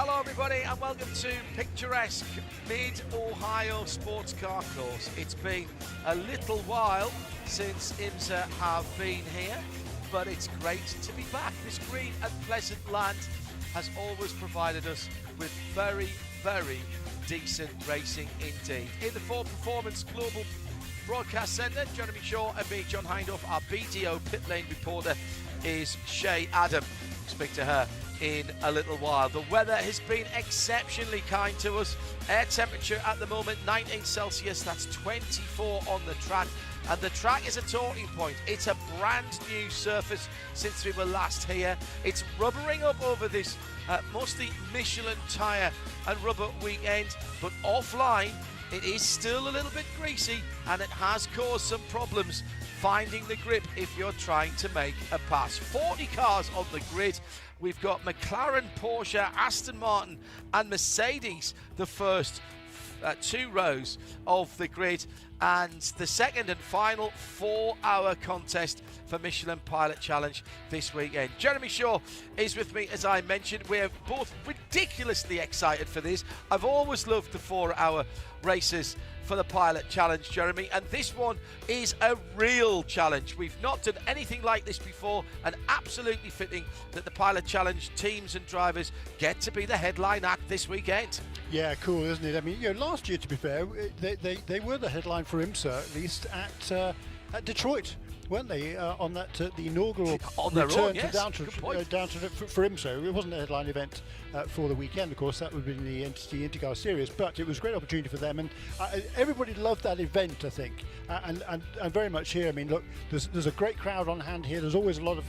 Hello everybody and welcome to picturesque Mid-Ohio sports car course. It's been a little while since IMSA have been here, but it's great to be back. This green and pleasant land has always provided us with very, very decent racing indeed. In the Ford Performance Global Broadcast Centre, Jeremy Shaw and me, John Hindhaugh. Our BDO pit lane reporter is Shay Adam. We'll speak to her in a little while. The weather has been exceptionally kind to us. Air temperature at the moment 19 Celsius, that's 24 on the track, and the track is a talking point. It's a brand new surface since we were last here. It's rubbering up over this mostly Michelin tyre and rubber weekend, but offline it is still a little bit greasy and it has caused some problems finding the grip if you're trying to make a pass. 40 cars on the grid. We've got McLaren, Porsche, Aston Martin and Mercedes, the first two rows of the grid, and the second and final 4-hour contest for Michelin Pilot Challenge this weekend. Jeremy Shaw is with me, as I mentioned. We're both ridiculously excited for this. I've always loved the 4-hour races for the Pilot Challenge, Jeremy, and this one is a real challenge. We've not done anything like this before, and absolutely fitting that the Pilot Challenge teams and drivers get to be the headline act this weekend. Yeah, cool, isn't it? I mean, you know, last year, to be fair, they were the headline for IMSA, at least at Detroit, weren't they? On that the inaugural on their return own, yes. down to for IMSA. It wasn't a headline event for the weekend, of course. That would have been the IndyCar Series, but it was a great opportunity for them, and everybody loved that event, I think, and very much here. I mean, look, there's a great crowd on hand here. There's always a lot of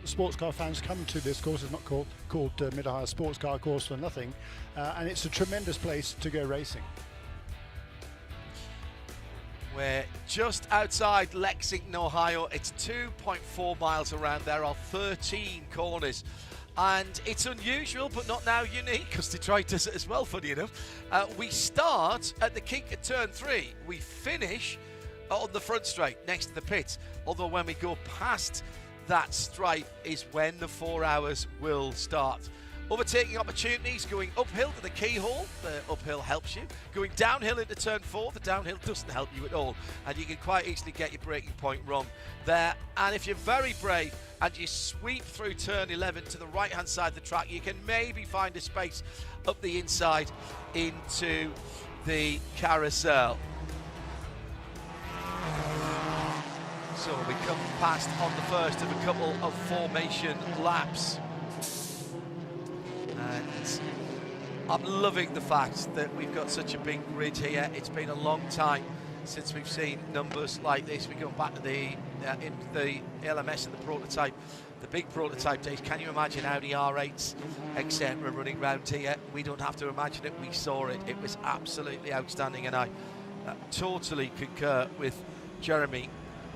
sports car fans come to this course. It's not called Mid-Ohio Sports Car Course for nothing, and it's a tremendous place to go racing. We're just outside Lexington, Ohio. It's 2.4 miles around. There are 13 corners. And it's unusual, but not now unique, because Detroit does it as well, funny enough. We start at the kink at turn 3. We finish on the front straight, next to the pits. Although when we go past that stripe is when the 4 hours will start. Overtaking opportunities, going uphill to the keyhole, the uphill helps you. Going downhill into turn 4, the downhill doesn't help you at all. And you can quite easily get your braking point wrong there. And if you're very brave and you sweep through turn 11 to the right-hand side of the track, you can maybe find a space up the inside into the carousel. So we come past on the first of a couple of formation laps. And I'm loving the fact that we've got such a big grid here. It's been a long time since we've seen numbers like this. We go back to the LMS and the prototype, the big prototype days. Can you imagine Audi R8s, etc. running around here? We don't have to imagine it. We saw it. It was absolutely outstanding, and I totally concur with Jeremy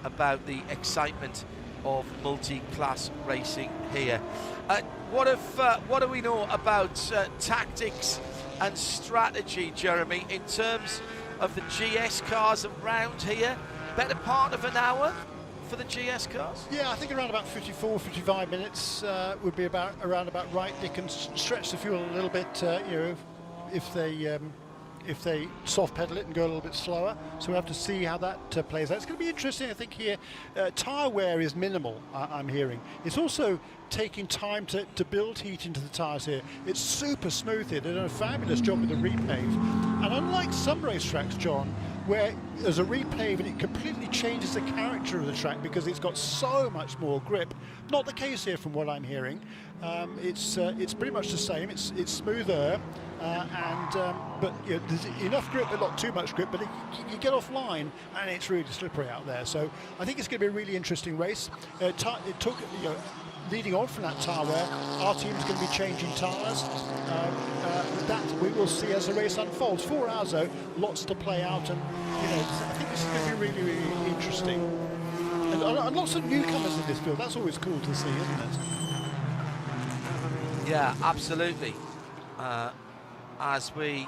about the excitement of multi-class racing here. What do we know about tactics and strategy, Jeremy, in terms of the GS cars around here? Better part of an hour for the GS cars? Yeah, I think around about 54, 55 minutes would be around about right. They can stretch the fuel a little bit, you know, if they soft pedal it and go a little bit slower. So we have to see how that plays out. It's going to be interesting, I think, here. Tyre wear is minimal, I'm hearing. It's also taking time to build heat into the tyres here. It's super smooth here. They've done a fabulous job with the repave. And unlike some racetracks, John, where there's a repave and it completely changes the character of the track because it's got so much more grip, not the case here from what I'm hearing. It's pretty much the same. It's smoother, but you know, there's enough grip, but not too much grip. But you get offline, and it's really slippery out there. So I think it's going to be a really interesting race. It took, you know, leading on from that tyre wear, our team's going to be changing tyres. That we will see as the race unfolds. 4 hours though, lots to play out, and you know, I think this is going to be really, really interesting. And lots of newcomers in this field. That's always cool to see, isn't it? Yeah, absolutely. As we...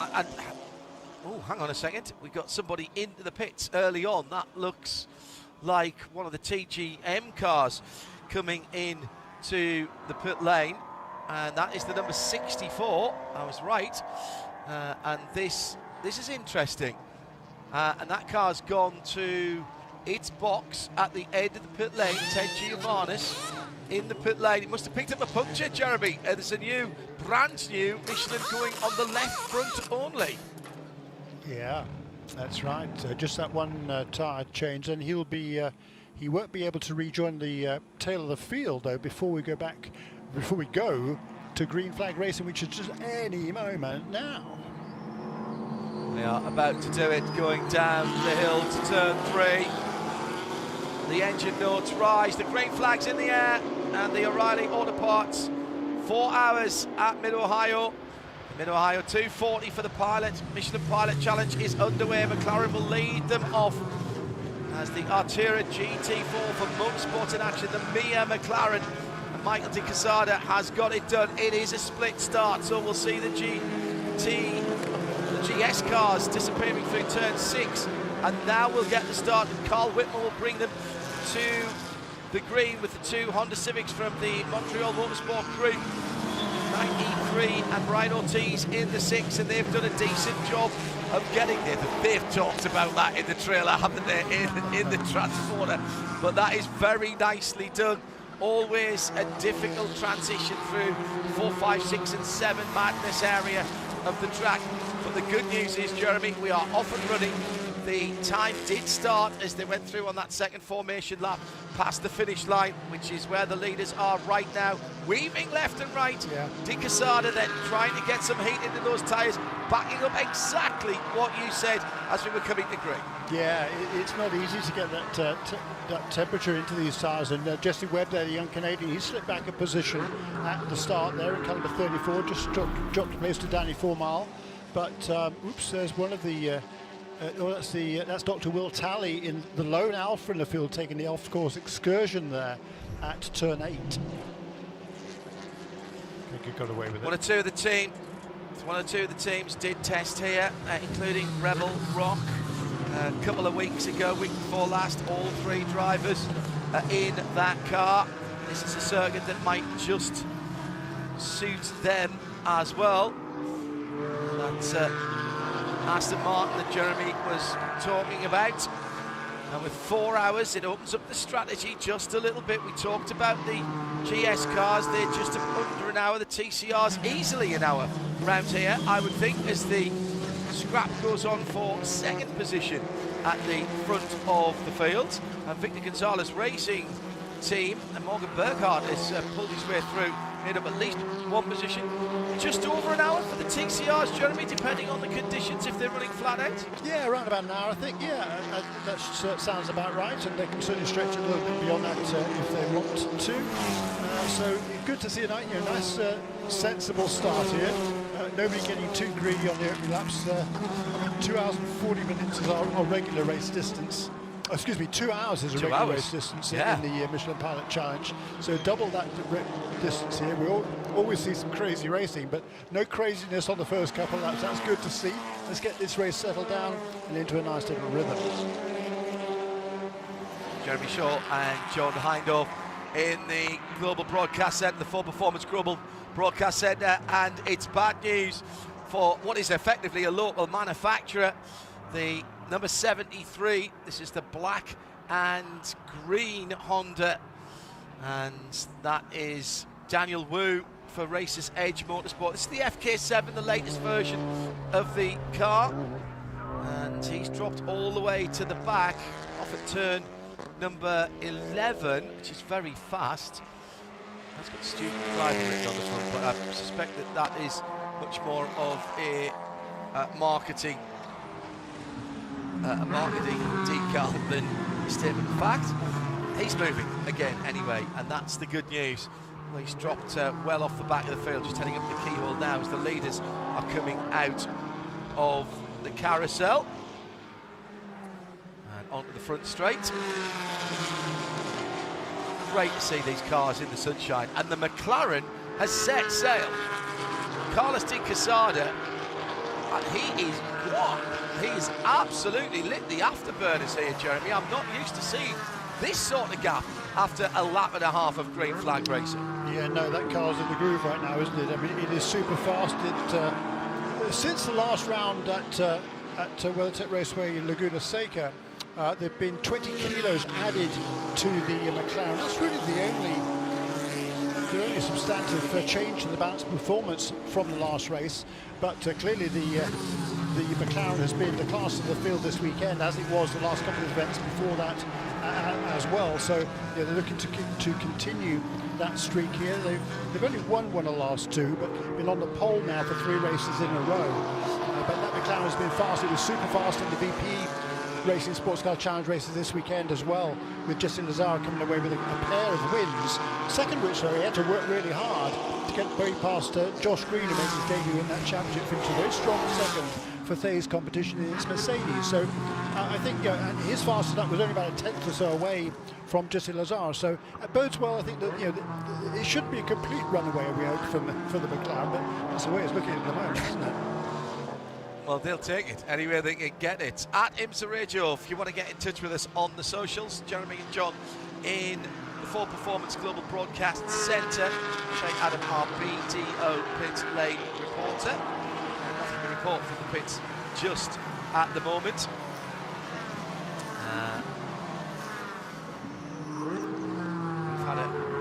oh, hang on a second. We got somebody into the pits early on. That looks like one of the TGM cars coming in to the pit lane. and that is the number 64. I was right. And this is interesting. And that car's gone to its box at the end of the pit lane. Ted Giovannis in the pit lane. He must have picked up a puncture, Jeremy. There's a brand new Michelin going on the left front only. Yeah, that's right. Just that one tyre change, and he won't be able to rejoin the tail of the field though before we go to green flag racing, which is just any moment now. They are about to do it, going down the hill to turn 3. The engine notes rise, the green flag's in the air, and the O'Reilly Auto Parts 4 hours at Mid-Ohio. Mid-Ohio 2:40 for the pilot. Michelin Pilot Challenge is underway. McLaren will lead them off as the Artura GT4 for Motorsport in action. The Mia McLaren, and Michael Di Casada has got it done. It is a split start, so we'll see the GS cars disappearing through turn 6, and now we'll get the start, and Carl Whitmer will bring them to the green with the 2 Honda Civics from the Montreal Motorsport Group. 93 and Brian Ortiz in the 6, and they've done a decent job of getting there. They've talked about that in the trailer, haven't they, in the transporter, but that is very nicely done. Always a difficult transition through 4, 5, 6 and 7 madness area of the track. But the good news is, Jeremy, we are off and running. The time did start as they went through on that second formation lap past the finish line, which is where the leaders are right now, weaving left and right. Yeah. Di Casada then trying to get some heat into those tyres, backing up exactly what you said as we were coming to green. Yeah, it's not easy to get that temperature into these tyres, and Jesse Webb there, the young Canadian, he slipped back a position at the start there in car number 34, just dropped place to Danny Formale. But oops, there's one of the that's Dr. Will Talley in the lone alpha in the field, taking the off-course excursion there at turn 8. I think he got away with it. One or two of the teams did test here, including Rebel Rock a couple of weeks ago, week before last. All 3 drivers are in that car. This is a circuit that might just suit them as well. That's Aston Martin that Jeremy was talking about. And with 4 hours, it opens up the strategy just a little bit. We talked about the GS cars. They're just under an hour. The TCR's easily an hour round here, I would think, as the scrap goes on for 2nd position at the front of the field. And Victor Gonzalez Racing Team and Morgan Burkhardt has pulled his way through, made up at least 1 position. Just over an hour for the TCRs, Jeremy, depending on the conditions, if they're running flat out. Yeah, around about an hour, I think. Yeah, that sounds about right, and they can certainly stretch it a little bit beyond that if they want to. So good to see a nice, sensible start here. Nobody getting too greedy on the opening laps. 2 hours and 40 minutes is our regular race distance. Oh, excuse me, 2 hours is a regular race distance in the Michelin Pilot Challenge. So double that distance here. We always see some crazy racing, but no craziness on the first couple of laps. That's good to see. Let's get this race settled down and into a nice little rhythm. Jeremy Shaw and John Hindhaugh in the Global Broadcast Centre, the Full Performance Global Broadcast Centre, and it's bad news for what is effectively a local manufacturer. The number 73, this is the black and green Honda, and that is Daniel Wu for Racers Edge Motorsport. This is the FK7, the latest version of the car, and he's dropped all the way to the back off at turn number 11, which is very fast. That's got student driver written on the front, but I suspect that is much more of a marketing decal than a statement of fact. He's moving again anyway, and that's the good news. Well, he's dropped well off the back of the field, just heading up the keyhole now as the leaders are coming out of the carousel and onto the front straight. Great to see these cars in the sunshine, and the McLaren has set sail. Carlos Di Casada, and he is absolutely lit the afterburners here, Jeremy. I'm not used to seeing this sort of gap after a lap and a half of green flag racing. Yeah, no, that car's in the groove right now, isn't it? I mean, it is super fast. Since the last round at WeatherTech Raceway in Laguna Seca, there have been 20 kilos added to the McLaren. That's really the only substantive change in the balance performance from the last race. But clearly the McLaren has been the class of the field this weekend, as it was the last couple of events before that as well. So yeah, they're looking to continue that streak here. They've only won one of the last two, but been on the pole now for 3 races in a row. But that McLaren has been fast. It was super fast in the VP Racing Sports Car Challenge races this weekend as well, with Jesse Lazare coming away with a pair of wins. Second which, though, he had to work really hard to get very past Josh Green, who made his debut in that championship, finish a very strong second for Thay's competition in its Mercedes. So I think his fastest lap was only about a tenth or so away from Jesse Lazare. So it bodes well. I think that it should be a complete runaway, we hope, for the McLaren, but that's the way it's looking at the moment, isn't it? Well, they'll take it anywhere they can get it. At IMSA Radio, if you want to get in touch with us on the socials, Jeremy and John in the Ford Performance Global Broadcast Centre. Say Adam, our BDO pit lane reporter. Nothing to report from the pits just at the moment.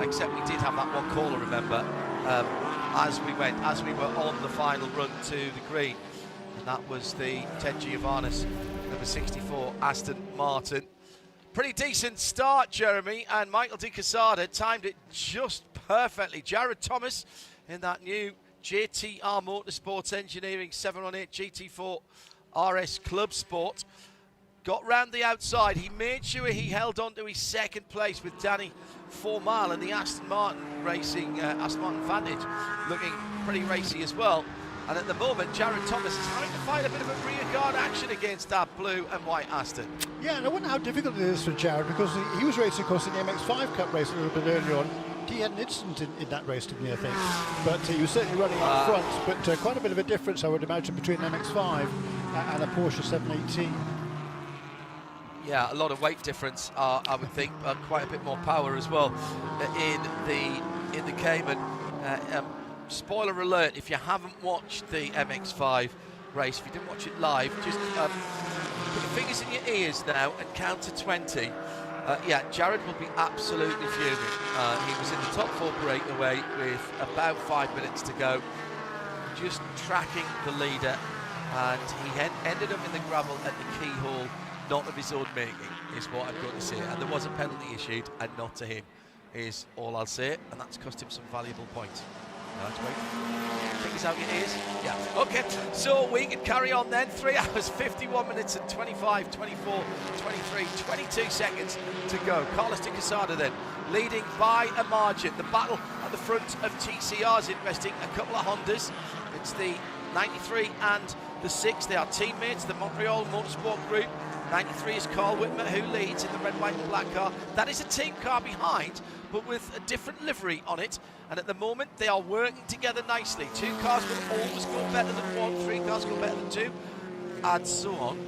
Except we did have that one caller, remember, as we were on the final run to the green. And that was the Ted Giovannis, number 64, Aston Martin. Pretty decent start, Jeremy, and Michael De Quesada timed it just perfectly. Jared Thomas in that new JTR Motorsports Engineering 718 GT4 RS Club Sport. Got round the outside. He made sure he held on to his second place with Danny Formal and the Aston Martin Racing, Aston Martin Vantage, looking pretty racy as well. And at the moment, Jared Thomas is having to fight a bit of a rear guard action against that blue and white Aston. Yeah, and I wonder how difficult it is for Jared, because he was racing, of course, in the MX-5 Cup race a little bit earlier on. He had an incident in that race, didn't he, I think? But he was certainly running up front, but quite a bit of a difference, I would imagine, between an MX-5 and a Porsche 718. Yeah, a lot of weight difference, I would think, but quite a bit more power as well in the Cayman. Spoiler alert, if you haven't watched the MX-5 race, if you didn't watch it live, just put your fingers in your ears now and count to 20. Yeah, Jared will be absolutely fuming. He was in the top 4 breakaway with about 5 minutes to go, just tracking the leader, and he ended up in the gravel at the keyhole, not of his own making, is what I'm going to say. And there was a penalty issued, and not to him, is all I'll say, and that's cost him some valuable points. That's great. Fingers out your ears. Yeah. Okay, so we can carry on then. 3 hours, 51 minutes and 25, 24, 23, 22 seconds to go. Carlos De Quesada then leading by a margin. The battle at the front of TCR is interesting. A couple of Hondas. It's the 93 and the 6. They are teammates, the Montreal Motorsport Group. 93 is Carl Whitmer, who leads in the red, white and black car. That is a team car behind, but with a different livery on it. And at the moment, they are working together nicely. 2 cars will always go better than 1, 3 cars go better than 2, and so on.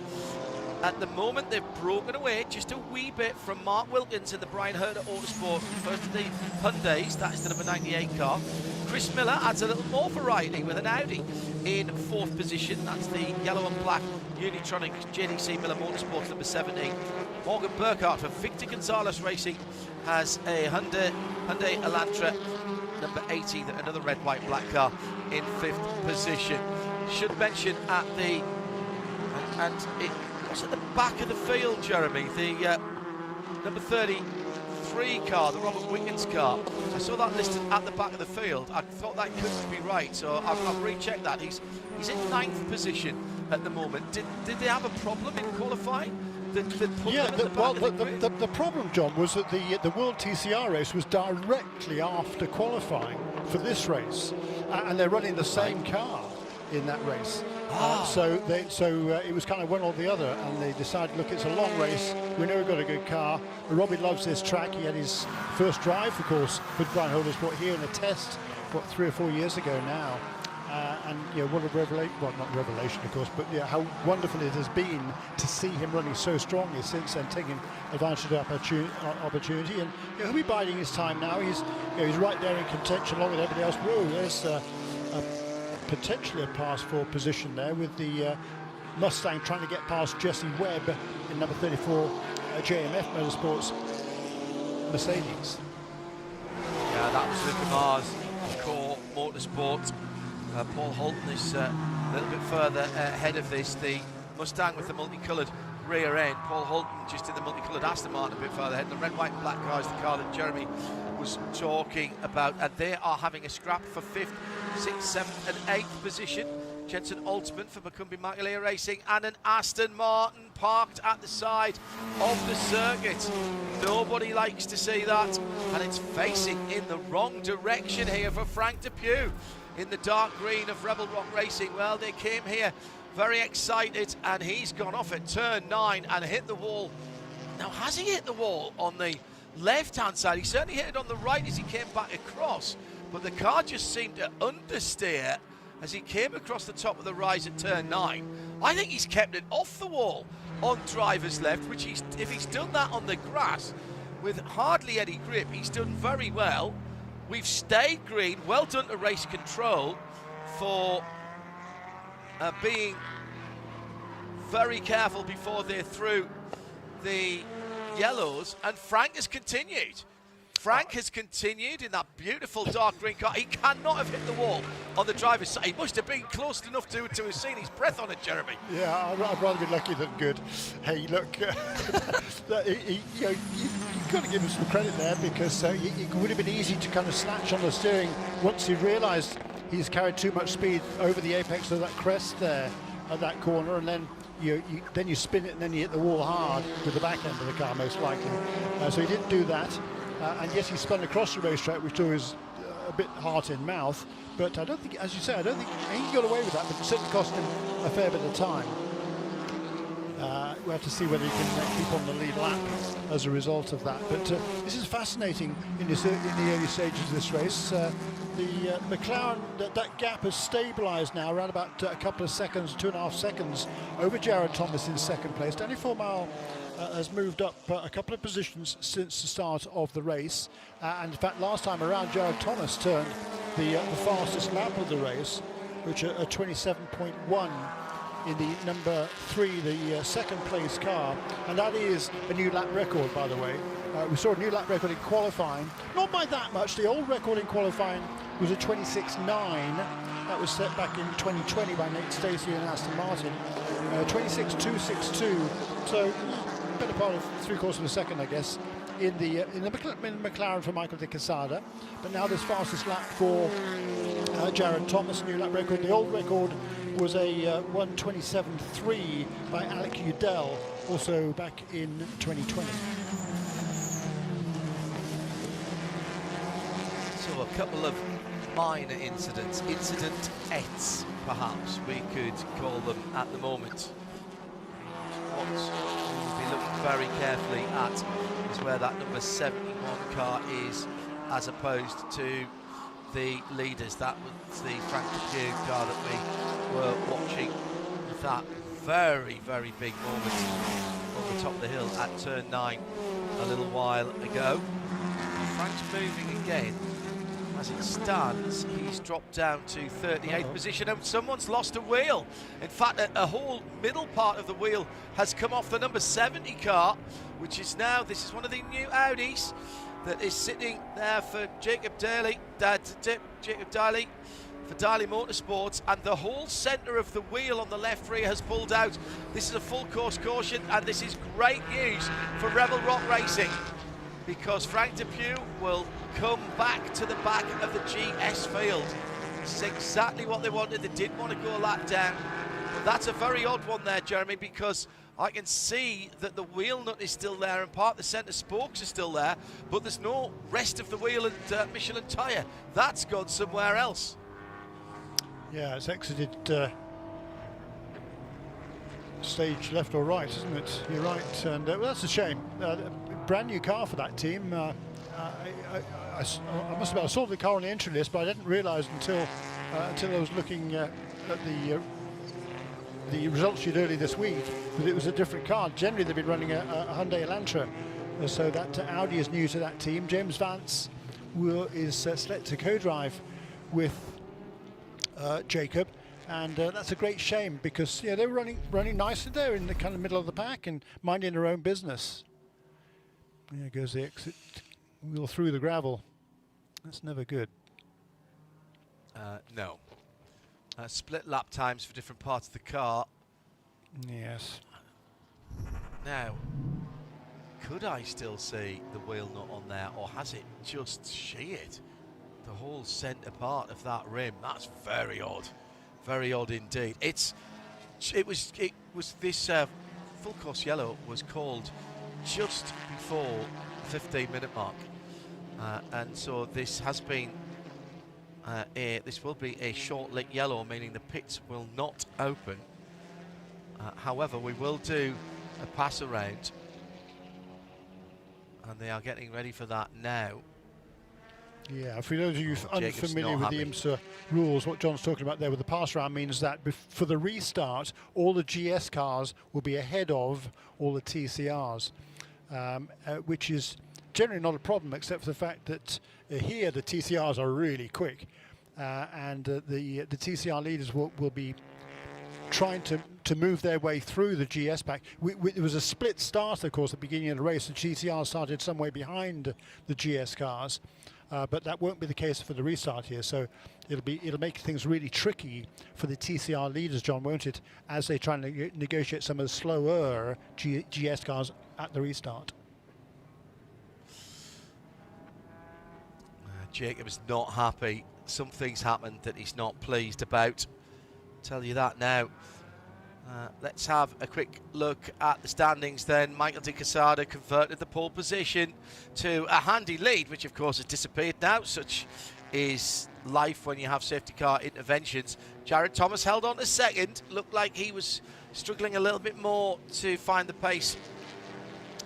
At the moment, they've broken away just a wee bit from Mark Wilkins in the Brian Herder Autosport, first of the Hyundais. That is the number 98 car. Chris Miller adds a little more variety with an Audi in 4th position. That's the yellow and black Unitronic JDC Miller Motorsports number 17. Morgan Burkhardt for Victor Gonzalez Racing has a Hyundai Elantra number 80, another red, white, black car in 5th position. Should mention at the, and it was at the back of the field, Jeremy, the number 33 car, the Robert Wiggins car. I saw that listed at the back of the field. I thought that couldn't be right, so I've rechecked that. He's in 9th position at the moment. Did they have a problem in qualifying? The problem, John, was that the World TCR race was directly after qualifying for this race, and they're running the same car in that race. So it was kind of one or the other, and they decided, look, it's a long race. We know we've got a good car. Robbie loves this track. He had his first drive, of course, with Brian Holdersport here in a test, 3 or 4 years ago now. And what a revelation, well, not revelation of course, but how wonderful it has been to see him running so strongly since then, taking advantage of the opportunity. And he'll be biding his time now. He's right there in contention along with everybody else. Whoa, there's potentially a pass for position there with the Mustang trying to get past Jesse Webb in number 34 JMF Motorsports Mercedes. Yeah, that was Luca Mars, Core Motorsport. Paul Holton is a little bit further ahead of this. The Mustang with the multicoloured rear end. Paul Holton just in the multicoloured Aston Martin a bit further ahead. The red, white and black car is the car that Jeremy was talking about. And they are having a scrap for 5th, 6th, 7th and 8th position. Jensen Altman for Macumbi Michelin Racing, and an Aston Martin parked at the side of the circuit. Nobody likes to see that, and it's facing in the wrong direction here for Frank Depew in the dark green of Rebel Rock Racing. Well, they came here very excited, and he's gone off at turn 9 and hit the wall. Now, has he hit the wall on the left-hand side? He certainly hit it on the right as he came back across, but the car just seemed to understeer as he came across the top of the rise at turn 9. I think he's kept it off the wall on driver's left, which if he's done that on the grass with hardly any grip, he's done very well. We've stayed green. Well done to race control for being very careful before they're through the yellows, and Frank has continued. Frank has continued in that beautiful dark green car. He cannot have hit the wall on the driver's side. He must have been close enough to have seen his breath on it, Jeremy. Yeah, I'd rather be lucky than good. Hey, look, you've got to give him some credit there, because it would have been easy to kind of snatch on the steering once he realised he's carried too much speed over the apex of that crest there at that corner, and then you spin it and then you hit the wall hard with the back end of the car, most likely. So he didn't do that. And yes, he spun across the racetrack, which was a bit heart in mouth. But I don't think, as you say, I don't think he got away with that, but it certainly cost him a fair bit of time. We'll have to see whether he can keep on the lead lap as a result of that. But this is fascinating in the early stages of this race. The McLaren, that gap has stabilised now around about a couple of seconds, 2.5 seconds over Jared Thomas in second place. Danny Formale has moved up a couple of positions since the start of the race, and in fact last time around Jared Thomas turned the fastest lap of the race, which a 27.1 in the number 3, the second place car, and that is a new lap record, by the way. We saw a new lap record in qualifying, not by that much. The old record in qualifying was a 26.9. That was set back in 2020 by Nate Stacey and Aston Martin. 26.262, so better part of 3/4 of a second, I guess, in the McLaren for Michael de Quesada. But now this fastest lap for Jared Thomas, new lap record. The old record was a 1:27.3 by Alec Udell, also back in 2020. So a couple of minor incidents, perhaps we could call them at the moment. What we'll be looking very carefully at is where that number 71 car is, as opposed to the leaders. That was the Frank Depew car that we were watching with that very, very big moment on the top of the hill at turn 9 a little while ago. Frank's moving again. As it stands, he's dropped down to 38th position, and someone's lost a wheel. In fact, a whole middle part of the wheel has come off the number 70 car, which is now, this is one of the new Audis that is sitting there for Jacob Daly for Daly Motorsports, and the whole centre of the wheel on the left rear has pulled out. This is a full course caution, and this is great news for Rebel Rock Racing, because Frank Depew will come back to the back of the GS field. This is exactly what they wanted. They didn't want to go a lap down. But that's a very odd one there, Jeremy, because I can see that the wheel nut is still there and part of the centre spokes are still there, but there's no rest of the wheel and Michelin tyre. That's gone somewhere else. Yeah, it's exited stage left or right, isn't it? You're right, and well, that's a shame. Brand new car for that team. I must admit, I saw the car on the entry list, but I didn't realise until until I was looking at the result sheet early this week, that it was a different car. Generally, they've been running a Hyundai Elantra, so that Audi is new to that team. James Vance is selected to co-drive with Jacob, and that's a great shame because they were running nicely there in the kind of middle of the pack and minding their own business. There goes the exit wheel through the gravel. That's never good. No. Split lap times for different parts of the car. Yes. Now, could I still see the wheel nut on there, or has it just sheared the whole centre part of that rim? That's very odd indeed. It was this full course yellow was called just before the 15-minute mark, and so this has been. This will be a short lit yellow, meaning the pits will not open. However, we will do a pass around, and they are getting ready for that now. Yeah, for those of you unfamiliar with the IMSA rules, what John's talking about there with the pass around means that for the restart, all the GS cars will be ahead of all the TCRs, which is generally not a problem, except for the fact that here the TCRs are really quick, and the TCR leaders will be trying to move their way through the GS pack. It was a split start, of course, at the beginning of the race. The TCR started some way behind the GS cars, but that won't be the case for the restart here. So it'll make things really tricky for the TCR leaders, John, won't it, as they try and negotiate some of the slower GS cars at the restart. Jacob is not happy. Something's happened that he's not pleased about. Tell you that now. Let's have a quick look at the standings then. Michael De Quesada converted the pole position to a handy lead, which of course has disappeared now. Such is life when you have safety car interventions. Jared Thomas held on to second. Looked like he was struggling a little bit more to find the pace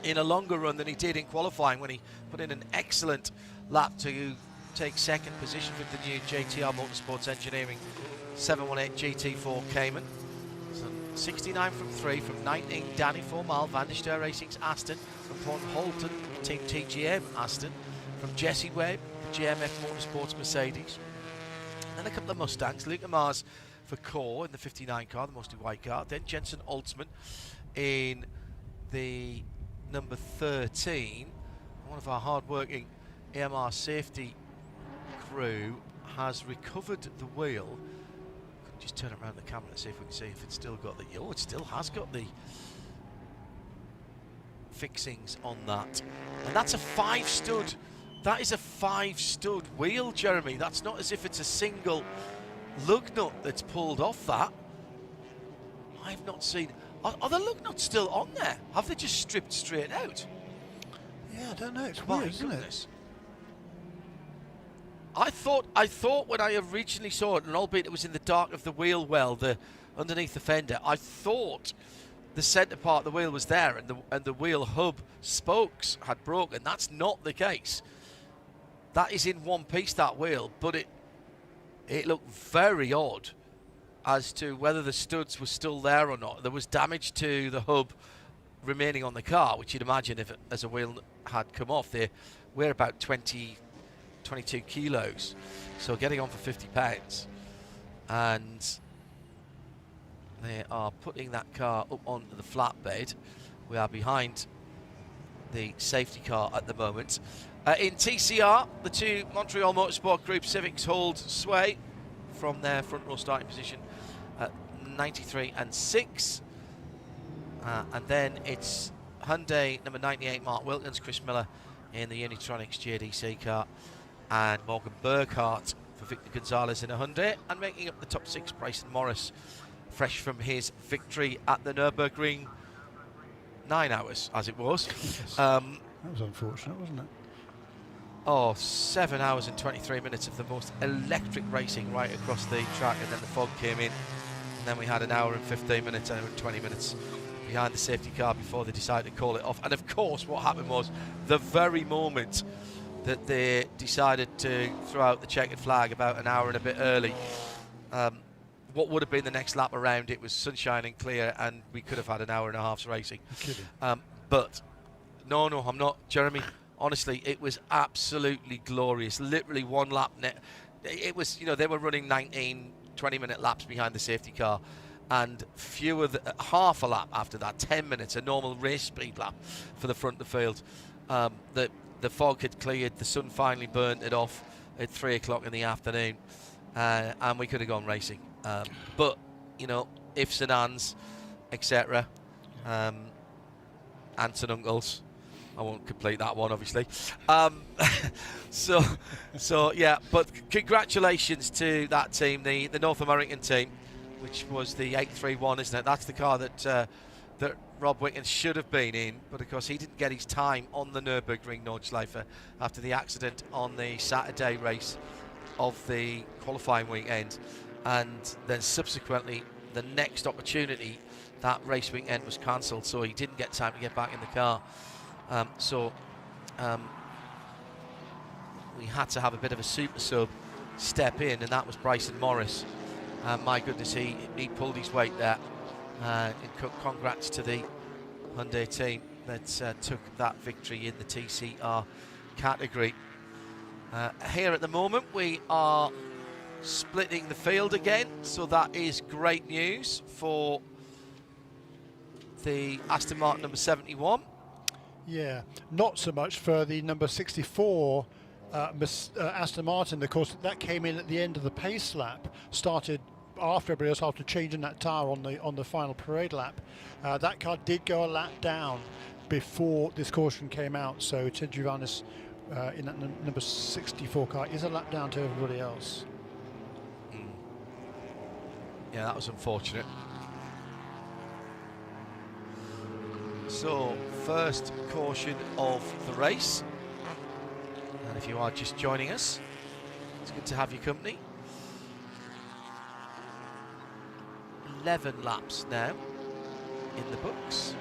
in a longer run than he did in qualifying, when he put in an excellent lap to take second position with the new JTR Motorsports Engineering 718 GT4 Cayman. So 69 from 3 from 19 Danny Formal, Van der Steur Racing's Aston, from Paul Holton, Team TGM Aston, from Jesse Webb, GMF Motorsports Mercedes. Then a couple of Mustangs, Luca Mars for Core in the 59 car, the mostly white car. Then Jensen Altzman in the number 13. One of our hard-working AMR safety crew has recovered the wheel. Just turn it around the camera and see if we can see if it's still got the... Oh, it still has got the fixings on that. And that's a 5-stud. That is a 5-stud wheel, Jeremy. That's not as if it's a single lug nut that's pulled off that. I've not seen... Are the lug nuts still on there? Have they just stripped straight out? Yeah, I don't know. It's weird, isn't it? I thought when I originally saw it, and albeit it was in the dark of the wheel well, underneath the fender, I thought the centre part of the wheel was there, and the wheel hub spokes had broken. That's not the case. That is in one piece, that wheel, but it looked very odd as to whether the studs were still there or not. There was damage to the hub remaining on the car, which you'd imagine if as a wheel had come off. They weigh about 22 kilos, so getting on for 50 pounds, and they are putting that car up onto the flatbed. We are behind the safety car at the moment. In TCR, the two Montreal Motorsport Group Civics hold sway from their front row starting position at 93 and 6, and then it's Hyundai number 98 Mark Wilkins, Chris Miller in the Unitronics JDC car, and Morgan Burkhardt for Victor Gonzalez in a Hyundai, and making up the top 6 Bryson Morris, fresh from his victory at the Nürburgring 9 hours as it was. Yes. That was unfortunate, wasn't it? Oh, 7 hours and 23 minutes of the most electric racing right across the track, and then the fog came in, and then we had an hour and 15 minutes, hour and 20 minutes behind the safety car before they decided to call it off. And of course what happened was, the very moment that they decided to throw out the checkered flag about an hour and a bit early, what would have been the next lap around, it was sunshine and clear, and we could have had an hour and a half's racing. But no, I'm not, Jeremy. Honestly, it was absolutely glorious. Literally one lap. It was, they were running 19, 20-minute laps behind the safety car, and half a lap after that, 10 minutes, a normal race speed lap for the front of the field. The fog had cleared, the sun finally burnt it off at 3 o'clock in the afternoon, and we could have gone racing. But, ifs and ands, etc. Aunts and uncles. I won't complete that one, obviously. So yeah, but congratulations to that team, the North American team, which was the 831, isn't it? That's the car that Rob Wickens should have been in, but of course he didn't get his time on the Nürburgring Nordschleife after the accident on the Saturday race of the qualifying weekend, and then subsequently the next opportunity, that race weekend, was cancelled, so he didn't get time to get back in the car. We had to have a bit of a super sub step in, and that was Bryson Morris. My goodness, he pulled his weight there. Congrats to the Hyundai team that took that victory in the TCR category. Here at the moment we are splitting the field again, so that is great news for the Aston Martin number 71. Yeah, not so much for the number 64 Aston Martin. Of course, that came in at the end of the pace lap, started after everybody else, after changing that tyre on the final parade lap. That car did go a lap down before this caution came out, so Ted Giovannis in that number 64 car is a lap down to everybody else. Yeah, that was unfortunate. So, first caution of the race, and if you are just joining us, it's good to have your company. 11 laps now in the books,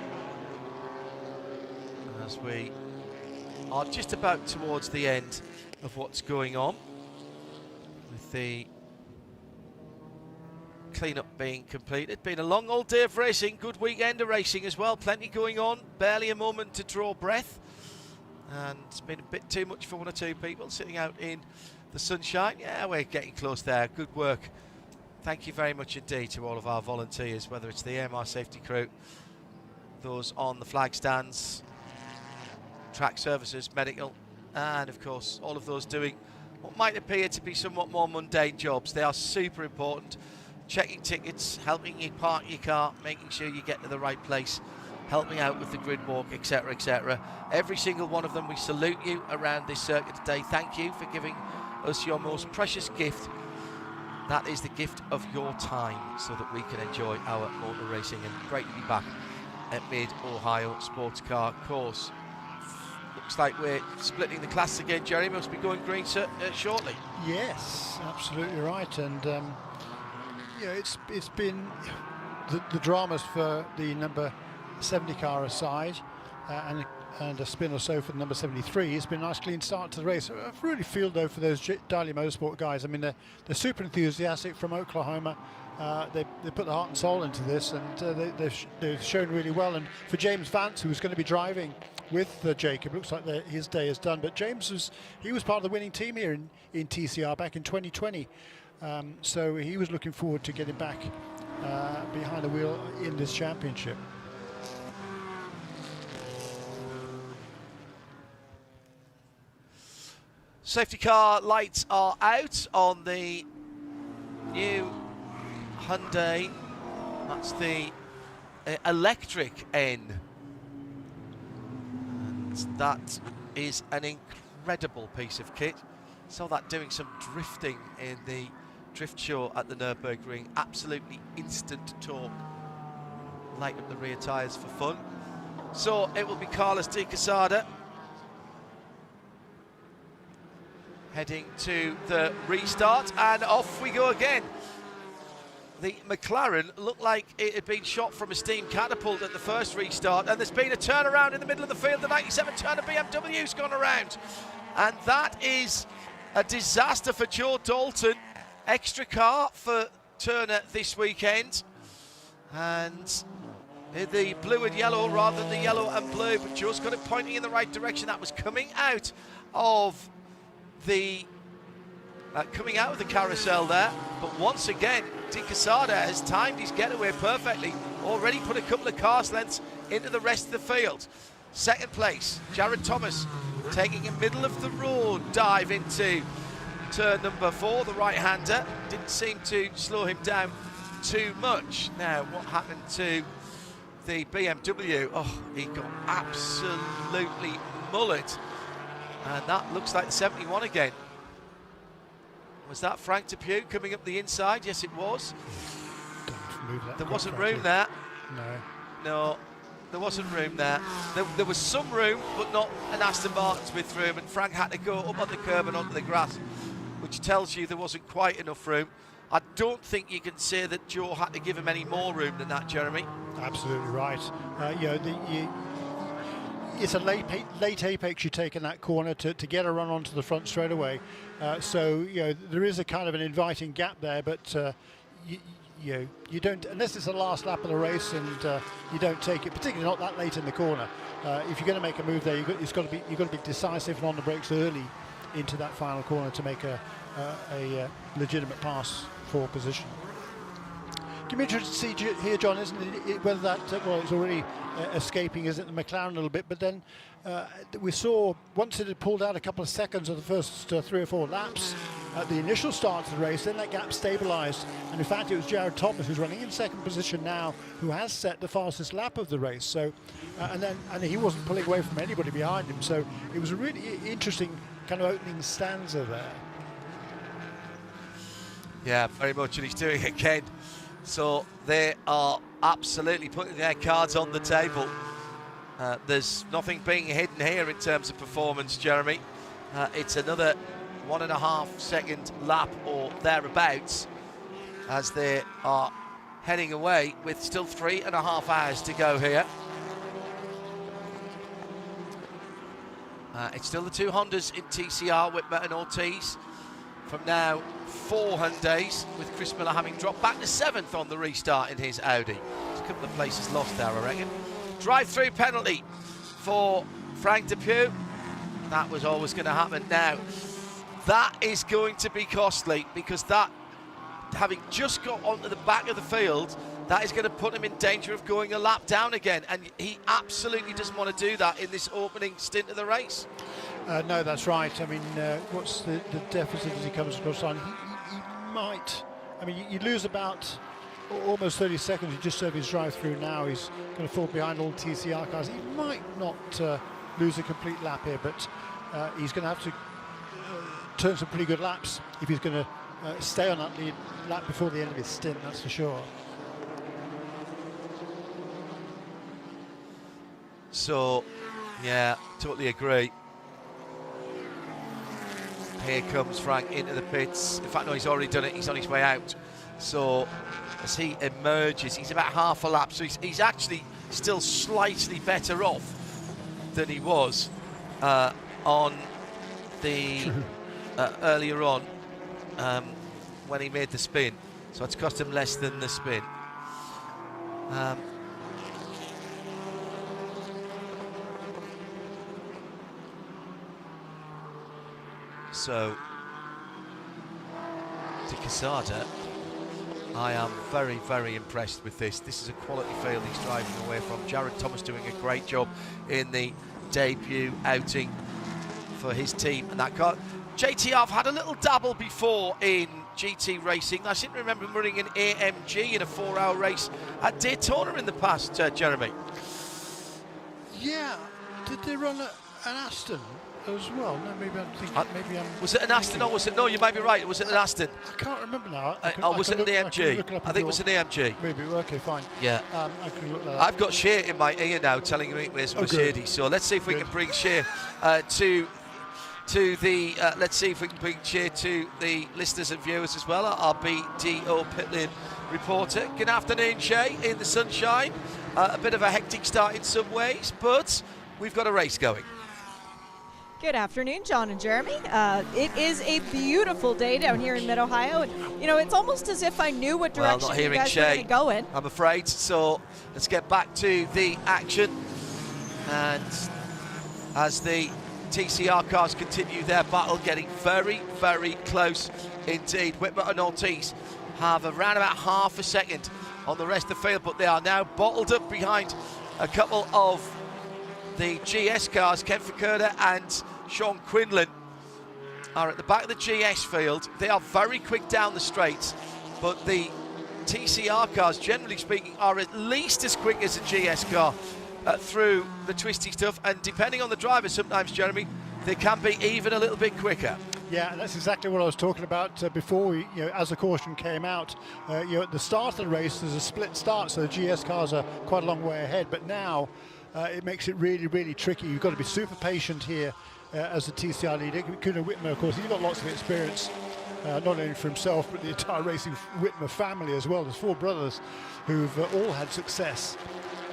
as we are just about towards the end of what's going on, with the clean-up being completed. Been a long old day of racing, good weekend of racing as well, plenty going on, barely a moment to draw breath, and it's been a bit too much for one or two people sitting out in the sunshine. Yeah, we're getting close there. Good work. Thank you very much indeed to all of our volunteers, whether it's the AMR safety crew, those on the flag stands, track services, medical, and of course all of those doing what might appear to be somewhat more mundane jobs. They are super important. Checking tickets, helping you park your car, making sure you get to the right place, helping out with the grid walk, etc, etc. Every single one of them, we salute you around this circuit today. Thank you for giving us your most precious gift. That is the gift of your time, so that we can enjoy our motor racing. And great to be back at Mid-Ohio Sports Car Course. Looks like we're splitting the class again. Jerry must be going green shortly. Yes, absolutely right. And it's been the dramas for the number 70 car aside, and a spin or so for the number 73. It's been a nice clean start to the race. I really feel though for those Daly Motorsport guys. I mean, they're super enthusiastic from Oklahoma. They put the heart and soul into this, and they've shown really well. And for James Vance, who was going to be driving with Jacob, looks like his day is done. But James was part of the winning team here in TCR back in 2020. So he was looking forward to getting back behind the wheel in this championship. Safety car lights are out on the new Hyundai. That's the electric N. And that is an incredible piece of kit. Saw that doing some drifting in the drift show at the Nürburgring. Absolutely instant torque. Light up the rear tyres for fun. So it will be Carlos de Quesada heading to the restart, and off we go again. The McLaren looked like it had been shot from a steam catapult at the first restart, and there's been a turnaround in the middle of the field. The 97 Turner BMW's gone around, and that is a disaster for Joe Dalton. Extra car for Daytona this weekend, and in the blue and yellow rather than the yellow and blue, but just got it pointing in the right direction. That was coming out of the carousel there, but once again De Quesada has timed his getaway perfectly, already put a couple of cars lengths into the rest of the field. Second place, Jared Thomas taking a middle of the road dive into turn number 4, the right-hander. Didn't seem to slow him down too much. Now, what happened to the BMW? Oh, he got absolutely mullered. And that looks like the 71 again. Was that Frank Depew coming up the inside? Yes, it was. There wasn't room there. No, there wasn't room there. There was some room, but not an Aston Martin's width room, and Frank had to go up on the curb and onto the grass, which tells you there wasn't quite enough room. I don't think you can say that Joe had to give him any more room than that, Jeremy. Absolutely right. It's a late apex you take in that corner to get a run onto the front straight away. So there is a kind of an inviting gap there, but you don't, unless it's the last lap of the race, and you don't take it, particularly not that late in the corner. If you're going to make a move there, you've got to be decisive and on the brakes early into that final corner to make a legitimate pass for position. Can be interesting to see here, John, isn't it, whether that, well, it's already escaping, isn't it, the McLaren a little bit, but then we saw, once it had pulled out a couple of seconds of the first 3 or 4 laps at the initial start of the race, then that gap stabilised, and in fact it was Jared Thomas, who's running in second position now, who has set the fastest lap of the race. So, and he wasn't pulling away from anybody behind him, so it was a really interesting kind of opening stanza there. Yeah, very much, and he's doing it again. So they are absolutely putting their cards on the table. There's nothing being hidden here in terms of performance, Jeremy. It's another 1.5 second lap or thereabouts as they are heading away with still 3.5 hours to go here. It's still the 2 Hondas in TCR, Whitmer and Ortiz. From now, 4 Hyundais, with Chris Miller having dropped back to 7th on the restart in his Audi. There's a couple of places lost there, I reckon. Drive-through penalty for Frank Depew. That was always going to happen. Now, that is going to be costly, because that, having just got onto the back of the field, that is going to put him in danger of going a lap down again, and he absolutely doesn't want to do that in this opening stint of the race. No, that's right. I mean, what's the deficit as he comes across line? He might. I mean, you lose about almost 30 seconds. You just serve his drive-through now. He's going to fall behind all the TCR cars. He might not lose a complete lap here, but he's going to have to turn some pretty good laps if he's going to stay on that lead lap before the end of his stint, that's for sure. So, yeah, totally agree. Here comes Frank into the pits. In fact, no, he's already done it. He's on his way out. So, as he emerges, he's about half a lap. So he's actually still slightly better off than he was on the earlier on when he made the spin. So it's cost him less than the spin. So, De Quesada, I am very, very impressed with this. This is a quality field he's driving away from. Jared Thomas doing a great job in the debut outing for his team. And that car, JT, I've had a little dabble before in GT racing. I seem to remember running an AMG in a 4-hour race at Daytona in the past, Jeremy. Yeah, did they run an Aston as well? No, maybe I'm thinking. Maybe I'm. Was it an Aston or was it? No, you might be right. Was it an Aston? I can't remember now. Was it an AMG? I think it was an AMG. Maybe. Okay, fine. Yeah. I can look that up. I've got Shea in my ear now telling me it was Mercedes. So let's see if we can bring Shea to the. Let's see if we can bring Shea to the listeners and viewers as well. Our BDO pit lane reporter. Good afternoon, Shea, in the sunshine. A bit of a hectic start in some ways, but we've got a race going. Good afternoon, John and Jeremy. It is a beautiful day down here in Mid-Ohio, and it's almost as if I knew what direction you guys were going to go in. I'm afraid. So let's get back to the action. And as the TCR cars continue their battle, getting very, very close indeed. Whitmer and Ortiz have around about half a second on the rest of the field, but they are now bottled up behind a couple of the GS cars. Ken Fukuda and Sean Quinlan are at the back of the GS field. They are very quick down the straights, but the TCR cars, generally speaking, are at least as quick as a GS car through the twisty stuff, and depending on the driver sometimes, Jeremy, they can be even a little bit quicker. Yeah, and that's exactly what I was talking about before we, as the caution came out. At the start of the race, there's a split start, so the GS cars are quite a long way ahead. But now it makes it really, really tricky. You've got to be super patient here as the TCR leader. Kuno Whitmer, of course, he's got lots of experience, not only for himself, but the entire Racing Whitmer family as well. There's 4 brothers who've all had success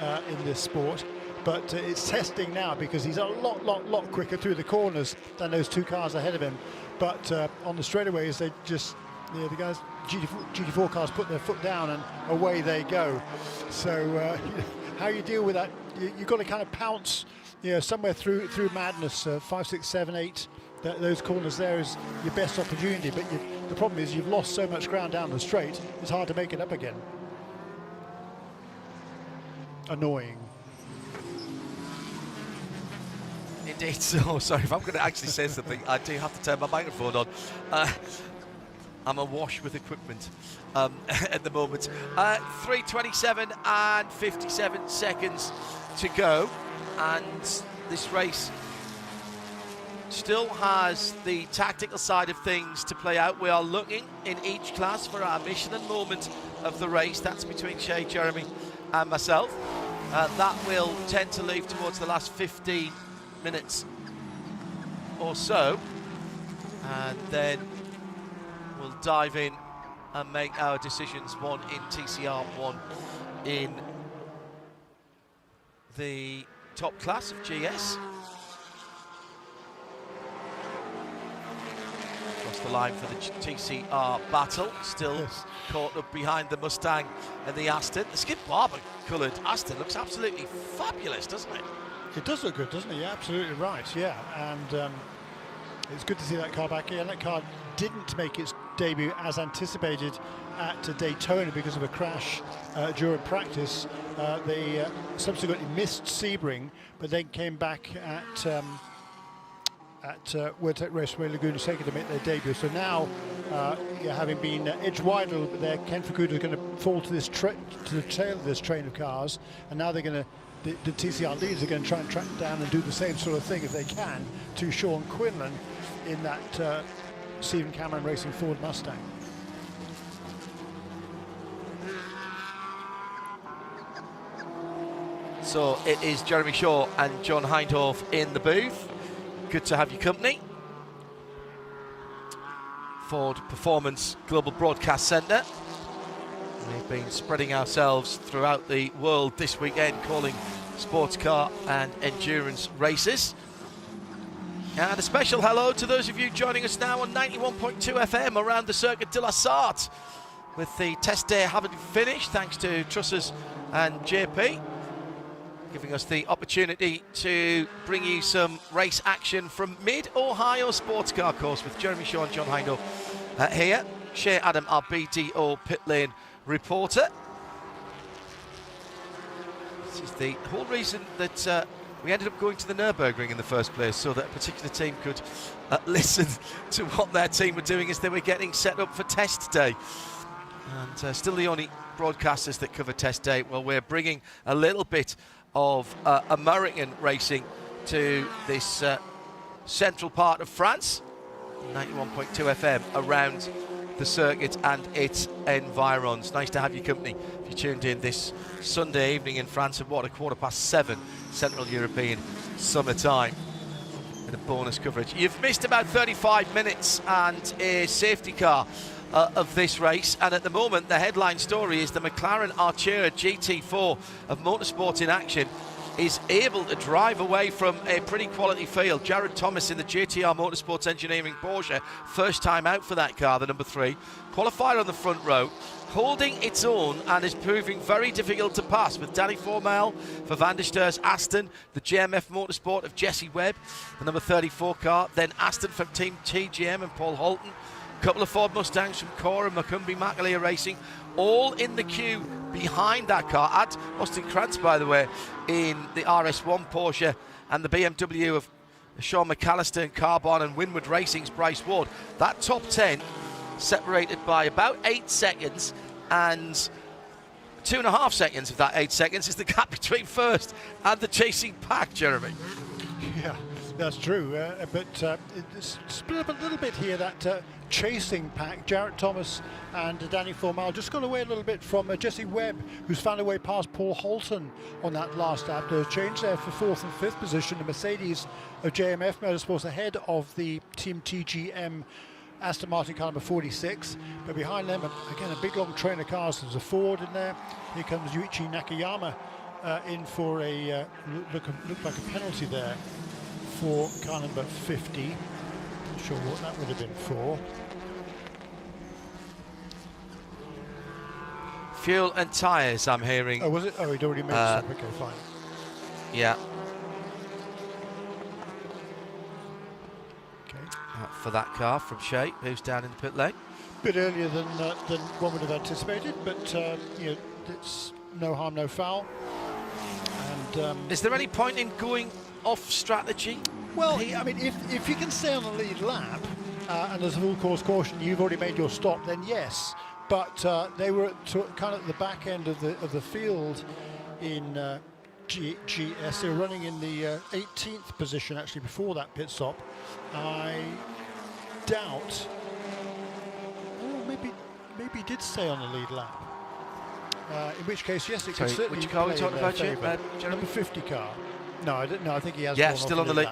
in this sport. But it's testing now because he's a lot quicker through the corners than those 2 cars ahead of him. But on the straightaways, they just, the guys, GT4 cars put their foot down and away they go. So how you deal with that, you've got to kind of pounce, somewhere through madness, 5, 6, 7, 8. Those corners there is your best opportunity. But the problem is you've lost so much ground down the straight, it's hard to make it up again. Annoying. Indeed. So sorry, if I'm going to actually say something, I do have to turn my microphone on. I'm awash with equipment at the moment. 3:27 and 57 seconds to go, and this race still has the tactical side of things to play out. We are looking in each class for our Michelin moment of the race. That's between Shea, Jeremy and myself. That will tend to leave towards the last 15 minutes or so, and then we'll dive in and make our decisions, one in TCR, one in the top class of GS. Across the line for the TCR battle, still caught up behind the Mustang and the Aston. The Skip Barber coloured Aston looks absolutely fabulous, doesn't it? It does look good, doesn't it? You're absolutely right, yeah. And it's good to see that car back here. And that car didn't make its debut as anticipated at Daytona because of a crash during practice. They subsequently missed Sebring, but then came back at WeatherTech Raceway Laguna Seca to make their debut. So now, having been edged wide a little bit there, Ken Fukuda is going to fall to the tail of this train of cars, and now they're going to. The TCR leaders are going to try and track down and do the same sort of thing if they can to Sean Quinlan in that Stephen Cameron Racing Ford Mustang. So it is Jeremy Shaw and John Hindhaugh in the booth. Good to have your company. Ford Performance Global Broadcast Centre. We've been spreading ourselves throughout the world this weekend, calling sports car and endurance races. And a special hello to those of you joining us now on 91.2 FM around the Circuit de la Sarthe, with the test day having finished, thanks to Trussers and JP, giving us the opportunity to bring you some race action from Mid-Ohio Sports Car Course with Jeremy Shaw and John Hindhaugh here. Shea Adam, our BDO pit lane reporter. This is the whole reason that we ended up going to the Nürburgring in the first place, so that a particular team could listen to what their team were doing as they were getting set up for test day. And still the only broadcasters that cover test day. Well, we're bringing a little bit of American racing to this central part of France. 91.2 FM around the circuit and its environs. Nice to have your company if you tuned in this Sunday evening in France at 7:15 Central European summertime. And a bonus coverage. You've missed about 35 minutes and a safety car of this race, and at the moment the headline story is the McLaren Artura GT4 of Motorsport in Action is able to drive away from a pretty quality field. Jared Thomas in the JTR Motorsports Engineering Porsche, first time out for that car, the number 3. Qualifier on the front row, holding its own and is proving very difficult to pass with Danny Formel for Van der Stur's Aston, the JMF Motorsport of Jesse Webb, the number 34 car, then Aston from Team TGM and Paul Holton, a couple of Ford Mustangs from Cora, Macumbi, Macaleer Racing, all in the queue behind that car. Add Austin Krantz, by the way, in the RS1 Porsche, and the BMW of Sean McAllister and Carbon and Winward Racing's Bryce Ward. That top 10 separated by about 8 seconds, and 2.5 seconds of that 8 seconds is the gap between first and the chasing pack, Jeremy. Yeah, that's true, but it's split up a little bit here, that chasing pack. Jarrett Thomas and Danny Formal just got away a little bit from Jesse Webb, who's found a way past Paul Holton on that last lap. There's a change there for 4th and 5th position. The Mercedes of JMF Motorsports ahead of the Team TGM Aston Martin car number 46, but behind them, again, a big long train of cars. There's a Ford in there. Here comes Yuichi Nakayama in for a look like a penalty there for car number 50. Not sure what that would have been for. Fuel and tyres, I'm hearing. Oh, was it? Oh, he'd already made it. Okay, fine. Yeah. Okay. For that car from Shea, who's down in the pit lane. Bit earlier than one would have anticipated, but you know, it's no harm, no foul. And is there any point in going off strategy? Well, I mean, if you can stay on the lead lap and there's a full course caution, you've already made your stop, then yes. But they were kind of at the back end of the field in GS. They were running in the 18th position actually before that pit stop. I doubt. Oh, maybe he did stay on the lead lap. In which case, yes, it could certainly. Which car are we talking about, Number 50 car. No, I don't know. I think he has. Yeah, still on the lead.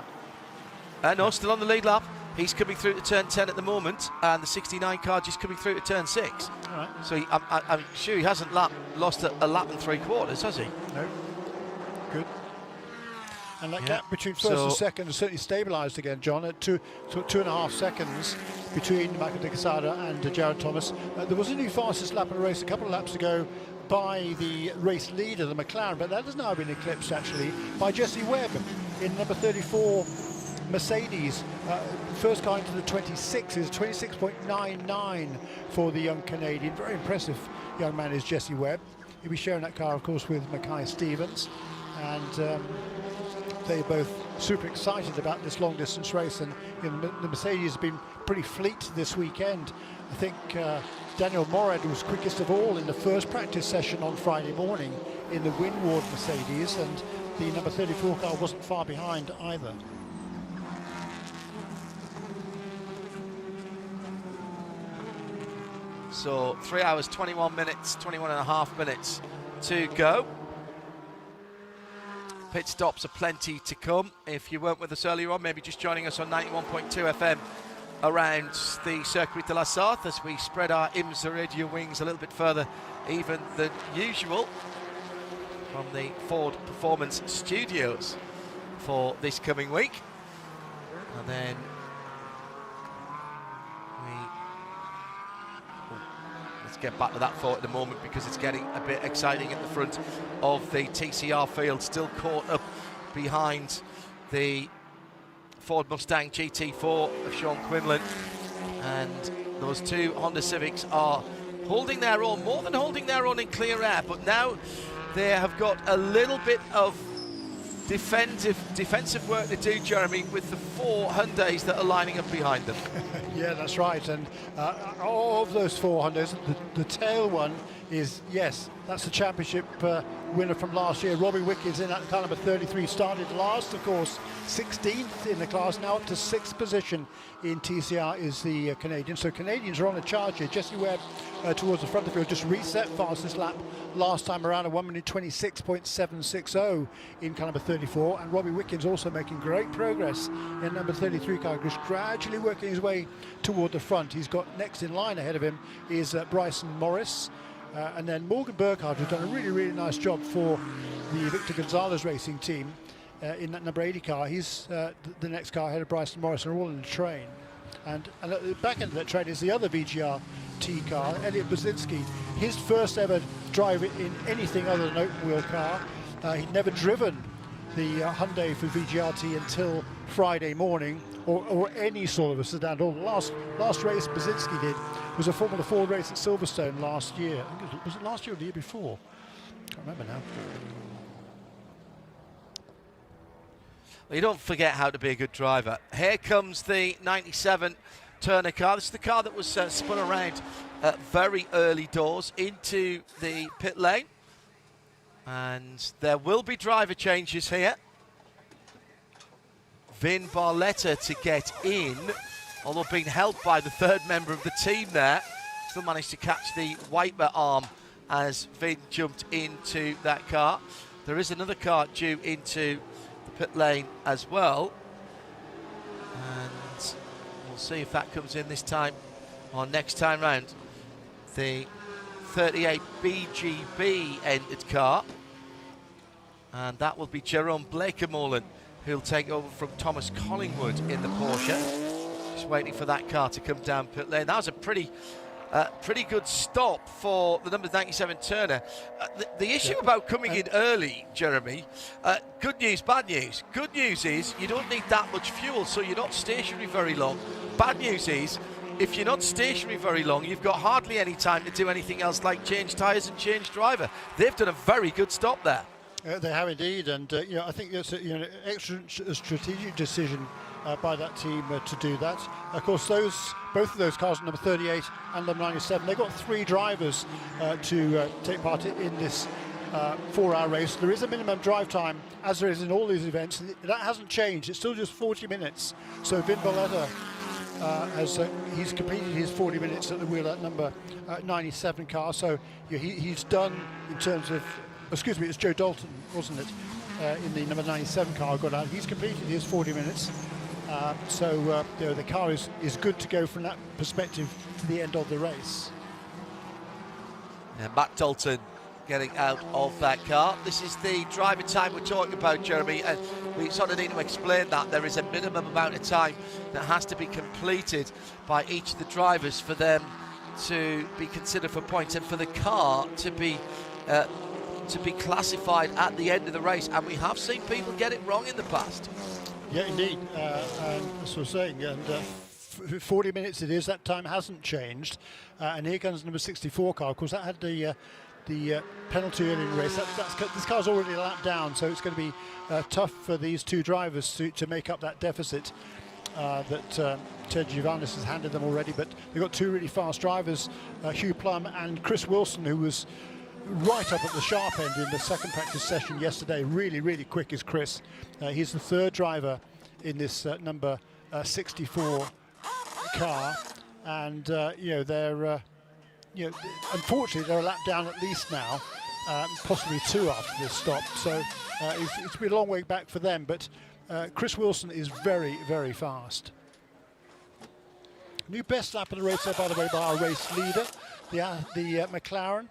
No, still on the lead lap. He's coming through to turn 10 at the moment, and the 69 car just coming through to turn 6. All right. So I'm sure he hasn't lost a lap and 3/4, has he? No. Good. And that gap between first and second has certainly stabilised again, John, at 2.5 seconds between Michael De Quesada and Jared Thomas. There was a new fastest lap in the race a couple of laps ago by the race leader, the McLaren, but that has now been eclipsed actually by Jesse Webb in number 34 Mercedes. First car into the 26 is 26.99 for the young Canadian. Very impressive young man is Jesse Webb. He'll be sharing that car, of course, with Mackay Stevens, and they're both super excited about this long distance race. And you know, the Mercedes has been pretty fleet this weekend. I think Daniel Morad was quickest of all in the first practice session on Friday morning in the Winward Mercedes, and the number 34 car wasn't far behind either. So 3 hours, 21 minutes, 21.5 minutes to go. Pit stops are plenty to come. If you weren't with us earlier on, maybe just joining us on 91.2 FM around the Circuit de la Sarthe as we spread our IMSA radio wings a little bit further even than usual from the Ford Performance Studios for this coming week. And then let's get back to that thought in a moment, because it's getting a bit exciting at the front of the TCR field, still caught up behind the Ford Mustang GT4 of Sean Quinlan, and those two Honda Civics are holding their own, more than holding their own in clear air, but now they have got a little bit of defensive work to do, Jeremy, with the 4 Hyundais that are lining up behind them. Yeah, that's right, and of those 4 Hyundais, the tail one is, yes, that's the championship winner from last year. Robbie Wickens in that car number 33, started last, of course, 16th in the class, now up to 6th position in TCR is the Canadian. So Canadians are on a charge here. Jesse Webb towards the front of the field, just reset fastest lap last time around, a 1:26.760 in car number 34, and Robbie Wickens also making great progress in number 33 car, just gradually working his way toward the front. He's got next in line ahead of him is Bryson Morris. And then Morgan Burkhardt, who's done a really, really nice job for the Victor Gonzalez racing team in that number 80 car. He's the next car ahead of Bryson Morris, and all in the train. And at the back end of that train is the other VGR-T car, Elliot Brzezinski. His first ever drive in anything other than an open wheel car. He'd never driven the Hyundai for VGR-T until Friday morning, or any sort of a sedan. The last race Brzezinski did was a Formula 4 race at Silverstone last year. Was it last year or the year before? I can't remember now. Well, you don't forget how to be a good driver. Here comes the 97 Turner car. This is the car that was spun around at very early doors into the pit lane. And there will be driver changes here. Vin Barletta to get in, although being held by the third member of the team there. Still managed to catch the wiper arm as Vin jumped into that car. There is another car due into the pit lane as well. And we'll see if that comes in this time or next time round. The 38 BGB entered car. And that will be Jerome Blakemolen, who'll take over from Thomas Collingwood in the Porsche. Just waiting for that car to come down pit lane. That was a pretty good stop for the number 97 Turner. The issue about coming in early, Jeremy, good news, bad news. Good news is you don't need that much fuel, so you're not stationary very long. Bad news is, if you're not stationary very long, you've got hardly any time to do anything else like change tyres and change driver. They've done a very good stop there. They have indeed, and I think it's an excellent strategic decision by that team to do that. Of course, both of those cars, number 38 and number 97, they've got 3 drivers to take part in this 4-hour race. There is a minimum drive time, as there is in all these events. That hasn't changed. It's still just 40 minutes. So Vin Barletta he's completed his 40 minutes at the wheel at number 97 car. So he's done in terms of. Excuse me, it's Joe Dalton, wasn't it, in the number 97 car got out. He's completed his 40 minutes. So the car is good to go from that perspective to the end of the race. Yeah, Matt Dalton getting out of that car. This is the driver time we're talking about, Jeremy, and we sort of need to explain that. There is a minimum amount of time that has to be completed by each of the drivers for them to be considered for points and for the car to be classified at the end of the race, and we have seen people get it wrong in the past. Yeah, indeed. And as I was saying, and 40 minutes it is. That time hasn't changed. And here comes number 64 car. Of course, that had the penalty early in the race. This car's already a lap down, so it's going to be tough for these 2 drivers to make up that deficit that Ted Giovannis has handed them already. But they've got 2 really fast drivers, Hugh Plum and Chris Wilson, who was right up at the sharp end in the second practice session yesterday. Really, really quick is Chris. He's the 3rd driver in this number 64 car, and they're unfortunately they're a lap down at least now, possibly 2 after this stop. So it's been a long way back for them. But Chris Wilson is very, very fast. New best lap of the race there, by the way, by our race leader, the McLaren.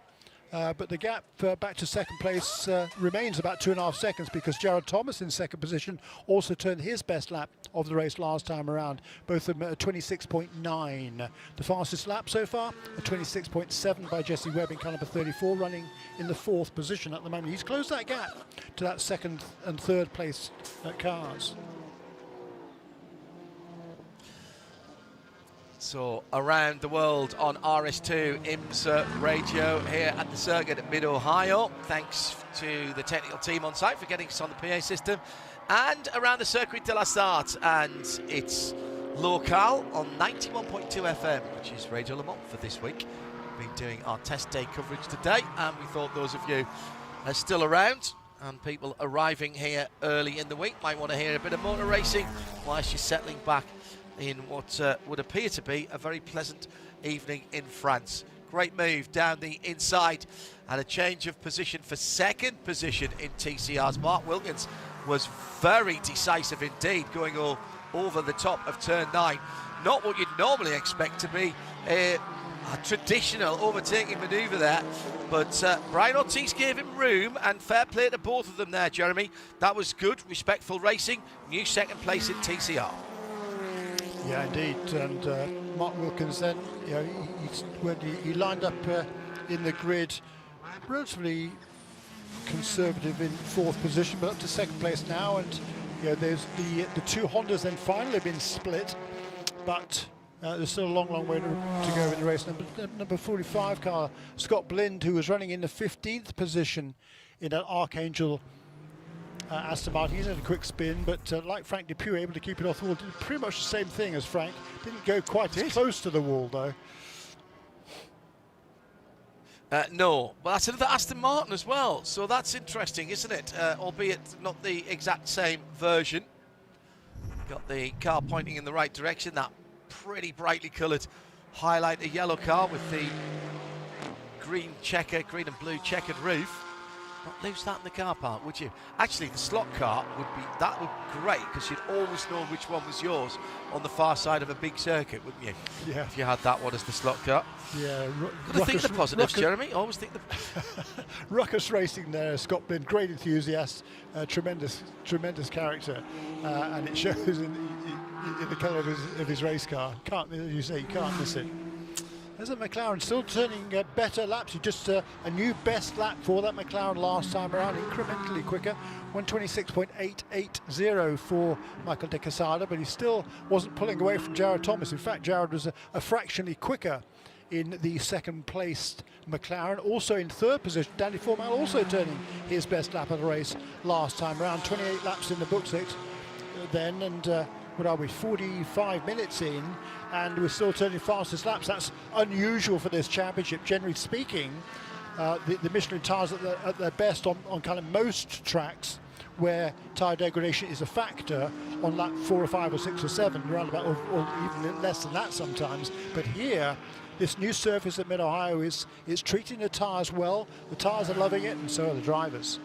But the gap back to second place remains about 2.5 seconds, because Jared Thomas in second position also turned his best lap of the race last time around, both of them at 26.9. The fastest lap so far, a 26.7 by Jesse Webb in car number 34, running in the 4th position at the moment. He's closed that gap to that 2nd and 3rd place cars. So around the world on RS2 IMSA radio here at the circuit at Mid-Ohio. Thanks to the technical team on site for getting us on the PA system. And around the Circuit de la Sarthe and its locale on 91.2 FM, which is Radio Le Mans for this week. We've been doing our test day coverage today, and we thought those of you are still around and people arriving here early in the week might want to hear a bit of motor racing whilst you're settling back in what would appear to be a very pleasant evening in France. Great move down the inside and a change of position for second position in TCR's. Mark Wilkins was very decisive indeed, going all over the top of turn 9. Not what you'd normally expect to be a traditional overtaking manoeuvre there, but Brian Ortiz gave him room, and fair play to both of them there, Jeremy. That was good, respectful racing, new second place in TCR. Yeah, indeed, and Mark Wilkins then, you know, when he lined up in the grid, relatively conservative in 4th position, but up to 2nd place now, and you know, there's the 2 Hondas then finally been split, but there's still a long way to go in the race. Number 45 car, Scott Blind, who was running in the 15th position in an Archangel Aston Martin. He had a quick spin, but like Frank Depew, able to keep it off the wall. Did pretty much the same thing as Frank. Didn't go quite as close to the wall, though. No, but that's another Aston Martin as well, so that's interesting, isn't it? Albeit not the exact same version. Got the car pointing in the right direction, that pretty brightly coloured highlighter yellow car with the green and blue checkered roof. Not lose that in the car park, would you? Actually, the slot car would be great, because you'd always know which one was yours on the far side of a big circuit, wouldn't you? Yeah. If you had that one as the slot car. Yeah. Got to think of the positives, Jeremy. Always think the. Ruckus Racing there, Scott Blind, great enthusiast, tremendous character, and it shows in the colour of his race car. Can't, as you say, you can't miss it. There's a McLaren still turning better laps. Just a new best lap for that McLaren last time around, incrementally quicker. 126.880 for Michael De Quesada, but he still wasn't pulling away from Jared Thomas. In fact, Jared was a fractionally quicker in the 2nd placed McLaren. Also in 3rd position, Danny Formal also turning his best lap of the race last time around. 28 laps in the books then, and what are we, 45 minutes in, and we're still turning fastest laps. That's unusual for this championship. Generally speaking, the Michelin tyres at their best on kind of most tracks where tyre degradation is a factor on lap 4 or 5 or 6 or 7, around about, or even less than that sometimes. But here, this new surface at Mid-Ohio is treating the tyres well. The tyres are loving it, and so are the drivers.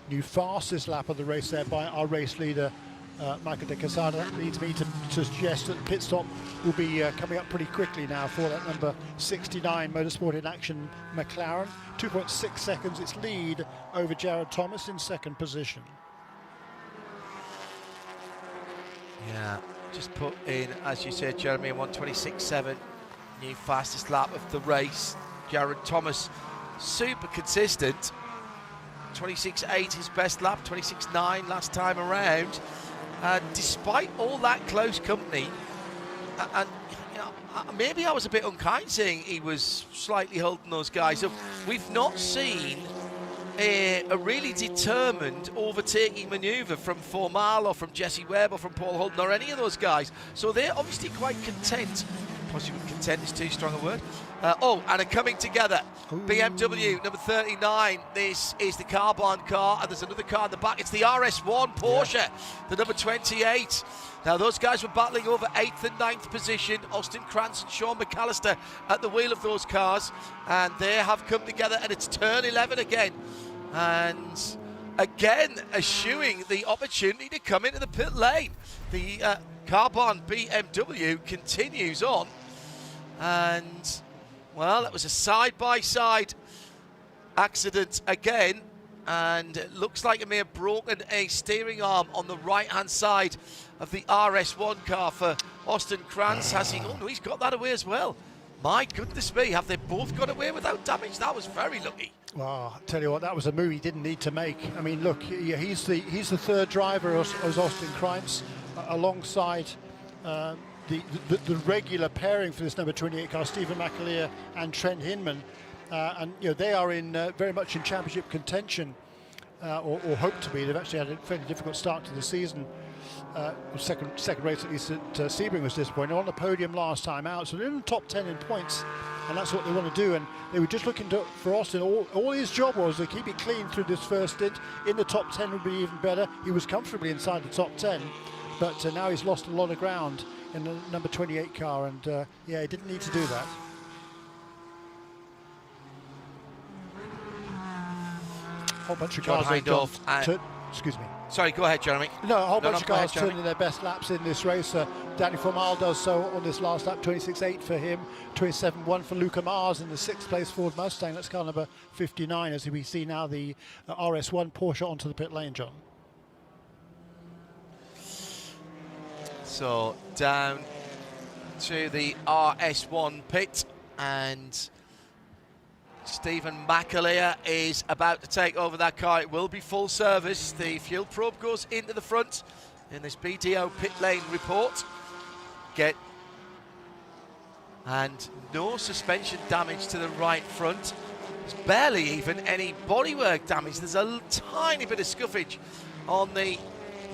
New fastest lap of the race there by our race leader, Michael De Quesada. That leads me to suggest that the pit stop will be coming up pretty quickly now for that number 69 Motorsport in Action McLaren. 2.6 seconds its lead over Jared Thomas in 2nd position. Yeah, just put in, as you said, Jeremy, a 126.7, new fastest lap of the race. Jared Thomas, super consistent. 26.8 his best lap, 26.9 last time around. Despite all that close company, and you know, maybe I was a bit unkind saying he was slightly holding those guys up. We've not seen a really determined overtaking manoeuvre from Formal or from Jesse Webb or from Paul Holden or any of those guys. So they're obviously quite content. Possibly content is too strong a word. And are coming together. Ooh. BMW number 39. This is the carbon car, and there's another car in the back. It's the RS1 Porsche, the number 28. Now those guys were battling over 8th and 9th position. Austin Krantz and Sean McAllister at the wheel of those cars, and they have come together, and it's turn 11 again. And again, eschewing the opportunity to come into the pit lane. The carbon BMW continues on, and well, it was a side-by-side accident again, and it looks like it may have broken a steering arm on the right-hand side of the RS1 car for Austin Krantz. Has he? Oh no, he's got that away as well. My goodness me, have they both got away without damage? That was very lucky. Well, I'll tell you what, that was a move he didn't need to make. I mean, look, yeah, he's the 3rd driver as Austin Krantz, alongside the regular pairing for this number 28 car, Stephen McAleer and Trent Hinman, and you know, they are in very much in championship contention, or hope to be. They've actually had a fairly difficult start to the season. Second race at least at Sebring was disappointing. On the podium last time out, so they're in the top 10 in points, and that's what they want to do. And they were just looking for Austin. All his job was to keep it clean through this first stint. In the top 10 would be even better. He was comfortably inside the top 10, but now he's lost a lot of ground in the number 28 car, and yeah, he didn't need to do that. Whole bunch of cars Hindhaugh, excuse me. Sorry, go ahead, Jeremy. No, a whole bunch of go ahead, cars turning their best laps in this race. Danny Formal does so on this last lap, 26.8 for him, 27.1 for Luca Mars in the 6th place Ford Mustang. That's car number 59 as we see now the RS1 Porsche onto the pit lane, John. So down to the RS1 pit, and Stephen McAleer is about to take over that car. It will be full service. The fuel probe goes into the front in this BDO pit lane report. And no suspension damage to the right front. There's barely even any bodywork damage. There's a tiny bit of scuffage on the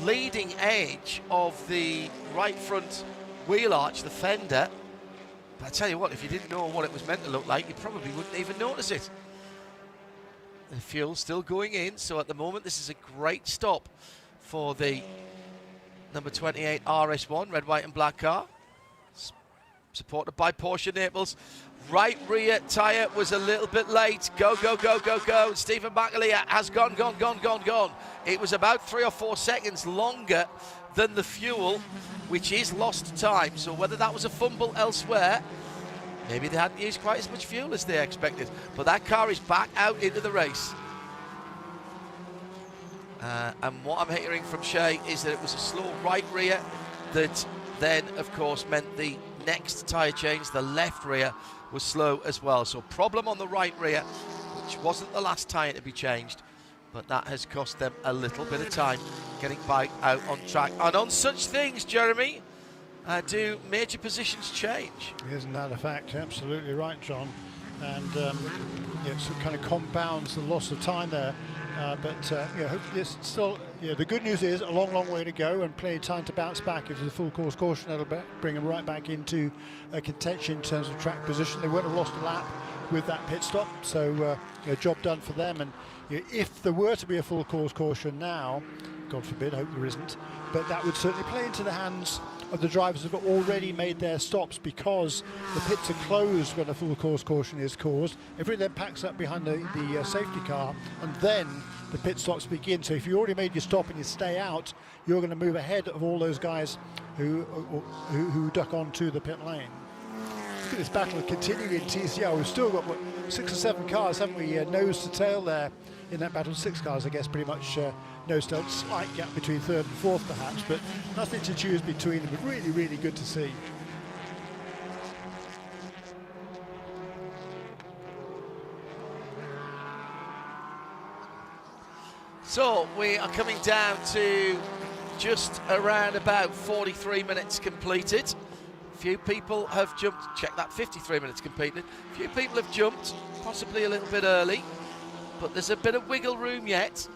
leading edge of the right front wheel arch, the fender. But I tell you what, if you didn't know what it was meant to look like, you probably wouldn't even notice it. The fuel's still going in, so at the moment this is a great stop for the number 28 RS1 red, white and black car, supported by Porsche Naples. Right rear tyre was a little bit late. Go, go, go, go, go. Stephen McAleer has gone. It was about 3 or 4 seconds longer than the fuel, which is lost time. So whether that was a fumble elsewhere, maybe they hadn't used quite as much fuel as they expected. But that car is back out into the race. And what I'm hearing from Shea is that it was a slow right rear that then, of course, meant the next tyre change, the left rear, was slow as well. So problem on the right rear, which wasn't the last tyre to be changed, but that has cost them a little bit of time getting back out on track. And on such things, Jeremy, do major positions change? Isn't that a fact? Absolutely right, John. And it kind of compounds the loss of time there. Hopefully it's still, the good news is a long way to go and plenty of time to bounce back. If there's a full course caution, that'll bring them right back into contention in terms of track position. They wouldn't have lost a lap with that pit stop, so job done for them. And if there were to be a full course caution now, God forbid, hope there isn't, but that would certainly play into the hands of the drivers who have already made their stops, because the pits are closed when a full course caution is caused. Everyone then packs up behind the safety car, and then the pit stops begin. So if you already made your stop and you stay out, you're going to move ahead of all those guys who duck onto the pit lane. Look at this battle continuing in TCR. We've still got, 6 or 7 cars, haven't we, nose to tail there in that battle. 6 cars, I guess, pretty much nose to tail. Slight gap between 3rd and 4th, perhaps, but nothing to choose between them. But really good to see. So we are coming down to just around about 43 minutes completed. Few people have jumped, check that, 53 minutes completed. Few people have jumped, possibly a little bit early, but there's a bit of wiggle room yet.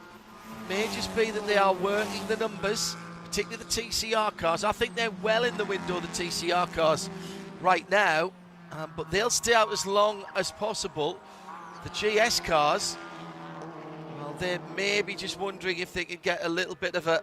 May just be that they are working the numbers, particularly the TCR cars. I think they're well in the window, the TCR cars, right now, but they'll stay out as long as possible. The GS cars, well, they're maybe just wondering if they could get a little bit of an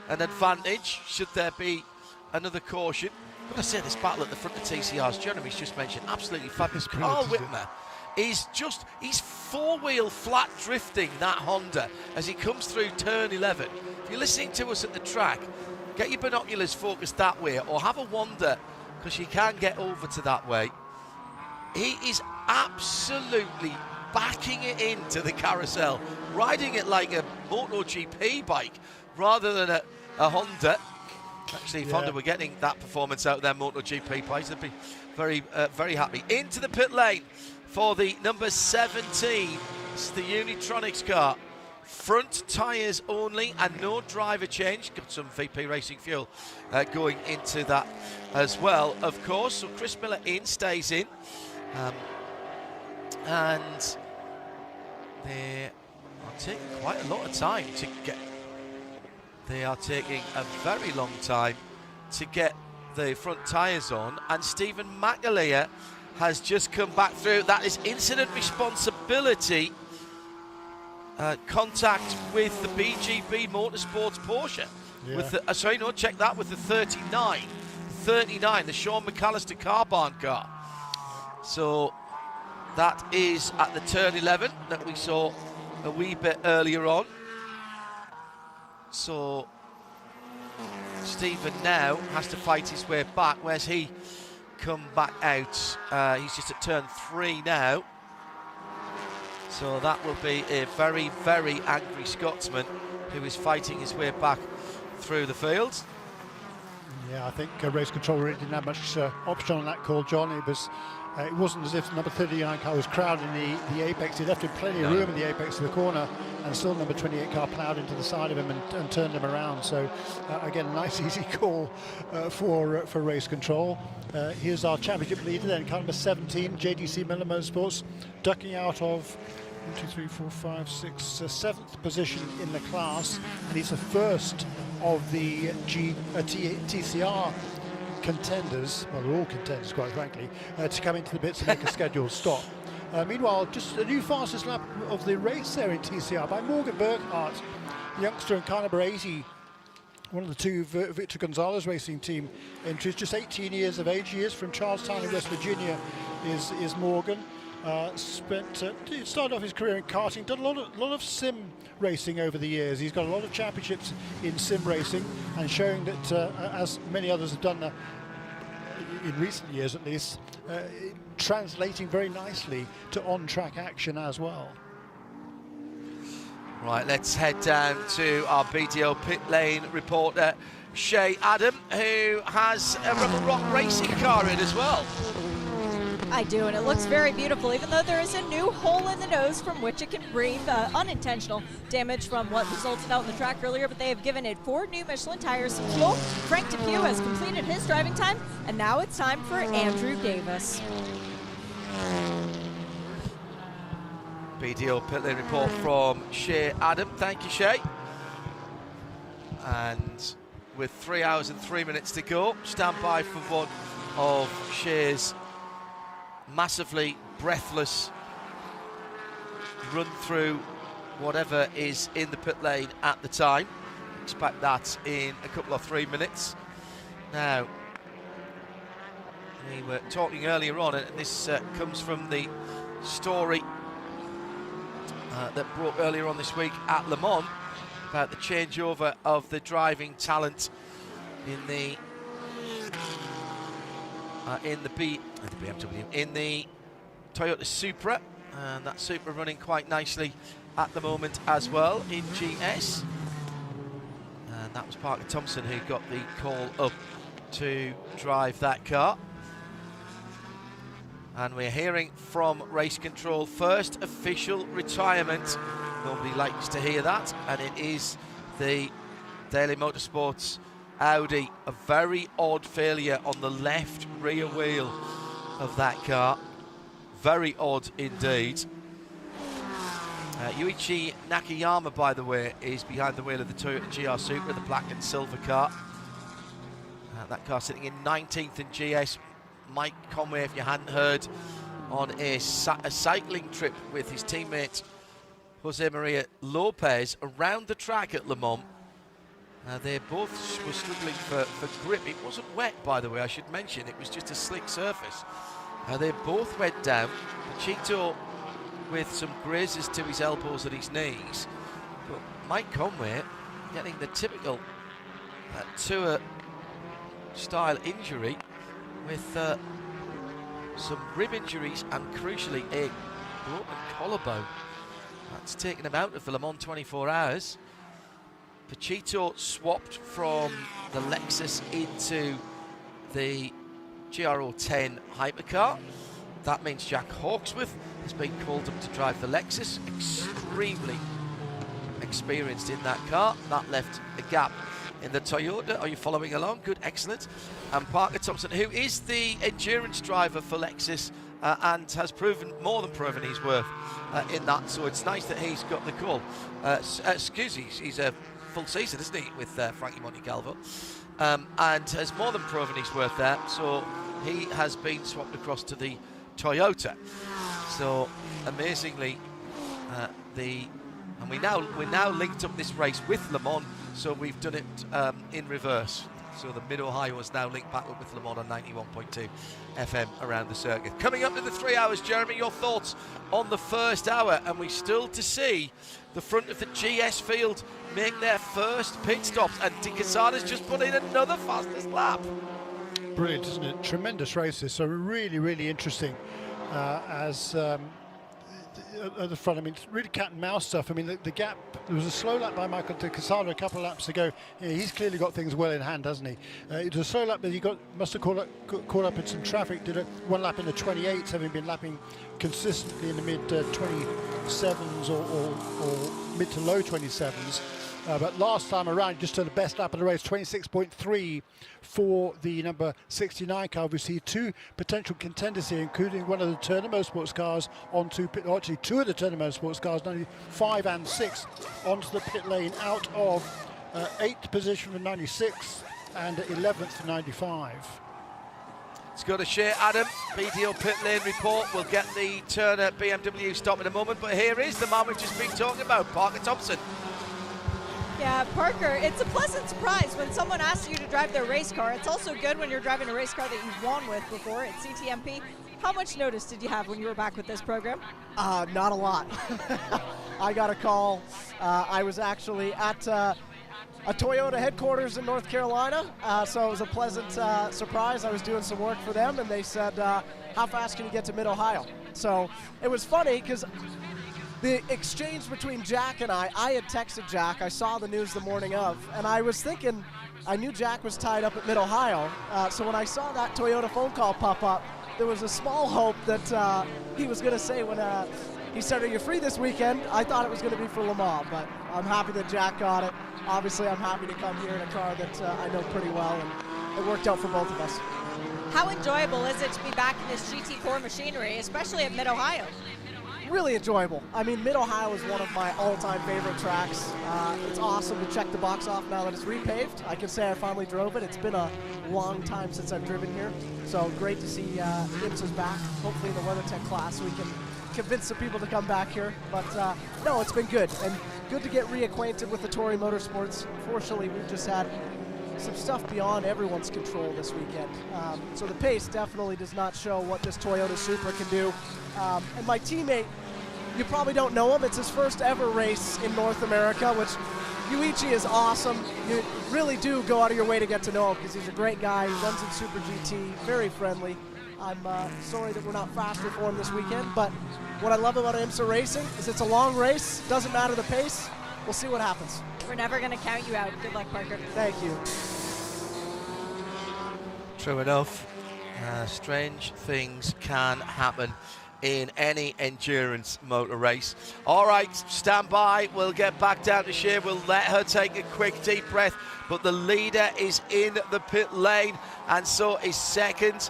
advantage, should there be another caution. But I say this battle at the front of TCR's, Jeremy's just mentioned, absolutely fabulous. Carl Whitmer is just, he's 4-wheel flat drifting that Honda as he comes through turn 11. If you're listening to us at the track, get your binoculars focused that way, or have a wander, because you can get over to that way. He is absolutely backing it into the carousel, riding it like a MotoGP bike rather than a Honda. Actually, if Honda were getting that performance out of their MotoGP bikes, they'd be very happy. Into the pit lane for the number 17. It's the Unitronics car. Front tyres only and no driver change. Got some VP Racing fuel going into that as well, of course. So Chris Miller stays in. And they are taking quite a lot of time to get. They are taking a very long time to get the front tyres on, and Stephen McAleer has just come back through. That is incident responsibility contact with the BGB Motorsports Porsche. Yeah. With the, check that, with the 39, the Sean McAllister car barn car. So that is at the turn 11 that we saw a wee bit earlier on. So Stephen now has to fight his way back. Where's he come back out? He's just at turn 3 now. So that will be a very, very angry Scotsman who is fighting his way back through the field. Yeah, I think race control really didn't have much option on that call, John. It wasn't as if number 39 car was crowding the apex. He left him plenty of room in the apex of the corner, and still number 28 car ploughed into the side of him and turned him around. So again, a nice easy call for race control. Here's our championship leader then, car number 17, JDC Miller Motorsports, ducking out of 1, 2, 3, 4, 5, 6, 7th position in the class, and he's the first of the TCR contenders, well, they're all contenders quite frankly, to come into the pits and make a scheduled stop. Meanwhile, just a new fastest lap of the race there in TCR by Morgan Burkhart, youngster in car number 80, one of the 2 Victor Gonzalez Racing Team entries, just 18 years of age. He is from Charlestown in West Virginia, is Morgan. Started off his career in karting, done a lot of sim racing over the years. He's got a lot of championships in sim racing, and showing that, as many others have done in recent years at least, translating very nicely to on-track action as well. Right, let's head down to our BDO pit lane reporter, Shay Adam, who has a Rebel Rock racing car in as well. I do, and it looks very beautiful, even though there is a new hole in the nose from which it can breathe unintentional damage from what resulted out on the track earlier, but they have given it 4 new Michelin tires some fuel. Frank Depew has completed his driving time, and now it's time for Andrew Davis. BDO pit lane report from Shay Adam. Thank you, Shay. And with 3 hours and 3 minutes to go, stand by for one of Shay's massively breathless run through whatever is in the pit lane at the time. Expect that in a couple of 3 minutes. Now, we were talking earlier on, and this comes from the story that broke earlier on this week at Le Mans about the changeover of the driving talent in the Toyota Supra, and that Supra running quite nicely at the moment as well in GS. And that was Parker Thompson who got the call up to drive that car. And we're hearing from race control, first official retirement. Nobody likes to hear that, and it is the Daily Motorsports Audi. A very odd failure on the left rear wheel of that car. Very odd indeed. Yuichi Nakayama, by the way, is behind the wheel of the Toyota GR Supra, the black and silver car. That car sitting in 19th in GS. Mike Conway, if you hadn't heard, on a cycling trip with his teammate Jose Maria Lopez around the track at Le Mans. They both were struggling for grip. It wasn't wet, by the way, I should mention. It was just a slick surface. They both went down. Pachito with some grazes to his elbows and his knees. But Mike Conway getting the typical tour-style injury with some rib injuries and, crucially, a broken collarbone. That's taken him out of the Le Mans 24 hours. Pachito swapped from the Lexus into the GR010 hypercar. That means Jack Hawksworth has been called up to drive the Lexus. Extremely experienced in that car. That left a gap in the Toyota. Are you following along? Good, excellent. And Parker Thompson, who is the endurance driver for Lexus and has more than proven his worth in that. So it's nice that he's got the call. Excuse me, he's a full season, isn't he, with Frankie Montecalvo, and has more than proven his worth there. So he has been swapped across to the Toyota. So amazingly, we're now linked up this race with Le Mans. So we've done it in reverse. So the Mid-Ohio is now linked back up with Le Mans on 91.2 FM around the circuit. Coming up to the 3 hours, Jeremy, your thoughts on the first hour, and we still to see the front of the GS field make their first pit stops, and De Quesada's just put in another fastest lap. Brilliant, isn't it? Tremendous races. So really, really interesting. At the front, I mean, it's really cat and mouse stuff. I mean, the gap, there was a slow lap by Michael De Quesada a couple of laps ago. Yeah, he's clearly got things well in hand, hasn't he? It was a slow lap, but he must have caught up in some traffic, did one lap in the 28s, having been lapping consistently in the mid 27s or mid to low 27s. But last time around, just to the best lap of the race, 26.3 for the number 69 car. We see two potential contenders here, including one of the Turner Motorsports cars onto pit, or actually two of the Turner Motorsports cars, 95 and 6, onto the pit lane out of 8th position for 96 and 11th for 95. It's got to share, Adam. BDO pit lane report. We'll get the Turner BMW stop in a moment, but here is the man we've just been talking about, Parker Thompson. Yeah, Parker, it's a pleasant surprise when someone asks you to drive their race car. It's also good when you're driving a race car that you've won with before at CTMP. How much notice did you have when you were back with this program? Not a lot. I got a call. I was actually at a Toyota headquarters in North Carolina, so it was a pleasant surprise. I was doing some work for them, and they said, how fast can you get to Mid-Ohio? So it was funny because the exchange between Jack and I had texted Jack. I saw the news the morning of, and I was thinking, I knew Jack was tied up at Mid-Ohio, so when I saw that Toyota phone call pop up, there was a small hope that he was going to say when he said, are you free this weekend? I thought it was going to be for Le Mans, but I'm happy that Jack got it. Obviously, I'm happy to come here in a car that I know pretty well, and it worked out for both of us. How enjoyable is it to be back in this GT4 machinery, especially at Mid-Ohio? Really enjoyable. I mean, Mid-Ohio is one of my all-time favorite tracks. It's awesome to check the box off now that it's repaved. I can say I finally drove it. It's been a long time since I've driven here, so great to see IMSA's back. Hopefully in the WeatherTech class we can convince some people to come back here. But no, it's been good, and good to get reacquainted with the Tory Motorsports. Unfortunately, we've just had some stuff beyond everyone's control this weekend. So the pace definitely does not show what this Toyota Supra can do. And my teammate, you probably don't know him. It's his first ever race in North America, which Yuichi is awesome. You really do go out of your way to get to know him because he's a great guy. He runs in Super GT, very friendly. I'm sorry that we're not faster for him this weekend, but what I love about IMSA racing is it's a long race. Doesn't matter the pace. We'll see what happens. We're never going to count you out. Good luck, Parker. Thank you. True enough. Strange things can happen in any endurance motor race. All right, stand by. We'll get back down to Shea. We'll let her take a quick deep breath, but the leader is in the pit lane, and so is second.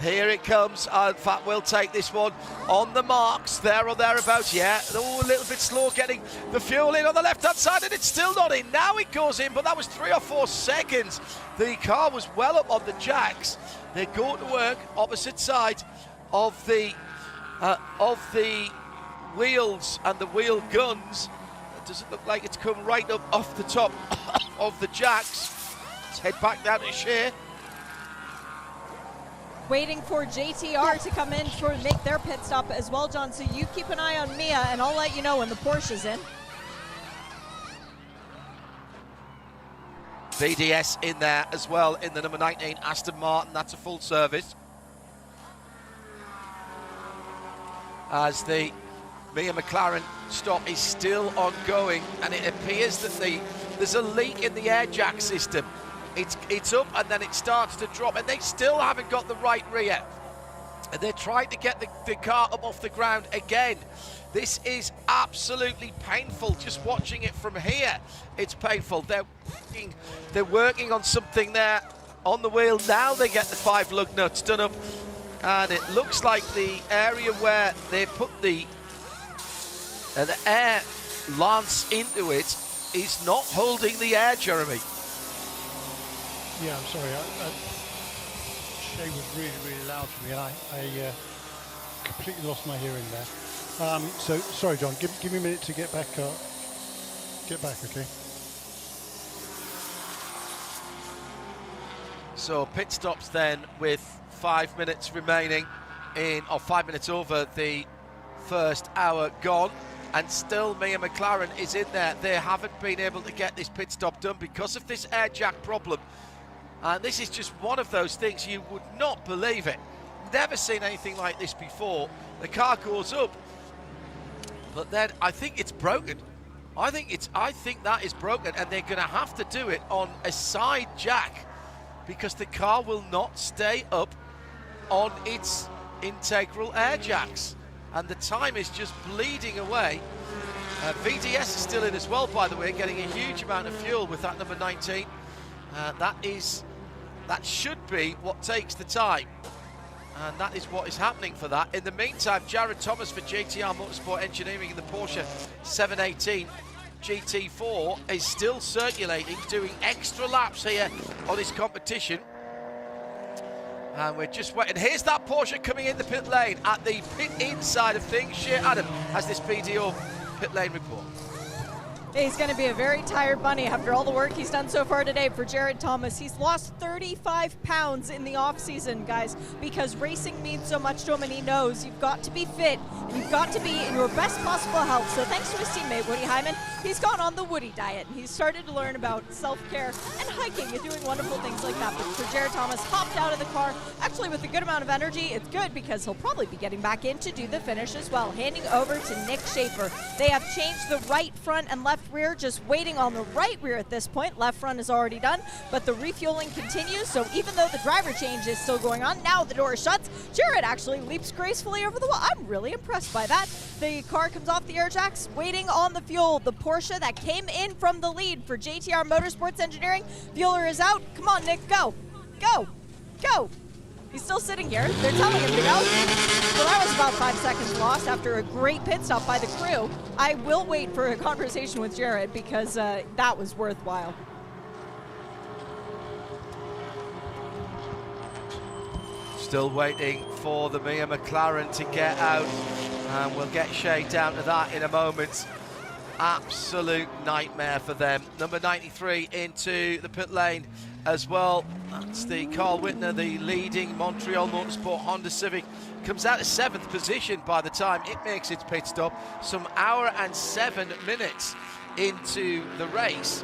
Here it comes. In fact, we'll take this one on the marks, there or thereabouts. Yeah, oh, a little bit slow getting the fuel in on the left-hand side, and it's still not in. Now it goes in, but that was 3 or 4 seconds. The car was well up on the jacks. They go to work opposite side of the wheels and the wheel guns. It doesn't look like it's come right up off the top of the jacks. Let's head back down to Shea. Waiting for JTR to come in to make their pit stop as well, John, so you keep an eye on Mia, and I'll let you know when the Porsche's in. BDS in there as well in the number 19 Aston Martin. That's a full service. As the Mia McLaren stop is still ongoing, and it appears that there's a leak in the air jack system. It's up and then it starts to drop, and they still haven't got the right rear. And they're trying to get the car up off the ground again. This is absolutely painful. Just watching it from here, it's painful. They're working on something there on the wheel. Now they get the 5 lug nuts done up, and it looks like the area where they put the air lance into it is not holding the air, Jeremy. Yeah, I'm sorry. Shea was really, really loud for me, and I completely lost my hearing there. So sorry, John. Give me a minute to get back. Okay. So pit stops then with 5 minutes remaining or 5 minutes over the first hour gone, and still Mia McLaren is in there. They haven't been able to get this pit stop done because of this air jack problem. And this is just one of those things, you would not believe it. Never seen anything like this before. The car goes up, but then I think it's broken. I think that is broken, and they're going to have to do it on a side jack because the car will not stay up on its integral air jacks, and the time is just bleeding away. VDS is still in as well, by the way, getting a huge amount of fuel with that number 19. That should be what takes the time, and that is what is happening for that. In the meantime, Jared Thomas for JTR Motorsport Engineering in the Porsche 718 GT4 is still circulating, doing extra laps here on his competition. And we're just waiting. Here's that Porsche coming in the pit lane at the pit inside of things. Shea Adam has this PDO pit lane report. He's going to be a very tired bunny after all the work he's done so far today for Jared Thomas. He's lost 35 pounds in the off-season, guys, because racing means so much to him, and he knows you've got to be fit and you've got to be in your best possible health. So thanks to his teammate, Woody Hyman, he's gone on the Woody diet. He's started to learn about self-care and hiking and doing wonderful things like that. But for Jared Thomas, hopped out of the car, actually with a good amount of energy. It's good because he'll probably be getting back in to do the finish as well. Handing over to Nick Schaefer. They have changed the right front and left rear, just waiting on the right rear at this point. Left front is already done, but the refueling continues. So even though the driver change is still going on, now the door shuts. Jared actually leaps gracefully over the wall. I'm really impressed by that. The car comes off the air jacks, waiting on the fuel. The Porsche that came in from the lead for JTR Motorsports Engineering. Fueler is out. Come on, Nick, go, go, go. He's still sitting here. They're telling him to go. So that was about 5 seconds lost after a great pit stop by the crew. I will wait for a conversation with Jared because that was worthwhile. Still waiting for the Mia McLaren to get out, and we'll get Shea down to that in a moment. Absolute nightmare for them. Number 93 into the pit lane as well. That's the Carl Whitner, the leading Montreal Motorsport Honda Civic. Comes out of 7th position by the time it makes its pit stop. Some hour and 7 minutes into the race.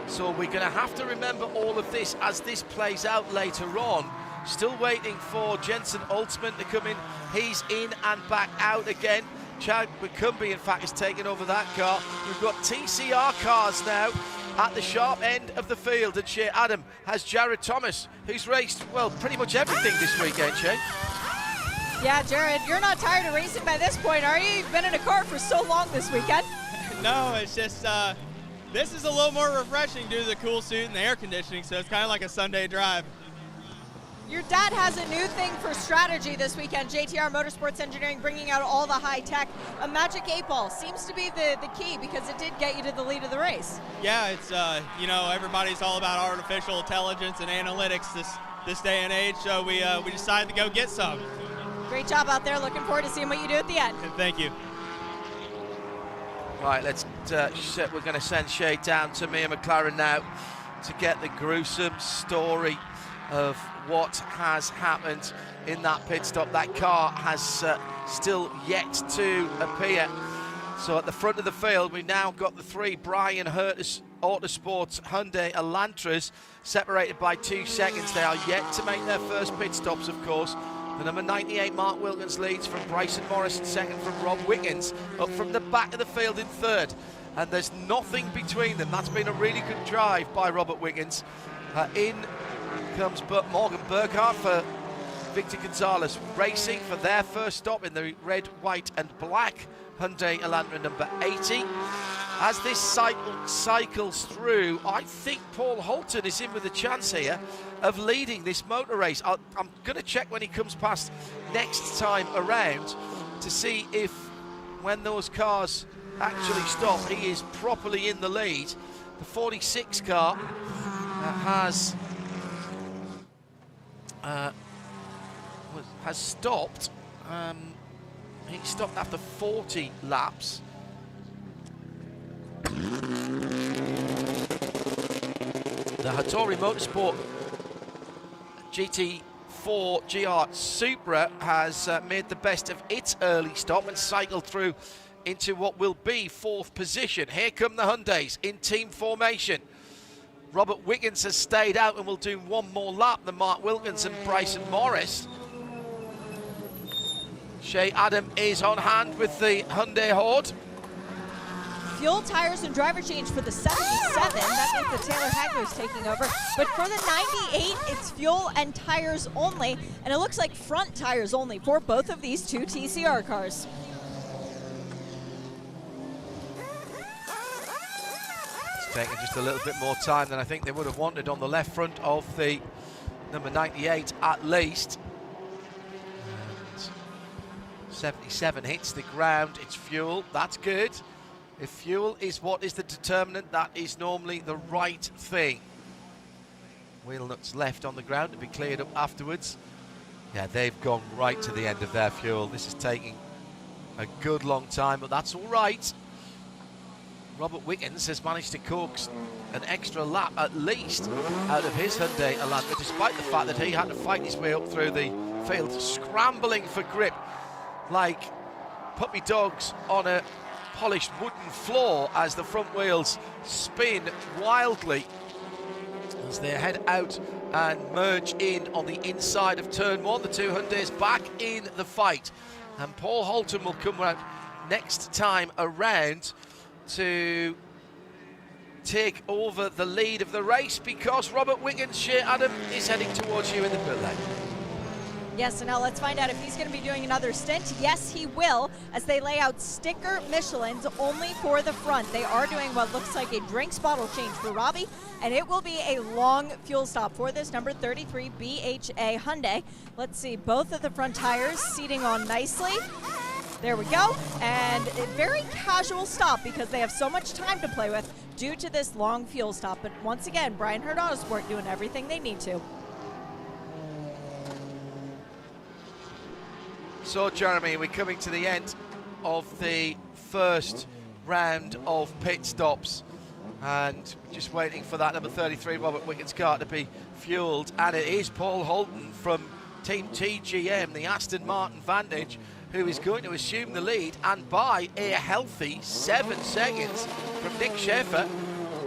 So we're going to have to remember all of this as this plays out later on. Still waiting for Jensen Altman to come in. He's in and back out again. Chad McCumbee, in fact, is taking over that car. We've got TCR cars now at the sharp end of the field, and Shea Adam has Jared Thomas, who's raced, well, pretty much everything this weekend, Shea. Yeah, Jared, you're not tired of racing by this point, are you? You've been in a car for so long this weekend. No, it's just, this is a little more refreshing due to the cool suit and the air conditioning, so it's kind of like a Sunday drive. Your dad has a new thing for strategy this weekend. JTR Motorsports Engineering bringing out all the high tech. A magic 8-ball seems to be the key because it did get you to the lead of the race. Yeah, it's, you know, everybody's all about artificial intelligence and analytics this day and age, so we decided to go get some. Great job out there. Looking forward to seeing what you do at the end. Thank you. Right, we're going to send Shea down to Mia McLaren now to get the gruesome story of what has happened in that pit stop. That car has still yet to appear. So at the front of the field, we've now got the 3 Brian Hurtis Autosports Hyundai Elantras separated by 2 seconds. They are yet to make their first pit stops, of course. The number 98 Mark Wilkins leads from Bryson Morrison, second from Rob Wiggins, up from the back of the field in third. And there's nothing between them. That's been a really good drive by Robert Wiggins. In comes Morgan Burkhardt for Victor Gonzalez Racing for their first stop in the red, white and black Hyundai Elantra number 80. As this cycles through, I think Paul Holton is in with a chance here of leading this motor race. I'm going to check when he comes past next time around to see if when those cars actually stop, he is properly in the lead. The 46 car has stopped. He stopped after 40 laps. The Hattori Motorsport GT4 GR Supra has made the best of its early stop and cycled through into what will be 4th position. Here come the Hyundais in team formation. Robert Wiggins has stayed out and will do one more lap than Mark Wilkins and Bryson Morris. Shea Adam is on hand with the Hyundai Horde. Fuel, tires, and driver change for the 77. That means that Taylor Hagler's taking over. But for the 98, it's fuel and tires only. And it looks like front tires only for both of these two TCR cars. It's taken just a little bit more time than I think they would have wanted on the left front of the number 98 at least. 77 hits the ground, it's fuel, that's good. If fuel is what is the determinant, that is normally the right thing. Wheel nuts left on the ground to be cleared up afterwards. Yeah, they've gone right to the end of their fuel. This is taking a good long time, but that's all right. Robert Wiggins has managed to coax an extra lap at least out of his Hyundai Elantra, despite the fact that he had to fight his way up through the field, scrambling for grip like puppy dogs on a polished wooden floor as the front wheels spin wildly as they head out and merge in on the inside of turn 1. The two Hyundais back in the fight, and Paul Holton will come out next time around to take over the lead of the race, because Robert Wiggins, Shea Adam, is heading towards you in the pit lane. Yes, so now let's find out if he's going to be doing another stint. Yes, he will, as they lay out sticker Michelins only for the front. They are doing what looks like a drinks bottle change for Robbie, and it will be a long fuel stop for this number 33 BHA Hyundai. Let's see, both of the front tires seating on nicely. There we go, and a very casual stop because they have so much time to play with due to this long fuel stop. But once again, Brian Hurd Autosport doing everything they need to. So, Jeremy, we're coming to the end of the first round of pit stops, and just waiting for that number 33 Robert Wiggins car to be fueled, and it is Paul Holton from Team TGM, the Aston Martin Vantage, who is going to assume the lead, and by a healthy 7 seconds from Nick Schaefer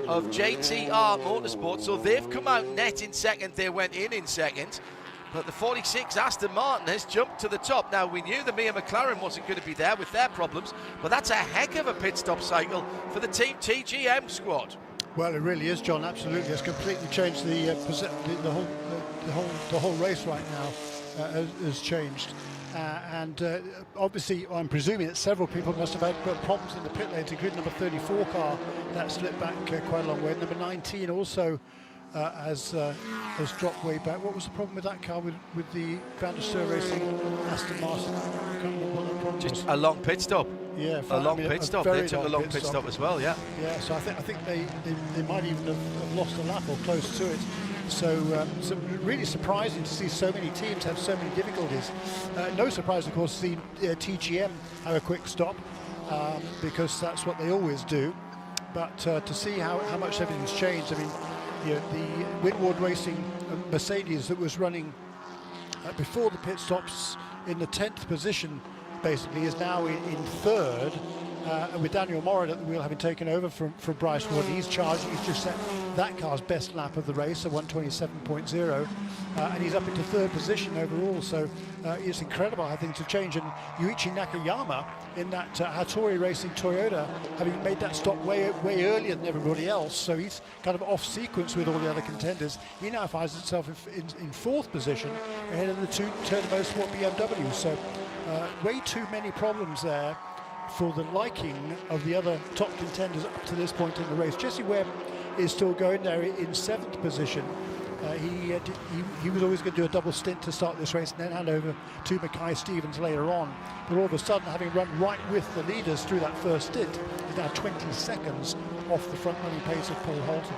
of JTR Motorsport. So they've come out net in second, they went in second. But the 46 Aston Martin has jumped to the top. Now, we knew the Mia McLaren wasn't going to be there with their problems, but that's a heck of a pit stop cycle for the Team TGM squad. Well, it really is, John. Absolutely, it's completely changed the whole race right now. Has changed, and obviously, I'm presuming that several people must have had problems in the pit lanes, including number 34 car that slipped back quite a long way. Number 19 also. Has dropped way back. What was the problem with that car with the Van der Steur Racing Aston Martin? I can't remember what the problem was. Just a long pit stop. Yeah, a long pit stop. They took a long pit stop as well. Yeah. Yeah. So I think they might even have lost a lap or close to it. So really surprising to see so many teams have so many difficulties. No surprise, of course, to see TGM have a quick stop because that's what they always do. But to see how much everything's changed. I mean. The Winward Racing Mercedes that was running before the pit stops in the 10th position basically is now in third, with Daniel Morad at the wheel having taken over from Bryce Ward. He's charging, he's just set that car's best lap of the race, a 127.0, and he's up into third position overall. So it's incredible, I think, to change. And Yuichi Nakayama in that Hattori Racing Toyota, having made that stop way earlier than everybody else, so he's kind of off sequence with all the other contenders. He now finds himself in fourth position ahead of the two Turner Motorsport BMWs. So way too many problems there for the liking of the other top contenders up to this point in the race. Jesse Webb is still going there in seventh position. He was always going to do a double stint to start this race and then hand over to Mackay Stevens later on. But all of a sudden, having run right with the leaders through that first stint, is now 20 seconds off the front running pace of Paul Holton.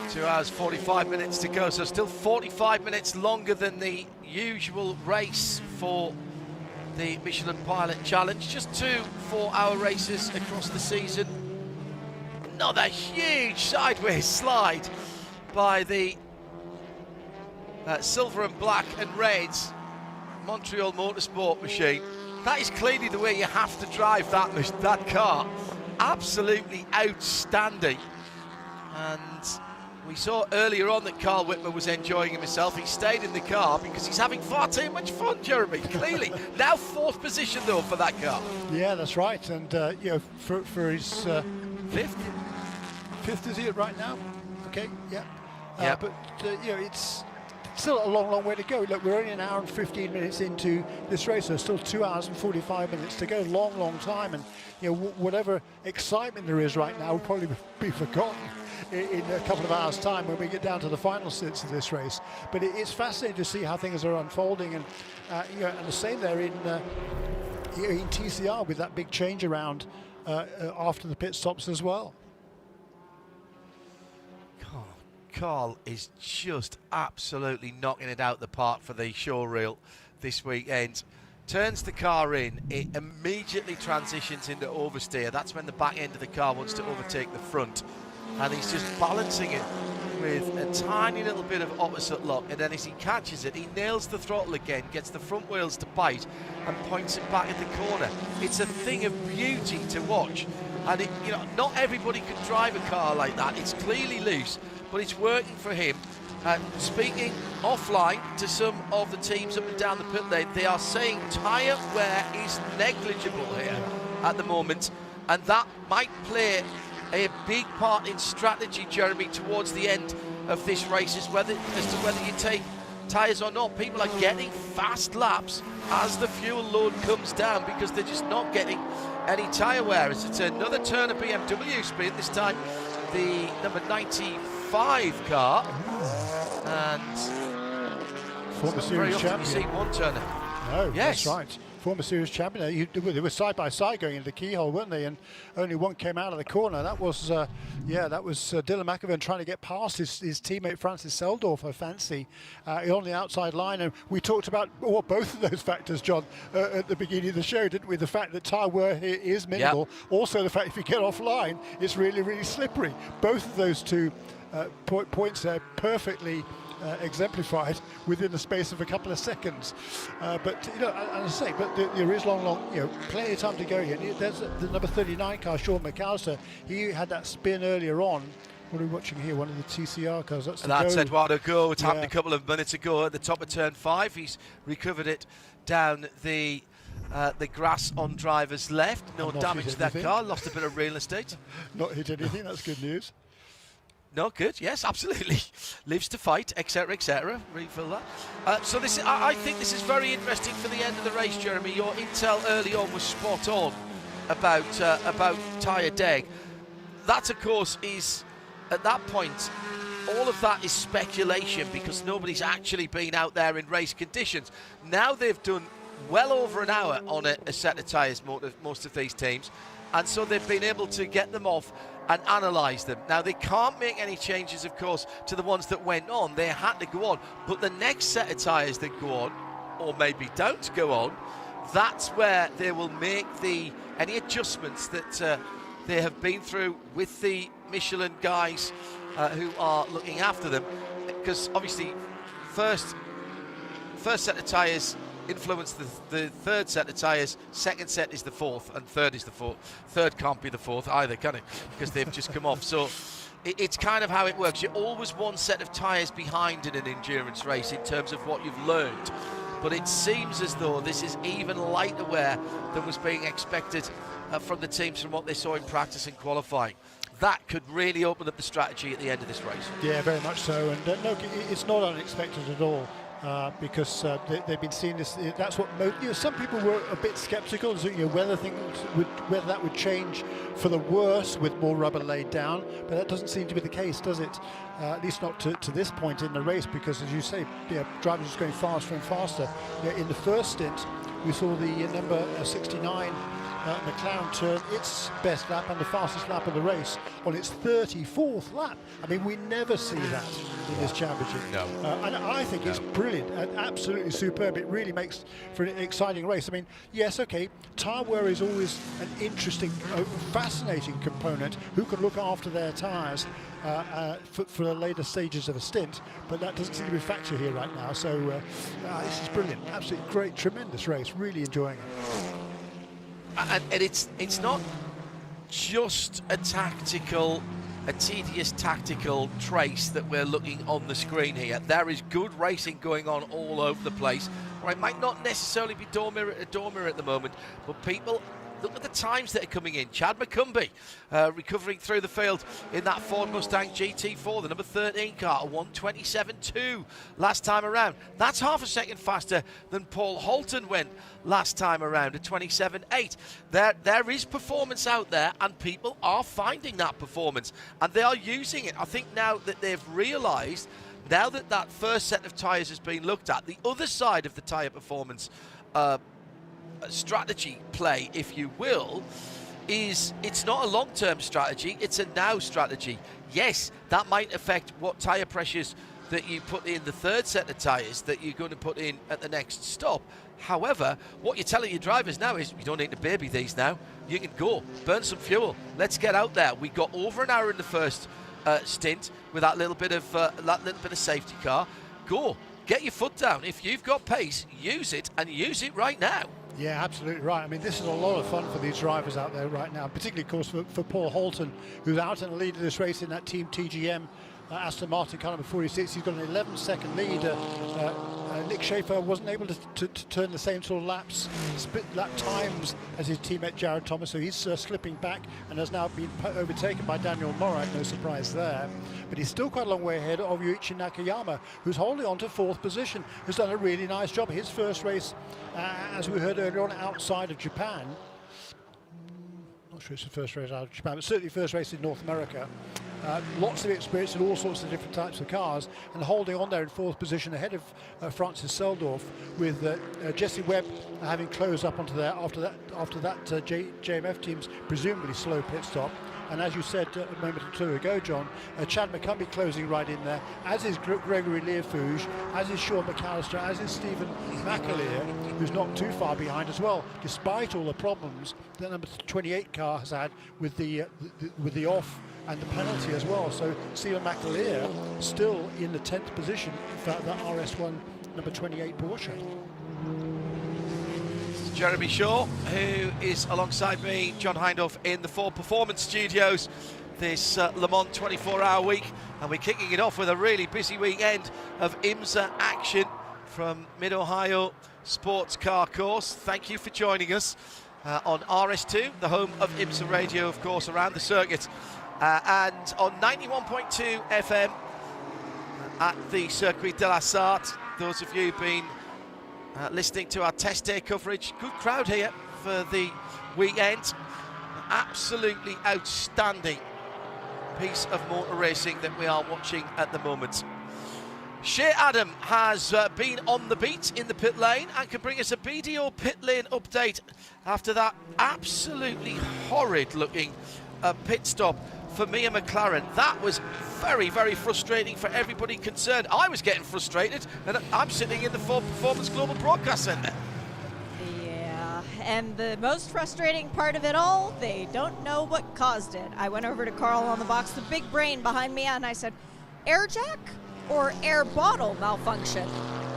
Two hours, 45 minutes to go, so still 45 minutes longer than the usual race for the Michelin Pilot Challenge. Just 2 4-hour races across the season. another huge sideways slide by the silver and black and reds Montreal Motorsport machine. That is clearly the way you have to drive that car. Absolutely outstanding. And we saw earlier on that Carl Whitmer was enjoying himself. He stayed in the car because he's having far too much fun, Jeremy, clearly. Now 4th position, though, for that car. Yeah, that's right. And, you know, for his... 5th? 5th, is he right now? Okay, yeah. Yeah. But, you know, it's still a long way to go. Look, we're only an hour and 15 minutes into this race. There's still 2 hours and 45 minutes to go. Long time. And, you know, whatever excitement there is right now will probably be forgotten in a couple of hours' time when we get down to the final sits of this race. But it's fascinating to see how things are unfolding, and you know, and the same there in TCR with that big change around after the pit stops as well. Carl is just absolutely knocking it out the park for the show reel this weekend. Turns the car in, it immediately transitions into oversteer. That's when the back end of the car wants to overtake the front. And he's just balancing it with a tiny little bit of opposite lock, and then as he catches it, he nails the throttle again, gets the front wheels to bite and points it back at the corner. It's a thing of beauty to watch, and you know, not everybody can drive a car like that. It's clearly loose, but it's working for him. Speaking offline to some of the teams up and down the pit lane, they are saying tyre wear is negligible here at the moment, and that might play a big part in strategy, Jeremy, towards the end of this race, as to whether you take tyres or not. People are getting fast laps as the fuel load comes down because they're just not getting any tyre wear. It's another turn of BMW speed, this time the number 95 car, and former series very often champion. you see one turner. No, yes, that's right. Former series champion. They were side by side going into the keyhole, weren't they? And only one came out of the corner. That was, Dylan McAvoy trying to get past his teammate Francis Seldorf, Fancy, on the outside line. And we talked about both of those factors, John, at the beginning of the show, didn't we? The fact that tyre wear here is minimal. Yep. Also, the fact if you get offline, it's really slippery. Both of those two points there perfectly exemplified within the space of a couple of seconds. But you know, as I say, but there is long, you know, plenty of time to go here. There's the number 39 car, Sean McAllister. He had that spin earlier on. What are we watching here? One of the TCR cars. That's Eduardo Go. It happened a couple of minutes ago at the top of turn 5. He's recovered it down the grass on driver's left. No damage to that car. Lost a bit of real estate. Not hit anything. That's good news. No, good. Yes, absolutely. Lives to fight, etc., etc. Refill that. So this, I think this is very interesting for the end of the race, Jeremy. Your intel early on was spot on about tyre deg. That, of course, is at that point. All of that is speculation because nobody's actually been out there in race conditions. Now they've done well over an hour on a set of tyres, most of these teams, and so they've been able to get them off and analyse them. Now, they can't make any changes, of course, to the ones that went on. They had to go on. But the next set of tyres that go on, or maybe don't go on, that's where they will make any adjustments that they have been through with the Michelin guys who are looking after them. Because, obviously, first set of tyres influence the third set of tyres, second set is the fourth, and third is the fourth. Third can't be the fourth either, can it? Because they've just come off. So it's kind of how it works. You're always one set of tyres behind in an endurance race in terms of what you've learned. But it seems as though this is even lighter wear than was being expected from the teams from what they saw in practice and qualifying. That could really open up the strategy at the end of this race. Yeah, very much so. And no, it's not unexpected at all. Because they've been seeing this. That's what some people were a bit sceptical, whether that would change for the worse with more rubber laid down. But that doesn't seem to be the case, does it? At least not to this point in the race, because as you say, drivers are going faster and faster. In the first stint, we saw the number 69 McLaren turned its best lap and the fastest lap of the race on its 34th lap. I mean, we never see that in this championship. No. And I think it's brilliant and absolutely superb. It really makes for an exciting race. I mean, yes, okay, tyre wear is always an interesting, fascinating component. Who can look after their tyres for the later stages of a stint, but that doesn't seem to be a factor here right now. So this is brilliant, absolutely great, tremendous race, really enjoying it. And it's not just a tedious tactical trace that we're looking on the screen here. There is good racing going on all over the place. Or it might not necessarily be door mirror at the moment, but people, look at the times that are coming in. Chad McCumbee recovering through the field in that Ford Mustang GT4, the number 13 car, a 1:27.2 last time around. That's half a second faster than Paul Holton went last time around, a 27.8. There is performance out there, and people are finding that performance, and they are using it. I think now that they've realised, now that that first set of tyres has been looked at, the other side of the tyre performance strategy play, if you will, is it's not a long-term strategy, it's a now strategy. Yes, that might affect what tyre pressures that you put in the third set of tyres that you're going to put in at the next stop. However, what you're telling your drivers now is you don't need to baby these now. You can go, burn some fuel. Let's get out there. We got over an hour in the first stint with that little bit of safety car. Go, get your foot down. If you've got pace, use it, and use it right now. Yeah, absolutely right. I mean, this is a lot of fun for these drivers out there right now, particularly, of course, for Paul Holton, who's out in the lead of this race in that Team TGM Aston Martin car number 46. He's got an 11-second lead. Nick Schaefer wasn't able to turn the same sort of split lap times as his teammate Jared Thomas, so he's slipping back and has now been overtaken by Daniel Morak, no surprise there. But he's still quite a long way ahead of Yuichi Nakayama, who's holding on to 4th position, who's done a really nice job. His first race, as we heard earlier on, outside of Japan. Not sure it's the first race out of Japan, but certainly first race in North America. Lots of experience in all sorts of different types of cars, and holding on there in 4th position ahead of Francis Seldorf, with Jesse Webb having closed up onto there after that JMF team's presumably slow pit stop. And as you said a moment or two ago, John, Chad McCumbee closing right in there, as is Gregory Learfouge, as is Sean McAllister, as is Stephen McAleer, who's not too far behind as well, despite all the problems that number 28 car has had with the off and the penalty as well. So Stephen McAleer still in the 10th position for that RS1 number 28 Porsche. Jeremy Shaw, who is alongside me, John Hindhaugh, in the Ford Performance Studios this Le Mans 24-hour week, and we're kicking it off with a really busy weekend of IMSA action from Mid-Ohio Sports Car Course. Thank you for joining us on RS2, the home of IMSA Radio, of course, around the circuit, and on 91.2 FM at the Circuit de la Sarthe. Those of you who've been listening to our test day coverage, good crowd here for the weekend. Absolutely outstanding piece of motor racing that we are watching at the moment. Shea Adam has been on the beat in the pit lane and can bring us a BDO pit lane update after that absolutely horrid looking pit stop for Mia McLaren. That was very, very frustrating for everybody concerned. I was getting frustrated, and I'm sitting in the Ford Performance Global Broadcast Centre. Yeah, and the most frustrating part of it all, they don't know what caused it. I went over to Carl on the box, the big brain behind me, and I said, air jack or air bottle malfunction?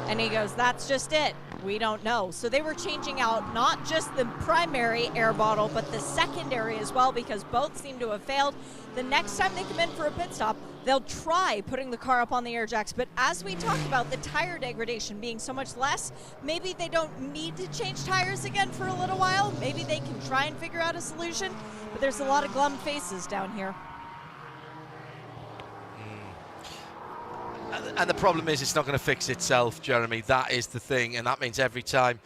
And he goes, that's just it. We don't know. So they were changing out not just the primary air bottle, but the secondary as well, because both seem to have failed. The next time they come in for a pit stop, they'll try putting the car up on the air jacks. But as we talked about, the tire degradation being so much less, maybe they don't need to change tires again for a little while. Maybe they can try and figure out a solution. But there's a lot of glum faces down here. And the problem is it's not going to fix itself, Jeremy. That is the thing, and that means every time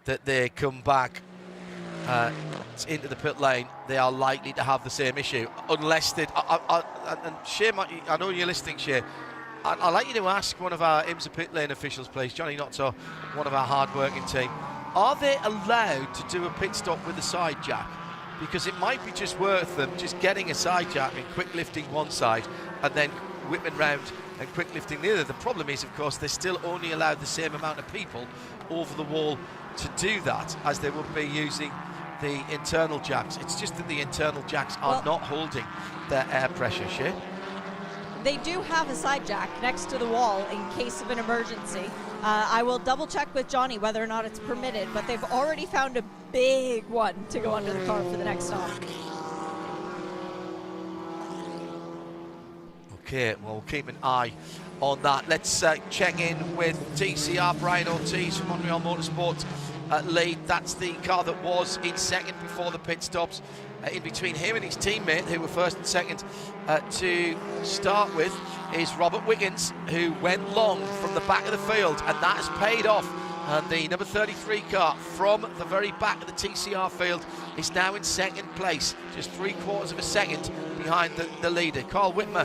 that they come back into the pit lane, they are likely to have the same issue, unless they... and Shea, I know you're listening, Shea. I'd like you to ask one of our IMSA pit lane officials, please, Johnny Notto, one of our hard-working team. are they allowed to do a pit stop with a side jack? Because it might be just worth them just getting a side jack and quick lifting one side and then whipping round and quick lifting the other. The problem is, of course, they're still only allowed the same amount of people over the wall to do that as they would be using the internal jacks. It's just that the internal jacks are not holding their air pressure, Shay. They do have a side jack next to the wall in case of an emergency. I will double check with Johnny whether or not it's permitted, but they've already found a big one to go under the car for the next stop. Okay, well, we'll keep an eye on that. Let's check in with TCR. Brian Ortiz from Montreal Motorsport lead. That's the car that was in second before the pit stops. In between him and his teammate, who were first and second to start with, is Robert Wiggins, who went long from the back of the field, and that has paid off. And the number 33 car from the very back of the TCR field is now in second place, just 3/4 of a second behind the leader. Carl Whitmer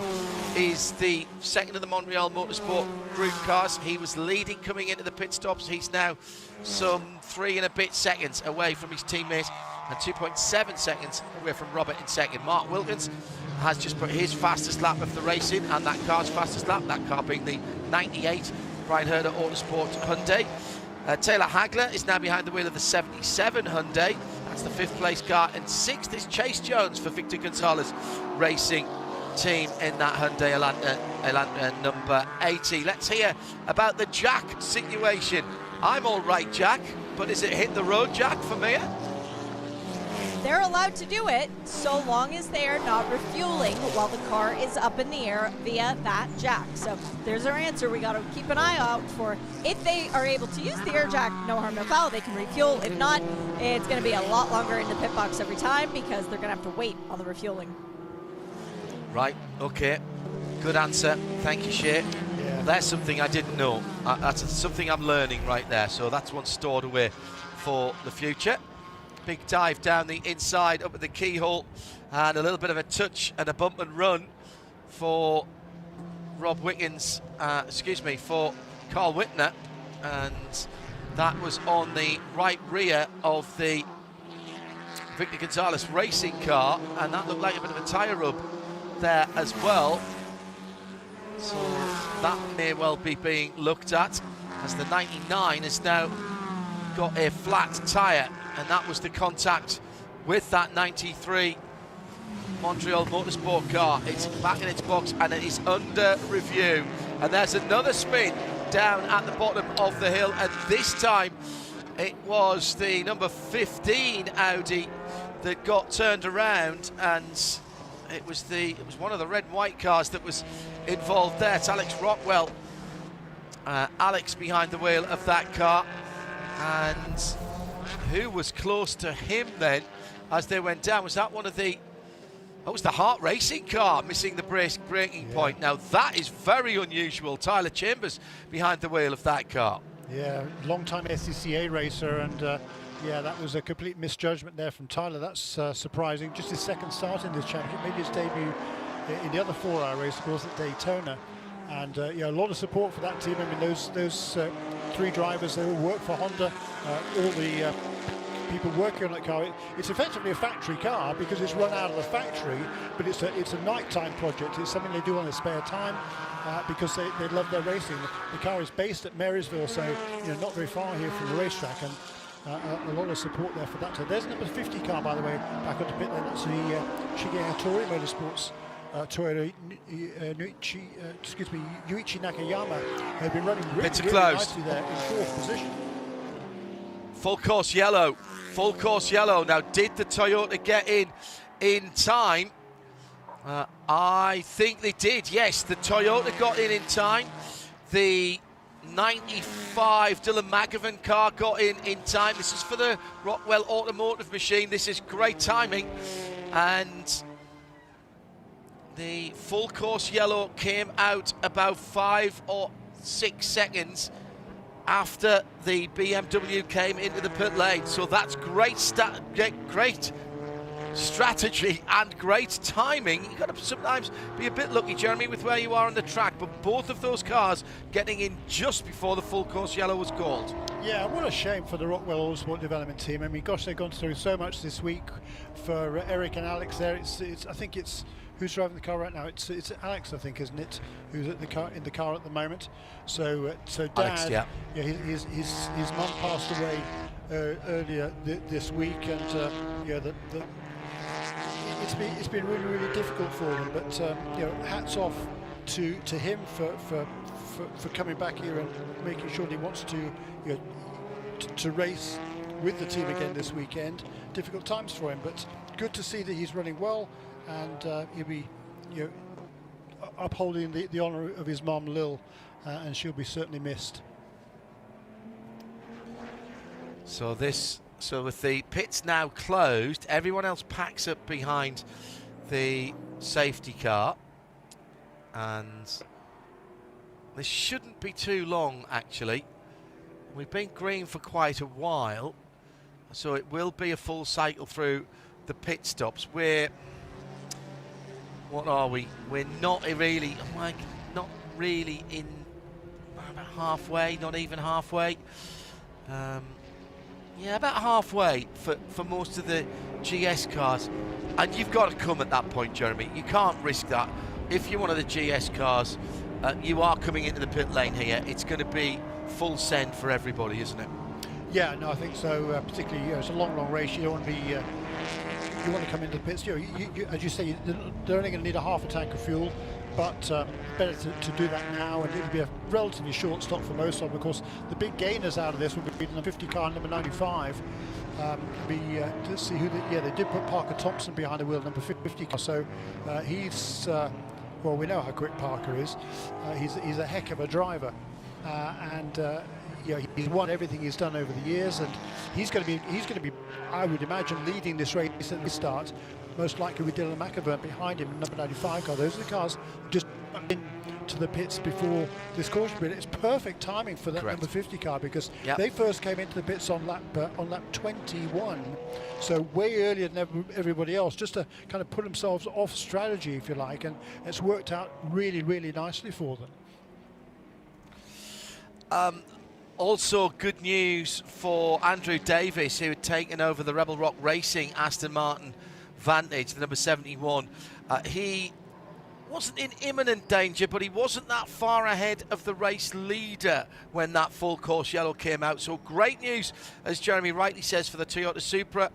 is the second of the Montreal Motorsport group cars. He was leading coming into the pit stops. He's now some 3 and a bit seconds away from his teammate and 2.7 seconds away from Robert in second. Mark Wilkins has just put his fastest lap of the race in, and that car's fastest lap, that car being the 98 Brian Herder Autosport Hyundai. Taylor Hagler is now behind the wheel of the 77 Hyundai. That's the 5th place car, and 6th is Chase Jones for Victor Gonzalez Racing Team in that Hyundai Elantra number 80. Let's hear about the jack situation. I'm all right, Jack, but is it hit the road, Jack, for Mia? They're allowed to do it so long as they are not refueling while the car is up in the air via that jack. So there's our answer. We got to keep an eye out for if they are able to use the air jack, no harm, no foul, they can refuel. If not, it's going to be a lot longer in the pit box every time because they're going to have to wait on the refueling. Right, okay. Good answer. Thank you, Shay. Yeah. There's something I didn't know. That's something I'm learning right there. So that's one stored away for the future. Big dive down the inside, up at the keyhole, and a little bit of a touch and a bump and run for Rob Wiggins, for Carl Whitner, and that was on the right rear of the Victor Gonzalez Racing car, and that looked like a bit of a tyre rub there as well. So that may well be being looked at, as the 99 has now got a flat tyre, and that was the contact with that 93 Montreal Motorsport car. It's back in its box and it is under review. And there's another spin down at the bottom of the hill, and this time it was the number 15 Audi that got turned around, and it was one of the red and white cars that was involved there. It's Alex Rockwell, Alex behind the wheel of that car, and who was close to him then as they went down? Was that one of the... That was the Hart Racing car missing the braking point. Now that is very unusual. Tyler Chambers behind the wheel of that car. Yeah, long-time SCCA racer, and yeah, that was a complete misjudgment there from Tyler. That's surprising. Just his second start in this championship, maybe his debut in the other 4-hour race, of course, at Daytona. And yeah, a lot of support for that team. I mean, those 3 drivers, they all work for Honda. All the people working on that car, it's effectively a factory car because it's run out of the factory, but it's a nighttime project. It's something they do on their spare time because they love their racing. The car is based at Marysville, so not very far here from the racetrack, and a lot of support there for that. So there's number 50 car, by the way, back on the pit lane. That's the Shigeru Hattori Motorsports. Toyota Yuichi Nakayama have been running really nicely there in 4th position. Full course yellow. Now, did the Toyota get in time? I think they did, yes. The Toyota got in time. The 95 Dylan McGovern car got in time. This is for the Rockwell Automotive machine. This is great timing. And the full course yellow came out about 5 or 6 seconds after the BMW came into the pit lane. So that's great strategy and great timing. You've got to sometimes be a bit lucky, Jeremy, with where you are on the track, but both of those cars getting in just before the full course yellow was called. Yeah, what a shame for the Rockwell Autosport development team. I mean, gosh, they've gone through so much this week for Eric and Alex there. I think it's who's driving the car right now. It's Alex, I think, isn't it? Who's in the car at the moment. So Dad, Alex, yeah. His mum passed away earlier this week, and it's been really difficult for them. But hats off to him for coming back here and making sure that he wants to race with the team again this weekend. Difficult times for him, but good to see that he's running well, and he'll be upholding the honour of his mum Lil, and she'll be certainly missed. So with the pits now closed, everyone else packs up behind the safety car, and this shouldn't be too long actually. We've been green for quite a while, so it will be a full cycle through the pit stops. What are we? We're not really in about halfway, not even halfway. Yeah, about halfway for most of the GS cars. And you've got to come at that point, Jeremy. You can't risk that. If you're one of the GS cars, you are coming into the pit lane here. It's going to be full send for everybody, isn't it? Yeah, no, I think so. Particularly, it's a long race. You don't want to be. You want to come into the pits. As you say, they're only going to need a half a tank of fuel, but better to do that now, and it'll be a relatively short stop for most of them. Of course, the big gainers out of this will be the 50 car number 95. To see who. They did put Parker Thompson behind the wheel, number 50 car. So he's. Well, we know how quick Parker is. He's a heck of a driver, and he's won everything he's done over the years, and he's going to be, I would imagine, leading this race at the start. Most likely with Dylan McAvern behind him, number 95 car. Those are the cars just into the pits before this caution period. It's perfect timing for that. Correct. Number 50 car, because they first came into the pits on lap 21, so way earlier than everybody else, just to kind of put themselves off strategy, if you like, and it's worked out really nicely for them. Also good news for Andrew Davis, who had taken over the Rebel Rock Racing Aston Martin Vantage, the number 71. He wasn't in imminent danger, but he wasn't that far ahead of the race leader when that full course yellow came out. So great news, as Jeremy rightly says, for the Toyota Supra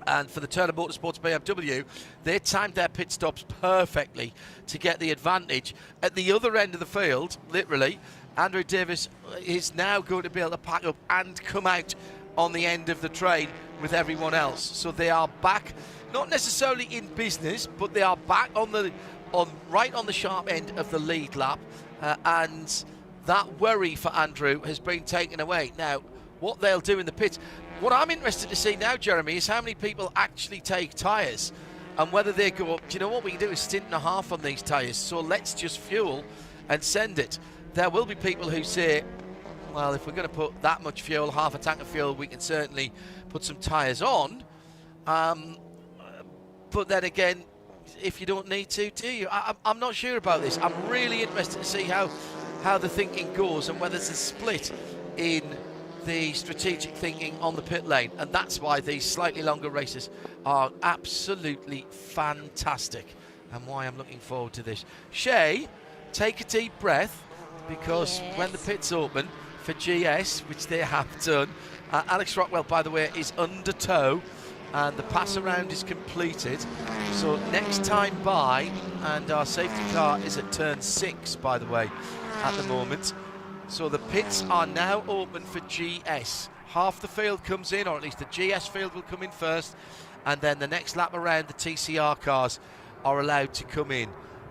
and for the Turner Motorsports BMW. They timed their pit stops perfectly to get the advantage. At the other end of the field, literally, Andrew Davis is now going to be able to pack up and come out on the end of the train with everyone else. So they are back, not necessarily in business, but they are back right on the sharp end of the lead lap, and that worry for Andrew has been taken away. Now, what they'll do in the pits, what I'm interested to see now, Jeremy, is how many people actually take tyres, and whether they go, do you know what, we can do a stint and a half on these tyres, so let's just fuel and send it. There will be people who say, well, if we're going to put that much fuel, half a tank of fuel, we can certainly put some tyres on. But then again, if you don't need to, do you? I'm not sure about this. I'm really interested to see how the thinking goes and whether there's a split in the strategic thinking on the pit lane. And that's why these slightly longer races are absolutely fantastic, and why I'm looking forward to this. Shay, take a deep breath, because when the pits open for GS, which they have done, Alex Rockwell, by the way, is under tow, and the pass around is completed. So next time by, and our safety car is at turn 6, by the way, at the moment. So the pits are now open for GS. Half the field comes in, or at least the GS field will come in first, and then the next lap around, the TCR cars are allowed to come in.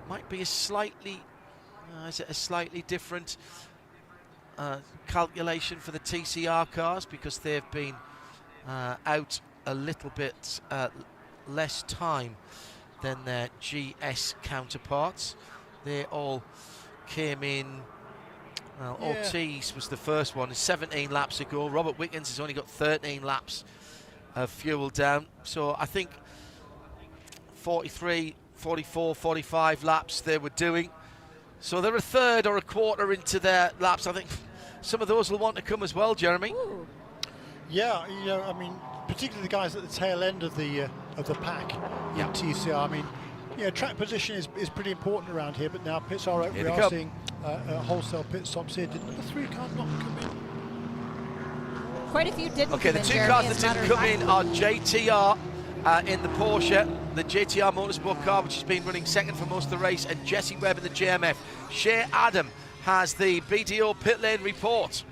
Might be a slightly different calculation for the TCR cars, because they've been out a little bit less time than their GS counterparts. They all came in. Ortiz was the first one 17 laps ago. Robert Wickens has only got 13 laps of fuel down. So I think 43, 44, 45 laps they were doing. So they're a third or a quarter into their laps. I think some of those will want to come as well, Jeremy. Ooh. Yeah, you know, I mean, particularly the guys at the tail end of the pack in TCR. I mean, yeah, track position is pretty important around here, but now pits are open. We are seeing wholesale pit stops here. Did number 3 car not come in? Quite a few didn't Okay, come the in, two Jeremy, cars as that a didn't matter come of in fact. are JTR in the Porsche, the JTR Motorsport car, which has been running second for most of the race, and Jesse Webb in the JMF. Shea Adam has the BDO pit lane report.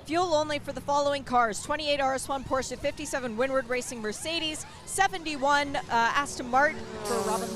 Fuel only for the following cars: 28 RS1 Porsche, 57 Windward Racing Mercedes, 71 Aston Martin for Robin.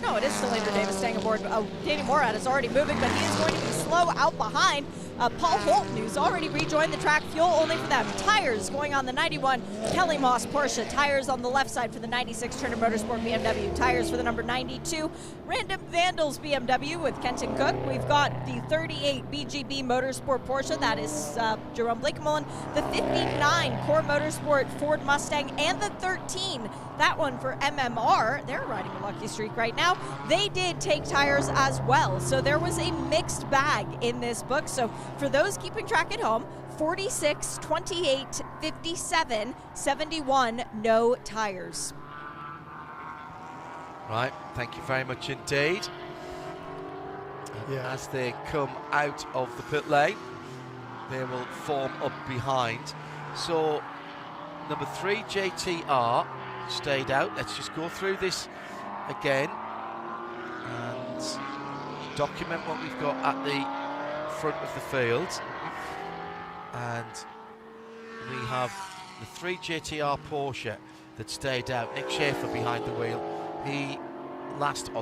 No, it is still Andrew Davis staying aboard. Danny Morad is already moving, but he is going to be slow out behind Paul Holton, who's already rejoined the track. Fuel only for them. Tires going on the 91 Kelly Moss Porsche. Tires on the left side for the 96 Turner Motorsport BMW. Tires for the number 92 Random Vandals BMW with Kenton Cook. We've got the 38 BGB Motorsport Porsche. That is Jerome Blakemullen. The 59 Core Motorsport Ford Mustang, and the 13, that one for MMR. They're riding a lucky streak right now. They did take tires as well. So there was a mixed bag in this book. So for those keeping track at home, 46, 28, 57, 71, no tires. Right, thank you very much indeed. Yeah. As they come out of the pit lane, they will form up behind. So number 3 JTR stayed out. Let's just go through this again and document what we've got at the front of the field. And we have the 3 JTR Porsche that stayed out. Nick Schaefer behind the wheel.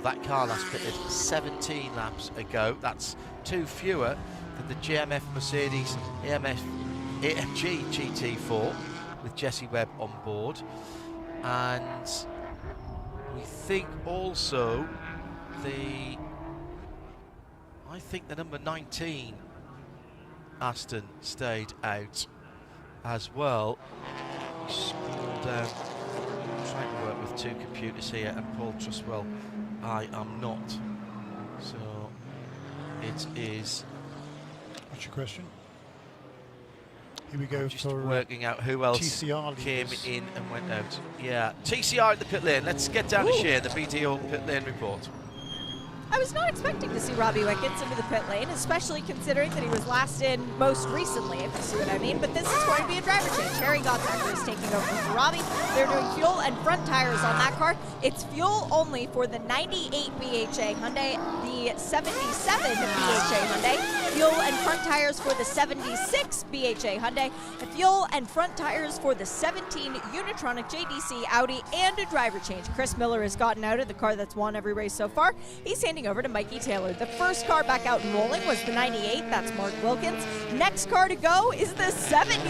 That car last pitted 17 laps ago. That's 2 fewer than the JMF Mercedes AMG GT4 with Jesse Webb on board. And we think also I think the number 19 Aston stayed out as well. Scroll down. I'm trying to work with 2 computers here, and Paul Trustwell, I am not. So it is. What's your question? Here we go Just for working out who else TCR came leaders. in and went out. Yeah, TCR at the pit lane. Let's get down to Shea, the BDO pit lane report. I was not expecting to see Robbie Wickens into the pit lane, especially considering that he was last in most recently, if you see what I mean. But this is going to be a driver change. Harry Gottsacker is taking over for Robbie. They're doing fuel and front tires on that car. It's fuel only for the 98 BHA Hyundai, the 77 BHA Hyundai, fuel and front tires for the 76 BHA Hyundai, and fuel and front tires for the 17 Unitronic JDC Audi, and a driver change. Chris Miller has gotten out of the car that's won every race so far. He's handing over to Mikey Taylor. The first car back out and rolling was the 98. That's Mark Wilkins. Next car to go is the 78,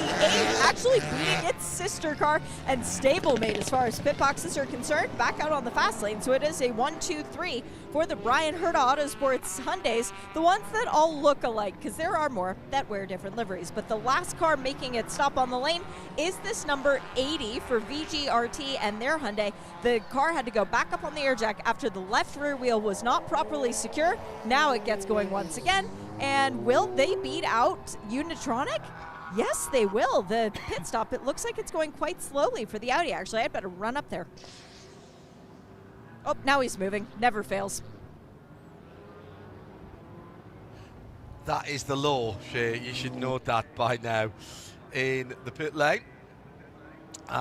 actually beating its sister car and stablemate as far as pit boxes are concerned, back out on the fast lane. So it is a 1-2-3 for the Brian Herta Autosports Hyundais, the ones that all look alike, because there are more that wear different liveries. But the last car making its stop on the lane is this number 80 for VGRT and their Hyundai. The car had to go back up on the air jack after the left rear wheel was not properly secure. Now it gets going once again. And will they beat out Unitronic? Yes, they will. The pit stop, it looks like it's going quite slowly for the Audi, actually. I'd better run up there. Oh, now he's moving. Never fails. That is the law, Shea. You should know that by now in the pit lane.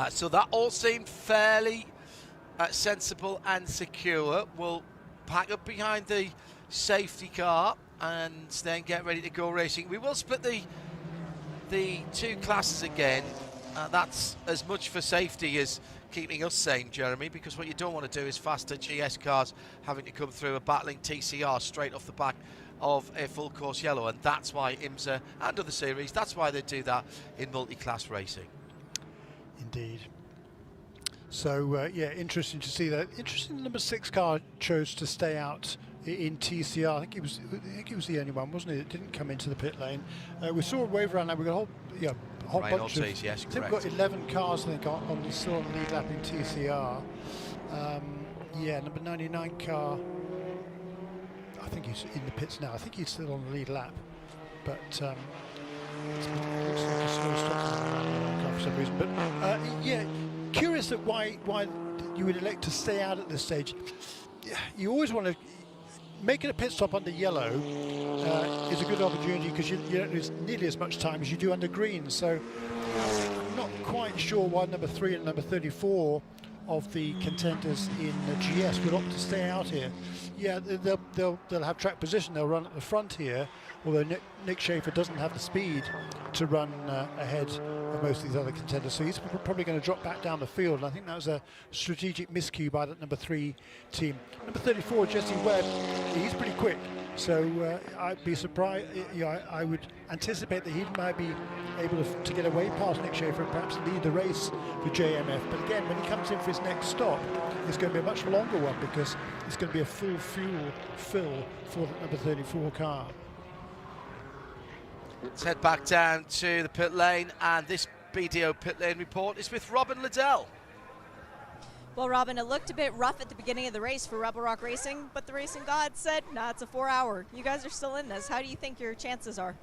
So that all seemed fairly sensible and secure. We'll pack up behind the safety car and then get ready to go racing. We will split the 2 classes again. That's as much for safety as keeping us sane, Jeremy, because what you don't want to do is faster GS cars having to come through a battling TCR straight off the back of a full course yellow, and that's why IMSA and other series, that's why they do that in multi-class racing. Indeed. So yeah, interesting to see that. Interesting, the number 6 car chose to stay out in TCR. I think it was the only one, wasn't it? It didn't come into the pit lane. We saw a wave around now. We've got a whole Ryan bunch Ortiz, of. yes, I think we've correct. got 11 cars. I think on the lead lap in TCR. Yeah, number 99 car. I think he's in the pits now. I think he's still on the lead lap, but it looks like a slow stop for some reason. But yeah, curious that why you would elect to stay out at this stage. You always want to make it a pit stop under yellow. Is a good opportunity because you don't lose nearly as much time as you do under green. So I'm not quite sure why number 3 and number 34 of the contenders in the GS would opt to stay out here. Yeah, they'll have track position. They'll run at the front here, although Nick Schaefer doesn't have the speed to run ahead of most of these other contenders, so he's probably going to drop back down the field. And I think that was a strategic miscue by that number 3 team. Number 34, Jesse Webb, he's pretty quick, so I'd be surprised. I would anticipate that he might be able to get away past Nick Schaefer and perhaps lead the race for JMF. But again, when he comes in for his next stop, it's going to be a much longer one because it's going to be a full fuel fill for the number 34 car. Let's head back down to the pit lane, and this BDO pit lane report is with Robin Liddell. Well, Robin, it looked a bit rough at the beginning of the race for Rebel Rock Racing, but the racing gods said, nah, it's a 4-hour. You guys are still in this. How do you think your chances are?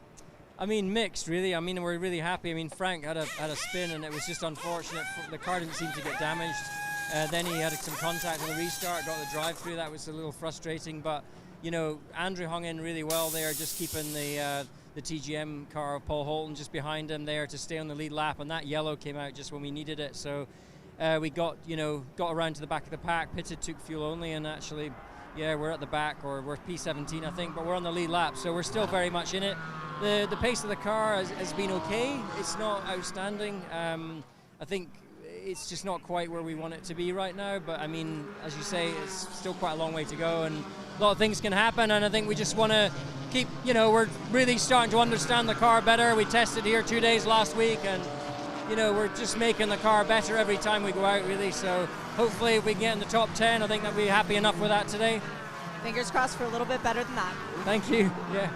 I mean, mixed, really. I mean, we're really happy. I mean, Frank had a spin, and it was just unfortunate. The car didn't seem to get damaged. Then he had some contact on the restart, got the drive-through. That was a little frustrating, but, you know, Andrew hung in really well there, just keeping the TGM car of Paul Holton just behind him there to stay on the lead lap, and that yellow came out just when we needed it. So we got around to the back of the pack, pitted, took fuel only, and actually, yeah, we're at the back, or we're P17, I think, but we're on the lead lap, so we're still very much in it. The pace of the car has been okay. It's not outstanding. I think it's just not quite where we want it to be right now, but I mean, as you say, it's still quite a long way to go, and a lot of things can happen, and I think we just want to keep, we're really starting to understand the car better. We tested here 2 days last week, and we're just making the car better every time we go out, really. So hopefully if we can get in the top 10, I think that we'll be happy enough with that today. Fingers crossed for a little bit better than that. Thank you. Yeah.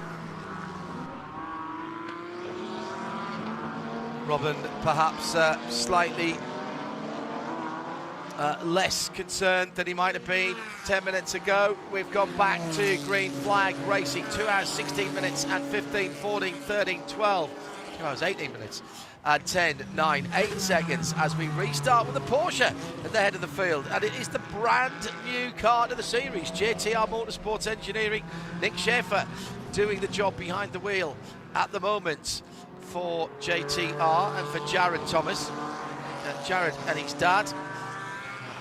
Robin perhaps slightly less concerned than he might have been 10 minutes ago. We've gone back to green flag racing, 2 hours 16 minutes and 15, 14, 13, 12, 2 hours 18 minutes and 10, 9, 8 seconds as we restart with the Porsche at the head of the field, and it is the brand new car to the series, JTR Motorsports Engineering. Nick Schaefer doing the job behind the wheel at the moment for JTR and for Jared Thomas. Jared and his dad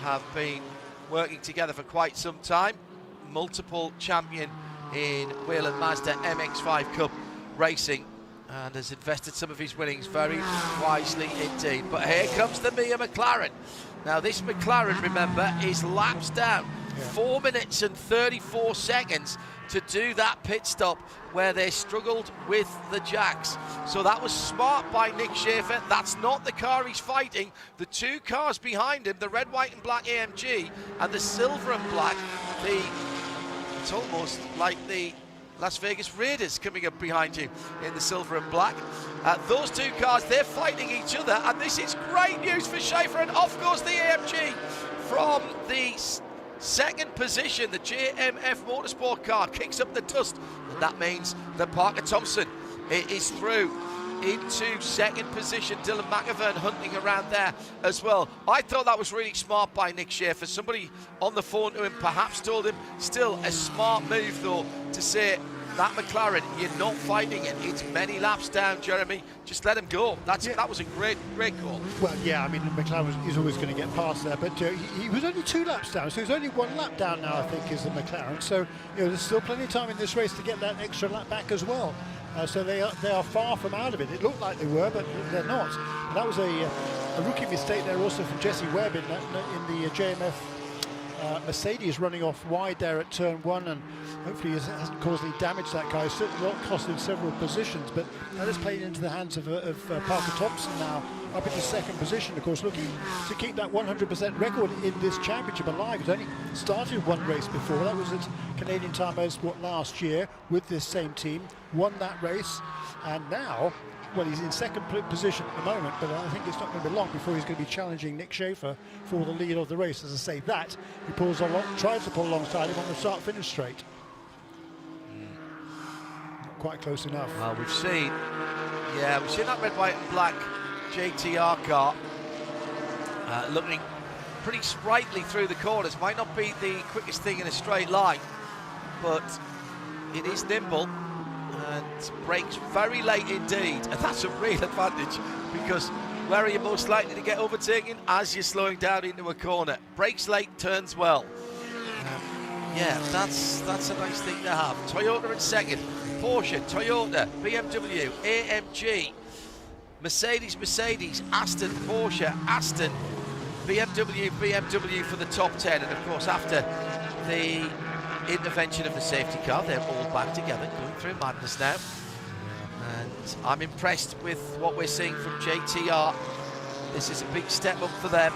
have been working together for quite some time. Multiple champion in Wheel and Mazda MX-5 Cup racing, and has invested some of his winnings very wisely indeed. But here comes the Mia McLaren. Now this McLaren, remember, is laps down. 4 minutes and 34 seconds to do that pit stop where they struggled with the jacks. So that was smart by Nick Schaefer. That's not the car he's fighting. The two cars behind him, the red, white and black AMG and the silver and black, it's almost like the Las Vegas Raiders coming up behind you in the silver and black. Those two cars, they're fighting each other, and this is great news for Schaefer, and off goes the AMG from the second position. The JMF Motorsport car kicks up the dust, and that means that Parker Thompson is through into second position. Dylan McIvern hunting around there as well. I thought that was really smart by Nick Schaefer. Somebody on the phone to him perhaps told him, still a smart move though, to say, that McLaren, you're not fighting it. It's many laps down, Jeremy. Just let him go. That was a great call. Well, yeah, I mean, McLaren is always going to get past there, but he was only 2 laps down, so he's only 1 lap down now, I think, is the McLaren. So, there's still plenty of time in this race to get that extra lap back as well. So they are far from out of it. It looked like they were, but they're not. And that was a rookie mistake there also from Jesse Webb in the JMF Mercedes running off wide there at turn 1, and hopefully it hasn't caused any damage to that car. It's certainly not cost him several positions, but that is playing into the hands of Parker Thompson now up into second position, of course, looking to keep that 100% record in this championship alive. He's only started one race before. That was at Canadian Time Motorsport last year with this same team, won that race, and now, well, he's in second position at the moment, but I think it's not going to be long before he's going to be challenging Nick Schaefer for the lead of the race. As I say that, he pulls along, tries to pull alongside him on the start-finish straight. Not quite close enough. Well, we've seen that red, white and black JTR car looking pretty sprightly through the corners. Might not be the quickest thing in a straight line, but it is nimble and brakes very late indeed, and that's a real advantage, because where are you most likely to get overtaken? As you're slowing down into a corner. Brakes late, turns well. Yeah, that's a nice thing to have. Toyota in second, Porsche, Toyota, BMW, AMG, Mercedes, Aston, Porsche, Aston, BMW for the top 10, and of course after the intervention of the safety car, they're all back together, going through madness now. And I'm impressed with what we're seeing from JTR. This is a big step up for them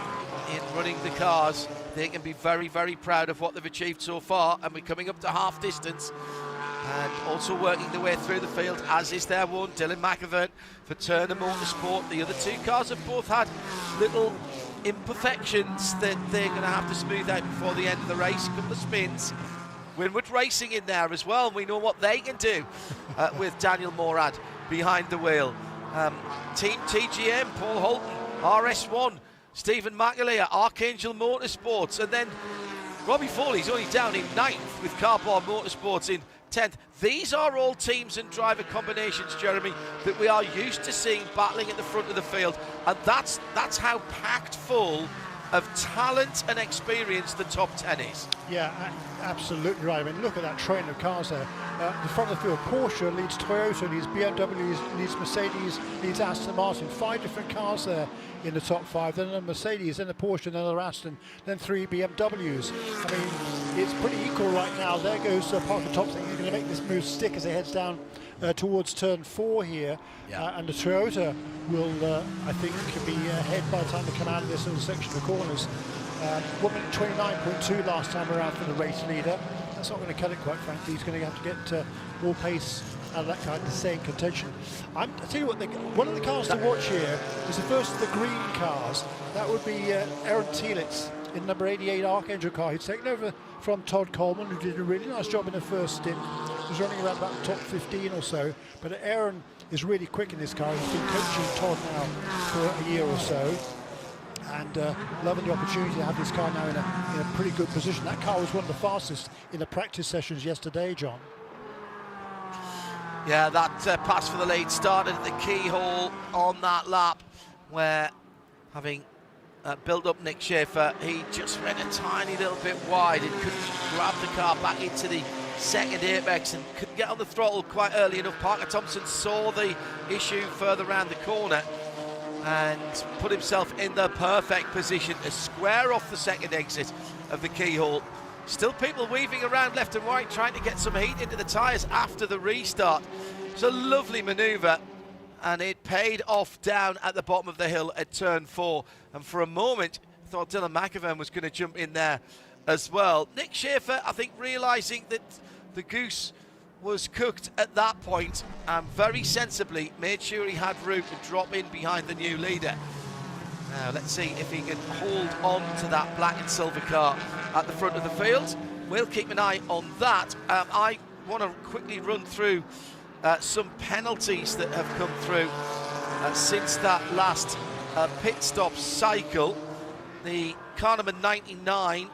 in running the cars. They can be very, very proud of what they've achieved so far, and we're coming up to half distance and also working their way through the field, as is their one, Dylan McAvern for Turner Motorsport. The other two cars have both had little imperfections that they're going to have to smooth out before the end of the race. A couple of spins. Winward Racing in there as well. We know what they can do with Daniel Morad behind the wheel. Team TGM, Paul Holton, RS1, Stephen McAleer, Archangel Motorsports, and then Robbie Foley's only down in 9th with Carbon Motorsports in 10th. These are all teams and driver combinations, Jeremy, that we are used to seeing battling at the front of the field, and that's how packed full of talent and experience the top 10 is. Yeah, absolutely right. I mean, look at that train of cars there. The front of the field, Porsche leads Toyota, leads BMW, leads Mercedes, leads Aston Martin. 5 different cars there in the top 5. Then a Mercedes, then a Porsche, then another Aston, then 3 BMWs. I mean, it's pretty equal right now. There goes Parker Thompson. He's going to make this move stick as he heads down towards turn 4 here. Yeah. And the Toyota will, I think, be ahead by the time they come out of this little section of corners. 1 minute 29.2 last time around for the race leader. That's not going to cut it, quite frankly. He's going to have to get more pace out of that car to stay in contention. I tell you what, one of the cars to watch here is the first of the green cars. That would be Aaron Tielitz in number 88 Archangel car. He's taken over from Todd Coleman, who did a really nice job in the first stint. He was running around about the top 15 or so. But Aaron is really quick in this car. He's been coaching Todd now for a year or so, and loving the opportunity to have this car now in a pretty good position. That car was one of the fastest in the practice sessions yesterday, John. Yeah, that pass for the lead started at the keyhole on that lap, where having built up Nick Schaefer, he just went a tiny little bit wide and couldn't grab the car back into the second apex and couldn't get on the throttle quite early enough. Parker Thompson saw the issue further around the corner and put himself in the perfect position to square off the second exit of the keyhole. Still people weaving around left and right trying to get some heat into the tyres after the restart. It's a lovely manoeuvre, and it paid off down at the bottom of the hill at turn 4. And for a moment, I thought Dylan McAvern was going to jump in there as well. Nick Schaefer, I think, realising that the goose was cooked at that point, and very sensibly made sure he had room to drop in behind the new leader. Now let's see if he can hold on to that black and silver car at the front of the field. We'll keep an eye on that. I want to quickly run through some penalties that have come through since that last pit stop cycle. The car number 99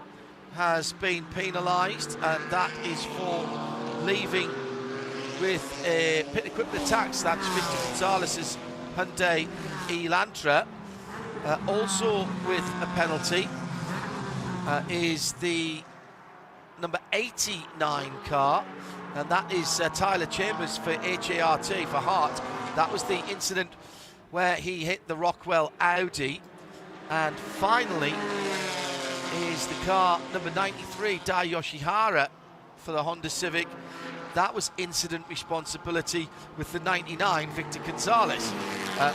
has been penalised, and that is for leaving with a pit equipment tax. That's Victor Gonzalez's Hyundai Elantra. Also with a penalty is the number 89 car, and that is Tyler Chambers for HART, for Hart. That was the incident where he hit the Rockwell Audi. And finally is the car number 93, Dai Yoshihara, for the Honda Civic. that was incident responsibility with the 99 Victor Gonzalez,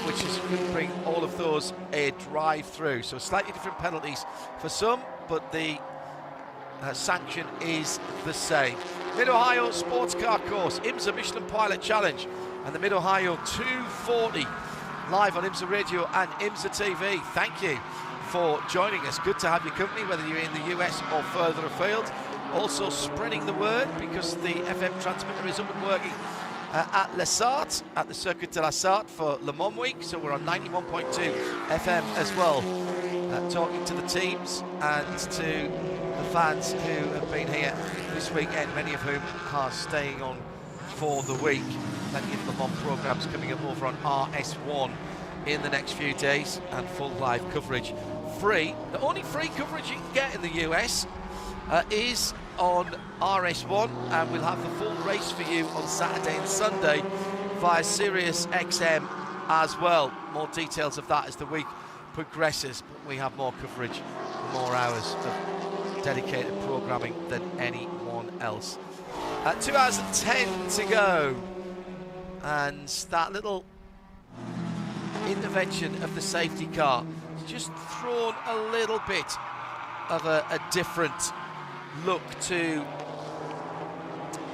which is going to bring all of those a drive-through. So slightly different penalties for some, but the sanction is the same. Mid-Ohio Sports Car Course, IMSA Michelin Pilot Challenge, and the Mid-Ohio 240 live on IMSA Radio and IMSA TV. Thank you for joining us. Good to have your company, whether you're in the US or further afield. Also spreading the word, because the FM transmitter is up and working at Les Sarthes, at the Circuit de la Sarthe for Le Mans week. So we're on 91.2 FM as well, talking to the teams and to the fans who have been here this weekend, many of whom are staying on for the week. Plenty of Le Mans programmes coming up over on RS1 in the next few days, and full live coverage. Free, the only free coverage you can get in the US is on RS1, and we'll have the full race for you on Saturday and Sunday via Sirius XM as well. More details of that as the week progresses, but we have more coverage, more hours of dedicated programming than anyone else. 2 hours and 10 to go, and that little intervention of the safety car has just thrown a little bit of a different look to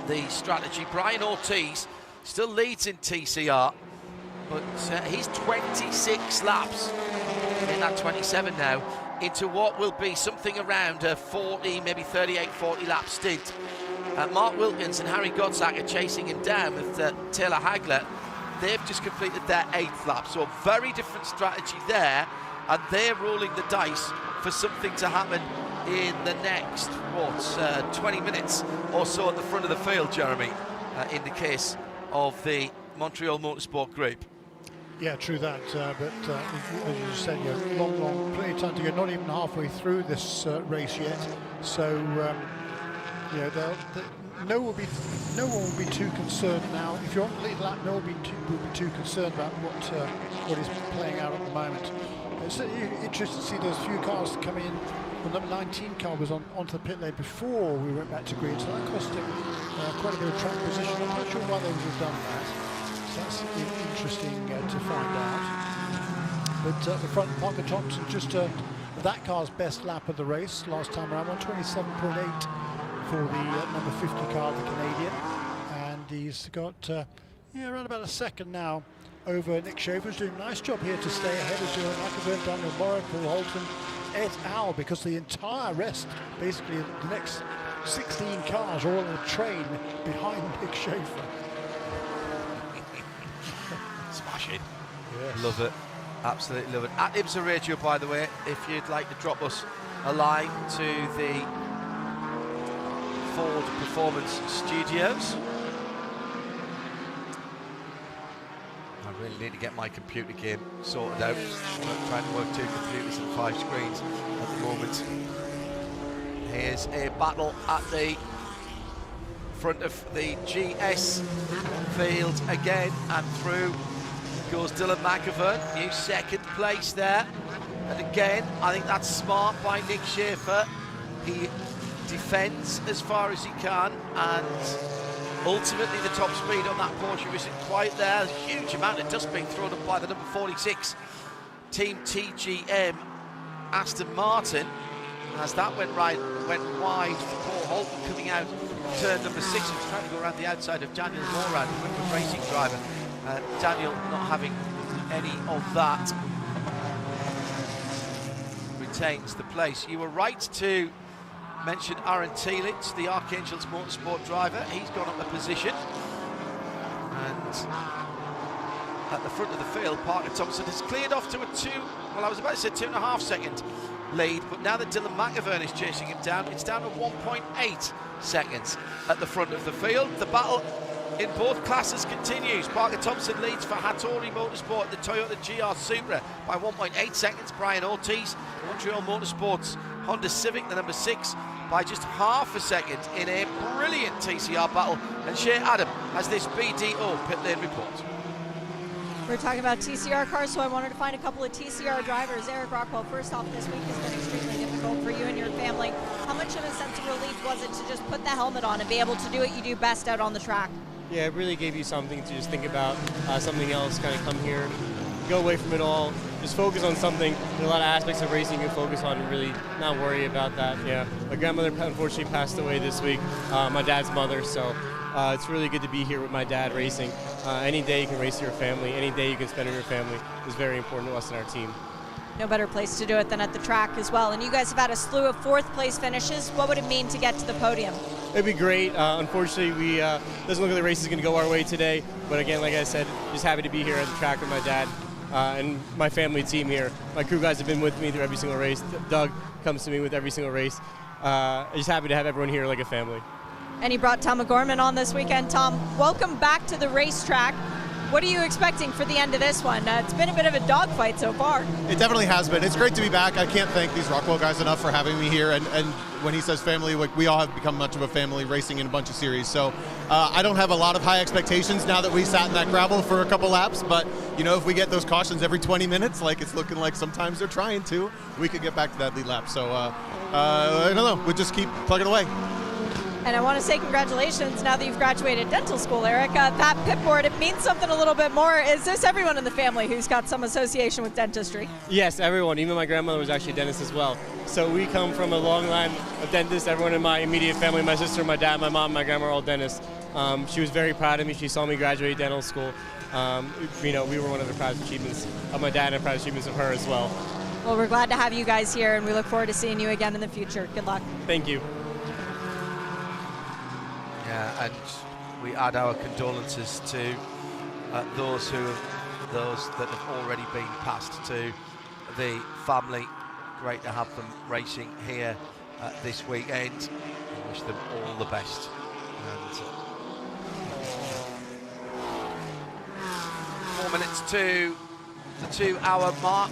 the strategy. Brian Ortiz still leads in TCR, but he's 26 laps, in that 27 now, into what will be something around a 40, maybe 38, 40 lap stint. Mark Wilkins and Harry Godsack are chasing him down with Taylor Hagler. They've just completed their 8th lap, so very different strategy there, and they're rolling the dice for something to happen in the next, 20 minutes or so at the front of the field, Jeremy, in the case of the Montreal Motorsport Group. Yeah, true that, but as you said, long, plenty of time to go, not even halfway through this race yet, so no one will be too concerned now. If you're on the lead lap, no one will be too concerned about what is playing out at the moment. It's interesting to see those few cars come in. The number 19 car was onto the pit lane before we went back to green, so that cost him quite a bit of track position. I'm not sure why they would have done that. So that's interesting to find out. But the front, Parker Thompson, just that car's best lap of the race last time around, 127.8 for the number 50 car, the Canadian, and he's got around about a second now over Nick Schaefer, who's doing a nice job here to stay ahead of Dylan McAvoy, Daniel Morrick, Paul Holton, et al., because the entire rest, basically the next 16 cars, are all in a train behind Nick Schaefer. Smashing. Yes. Love it. Absolutely love it. At IMSA Radio, by the way, if you'd like to drop us a line to the Ford Performance Studios. I really need to get my computer game sorted out. I'm trying to work 2 computers and 5 screens at the moment. Here's a battle at the front of the GS field again, and through goes Dylan McAvoy, new 2nd place there. And again, I think that's smart by Nick Schaefer. He defends as far as he can, and ultimately the top speed on that Porsche isn't quite there. A huge amount of dust being thrown up by the number 46 Team TGM Aston Martin, as that went wide for Paul Holton coming out turn number 6. He was trying to go around the outside of Daniel Morad, the quick racing driver. Daniel not having any of that, retains the place. You were right to mention Aaron Telitz, the Archangels Motorsport driver. He's gone up a position, and at the front of the field, Parker Thompson has cleared off to a 2.5 second lead, but now that Dylan McAvoy is chasing him down, it's down to 1.8 seconds at the front of the field. The battle in both classes continues. Parker Thompson leads for Hattori Motorsport, the Toyota GR Supra, by 1.8 seconds. Brian Ortiz, Montreal Motorsports Honda Civic, the number 6, by just half a second in a brilliant TCR battle. And Shea Adam has this BDO pit lane report. We're talking about TCR cars, so I wanted to find a couple of TCR drivers. Eric Rockwell, first off, this week has been extremely difficult difficult for you and your family. How much of a sense of relief was it to just put the helmet on and be able to do what you do best out on the track? Yeah, it really gave you something to just think about, something else, kind of come here, go away from it all, just focus on something. There's a lot of aspects of racing you can focus on and really not worry about that. Yeah, my grandmother unfortunately passed away this week, my dad's mother, so it's really good to be here with my dad racing. Any day you can race your family, any day you can spend with your family is very important to us and our team. No better place to do it than at the track as well. And you guys have had a slew of 4th place finishes. What would it mean to get to the podium? It'd be great. Unfortunately, doesn't look like the race is going to go our way today. But again, like I said, just happy to be here at the track with my dad and my family team here. My crew guys have been with me through every single race. Doug comes to me with every single race. Just happy to have everyone here like a family. And you brought Tom McGorman on this weekend. Tom, welcome back to the racetrack. What are you expecting for the end of this one? It's been a bit of a dogfight so far. It definitely has been. It's great to be back. I can't thank these Rockwell guys enough for having me here. And when he says family, like, we all have become much of a family racing in a bunch of series. So I don't have a lot of high expectations now that we sat in that gravel for a couple laps. But, you know, if we get those cautions every 20 minutes, like it's looking like sometimes they're trying to, we could get back to that lead lap. So I don't know. We'll just keep plugging away. And I want to say congratulations now that you've graduated dental school, Eric. That pipboard, it means something a little bit more. Is this everyone in the family who's got some association with dentistry? Yes, everyone. Even my grandmother was actually a dentist as well. So we come from a long line of dentists. Everyone in my immediate family, my sister, my dad, my mom, my grandma are all dentists. She was very proud of me. She saw me graduate dental school. You know, we were one of the proudest achievements of my dad and proudest achievements of her as well. Well, we're glad to have you guys here, and we look forward to seeing you again in the future. Good luck. Thank you. Yeah, and we add our condolences to those that have already been passed to the family. Great to have them racing here this weekend. We wish them all the best. And 4 minutes to the 2-hour mark.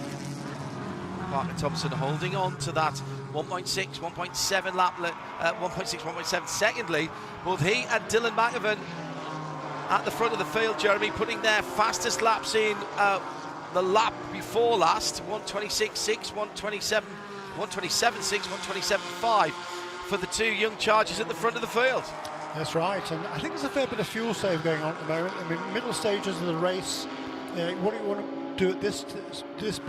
Parker Thompson holding on to that 1.6, 1.7 lap, 1.6, 1.7 second lead. Both he and Dylan McEvan at the front of the field, Jeremy, putting their fastest laps in the lap before last, 126.6, 127.6, 127.5 for the two young chargers at the front of the field. That's right, and I think there's a fair bit of fuel save going on at the moment. I mean, middle stages of the race, what do you want to do at this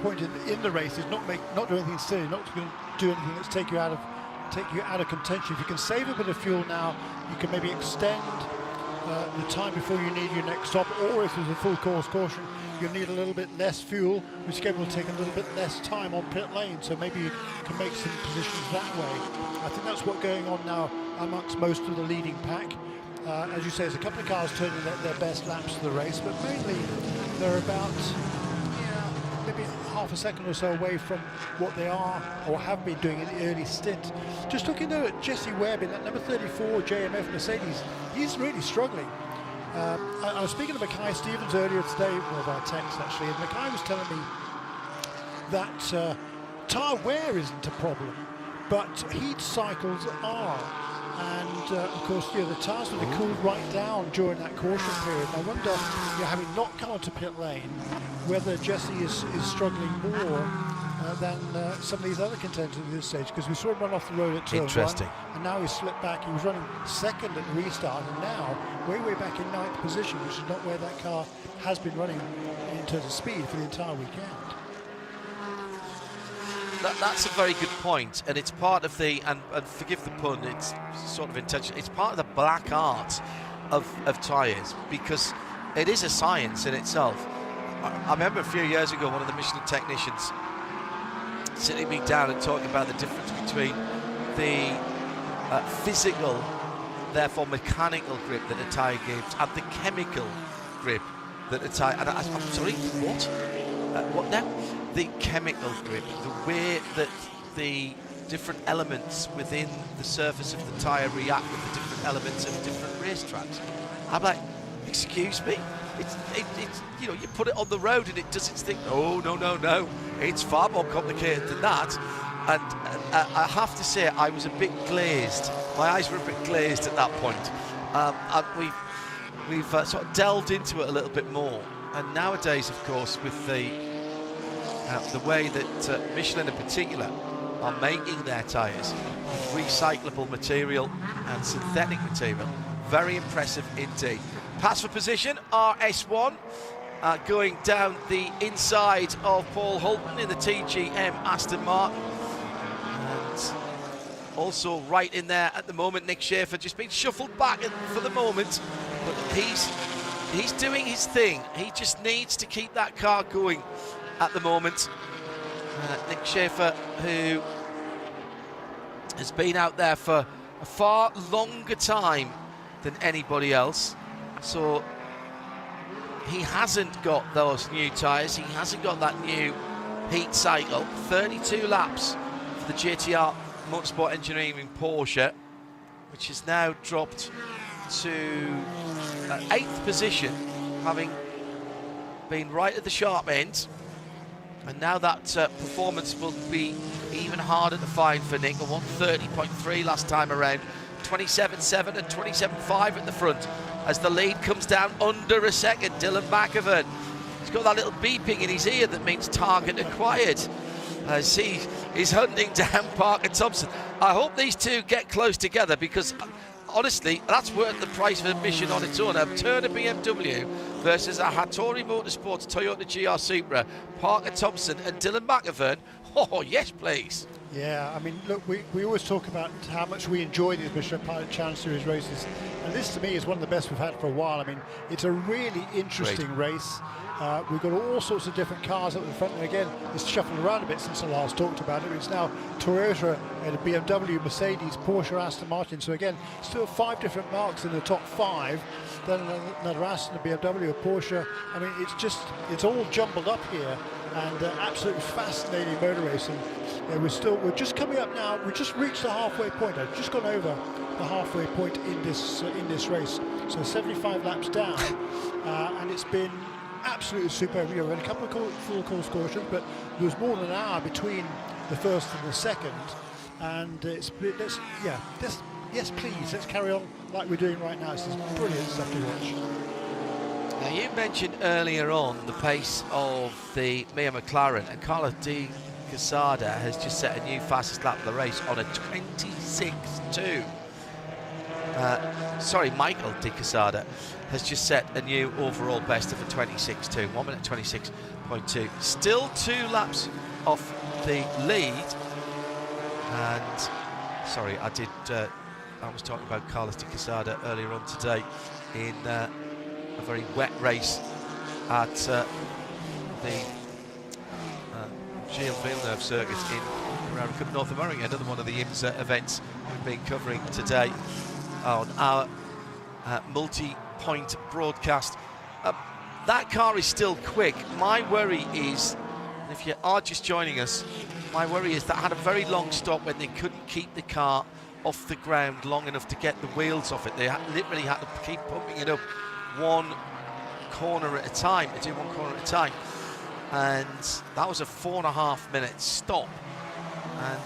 point in the race is not do anything silly, not going to do anything that's take you out of contention. If you can save a bit of fuel now, you can maybe extend the time before you need your next stop, or if there's a full course caution, you'll need a little bit less fuel, which again will take a little bit less time on pit lane, so maybe you can make some positions that way. I think that's what's going on now amongst most of the leading pack. As you say, there's a couple of cars turning their best laps of the race, but mainly they're about maybe half a second or so away from what they are or have been doing in the early stint. Just looking though at Jesse Webb in that number 34 JMF Mercedes, he's really struggling. I was speaking to Mackay Stevens earlier today, well, via text actually, and Mackay was telling me that tyre wear isn't a problem, but heat cycles are. And of course, the tyres will be cooled right down during that caution period. And I wonder, having not come to pit lane, whether Jesse is struggling more than some of these other contenders at this stage, because we saw him run off the road at turn 1, and now he's slipped back. He was running second at the restart, and now way back in 9th position, which is not where that car has been running in terms of speed for the entire weekend. That's a very good point, and it's part of the, and forgive the pun, it's sort of intentional, it's part of the black art of tyres, because it is a science in itself. I remember a few years ago one of the Michelin technicians sitting me down and talking about the difference between the physical, therefore mechanical grip that a tyre gives and the chemical grip that a tyre, and I'm sorry, what? What now? The chemical grip, the way that the different elements within the surface of the tyre react with the different elements of different racetracks. I'm like, excuse me? It's you know, you put it on the road and it does its thing. No. It's far more complicated than that. And I have to say, I was a bit glazed. My eyes were a bit glazed at that point. And we've sort of delved into it a little bit more. And nowadays, of course, with the way that Michelin in particular are making their tyres recyclable material and synthetic material. Very impressive indeed. Pass for position, RS1 going down the inside of Paul Hulton in the TGM Aston Martin. And also right in there at the moment, Nick Schaefer just being shuffled back for the moment, but he's doing his thing. He just needs to keep that car going at the moment. Nick Schaefer, who has been out there for a far longer time than anybody else, so he hasn't got those new tyres, he hasn't got that new heat cycle. 32 laps for the JTR Motorsport Engineering Porsche, which has now dropped to 8th position, having been right at the sharp end. And now that performance will be even harder to find for Nick. A 1:30.3 last time around, 27.7 and 27.5 at the front as the lead comes down under a second. Dylan McAvern, he's got that little beeping in his ear that means target acquired as he is hunting down Parker Thompson. I hope these two get close together, because honestly, that's worth the price of admission on its own. A Turner BMW versus a Hattori Motorsports Toyota GR Supra, Parker Thompson and Dylan McAvern. Oh, yes, please. Yeah, I mean, look, we always talk about how much we enjoy these Michelin Pilot Challenge Series races, and this to me is one of the best we've had for a while. I mean, it's a really interesting race. We've got all sorts of different cars up the front, and again, it's shuffled around a bit since I last talked about it. It's now Toyota, and a BMW, Mercedes, Porsche, Aston Martin. So again, still 5 different marks in the top 5. Then another Aston, a BMW, a Porsche. I mean, it's all jumbled up here, and absolutely fascinating motor racing. We're just coming up now. We just reached the halfway point. I've just gone over the halfway point in this race. So 75 laps down, and it's been absolutely superb. We had a couple of full course cautions, but there was more than an hour between the first and the second. And yes, please, let's carry on like we're doing right now. This is brilliant stuff to watch. Now, you mentioned earlier on the pace of the Mia McLaren, and Carlos Di Casada has just set a new fastest lap of the race on a 26.2. Michael Di Casada has just set a new overall best of a 26.2, 1 minute 26.2. Still 2 laps off the lead. And sorry, I was talking about Carlos Di Casada earlier on today in a very wet race at the Gilles Villeneuve circuit in Carrera Cup North America, another one of the IMSA events we've been covering today on our multi-point broadcast. That car is still quick. My worry is, if you are just joining us, my worry is that had a very long stop when they couldn't keep the car off the ground long enough to get the wheels off it. They literally had to keep pumping it up one corner at a time, to do one corner at a time. And that was a 4.5 minute stop. And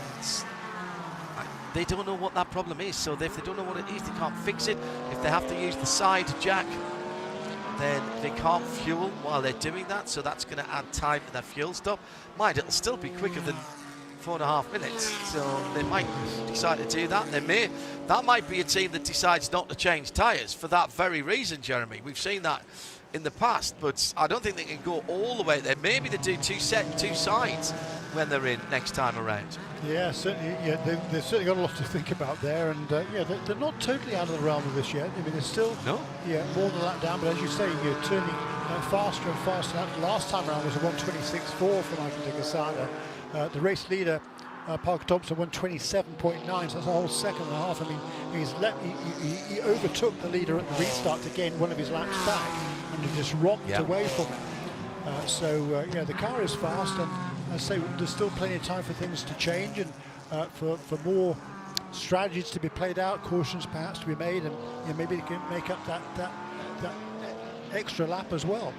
they don't know what that problem is. So if they don't know what it is, they can't fix it. If they have to use the side jack, then they can't fuel while they're doing that. So that's going to add time to their fuel stop. It'll still be quicker than 4.5 minutes. So they might decide to do that. That might be a team that decides not to change tyres for that very reason, Jeremy. We've seen that in the past, but I don't think they can go all the way there. Maybe they do two sides when they're in next time around. Yeah, certainly. Yeah, they've certainly got a lot to think about there, and they're not totally out of the realm of this yet. I mean, there's still more than that down, but as you say, you're turning faster and faster. Last time around was a 1:26.4 for Michael Di Casada. The race leader, Parker Thompson, 1:27.9, so that's a whole second and a half. I mean, he overtook the leader at the restart to gain one of his laps back, and he just rocked away from it. The car is fast, and I say there's still plenty of time for things to change, and for more strategies to be played out, cautions perhaps to be made, and maybe they can make up that extra lap as well.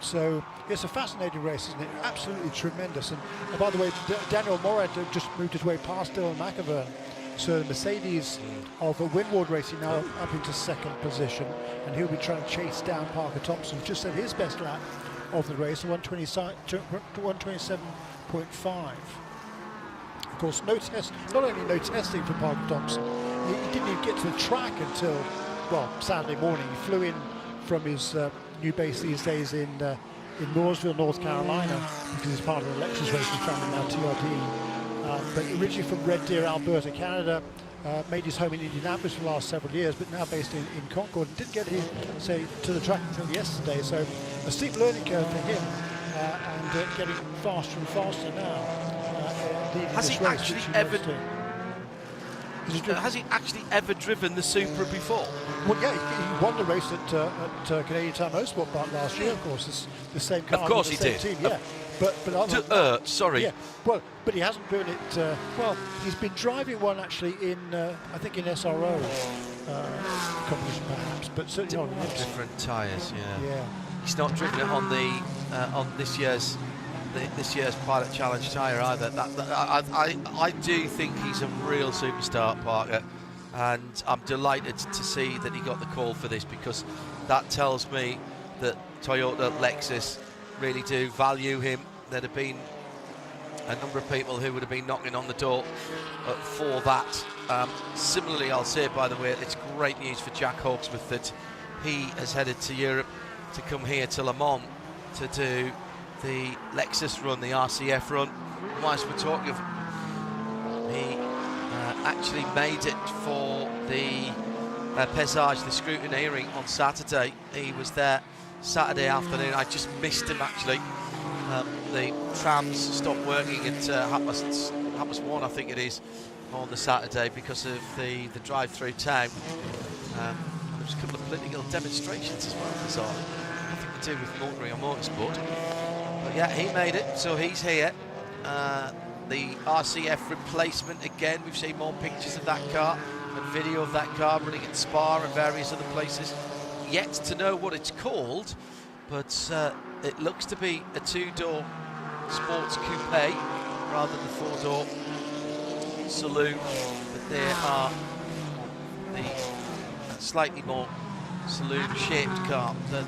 So it's a fascinating race, isn't it? Absolutely tremendous. And by the way, Daniel Moret just moved his way past Dylan McAvern. So the Mercedes of Winward Racing now up into 2nd position, and he'll be trying to chase down Parker Thompson, who just set his best lap of the race, 1:27.5. course, not only no testing for Parker Thompson, he didn't even get to the track until, well, Saturday morning. He flew in from his new base these days in Mooresville, North Carolina, because he's part of the Lexus racing family now, TRD. But originally from Red Deer, Alberta, Canada, made his home in Indianapolis for the last several years, but now based in Concord. Didn't get here, say, to the track until yesterday, so a steep learning curve for him, and getting faster and faster now. Has he actually ever? Has he actually ever driven the Supra before? Well, yeah, he won the race at Canadian Tire Motorsport Park last year. Of course, it's the same car. Of course, the he same did. Team, yeah. But sorry. Yeah, well, but he hasn't driven it. Well, he's been driving one actually in, I think, in SRO competition perhaps, but certainly on different tyres. Yeah. He's not driven it on the on this year's Pilot Challenge tyre either. I do think he's a real superstar, Parker, and I'm delighted to see that he got the call for this, because that tells me that Toyota, Lexus really do value him. There'd have been a number of people who would have been knocking on the door for that. Similarly, I'll say, by the way, it's great news for Jack Hawksworth that he has headed to Europe to come here to Le Mans to do the Lexus run, the RCF run. Whilst we're talking of, he actually made it for the Pesage, the scrutineering on Saturday. He was there Saturday afternoon. I just missed him actually. The trams stopped working at 1:30, I think it is, on the Saturday because of the drive through town. There was a couple of political demonstrations as well, bizarrely. Nothing to do with motoring or motorsport. But yeah, he made it, so he's here. The RCF replacement again. We've seen more pictures of that car and video of that car running at Spa and various other places. Yet to know what it's called, but it looks to be a two-door sports coupe rather than the four-door saloon. But there are the slightly more saloon-shaped car than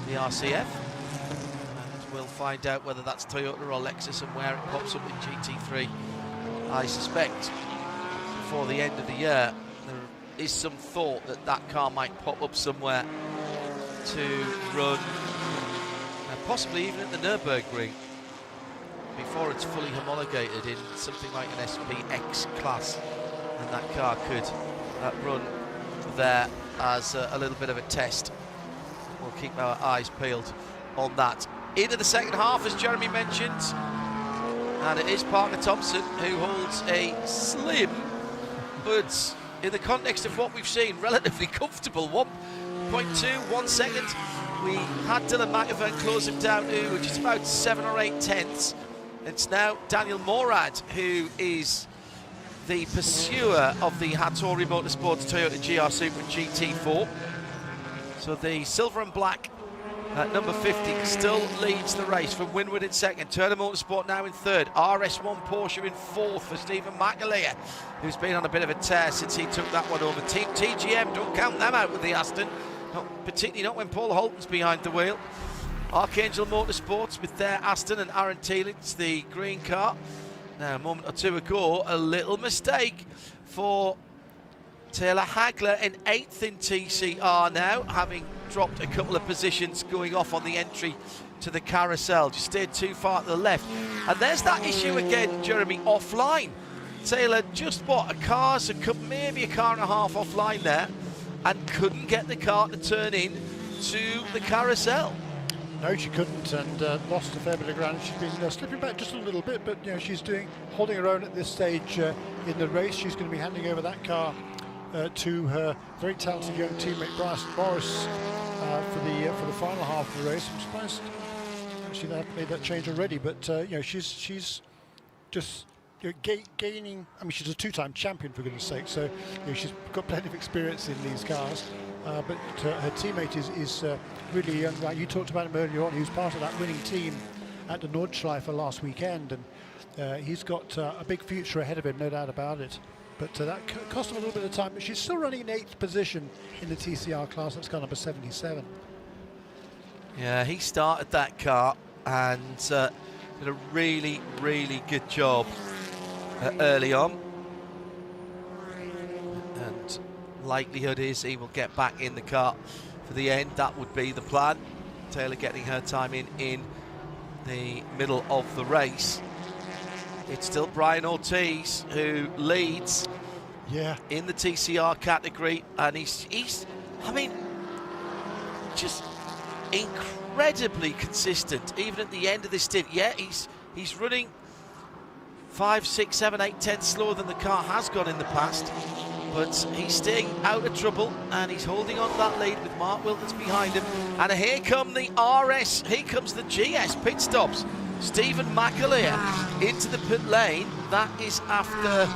the RCF. And we'll find out whether that's Toyota or Lexus and where it pops up in GT3. I suspect before the end of the year there is some thought that that car might pop up somewhere to run, possibly even at the Nürburgring, before it's fully homologated in something like an SPX class, and that car could run there as a little bit of a test. We'll keep our eyes peeled on that. Into the second half, as Jeremy mentioned, and it is Parker Thompson who holds a slim, but in the context of what we've seen, relatively comfortable 1.2 second. We had Dylan McEvan close him down to just about 7 or 8 tenths. It's now Daniel Morad who is the pursuer of the Hattori Motorsports Toyota GR Supra GT4. So the silver and black number 50 still leads the race from Winward in second. Turner Motorsport now in third. RS1 Porsche in fourth for Stephen McAleer, who's been on a bit of a tear since he took that one over. Team TGM, don't count them out with the Aston. Particularly not when Paul Holton's behind the wheel. Archangel Motorsports with their Aston and Aaron Teelings, the green car. Now, a moment or two ago, a little mistake for Taylor Hagler in 8th in TCR now, having dropped a couple of positions going off on the entry to the carousel. Just stayed too far to the left. And there's that issue again, Jeremy, offline. Taylor just bought a car, so maybe a car and a half offline there, and couldn't get the car to turn in to the carousel. No, she couldn't, and lost a fair bit of ground. She's been slipping back just a little bit, but you know, she's holding her own at this stage in the race. She's going to be handing over that car to her very talented young teammate Bryson Morris for the final half of the race. I'm surprised actually they haven't made that change already, but you know, she's just gaining. I mean, she's a two-time champion, for goodness sake, so you know, she's got plenty of experience in these cars. But her teammate is really young. Right, you talked about him earlier on. He was part of that winning team at the Nordschleife last weekend, and he's got a big future ahead of him, no doubt about it. But that cost him a little bit of time. But she's still running in 8th position in the TCR class. That's car number 77. Yeah, he started that car and did a really, really good job early on. And likelihood is he will get back in the car for the end. That would be the plan. Taylor getting her time in the middle of the race. It's still Brian Ortiz who leads in the TCR category, and he's I mean, just incredibly consistent even at the end of this stint. Yeah, he's running 5, 6, 7, 8, 10 slower than the car has gone in the past, but he's staying out of trouble and he's holding on to that lead with Mark Wilkins behind him. And here come the RS, here comes the GS pit stops. Stephen McAleer into the pit lane. That is after,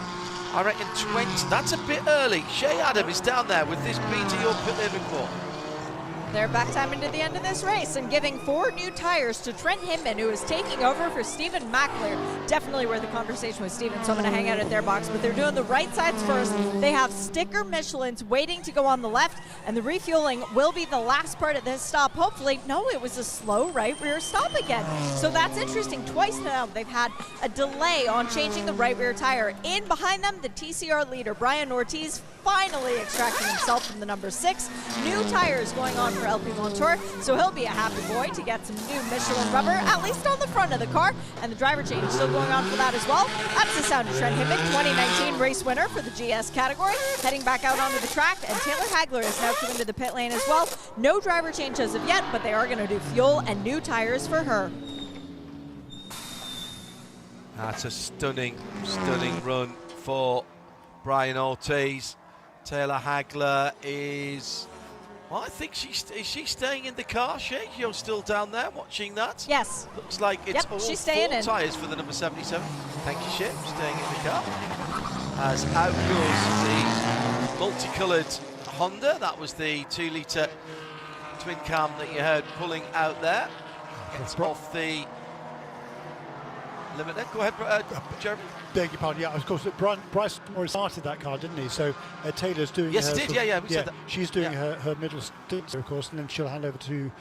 I reckon, 20. That's a bit early. Shea Adam is down there with this BTO pit lane report. They're back time into the end of this race and giving 4 new tires to Trent Hinman, who is taking over for Stephen McAleer. Definitely worth the conversation with Stephen, so I'm going to hang out at their box. But they're doing the right sides first. They have sticker Michelins waiting to go on the left, and the refueling will be the last part of this stop. Hopefully, no, it was a slow right rear stop again. So that's interesting. Twice now they've had a delay on changing the right rear tire. In behind them, the TCR leader, Brian Ortiz, finally extracting himself from the number 6. New tires going on for LP Montour, so he'll be a happy boy to get some new Michelin rubber, at least on the front of the car, and the driver change still going on for that as well. That's the sound of Trent Hinman, 2019 race winner for the GS category, heading back out onto the track, and Taylor Hagler is now coming to the pit lane as well. No driver change as of yet, but they are going to do fuel and new tires for her. That's a stunning run for Brian Ortiz. Taylor Hagler is, well, I think is she staying in the car, Shay? You're still down there watching that? Yes. Looks like it's all she's staying 4 in. tyres for the number 77. Thank you, Shay, staying in the car. As out goes the multicoloured Honda. That was the 2-litre twin cam that you heard pulling out there. It's off the limiter. Go ahead, Jeremy. Beg your pardon. Yeah, of course. Bryce already started that car, didn't he? So Taylor's doing. Yes, he did. Yeah. We said that. She's doing her middle stint, of course, and then she'll hand over to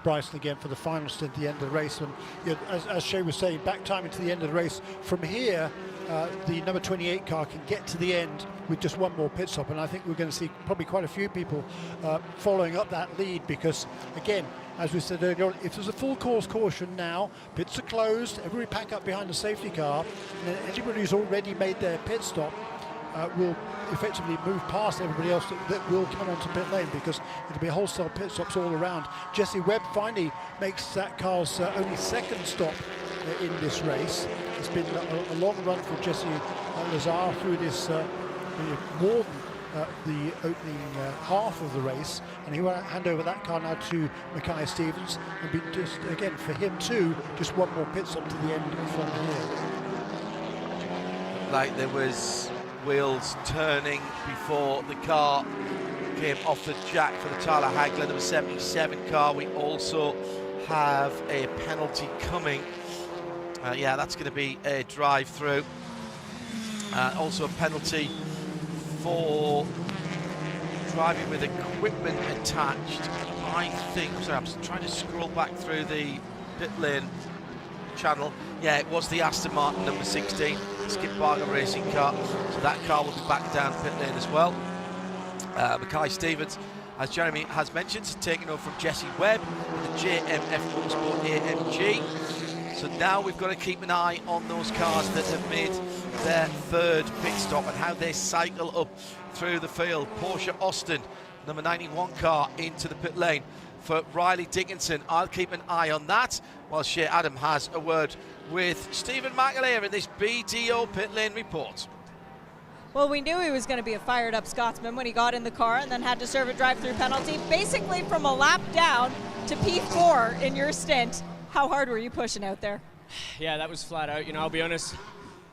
Bryson again for the final stint at the end of the race. And you know, as Shay was saying, back time into the end of the race. From here, the number 28 car can get to the end with just one more pit stop, and I think we're going to see probably quite a few people following up that lead, because again, as we said earlier on, if there's a full course caution now, pits are closed, everybody pack up behind the safety car, and then anybody who's already made their pit stop will effectively move past everybody else that will come onto pit lane, because it'll be wholesale pit stops all around. Jesse Webb finally makes that car's only 2nd stop in this race. It's been a long run for Jesse Lazar through this more than the opening half of the race, and he will hand over that car now to Mackay Stevens, and be just again for him too, just one more pit stop to the end from here. Like there was wheels turning before the car came off the jack for the Tyler Hagler number 77 car. We also have a penalty coming. Yeah, that's going to be a drive-through. Also a penalty for driving with equipment attached. I think, sorry, I'm trying to scroll back through the pit lane channel. Yeah, it was the Aston Martin number 16, Skip Barger racing car. So that car will be back down pit lane as well. Mackay Stevens, as Jeremy has mentioned, is taking over from Jesse Webb with the JMF Motorsport AMG. So now we've got to keep an eye on those cars that have made their 3rd pit stop and how they cycle up through the field. Porsche Austin, number 91 car, into the pit lane for Riley Dickinson. I'll keep an eye on that, while Shea Adam has a word with Stephen McAleer in this BTO pit lane report. Well, we knew he was going to be a fired-up Scotsman when he got in the car and then had to serve a drive-through penalty, basically from a lap down to P4 in your stint. How hard were you pushing out there? Yeah, that was flat out. You know, I'll be honest,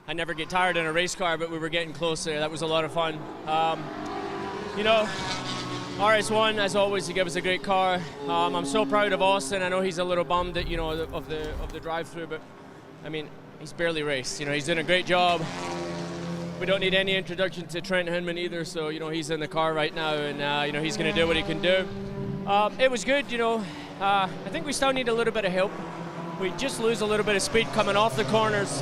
I never get tired in a race car, but we were getting close there. That was a lot of fun. You know, RS1, as always, he gave us a great car. I'm so proud of Austin. I know he's a little bummed that, you know, of the drive-through, but I mean, he's barely raced. You know, he's doing a great job. We don't need any introduction to Trent Hinman either, so, you know, he's in the car right now, and, you know, he's going to do what he can do. It was good, you know. I think we still need a little bit of help. We just lose a little bit of speed coming off the corners.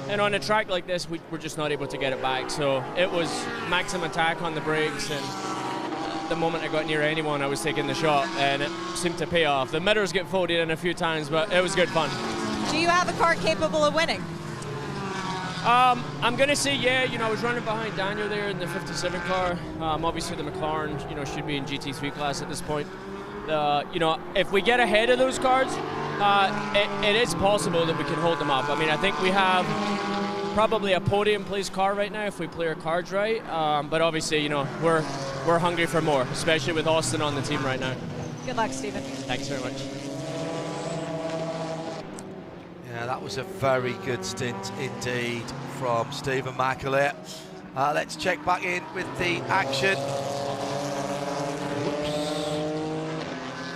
And on a track like this, we're just not able to get it back. So it was maximum attack on the brakes, and the moment I got near anyone, I was taking the shot, and it seemed to pay off. The mirrors get folded in a few times, but it was good fun. Do you have a car capable of winning? I'm going to say, yeah, I was running behind Daniel there in the 57 car. Obviously, the McLaren, should be in GT3 class at this point. If we get ahead of those cars, it is possible that we can hold them up. I mean, I think we have probably a podium place car right now if we play our cards right. But obviously, we're hungry for more, especially with Austin on the team right now. Good luck, Stephen. Thanks very much. Yeah, that was a very good stint indeed from Stephen Michelin. Let's check back in with the action.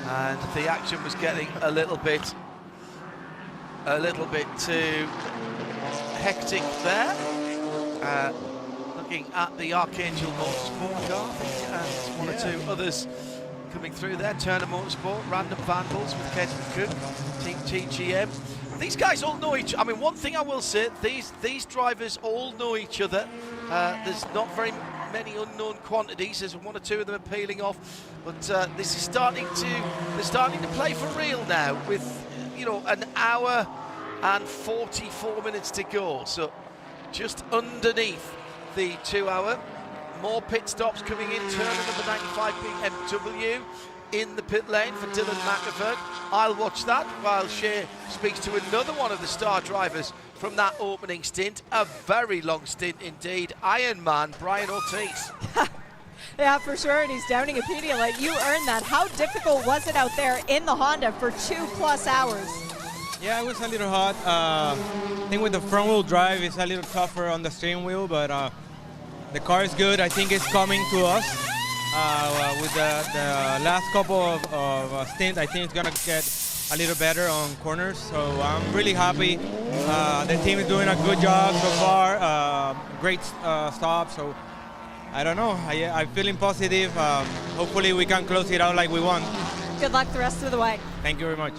And the action was getting a little bit too hectic there. Looking at the Archangel Motorsport car, and one or two others coming through there. Turner Motorsport, Random Vandals with Ken Cook, Team TGM. These guys all know each other. I mean, one thing I will say, these drivers all know each other. There's not very many unknown quantities. There's one or two of them are peeling off, but this is they're starting to play for real now with, an hour and 44 minutes to go. So just underneath the 2 hour. More pit stops coming in. Turner number 95 BMW in the pit lane for Dylan McAvern. I'll watch that while Shea speaks to another one of the star drivers from that opening stint. A very long stint indeed. Iron Man, Brian Ortiz. Yeah, for sure, and he's downing a Pedialyte. You earned that. How difficult was it out there in the Honda for 2+ hours? Yeah, it was a little hot. I think with the front wheel drive, it's a little tougher on the steering wheel, but the car is good. I think it's coming to us. With the last couple of stints, I think it's gonna get a little better on corners. So I'm really happy. The team is doing a good job so far. Great stop. So I don't know. I'm feeling positive. Hopefully we can close it out like we want. Good luck the rest of the way. Thank you very much.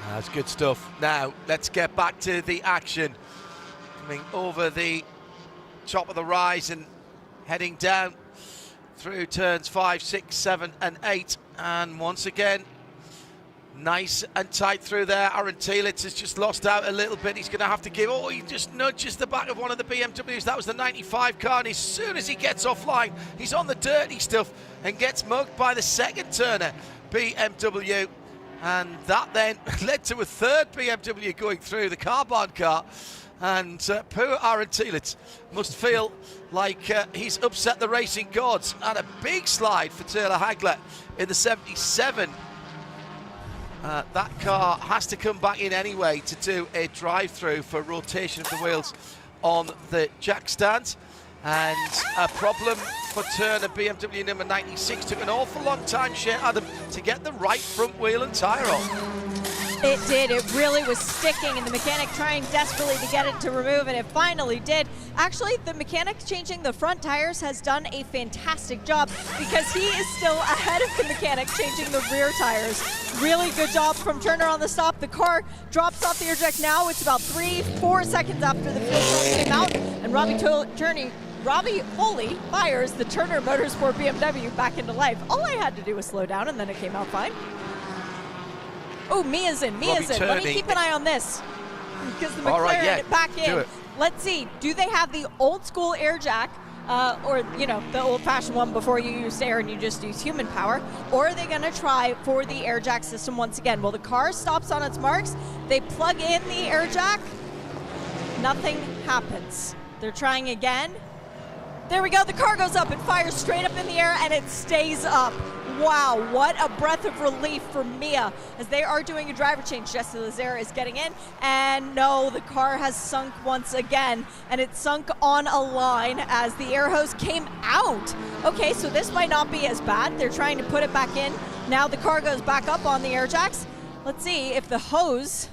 That's good stuff. Now let's get back to the action. Coming over the top of the rise and heading down through turns 5, 6, 7 and 8, and once again nice and tight through there. Aaron Tielitz has just lost out a little bit. He's going to have to give, he just nudges the back of one of the BMWs. That was the 95 car, and as soon as he gets offline, he's on the dirty stuff and gets mugged by the second Turner BMW, and that then led to a third BMW going through, the Carbon car. And poor Aaron Tielitz must feel like he's upset the racing gods. And a big slide for Taylor Hagler in the 77. That car has to come back in anyway to do a drive-through for rotation of the wheels on the jack stand. And a problem for Turner BMW number 96. Took an awful long time, Shea Adam, to get the right front wheel and tyre on. It did. It really was sticking, and the mechanic trying desperately to get it to remove, and it finally did. Actually, the mechanic changing the front tires has done a fantastic job because he is still ahead of the mechanic changing the rear tires. Really good job from Turner on the stop. The car drops off the air jack now. It's about 3-4 seconds after the fuel cell came out, and Robbie Foley fires the Turner Motorsport BMW back into life. All I had to do was slow down, and then it came out fine. Oh, Mia's in. Let me keep an eye on this because the McLaren back in. Let's see. Do they have the old school air jack or, the old fashioned one before you use air and you just use human power? Or are they going to try for the air jack system once again? Well, the car stops on its marks. They plug in the air jack. Nothing happens. They're trying again. There we go. The car goes up and fires straight up in the air, and it stays up. Wow, what a breath of relief for Mia as they are doing a driver change. Jesse Lazare is getting in, and no, the car has sunk once again, and it sunk on a line as the air hose came out. Okay, so this might not be as bad. They're trying to put it back in. Now the car goes back up on the air jacks. Let's see if the hose...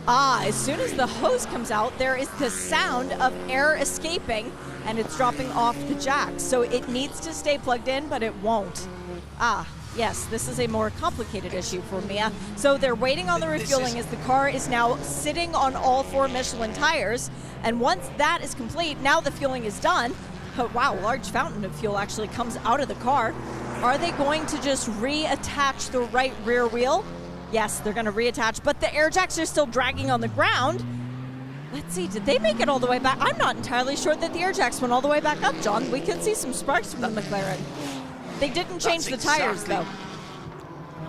as soon as the hose comes out, there is the sound of air escaping, and it's dropping off the jack. So it needs to stay plugged in, but it won't. Yes, this is a more complicated issue for Mia. So they're waiting on the refueling as the car is now sitting on all 4 Michelin tires. And once that is complete, now the fueling is done. Oh, wow, large fountain of fuel actually comes out of the car. Are they going to just reattach the right rear wheel? Yes, they're going to reattach, but the air jacks are still dragging on the ground. Let's see, did they make it all the way back? I'm not entirely sure that the air jacks went all the way back up, John. We can see some sparks from the McLaren. They didn't change the tires, though.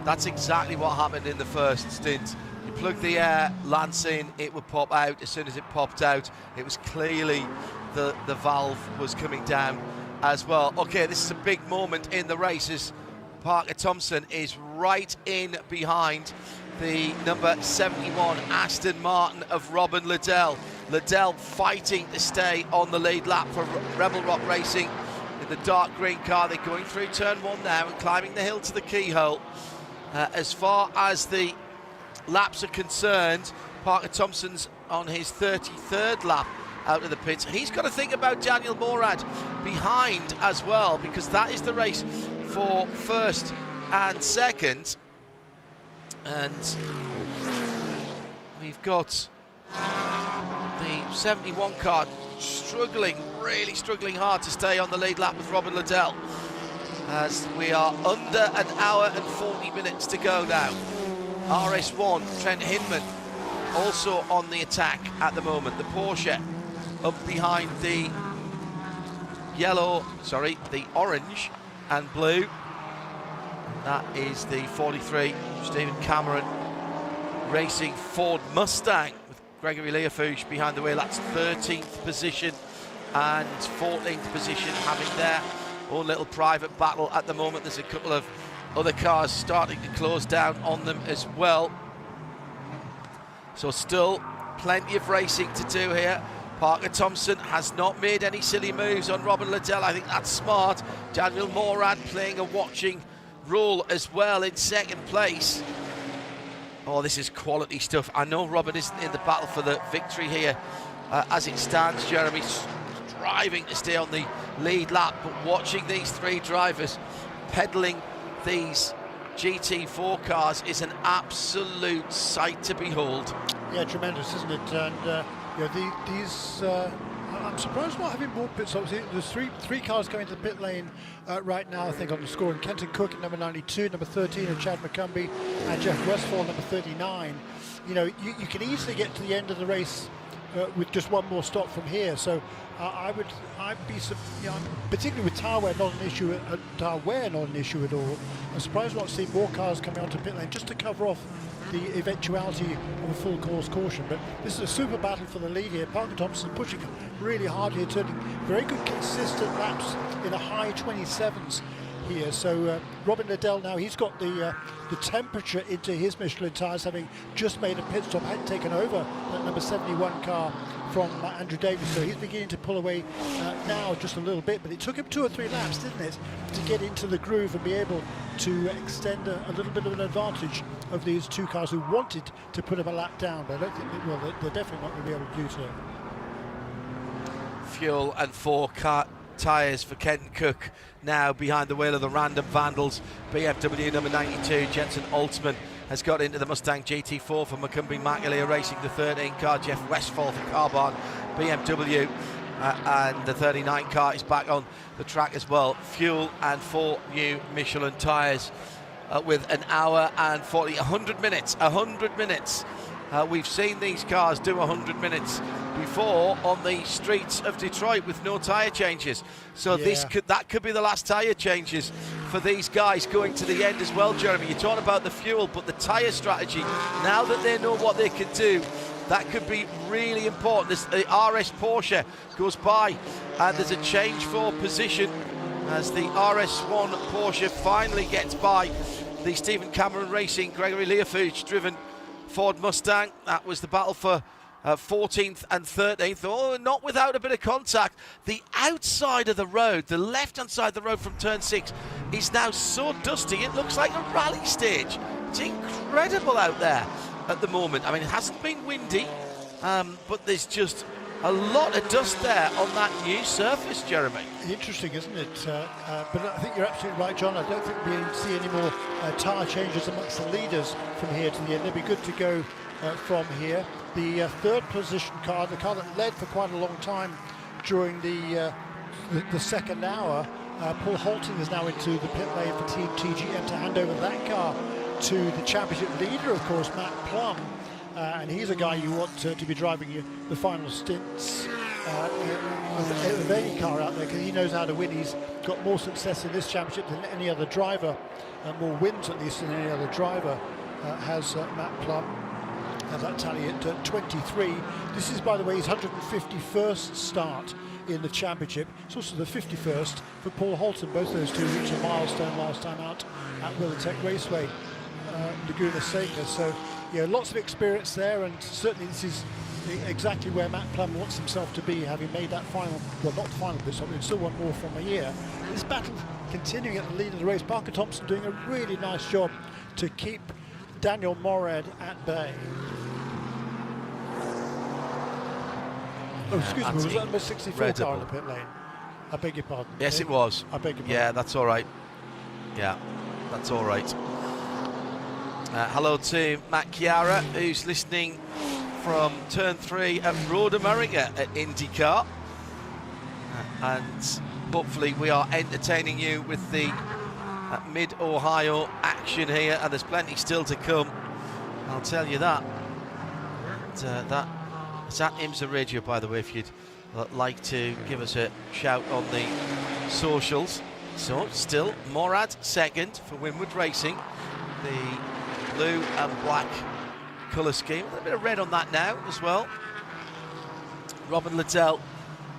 That's exactly what happened in the first stint. You plug the air lance in, it would pop out. As soon as it popped out, it was clearly the valve was coming down as well. Okay, this is a big moment in the races. Parker Thompson is right in behind the number 71 Aston Martin of Robin Liddell. Liddell fighting to stay on the lead lap for Rebel Rock Racing in the dark green car. They're going through turn 1 now and climbing the hill to the keyhole. As far as the laps are concerned, Parker Thompson's on his 33rd lap out of the pits. He's got to think about Daniel Morad behind as well, because that is the race for first and second. And we've got the 71 car struggling, really struggling hard to stay on the lead lap with Robin Liddell, as we are under an hour and 40 minutes to go now. RS1, Trent Hinman, also on the attack at the moment. The Porsche up behind the the orange and blue. That is the 43 Stephen Cameron Racing Ford Mustang with Gregory Leafouche behind the wheel. That's 13th position and 14th position, having their own little private battle at the moment. There's a couple of other cars starting to close down on them as well. So still plenty of racing to do here. Parker Thompson has not made any silly moves on Robin Liddell. I think that's smart. Daniel Morad playing a watching role as well in second place. Oh, this is quality stuff. I know Robin isn't in the battle for the victory here as it stands. Jeremy's striving to stay on the lead lap, but watching these 3 drivers pedaling these GT4 cars is an absolute sight to behold. Yeah, tremendous, isn't it? And these I'm surprised not having more pit stops. There's three cars going to the pit lane right now, I think, on the score. And Kenton Cook at number 92, number 13 of Chad McCumbee, and Jeff Westphal, number 39. You know, you can easily get to the end of the race with just one more stop from here. So I'd be, particularly with tire wear not an issue, at all. I'm surprised not to see more cars coming onto pit lane just to cover off the eventuality of a full course caution. But this is a super battle for the lead here. Parker Thompson pushing really hard here, turning very good consistent laps in the high 27s here. So Robin Liddell now, he's got the temperature into his Michelin tyres, having just made a pit stop, had taken over that number 71 car from Andrew Davis. So he's beginning to pull away now just a little bit, but it took him 2 or 3 laps, didn't it, to get into the groove and be able to extend a little bit of an advantage of these 2 cars who wanted to put him a lap down, but I don't think they will. They're definitely not going to be able to do so. Fuel and 4 car tyres for Kenton Cook now behind the wheel of the Random Vandals. BMW number 92, Jensen Altman, has got into the Mustang GT4 for McCumbee Macalia Racing. The 13 car, Jeff Westphal for Carbon BMW, and the 39 car is back on the track as well. Fuel and 4 new Michelin tyres with an hour and 100 minutes. We've seen these cars do 100 minutes before on the streets of Detroit with no tyre changes. So that could be the last tyre changes for these guys going to the end as well, Jeremy. You're talking about the fuel, but the tyre strategy, now that they know what they can do, that could be really important. The RS Porsche goes by and there's a change for position as the RS1 Porsche finally gets by the Stephen Cameron Racing, Gregory Leafouche driven Ford Mustang. That was the battle for 14th and 13th. Oh, not without a bit of contact. The outside of the road, the left-hand side of the road from turn 6 is now so dusty it looks like a rally stage. It's incredible out there at the moment. I mean, it hasn't been windy, but there's just A lot of dust there on that new surface, Jeremy. Interesting, isn't it? But I think you're absolutely right, John. I don't think we'll see any more tyre changes amongst the leaders from here to the end. They'll be good to go from here. The third position car, the car that led for quite a long time during the second hour, Paul Holton is now into the pit lane for Team TGM to hand over that car to the championship leader, of course, Matt Plum. And he's a guy you want to be driving the final stints of any car out there, because he knows how to win. He's got more success in this championship than any other driver, more wins at least than any other driver has Matt Plum. That tally at 23. This is, by the way, his 151st start in the championship. It's also the 51st for Paul Holton. Both those two reached a milestone last time out at WeatherTech Raceway, Laguna Seca. So, yeah, lots of experience there, and certainly this is exactly where Matt Plum wants himself to be, having made that final, well, not the final bit, so we still want more from a year. This battle continuing at the lead of the race. Parker Thompson doing a really nice job to keep Daniel Morad at bay. Oh, excuse me, was that number 64 car in the pit lane? I beg your pardon. Yes, it was. I beg your pardon. Yeah, that's all right. Yeah, that's all right. Hello to Matt Chiara, who's listening from Turn 3 at Road America at IndyCar. And hopefully we are entertaining you with the Mid-Ohio action here, and there's plenty still to come, I'll tell you that. It's at IMSA Radio, by the way, if you'd like to give us a shout on the socials. So, still Morad second for Winward Racing. The blue and black colour scheme. A little bit of red on that now as well. Robin Liddell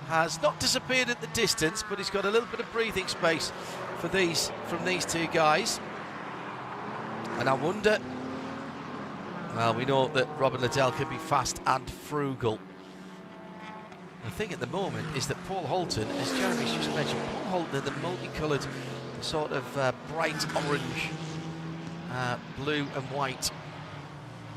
has not disappeared at the distance, but he's got a little bit of breathing space from these two guys. And I wonder, well, we know that Robin Liddell can be fast and frugal. The thing at the moment is that Paul Holton, as Jeremy's just mentioned, Paul Holton, the multicoloured sort of bright orange, blue and white.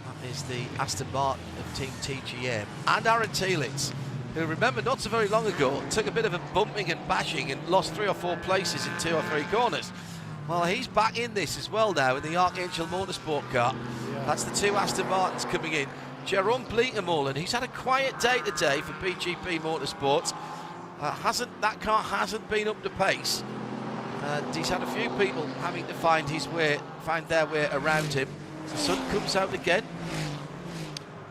That is the Aston Martin of Team TGM. And Aaron Telitz, who, remember, not so very long ago, took a bit of a bumping and bashing and lost 3 or 4 places in 2 or 3 corners. Well, he's back in this as well now in the Archangel Motorsport car. Yeah. That's the 2 Aston Martins coming in. Jerome Bleekemolen, he's had a quiet day today for BGP Motorsports. That car hasn't been up to pace. And he's had a few people having to find their way around him. The sun comes out again.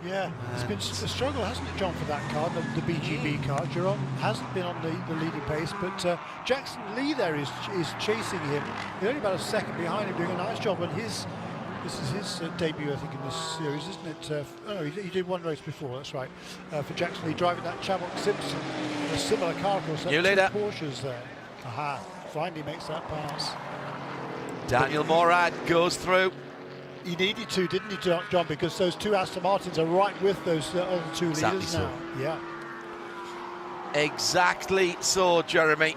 Yeah, it's been a struggle, hasn't it, John, for that car, the BGB car. Jerome hasn't been on the leading pace, but Jackson Lee there is chasing him. He's only about a second behind him, doing a nice job. And this is his debut, I think, in this series, isn't it? No, he did one race before, that's right. For Jackson Lee, driving that Chadwick Simpson, a similar car, of course. New leader. Porsches there. Aha, finally makes that pass. Daniel Morad goes through. He needed to, didn't he, John? Because those 2 Aston Martins are right with those other 2 leaders now. Yeah. Exactly so, Jeremy.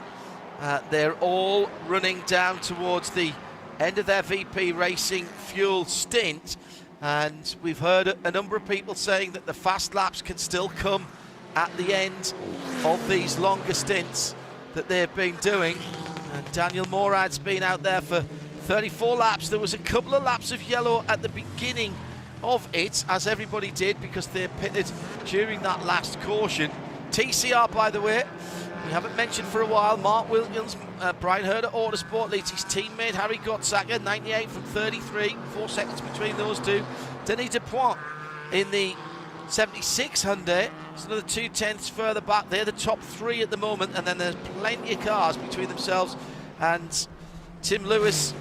They're all running down towards the end of their VP Racing fuel stint, and we've heard a number of people saying that the fast laps can still come at the end of these longer stints that they've been doing. And Daniel Morad's been out there for 34 laps. There was a couple of laps of yellow at the beginning of it, as everybody did, because they pitted during that last caution. TCR, by the way, we haven't mentioned for a while. Mark Williams, Brian Herder Autosport leads his teammate Harry Gottsacker, 98 from 33, 4 seconds between those two. Denis Dupoint in the 76 Hyundai. It's another 2 tenths further back. They're the top 3 at the moment, and then there's plenty of cars between themselves and Tim Lewis.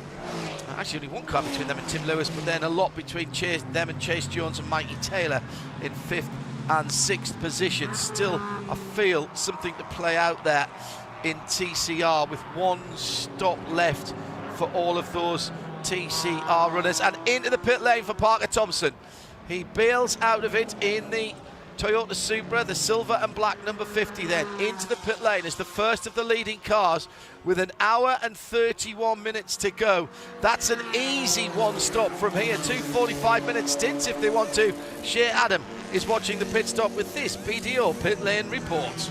Actually, only 1 car between them and Tim Lewis, but then a lot between them and Chase Jones and Mikey Taylor in 5th and 6th positions. Still, I feel something to play out there in TCR with 1 stop left for all of those TCR runners. And into the pit lane for Parker Thompson. He bails out of it in the Toyota Supra, the silver and black number 50, then into the pit lane as the first of the leading cars with 1 hour and 31 minutes to go. That's an easy 1 stop from here. 2 45-minute stints if they want to. Shea Adam is watching the pit stop with this BDO Pit Lane report.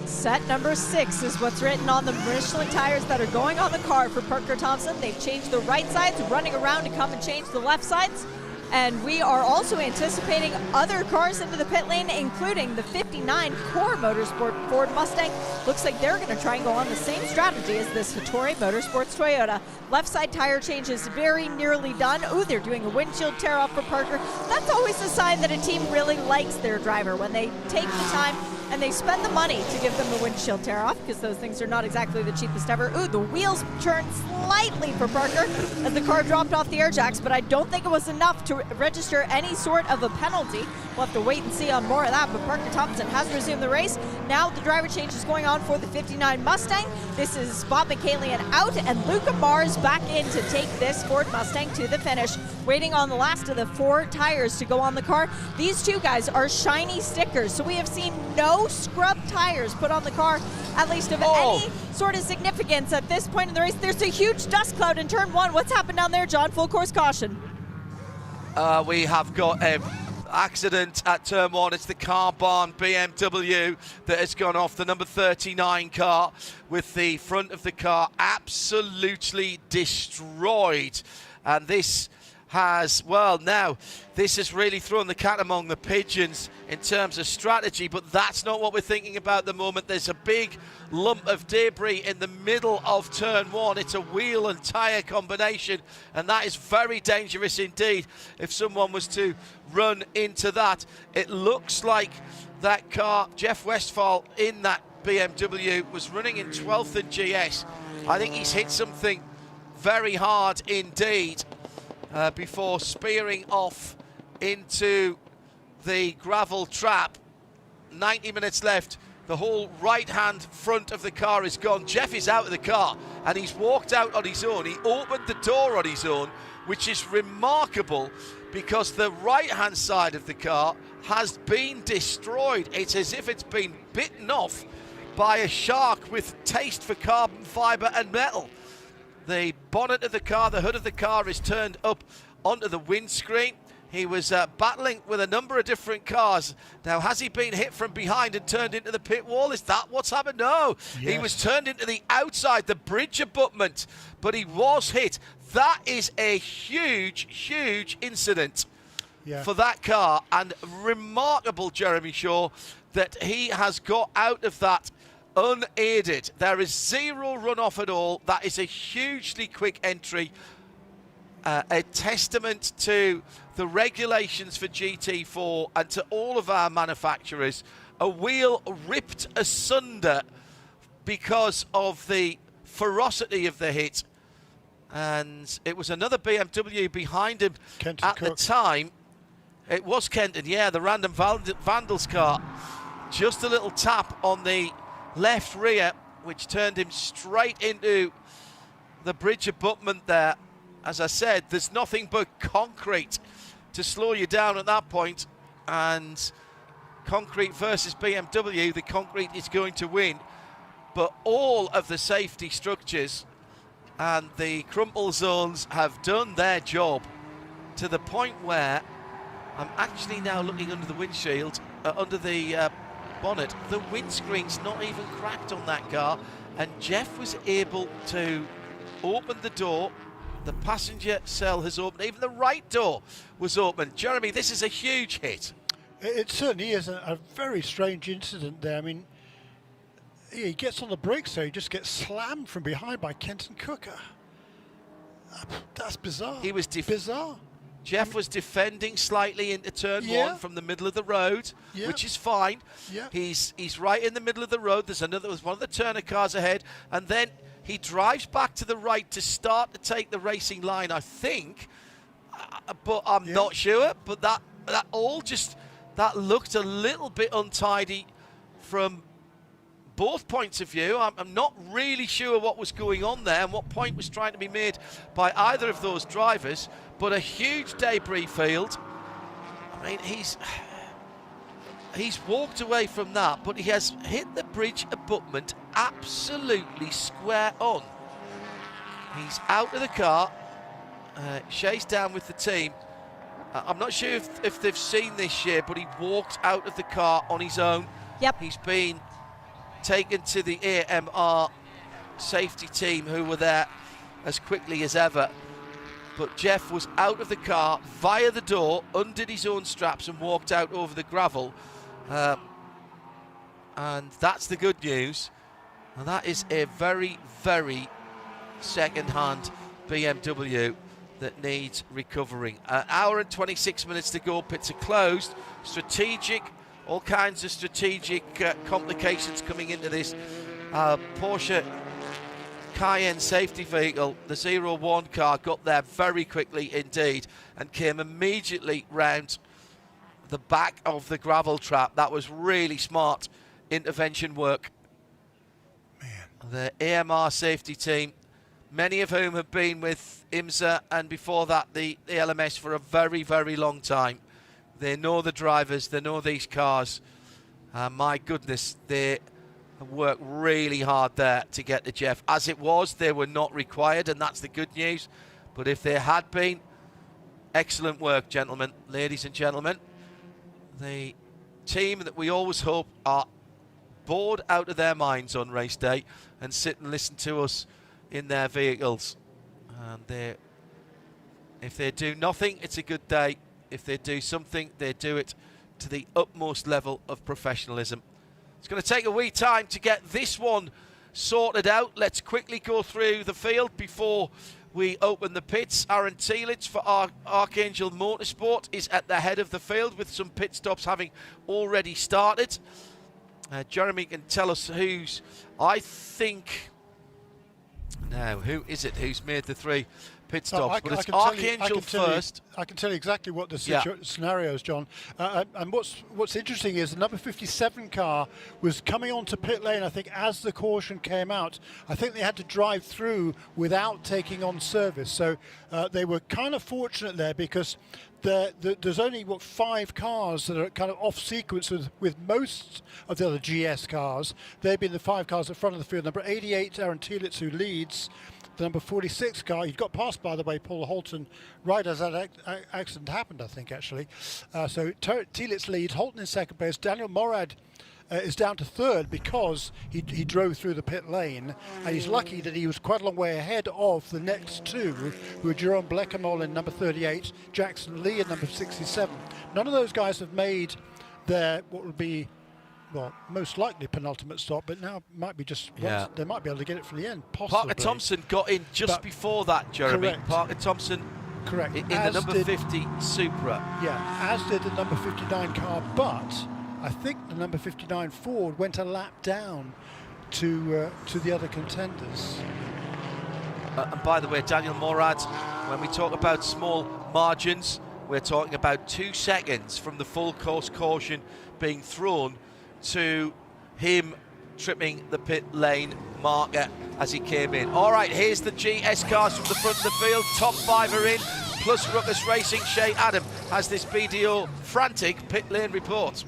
Set number 6 is what's written on the Michelin tires that are going on the car for Parker Thompson. They've changed the right sides, running around to come and change the left sides. And we are also anticipating other cars into the pit lane, including the 59 Core Motorsport Ford Mustang. Looks like they're going to try and go on the same strategy as this Hattori Motorsports Toyota. Left side tire change is very nearly done. Ooh, they're doing a windshield tear off for Parker. That's always a sign that a team really likes their driver, when they take the time and they spend the money to give them the windshield tear off, because those things are not exactly the cheapest ever. Ooh, the wheels turned slightly for Parker as the car dropped off the air jacks, but I don't think it was enough to register any sort of a penalty. We'll have to wait and see on more of that, but Parker Thompson has resumed the race. Now the driver change is going on for the 59 Mustang. This is Bob McCalian out and Luca Mars back in to take this Ford Mustang to the finish. Waiting on the last of the 4 tires to go on the car. These 2 guys are shiny stickers, so we have seen no scrub tires put on the car, at least of any sort of significance at this point in the race. There's a huge dust cloud in turn 1. What's happened down there, John? Full course caution. We have got an accident at turn 1. It's the car barn BMW that has gone off, the number 39 car, with the front of the car absolutely destroyed. And this has, well, now this has really thrown the cat among the pigeons in terms of strategy, but that's not what we're thinking about at the moment. There's a big lump of debris in the middle of turn 1. It's a wheel and tyre combination, and that is very dangerous indeed. If someone was to run into that, it looks like that car, Jeff Westphal in that BMW, was running in 12th in GS. I think he's hit something very hard indeed before spearing off into the gravel trap. 90 minutes left. The whole right-hand front of the car is gone. Jeff is out of the car, and he's walked out on his own. He opened the door on his own, which is remarkable because the right-hand side of the car has been destroyed. It's as if it's been bitten off by a shark with taste for carbon fibre and metal. The bonnet of the car, the hood of the car is turned up onto the windscreen. He was battling with a number of different cars. Now, has he been hit from behind and turned into the pit wall? Is that what's happened? No. Yes. He was turned into the outside, the bridge abutment, but he was hit. That is a huge, huge incident for that car, and remarkable, Jeremy Shaw, that he has got out of that unaided. There is 0 runoff at all. That is a hugely quick entry. A testament to the regulations for GT4 and to all of our manufacturers. A wheel ripped asunder because of the ferocity of the hit. And it was another BMW behind him Kenton at Cook. The time. It was Kenton, yeah, the random Vandals car. Just a little tap on the left rear, which turned him straight into the bridge abutment there. As I said, there's nothing but concrete to slow you down at that point, and concrete versus BMW, the concrete is going to win. But all of the safety structures and the crumple zones have done their job to the point where I'm actually now looking under the windshield, under the bonnet. The windscreen's not even cracked on that car, and Jeff was able to open the door. The passenger cell has opened. Even the right door was open. Jeremy, this is a huge hit. It certainly is a very strange incident there. I mean, he gets on the brakes there. He just gets slammed from behind by Kenton Cooker. That's bizarre. He was bizarre. Jeff was defending slightly into turn 1 from the middle of the road, which is fine. Yeah. He's right in the middle of the road. There's one of the Turner cars ahead, and then he drives back to the right to start to take the racing line, I think, but I'm not sure. But that looked a little bit untidy from both points of view. I'm not really sure what was going on there and what point was trying to be made by either of those drivers, but a huge debris field. I mean, he's walked away from that, but he has hit the bridge abutment absolutely square on. He's out of the car, chased down with the team, I'm not sure if they've seen this year, but he walked out of the car on his own. Yep. He's been taken to the AMR safety team, who were there as quickly as ever. But Jeff was out of the car via the door, undid his own straps and walked out over the gravel. And that's the good news. And that is a very, very second-hand BMW that needs recovering. An hour and 26 minutes to go. Pits are closed. Strategic, all kinds of strategic complications coming into this Porsche Cayenne safety vehicle. The 01 car got there very quickly indeed and came immediately round the back of the gravel trap. That was really smart intervention work. The AMR safety team, many of whom have been with IMSA and before that the LMS for a very, very long time. They know the drivers, they know these cars. My goodness, they worked really hard there to get to Jeff. As it was, they were not required, and that's the good news. But if they had been, excellent work, gentlemen, ladies and gentlemen. The team that we always hope are bored out of their minds on race day and sit and listen to us in their vehicles. And if they do nothing, it's a good day. If they do something, they do it to the utmost level of professionalism. It's going to take a wee time to get this one sorted out. Let's quickly go through the field before we open the pits. Aaron Tielitz for Archangel Motorsport is at the head of the field with some pit stops having already started. Jeremy can tell us who's, I think, now who is it who's made the 3 pit stops? But it's Archangel first. I can tell you exactly what the scenario is, John. And what's interesting is the number 57 car was coming onto pit lane, I think, as the caution came out. I think they had to drive through without taking on service. So they were kind of fortunate there because there's only, 5 cars that are kind of off sequence with most of the other GS cars. They've been the 5 cars at the front of the field. Number 88, Aaron Tielitz, who leads. The number 46 car, he got past, by the way, Paul Holton, right as that accident happened, I think, actually. So Tielitz leads, Holton in second place. Daniel Morad is down to third because he drove through the pit lane, and he's lucky that he was quite a long way ahead of the next 2, who are Jerome Bleckenmole in number 38, Jackson Lee in number 67. None of those guys have made their, what would be, well, most likely penultimate stop, but now might be just once, they might be able to get it for the end, possibly. Parker Thompson got in just before that, Jeremy. Correct. Parker Thompson in the number 50 Supra. Yeah, as did the number 59 car, but I think the number 59 Ford went a lap down to the other contenders. And by the way, Daniel Morad, when we talk about small margins, we're talking about 2 seconds from the full course caution being thrown to him tripping the pit lane marker as he came in. All right, here's the GS cars from the front of the field. Top 5 are in, plus Ruckus Racing. Shay Adam has this BDO frantic pit lane report.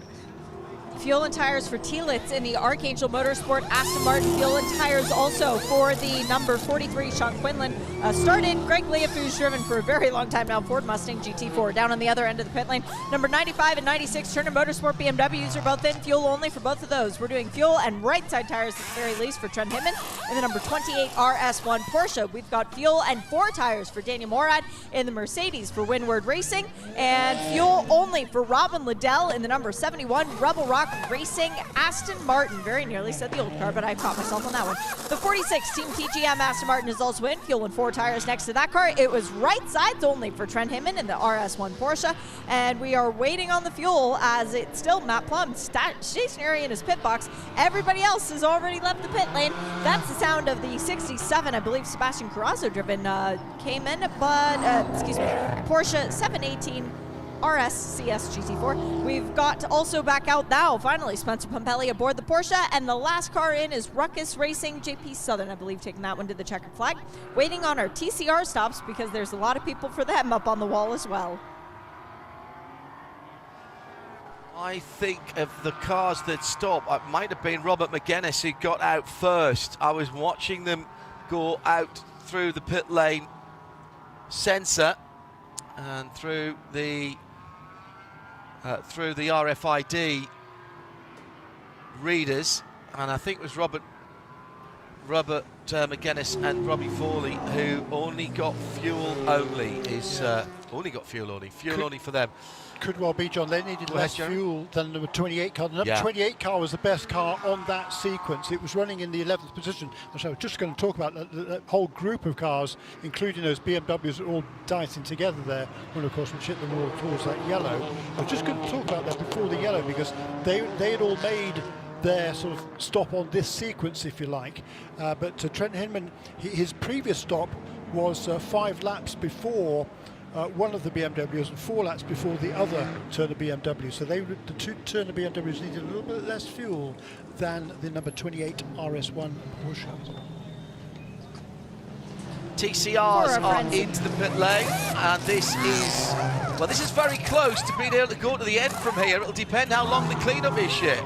Fuel and tires for Tielitz in the Archangel Motorsport Aston Martin. Fuel and tires also for the number 43 Sean Quinlan. Started Greg Leaf, who's driven for a very long time now, Ford Mustang GT4. Down on the other end of the pit lane, number 95 and 96 Turner Motorsport BMWs are both in. Fuel only for both of those. We're doing fuel and right side tires at the very least for Trent Hinman. And the number 28 RS1 Porsche. We've got fuel and 4 tires for Daniel Morad in the Mercedes for Windward Racing. And fuel only for Robin Liddell in the number 71 Rebel Rock Racing Aston Martin. Very nearly said the old car, but I caught myself on that one. The 46 Team TGM Aston Martin is also in. Fuel and 4 tires next to that car. It was right sides only for Trent Hinman in the RS1 Porsche. And we are waiting on the fuel as it's still Matt Plum stationary in his pit box. Everybody else has already left the pit lane. That's the sound of the 67, I believe Sebastian Carrazzo driven came in, but Porsche 718 RS CS GT4. We've got also back out now, finally, Spencer Pompelli aboard the Porsche, and the last car in is Ruckus Racing, JP Southern, I believe, taking that one to the checkered flag. Waiting on our TCR stops because there's a lot of people for them up on the wall as well. I think of the cars that stop, it might have been Robert McGuinness who got out first. I was watching them go out through the pit lane sensor, and through the RFID readers, and I think it was Robert McGuinness and Robbie Fawley who only got fuel only. Fuel only for them. Could well be, John. They needed less fuel than the 28 car. The number 28 car was the best car on that sequence. It was running in the 11th position. So I was just going to talk about that whole group of cars, including those BMWs that are all dicing together there, and of course which hit the wall towards that yellow. I was just going to talk about that before the yellow, because they had all made their sort of stop on this sequence, if you like. But Trent Hinman, his previous stop was 5 laps before one of the BMWs and 4 laps before the other Turner BMW. So the two Turner BMWs needed a little bit less fuel than the number 28 RS1 Porsche. TCRs are into the pit lane, and this is very close to being able to go to the end from here. It'll depend how long the cleanup is, Shea.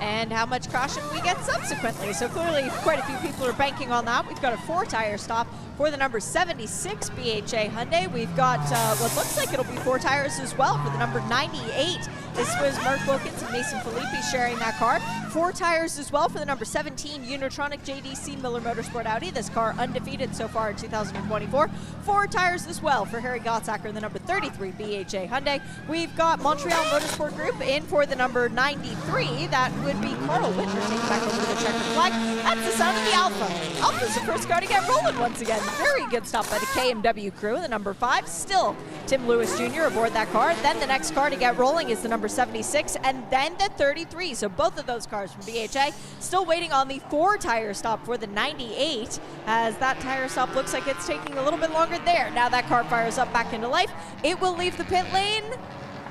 And how much caution we get subsequently. So clearly quite a few people are banking on that. We've got a 4-tire stop for the number 76 BHA Hyundai. We've got what looks like it'll be 4 tires as well for the number 98. This was Mark Wilkins and Mason Filippi sharing that car. 4 tires as well for the number 17 Unitronic JDC Miller Motorsport Audi. This car undefeated so far in 2024. 4 tires as well for Harry Gottsacker, the number 33 BHA Hyundai. We've got Montreal Motorsport Group in for the number 93. That would be Carl Wittner taking back over the checkered flag. That's the sound of the Alpha. Alpha's the first car to get rolling once again. Very good stop by the KMW crew. The number 5, still Tim Lewis Jr. aboard that car. Then the next car to get rolling is the number 76, and then the 33. So both of those cars from BHA still waiting on the 4-tire stop for the 98, as that tire stop looks like it's taking a little bit longer there. Now that car fires up back into life. It will leave the pit lane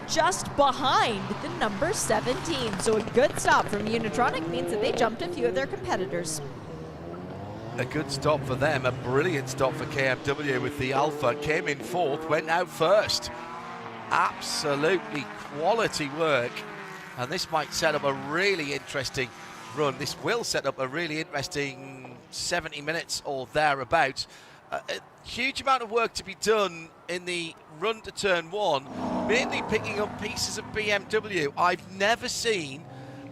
just behind the number 17. So a good stop from Unitronic means that they jumped a few of their competitors. A good stop for them, a brilliant stop for KMW with the Alpha. Came in 4th, went out first. Absolutely quality work. And this might set up a really interesting run. This will set up a really interesting 70 minutes or thereabouts. A huge amount of work to be done in the run to turn 1, mainly picking up pieces of BMW. I've never seen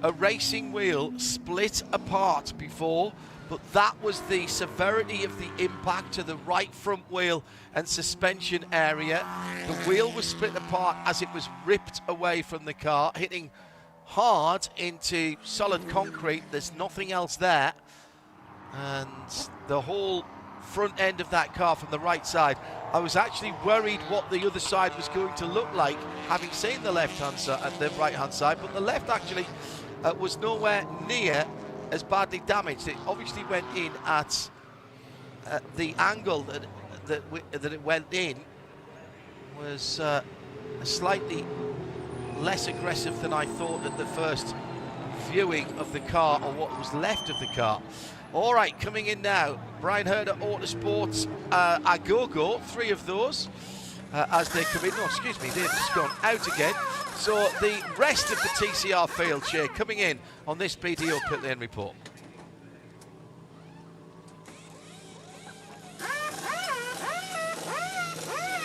a racing wheel split apart before, but that was the severity of the impact to the right front wheel and suspension area. The wheel was split apart as it was ripped away from the car, hitting hard into solid concrete. There's nothing else there, and the whole front end of that car from the right side, I was actually worried what the other side was going to look like, having seen the left-hand side and the right-hand side, but the left actually was nowhere near as badly damaged. It obviously went in at the angle that it went in was slightly less aggressive than I thought at the first viewing of the car, or what was left of the car. All right, coming in now, Brian Herder Autosports, Agogo, 3 of those as they come in. No, excuse me, they've just gone out again. So the rest of the TCR field, Shea, coming in on this BDO Pit Lane report.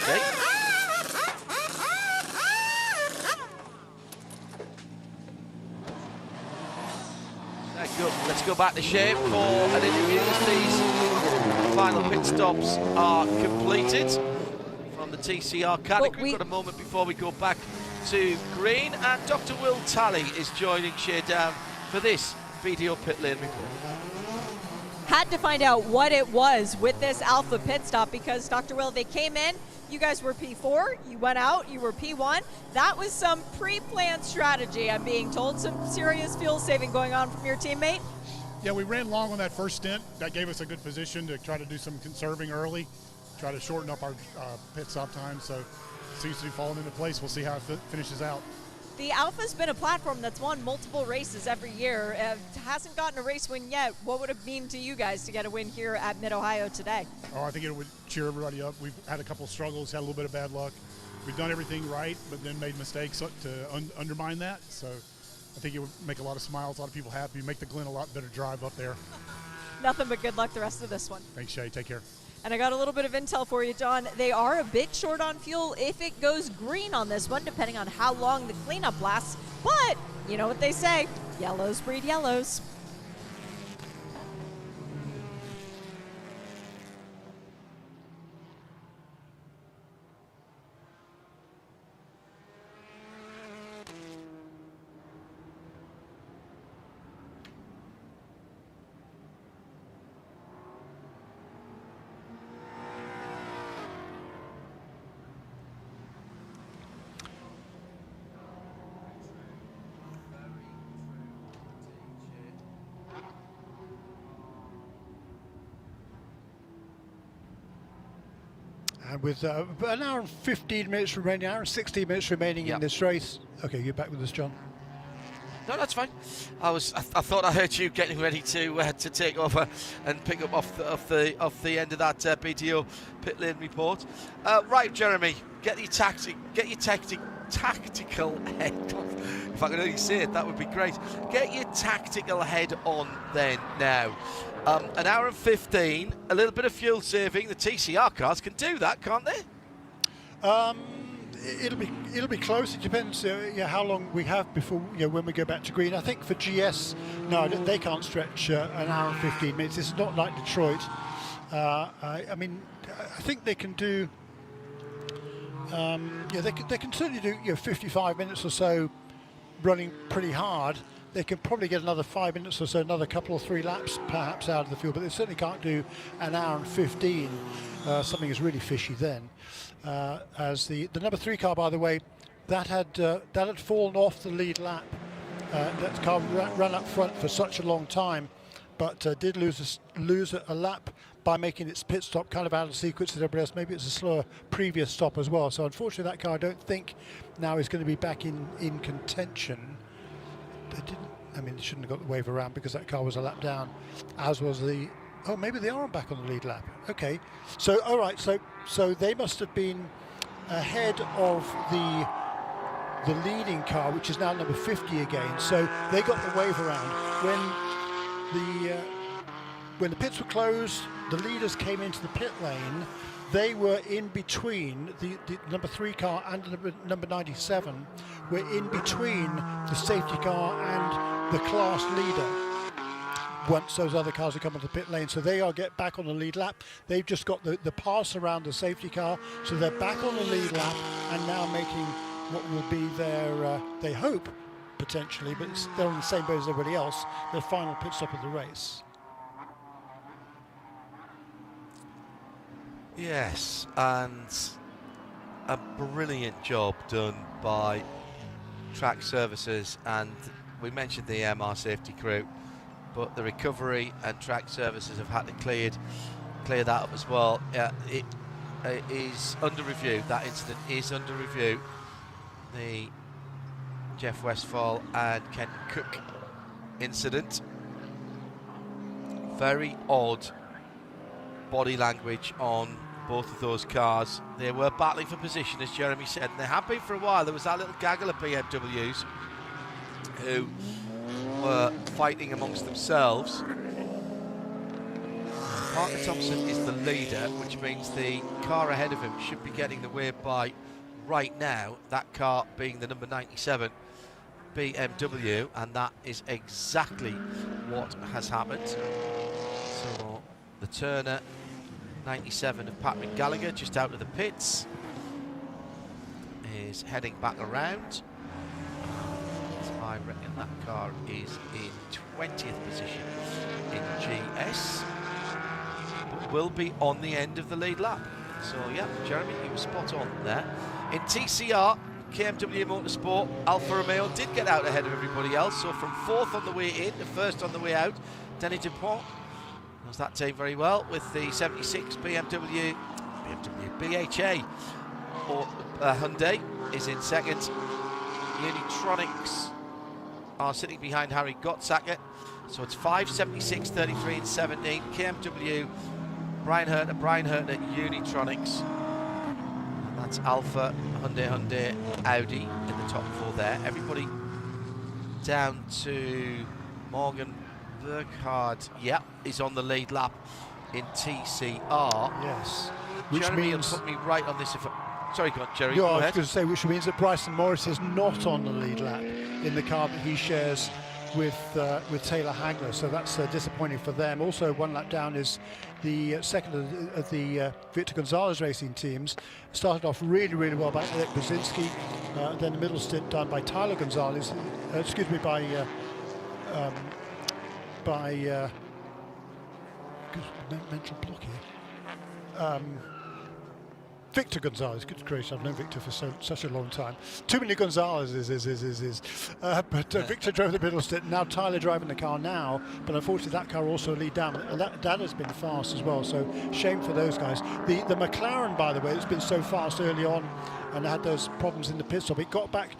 Okay. Let's go back to Shea for an interview as these final pit stops are completed from the TCR category. We've got a moment before we go back to green, and Dr. Will Talley is joining Shea down for this BDO Pit Lane report. Had to find out what it was with this Alpha pit stop, because Dr. Will, they came in, you guys were P4, you went out, you were P1. That was some pre-planned strategy, I'm being told. Some serious fuel saving going on from your teammate. Yeah, we ran long on that first stint. That gave us a good position to try to do some conserving early, try to shorten up our pit stop time. So it seems to be falling into place. We'll see how it finishes out. The Alpha's been a platform that's won multiple races every year. Hasn't gotten a race win yet. What would it mean to you guys to get a win here at Mid-Ohio today? Oh, I think it would cheer everybody up. We've had a couple of struggles, had a little bit of bad luck. We've done everything right, but then made mistakes to undermine that. So I think it would make a lot of smiles, a lot of people happy, make the Glen a lot better drive up there. Nothing but good luck the rest of this one. Thanks, Shay. Take care. And I got a little bit of intel for you, Don. They are a bit short on fuel if it goes green on this one, depending on how long the cleanup lasts. But you know what they say, yellows breed yellows. And with an hour and 15 minutes remaining, hour and 16 minutes remaining in this race. Okay, you're back with us, John. No, that's fine. I thought I heard you getting ready to take over and pick up off the end of that BTO pit lane report. Right, Jeremy, get your tactical head on. If I could only say it, that would be great. Get your tactical head on then now. An hour and 15, a little bit of fuel saving. The TCR cars can do that, can't they? It'll be close. It depends how long we have before when we go back to green. I think for GS, no, they can't stretch an hour and 15 minutes. It's not like Detroit. I mean, I think they can do. They can certainly do 55 minutes or so, running pretty hard. They can probably get another 5 minutes or so, another couple or 3 laps perhaps out of the field, but they certainly can't do an hour and 15. Something is really fishy then. As the number 3 car, by the way, that had fallen off the lead lap. That car ran up front for such a long time, but did lose a lap by making its pit stop kind of out of sequence with everybody else. Maybe it's a slower previous stop as well. So unfortunately, that car I don't think now is going to be back in contention. They shouldn't have got the wave around because that car was a lap down, as was the. Oh, maybe they are back on the lead lap. Okay, so all right, so they must have been ahead of the leading car, which is now number 50 again. So they got the wave around when the pits were closed. The leaders came into the pit lane. They were in between the number 3 car and number 97. Were in between the safety car and the class leader. Once those other cars have come into the pit lane, so they are get back on the lead lap. They've just got the pass around the safety car, so they're back on the lead lap and now making what will be their, they hope, potentially, but they're on the same boat as everybody else, their final pit stop of the race. Yes, and a brilliant job done by track services, and we mentioned the MR safety crew, but the recovery and track services have had to clear that up as well. It is under review. That incident is under review. The Jeff Westphal and Ken Cook incident. Very odd body language on both of those cars. They were battling for position, as Jeremy said, and they have been for a while. There was that little gaggle of BMWs who were fighting amongst themselves. Parker Thompson is the leader, which means the car ahead of him should be getting the wave by right now, that car being the number 97 BMW, and that is exactly what has happened. So the Turner 97 of Patrick Gallagher, just out of the pits, is heading back around. I reckon that car is in 20th position in GS, but will be on the end of the lead lap. So yeah, Jeremy, you were spot on there. In TCR, KMW Motorsport, Alfa Romeo did get out ahead of everybody else. So from 4th on the way in to 1st on the way out, Denny Dupont knows that team very well with the 76 BHA or Hyundai is in 2nd. Unitronics are sitting behind Harry Gottsacker. So it's 5, 76, 33 and 17. KMW, Brian Herter, Unitronics. And that's Alfa, Hyundai, Audi in the top 4 there. Everybody down to Morgan Burkhardt, is on the lead lap in TCR. Yes. Which Jeremy means... will put me right on this. Sorry, go on, Jerry. Yeah, go I was ahead. going to say, which means that Bryson Morris is not on the lead lap in the car that he shares with Taylor Hagler, so that's disappointing for them. Also, one lap down is the second of the Victor Gonzalez racing teams. Started off really, really well by Alec Brzezinski, then the middle stint done by Tyler Gonzalez, mental block here. Victor Gonzalez, good gracious, I've known Victor for such a long time. Too many Gonzalez's. But Victor drove the middle stint, now Tyler driving the car now, but unfortunately that car also lead down, and that has been fast as well, so shame for those guys. The McLaren, by the way, it's been so fast early on and had those problems in the pit stop. It got back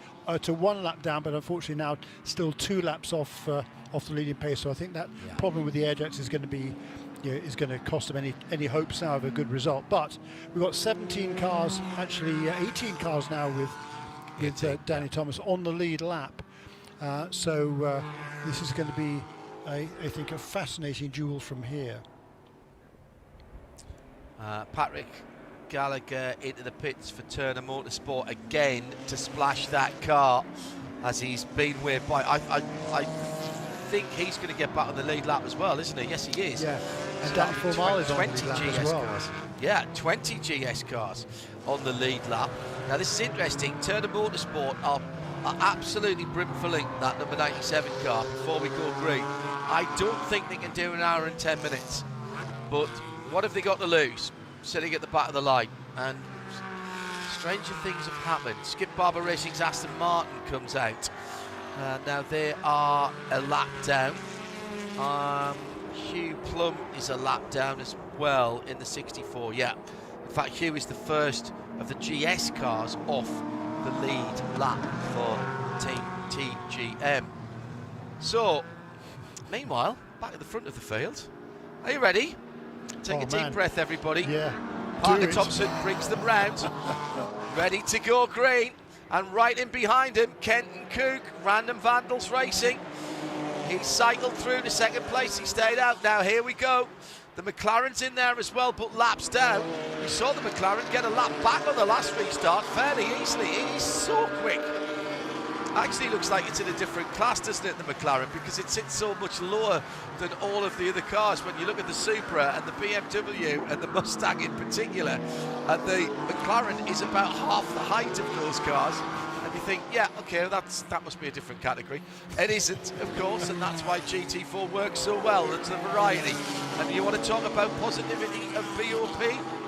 to 1 lap down, but unfortunately now still 2 laps off the leading pace, so I think that problem with the air jets is going to be is going to cost them any hopes now of a good result. But we've got 17 cars, actually 18 cars now with Danny Thomas on the lead lap. So this is going to be, I think, a fascinating duel from here. Patrick Gallagher into the pits for Turner Motorsport again to splash that car as he's been with by. I think he's going to get back on the lead lap as well, isn't he? Yes, he is. Yeah, and Danny Formal is on the lead lap as well. Cars. Yeah, 20 GS cars on the lead lap. Now this is interesting. Turner Motorsport are absolutely brimfulling that number 97 car before we go green. I don't think they can do an hour and 10 minutes. But what have they got to lose? Sitting at the back of the line. And stranger things have happened. Skip Barber Racing's Aston Martin comes out. Now they are a lap down. Hugh Plum is a lap down as well in the 64. Yeah, in fact Hugh is the first of the GS cars off the lead lap for Team TGM. So, meanwhile, back at the front of the field. Are you ready? Take a deep breath, everybody. Yeah. Parker Thompson brings them round. Ready to go green. And right in behind him, Kenton Cook, Random Vandals Racing. He cycled through to second place, he stayed out. Now here we go. The McLaren's in there as well, but laps down. We saw the McLaren get a lap back on the last restart fairly easily. He's so quick. Actually looks like it's in a different class, doesn't it, the McLaren, because it sits so much lower than all of the other cars. When you look at the Supra and the BMW and the Mustang in particular, and the McLaren is about half the height of those cars, and you think, yeah, okay, that must be a different category. It isn't, of course, and that's why GT4 works so well. It's a variety. And you want to talk about positivity of BOP?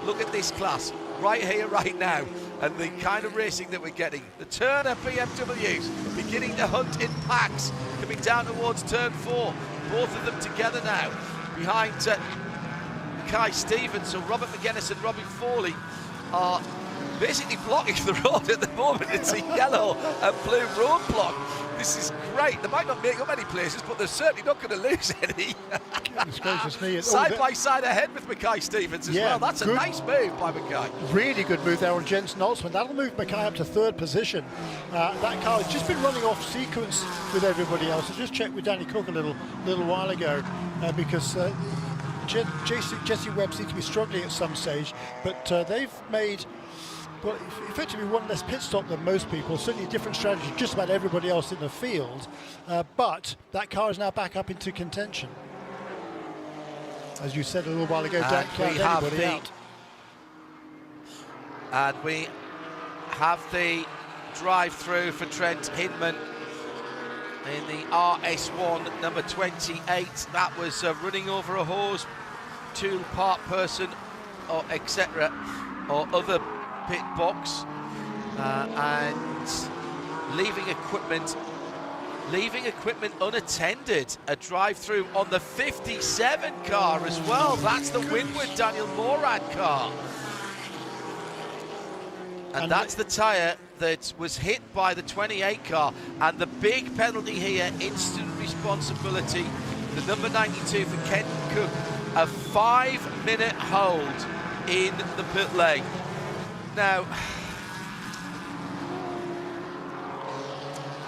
Look at this class, right here, right now. And the kind of racing that we're getting. The Turner BMWs beginning to hunt in packs, coming down towards turn 4. Both of them together now, behind Kai Stevens. So Robert McGuinness and Robbie Foley are basically blocking the road at the moment. It's a yellow and blue roadblock. This is great. They might not make up any places, but they're certainly not going to lose any. Side by side ahead with Mackay Stevens as well. That's a nice move by Mackay. Really good move there on Jensen Olsman. That'll move Mackay up to 3rd position. That car has just been running off sequence with everybody else. I just checked with Danny Cook a little while ago because Jesse Webb seems to be struggling at some stage, but they've made, well, effectively one less pit stop than most people, certainly a different strategy just about everybody else in the field, but that car is now back up into contention. As you said a little while ago, don't count anybody out. And we have the drive-through for Trent Hinman in the RS1 number 28. That was running over a hose, tool part person, or etc., or other pit box, and leaving equipment unattended. A drive-through on the 57 car as well. That's the Winward Daniel Morad car. And that's the tyre that was hit by the 28 car. And the big penalty here, instant responsibility. The number 92 for Kenton Cook, a 5-minute hold in the pit lane. Now,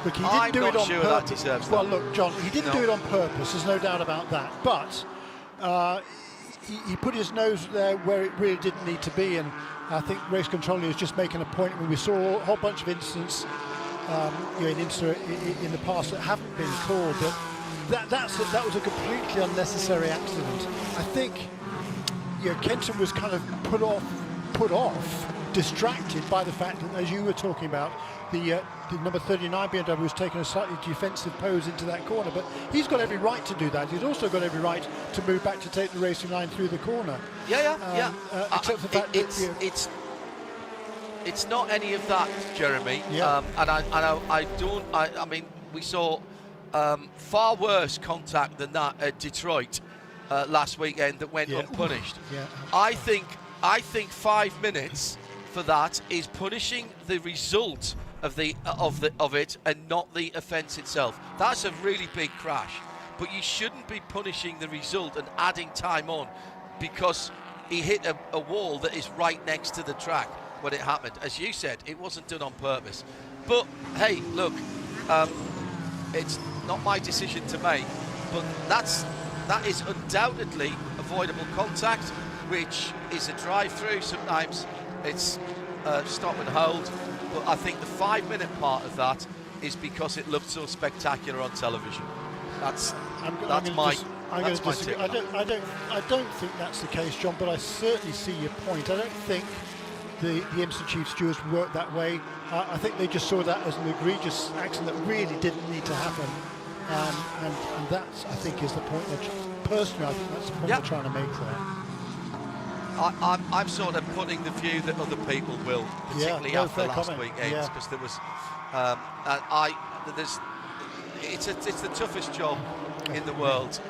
look, he didn't do it on sure purpose. That deserves well, that. look, John, he didn't do it on purpose. There's no doubt about that. But he put his nose there where it really didn't need to be, and I think race controlling is just making a point. I mean, we saw a whole bunch of incidents in IMSA in the past that haven't been called, but that was a completely unnecessary accident. I think Kenton was kind of put off, distracted by the fact that, as you were talking about, the number 39 BMW was taking a slightly defensive pose into that corner, but he's got every right to do that. He's also got every right to move back to take the racing line through the corner. Except for the fact that it's not any of that, Jeremy. I mean, we saw far worse contact than that at Detroit last weekend that went unpunished. I think 5 minutes for that is punishing the result of it and not the offence itself. That's a really big crash, but you shouldn't be punishing the result and adding time on because he hit a wall that is right next to the track when it happened. As you said, it wasn't done on purpose. But hey, look, it's not my decision to make, but that is undoubtedly avoidable contact, which is a drive-through. Sometimes it's stop and hold, but I think the 5 minute part of that is because it looked so spectacular on television. I'm going to disagree. I don't think that's the case, John, but I certainly see your point. I don't think the IMSA chief stewards work that way. I think they just saw that as an egregious accident that really didn't need to happen, and that, I think, is the point. Personally, I think that's the point they're trying to make there. I'm sort of putting the view that other people will, particularly after last weekend, because there was, it's the toughest job in the world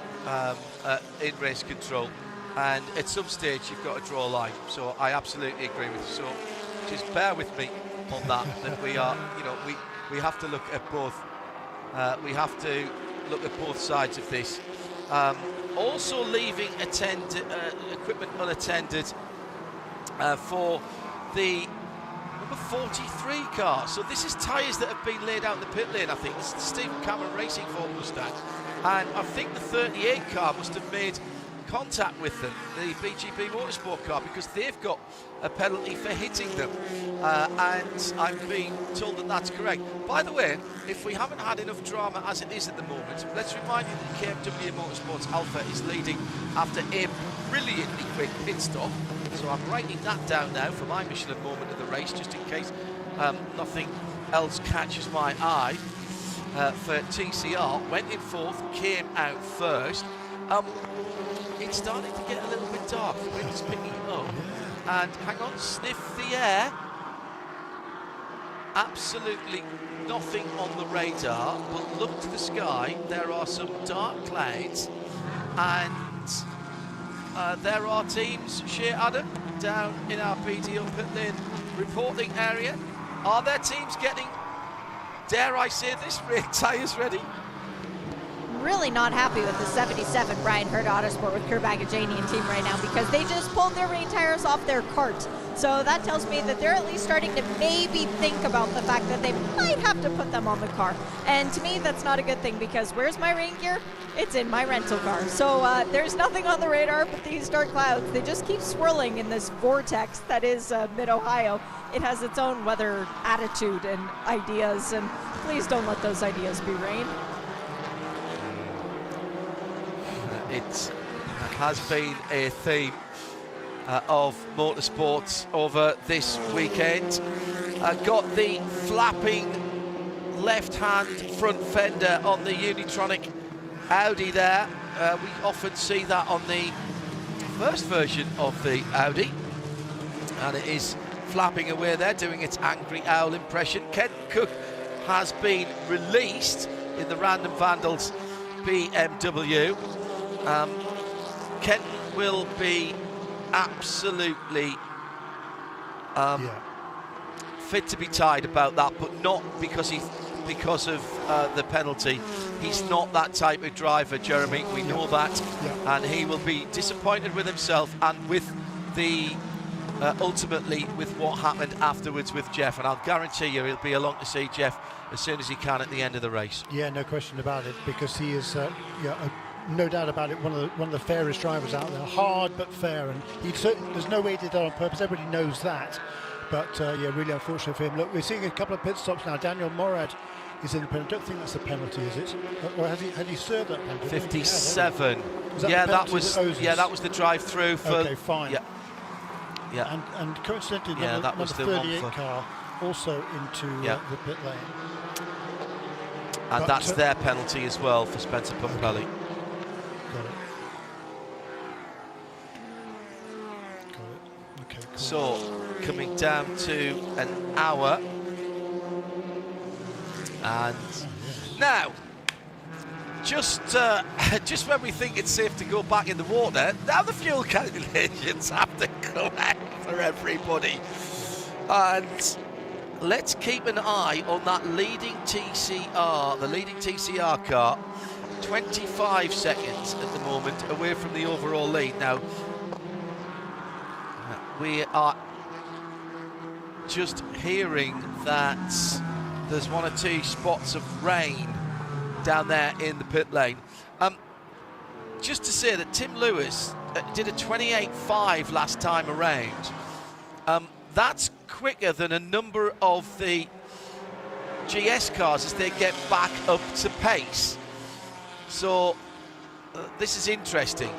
in race control, and at some stage you've got to draw a line. So I absolutely agree with you. So just bear with me on that. That we are, we have to look at both. We have to look at both sides of this. Also leaving equipment unattended for the number 43 car. So this is tyres that have been laid out in the pit lane, I think. This is the Stephen Cameron Racing Ford Mustang. And I think the 38 car must have made contact with them, the BGB Motorsport car, because they've got a penalty for hitting them. And I'm being told that that's correct. By the way, if we haven't had enough drama as it is at the moment, let's remind you that KMW Motorsports Alpha is leading after a brilliantly quick pit stop. So I'm writing that down now for my Michelin moment of the race, just in case nothing else catches my eye. For TCR, went in fourth, came out first. It's starting to get a little bit dark. The wind's picking up. And hang on, sniff the air. Absolutely nothing on the radar, but look to the sky. There are some dark clouds, and there are teams, Shea Adam, down in our PDO pit lane reporting area. Are there teams getting, dare I say this, tyres ready? Really not happy with the 77 Brian Hurd Autosport with Kurbagajanian team right now, because they just pulled their rain tires off their cart. So that tells me that they're at least starting to maybe think about the fact that they might have to put them on the car. And to me, that's not a good thing, because where's my rain gear? It's in my rental car. So there's nothing on the radar but these dark clouds. They just keep swirling in this vortex that is Mid-Ohio. It has its own weather attitude and ideas, and please don't let those ideas be rain. It has been a theme of motorsports over this weekend. Got the flapping left-hand front fender on the Unitronic Audi there. We often see that on the first version of the Audi, and it is flapping away there, doing its angry owl impression. Ken Cook has been released in the Random Vandals BMW. Kenton will be absolutely fit to be tied about that, but not because of the penalty. He's not that type of driver, Jeremy. We know that, and he will be disappointed with himself and with the ultimately with what happened afterwards with Jeff. And I'll guarantee you, he'll be along to see Jeff as soon as he can at the end of the race. Yeah, no question about it, because he is no doubt about it, one of the fairest drivers out there. Hard but fair, and there's no way he did that on purpose. Everybody knows that. But yeah, really unfortunate for him. Look, we're seeing a couple of pit stops now. Daniel Morad is in the penalty. I don't think that's a penalty, is it? Or had he served that penalty? 57. Yeah, that was the drive-through for. Okay, fine. Yeah. Yeah. And coincidentally, yeah, that number was the 38 one for, car also into the pit lane. And but that's their penalty as well for Spencer Pumpelly. Got it. Okay, cool. So, coming down to an hour. And now, just when we think it's safe to go back in the water, now the fuel calculations have to collect for everybody. And let's keep an eye on that leading TCR, the leading TCR car. 25 seconds at the moment away from the overall lead. Now, we are just hearing that there's one or two spots of rain down there in the pit lane. Just to say that Tim Lewis did a 28.5 last time around. That's quicker than a number of the GS cars as they get back up to pace. So this is interesting.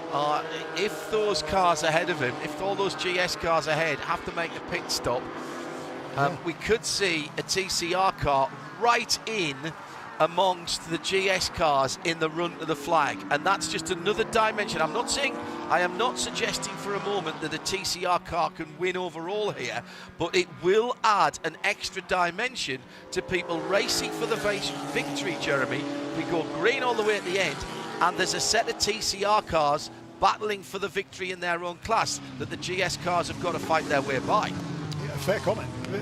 If those cars ahead of him, if all those GS cars ahead have to make a pit stop, we could see a TCR car right in amongst the GS cars in the run to the flag, and that's just another dimension. I am not suggesting for a moment that a TCR car can win overall here, but it will add an extra dimension to people racing for the victory, Jeremy. We go green all the way at the end, and there's a set of TCR cars battling for the victory in their own class that the GS cars have got to fight their way by. Yeah, fair comment. The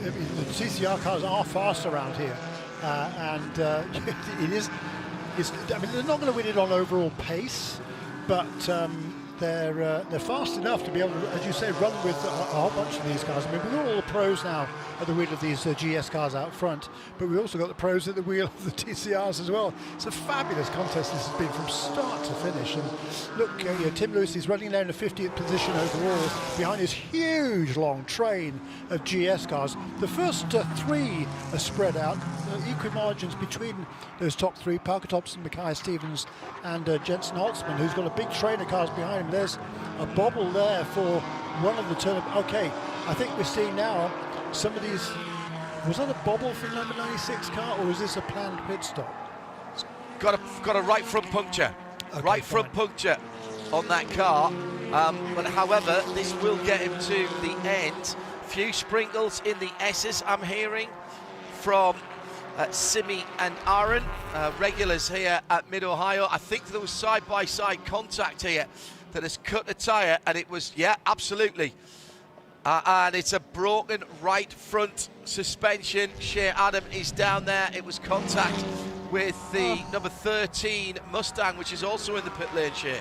TCR cars are fast around here. And it's, I mean, they're not going to win it on overall pace, but they're fast enough to be able to, as you say, run with a whole bunch of these cars. I mean, we've got all the pros now at the wheel of these GS cars out front, but we've also got the pros at the wheel of the TCRs as well. It's a fabulous contest this has been from start to finish. And look, Tim Lewis is running there in the 50th position overall behind his huge long train of GS cars. The first three are spread out, equal margins between those top three: Parker Thompson, Mackay Stevens, and Jensen Holtzman, who's got a big train of cars behind him. There's a bobble there for one of the turn. Okay, I think we're seeing now some of these. Was that a bobble for the number 96 car, or is this a planned pit stop? It's got a right front puncture. Okay, right front puncture on that car. But however, this will get him to the end. Few sprinkles in the S's, I'm hearing from Simi and Aaron, regulars here at Mid-Ohio. I think there was side-by-side contact here that has cut the tyre, and it was, yeah, absolutely. And it's a broken right front suspension. Shea Adam is down there. It was contact with the number 13 Mustang, which is also in the pit lane, Shea.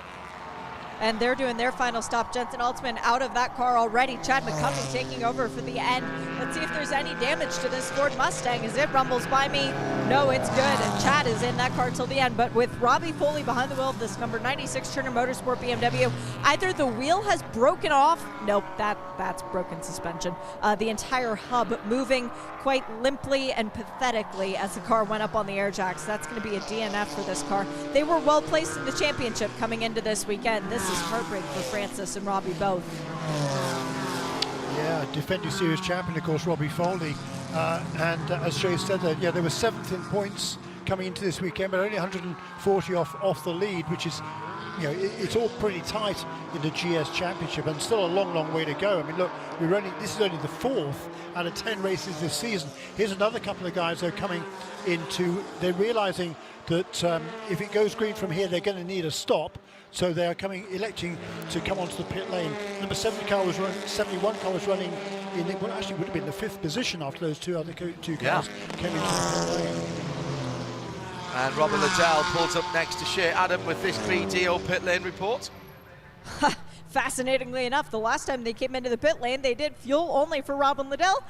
And they're doing their final stop. Jensen Altman out of that car already. Chad McCummey taking over for the end. Let's see if there's any damage to this Ford Mustang as it rumbles by me. No, it's good. And Chad is in that car till the end. But with Robbie Foley behind the wheel of this number 96 Turner Motorsport BMW, either the wheel has broken off. Nope, that's broken suspension. The entire hub moving quite limply and pathetically as the car went up on the air jacks. That's going to be a DNF for this car. They were well placed in the championship coming into this weekend. This is heartbreak for Francis and Robbie both. Yeah, defending series champion, of course, Robbie Foley. And as Shay said, yeah, they were 7th in points coming into this weekend, but only 140 off the lead, which is, you know, it's all pretty tight in the GS Championship, and still a long way to go. I mean, look, this is only the 4th out of 10 races this season. Here's another couple of guys that are coming into, they're realizing that if it goes green from here, they're going to need a stop. So they are electing to come onto the pit lane. Number 71 car was running in, well, actually would have been the 5th position after those two cars came into the pit lane. And Robert Liddell pulls up next to Shea Adam with this BDO pit lane report. Fascinatingly enough, the last time they came into the pit lane, they did fuel only for Robin Liddell.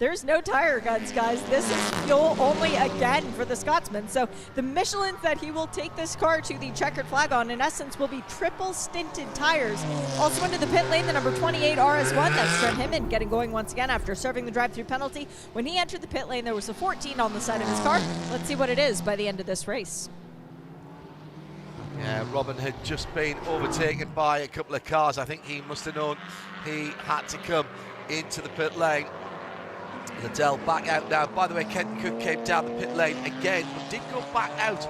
there's no tire guns, guys. This is fuel only again for the Scotsman. So the Michelins that he will take this car to the checkered flag on, in essence, will be triple stinted tires. Also into the pit lane, the number 28 RS1. That's Trent Hinman getting going once again after serving the drive-through penalty. When he entered the pit lane, there was a 14 on the side of his car. Let's see what it is by the end of this race. Yeah, Robin had just been overtaken by a couple of cars. I think he must have known he had to come into the pit lane. Liddell back out now. By the way, Kenton Cook came down the pit lane again, but did go back out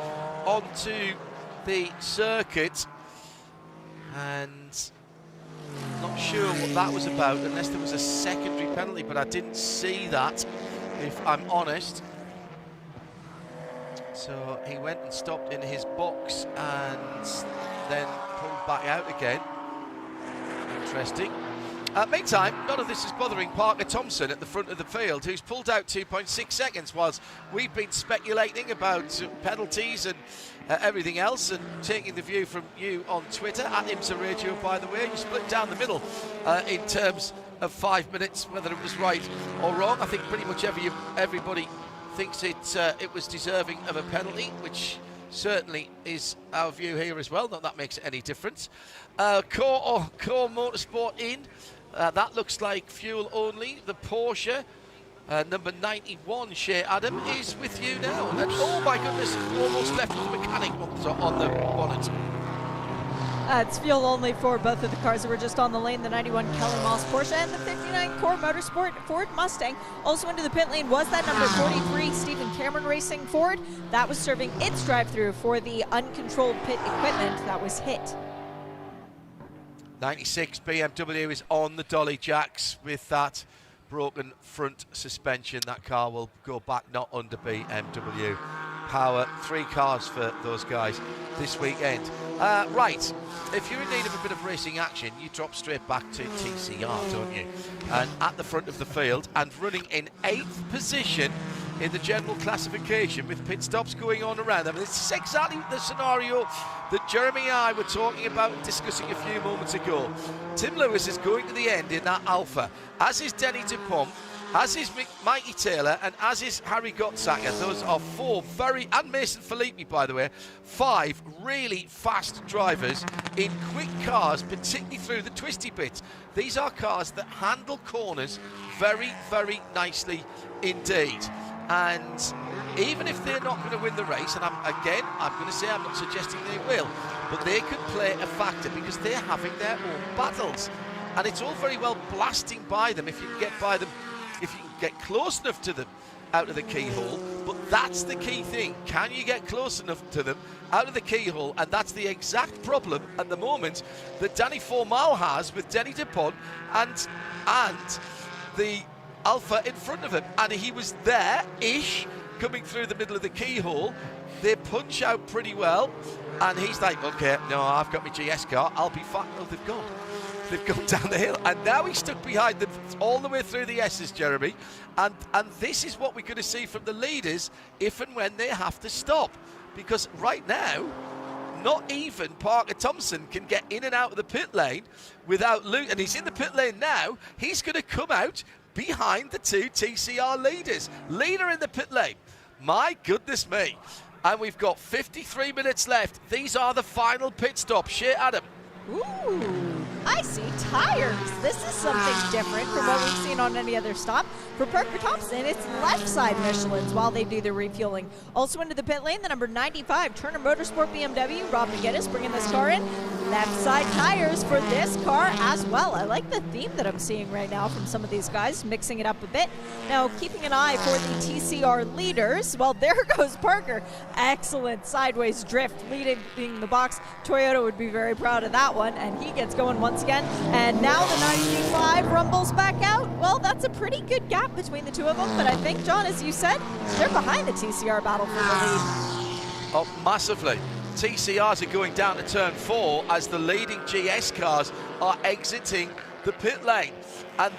onto the circuit. And not sure what that was about, unless there was a secondary penalty, but I didn't see that, if I'm honest. So he went and stopped in his box and then pulled back out again. Interesting. Meantime, none of this is bothering Parker Thompson at the front of the field, who's pulled out 2.6 seconds, whilst we've been speculating about penalties and everything else, and taking the view from you on Twitter, at IMSA Radio, by the way. You split down the middle in terms of 5 minutes, whether it was right or wrong. I think pretty much everybody thinks it was deserving of a penalty, which certainly is our view here as well. Not that makes any difference. Core Motorsport in. That looks like fuel only. The Porsche, number 91, Shea Adam, is with you now. And oh my goodness, almost left the mechanic on the bonnet. It's fuel only for both of the cars that were just on the lane, the 91 Kelly Moss Porsche and the 59 Core Motorsport Ford Mustang. Also into the pit lane was that number 43 Stephen Cameron Racing Ford. That was serving its drive-through for the uncontrolled pit equipment that was hit. 96 BMW is on the dolly jacks with that broken front suspension. That car will go back not under BMW power. 3 cars for those guys this weekend. Right, if you're in need of a bit of racing action, you drop straight back to TCR, don't you? And at the front of the field, and running in 8th position in the general classification, with pit stops going on around them. This is exactly the scenario that Jeremy and I were talking about and discussing a few moments ago. Tim Lewis is going to the end in that Alpha, as is Denny Dupont, as is Mikey Taylor, and as is Harry Gottsacker. Those are 4 and Mason Filippi, by the way, 5 really fast drivers in quick cars, particularly through the twisty bits. These are cars that handle corners very, very nicely indeed. And even if they're not going to win the race, and I'm going to say I'm not suggesting they will, but they could play a factor because they're having their own battles. And it's all very well blasting by them if you can get by them, if you can get close enough to them out of the keyhole. But that's the key thing. Can you get close enough to them out of the keyhole? And that's the exact problem at the moment that Danny Formal has with Denny Dupont and the Alpha in front of him. And he was there-ish, coming through the middle of the keyhole. They punch out pretty well. And he's like, okay, no, I've got my GS car. I'll be fine. No, they've gone. They've gone down the hill, and now he's stuck behind them all the way through the S's, Jeremy. And this is what we're going to see from the leaders if and when they have to stop. Because right now, not even Parker Thompson can get in and out of the pit lane without loot. And he's in the pit lane now. He's going to come out behind the 2 TCR leaders. Leader in the pit lane. My goodness me. And we've got 53 minutes left. These are the final pit stops. Shea Adam. Ooh, I see tires. This is something different from what we've seen on any other stop. For Parker Thompson, it's left side Michelins while they do the refueling. Also into the pit lane, the number 95 Turner Motorsport BMW, Rob McGinnis bringing this car in. Left side tires for this car as well. I like the theme that I'm seeing right now from some of these guys, mixing it up a bit. Now, keeping an eye for the TCR leaders. Well, there goes Parker. Excellent sideways drift leading the box. Toyota would be very proud of that one, and he gets going once again. And now the 95 rumbles back out. Well, that's a pretty good gap between the two of them, but I think, John, as you said, they're behind the TCR battle for the lead. Oh, massively. TCRs are going down to turn 4 as the leading GS cars are exiting the pit lane. And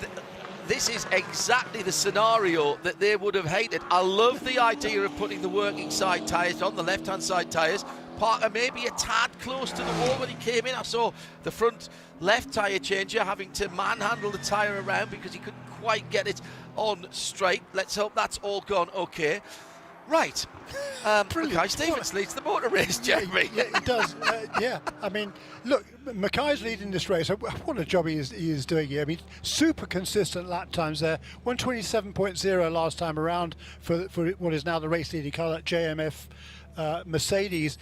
this is exactly the scenario that they would have hated. I love the idea of putting the working side tyres on, the left-hand side tyres. Parker maybe a tad close to the wall when he came in. I saw the front left tyre changer having to manhandle the tyre around because he couldn't quite get it on straight. Let's hope that's all gone okay. Right. Mackay Stevens leads the motor race, Jeremy. Yeah, he does. Yeah, I mean, look, Mackay's leading this race. What a job he is doing here. I mean, super consistent lap times there. 127.0 last time around for what is now the race leading car, that JMF Mercedes.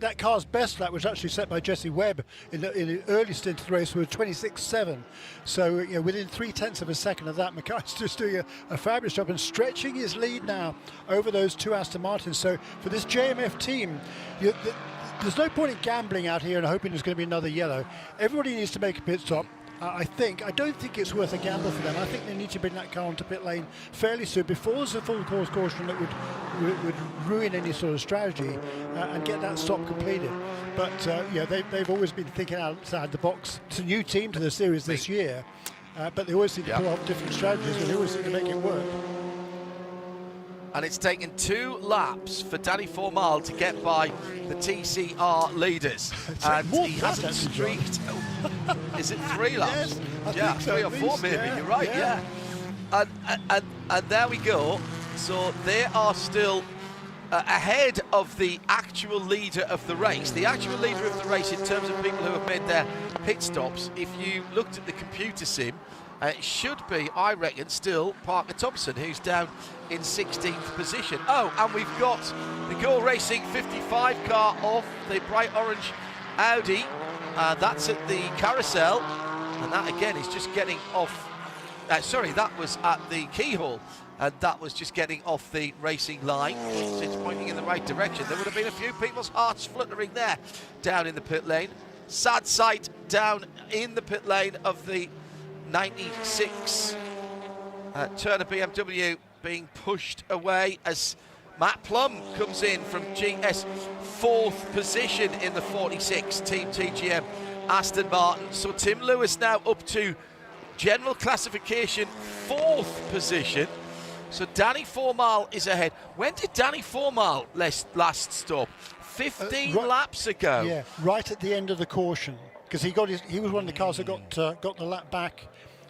That car's best lap was actually set by Jesse Webb in the early stint of the race with 26.7. So within 0.3 of a second of that, Mackay's just doing a fabulous job and stretching his lead now over those two Aston Martins. So for this JMF team, there's no point in gambling out here and hoping there's going to be another yellow. Everybody needs to make a pit stop. I don't think it's worth a gamble for them. I think they need to bring that car onto pit lane fairly soon before there's a full course caution that would ruin any sort of strategy and get that stop completed. But they've always been thinking outside the box. It's a new team to the series this year, but they always seem to pull off different strategies and they always seem to make it work. And it's taken 2 laps for Danny Formal to get by the TCR leaders. And he hasn't streaked. Is it 3 laps? Yes, 3 or 4 maybe, you're right, yeah. And there we go. So they are still ahead of the actual leader of the race. The actual leader of the race in terms of people who have made their pit stops, if you looked at the computer sim, it should be, I reckon, still Parker Thompson, who's down in 16th position. Oh, and we've got the Go Racing 55 car off the bright orange Audi. That's at the carousel, and that again is just getting off. Sorry, that was at the keyhole, and that was just getting off the racing line. So it's pointing in the right direction. There would have been a few people's hearts fluttering there down in the pit lane. Sad sight down in the pit lane of the 96 Turner BMW being pushed away as Matt Plum comes in from GS 4th position in the 46 Team TGM Aston Martin. So Tim Lewis now up to general classification 4th position. So Danny Formal is ahead. When did Danny Formal last stop? 15 laps ago. Yeah, right at the end of the caution, because he was one of the cars that got the lap back,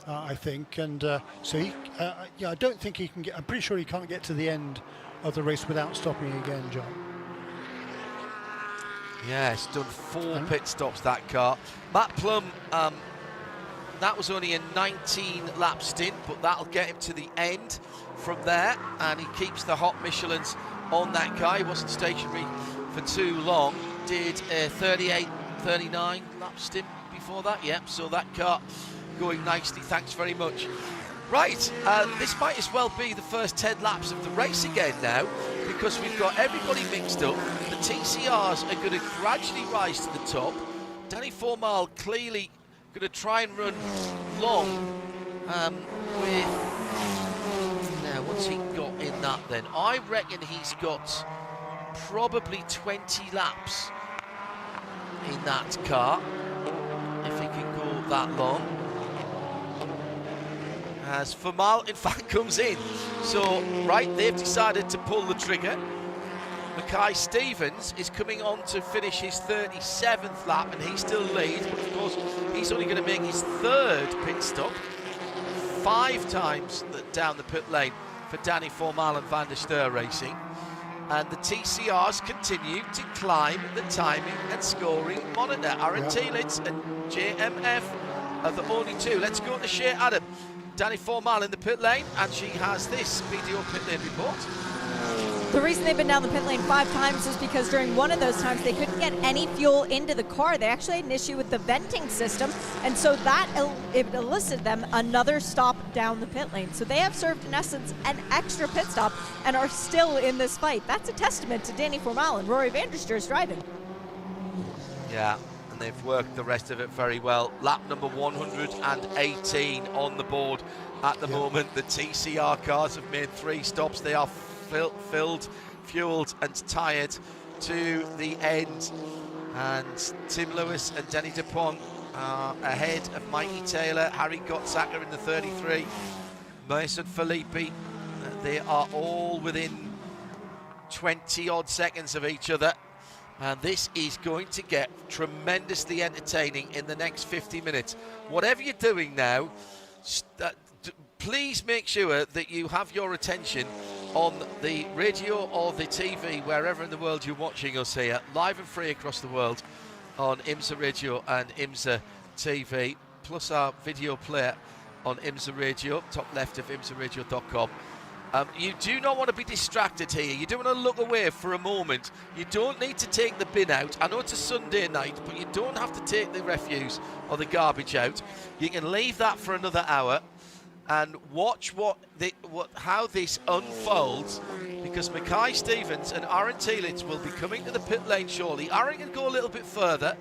I think, and so I don't think he can get. I'm pretty sure he can't get to the end of the race without stopping again, John. Yeah, it's done 4 pit stops, that car. Matt Plum, that was only a 19-lap stint, but that'll get him to the end from there, and he keeps the hot Michelins on that car. He wasn't stationary for too long. Did a 38, 39 lap stint before that. Yep, so that car going nicely. Thanks very much. Right, this might as well be the first 10 laps of the race again now, because we've got everybody mixed up. The TCRs are going to gradually rise to the top. Danny Formal clearly going to try and run long with... Now, what's he got in that then? I reckon he's got probably 20 laps in that car, if he can go that long. As Formal, in fact, comes in. So, right, they've decided to pull the trigger. Mackay Stevens is coming on to finish his 37th lap, and he still leads, but of course, he's only going to make his 3rd pit stop. 5 times down the pit lane for Danny Formal and Van der Steur Racing. And the TCRs continue to climb the timing and scoring monitor. Aaron Thielitz and JMF are the only 2. Let's go to Shea Adam. Danny Formal in the pit lane, and she has this BDO pit lane report. The reason they've been down the pit lane 5 times is because during one of those times they couldn't get any fuel into the car. They actually had an issue with the venting system, and so that it elicited them another stop down the pit lane. So they have served, in essence, an extra pit stop and are still in this fight. That's a testament to Danny Formal and Rory van der Steur's driving. Yeah, and they've worked the rest of it very well. Lap number 118 on the board at the moment. The TCR cars have made 3 stops. They are filled, fueled and tired to the end, and Tim Lewis and Denny DuPont are ahead of Mikey Taylor, Harry Gottsacker in the 33, Mason Filippi. They are all within 20 odd seconds of each other, and this is going to get tremendously entertaining in the next 50 minutes. Whatever you're doing now, please make sure that you have your attention on the radio or the TV, wherever in the world you're watching us here, live and free across the world on IMSA Radio and IMSA TV, plus our video player on IMSA Radio, top left of imsaradio.com. You do not want to be distracted here. You don't want to look away for a moment. You don't need to take the bin out. I know it's a Sunday night, but you don't have to take the refuse or the garbage out. You can leave that for another hour and watch how this unfolds, because Mackay Stevens and Aaron Thielitz will be coming to the pit lane shortly. Aaron can go a little bit further.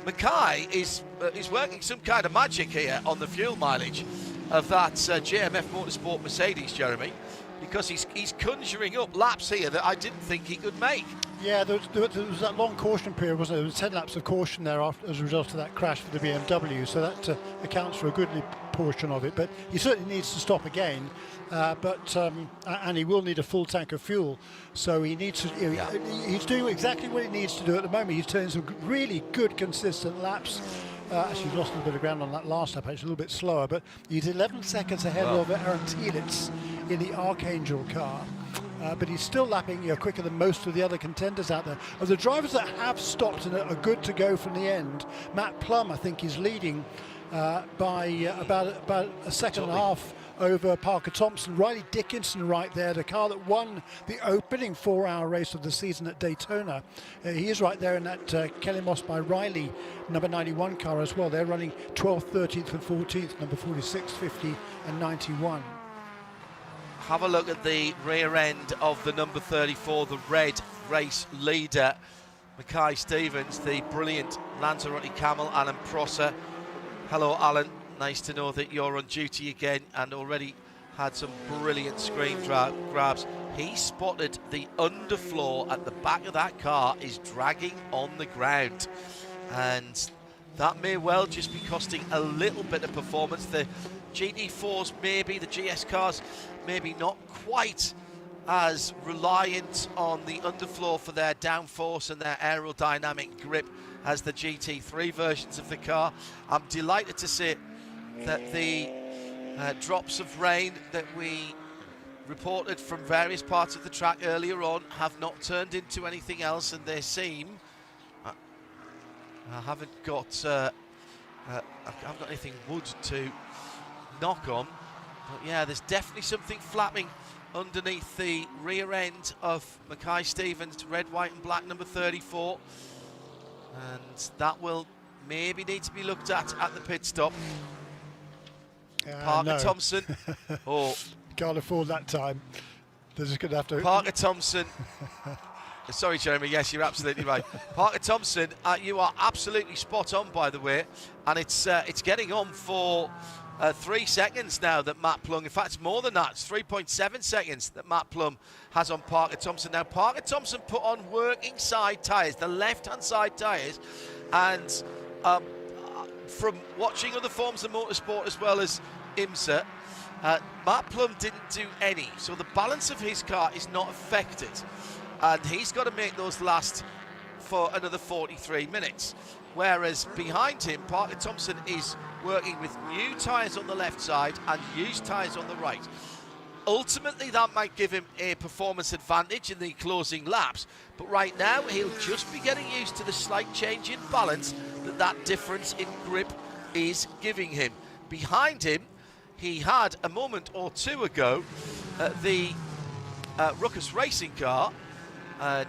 Mackay is working some kind of magic here on the fuel mileage of that JMF Motorsport Mercedes, Jeremy, because he's conjuring up laps here that I didn't think he could make. Yeah, there was that long caution period, wasn't there? There was 10 laps of caution there as a result of that crash for the BMW, so that accounts for a goodly portion of it. But he certainly needs to stop again, and he will need a full tank of fuel. So he needs to. He's doing exactly what he needs to do at the moment. He's turning some really good, consistent laps. Actually lost a little bit of ground on that last lap, actually a little bit slower, but he's 11 seconds ahead of Aaron Thielitz in the Archangel car. But he's still lapping quicker than most of the other contenders out there. Of the drivers that have stopped and are good to go from the end, Matt Plum, I think, is leading by about a second and a half over Parker Thompson. Riley Dickinson right there, the car that won the opening 4-hour race of the season at Daytona. He is right there in that Kelly Moss by Riley number 91 car as well. They're running 12th, 13th and 14th, number 46, 50 and 91. Have a look at the rear end of the number 34, the red race leader, Mackay Stevens, the brilliant Lanzarote Camel, Alan Prosser. Hello, Alan. Nice to know that you're on duty again, and already had some brilliant screen grabs. He spotted the underfloor at the back of that car is dragging on the ground, and that may well just be costing a little bit of performance. The GT4s, maybe, the GS cars, maybe not quite as reliant on the underfloor for their downforce and their aerodynamic grip as the GT3 versions of the car. I'm delighted to see that the drops of rain that we reported from various parts of the track earlier on have not turned into anything else, and they seem I haven't got anything wood to knock on, but yeah, there's definitely something flapping underneath the rear end of Mackay Stevens, red, white and black number 34, and that will maybe need to be looked at the pit stop. Parker Thompson. Can't afford that time. They're just going to have to. Parker Thompson. Sorry, Jeremy. Yes, you're absolutely right. Parker Thompson, you are absolutely spot on, by the way, and it's getting on for 3 seconds now that Matt Plum. In fact, it's more than that. It's 3.7 seconds that Matt Plum has on Parker Thompson. Now, Parker Thompson put on working side tyres, the left-hand side tyres, and from watching other forms of motorsport as well as IMSA, Matt Plum didn't do any, so the balance of his car is not affected, and he's got to make those last for another 43 minutes, whereas behind him Parker Thompson is working with new tyres on the left side and used tyres on the right. Ultimately that might give him a performance advantage in the closing laps, but right now he'll just be getting used to the slight change in balance that difference in grip is giving him. Behind him, he had a moment or two ago the Ruckus Racing car.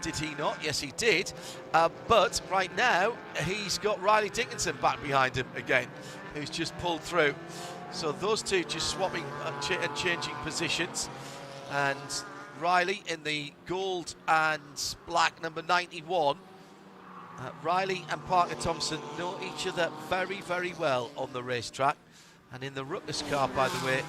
Did he not? Yes, he did. But right now, he's got Riley Dickinson back behind him again, who's just pulled through. So those two just swapping and changing positions. And Riley in the gold and black number 91. Riley and Parker Thompson know each other very, very well on the racetrack. And in the Ruckus car, by the way,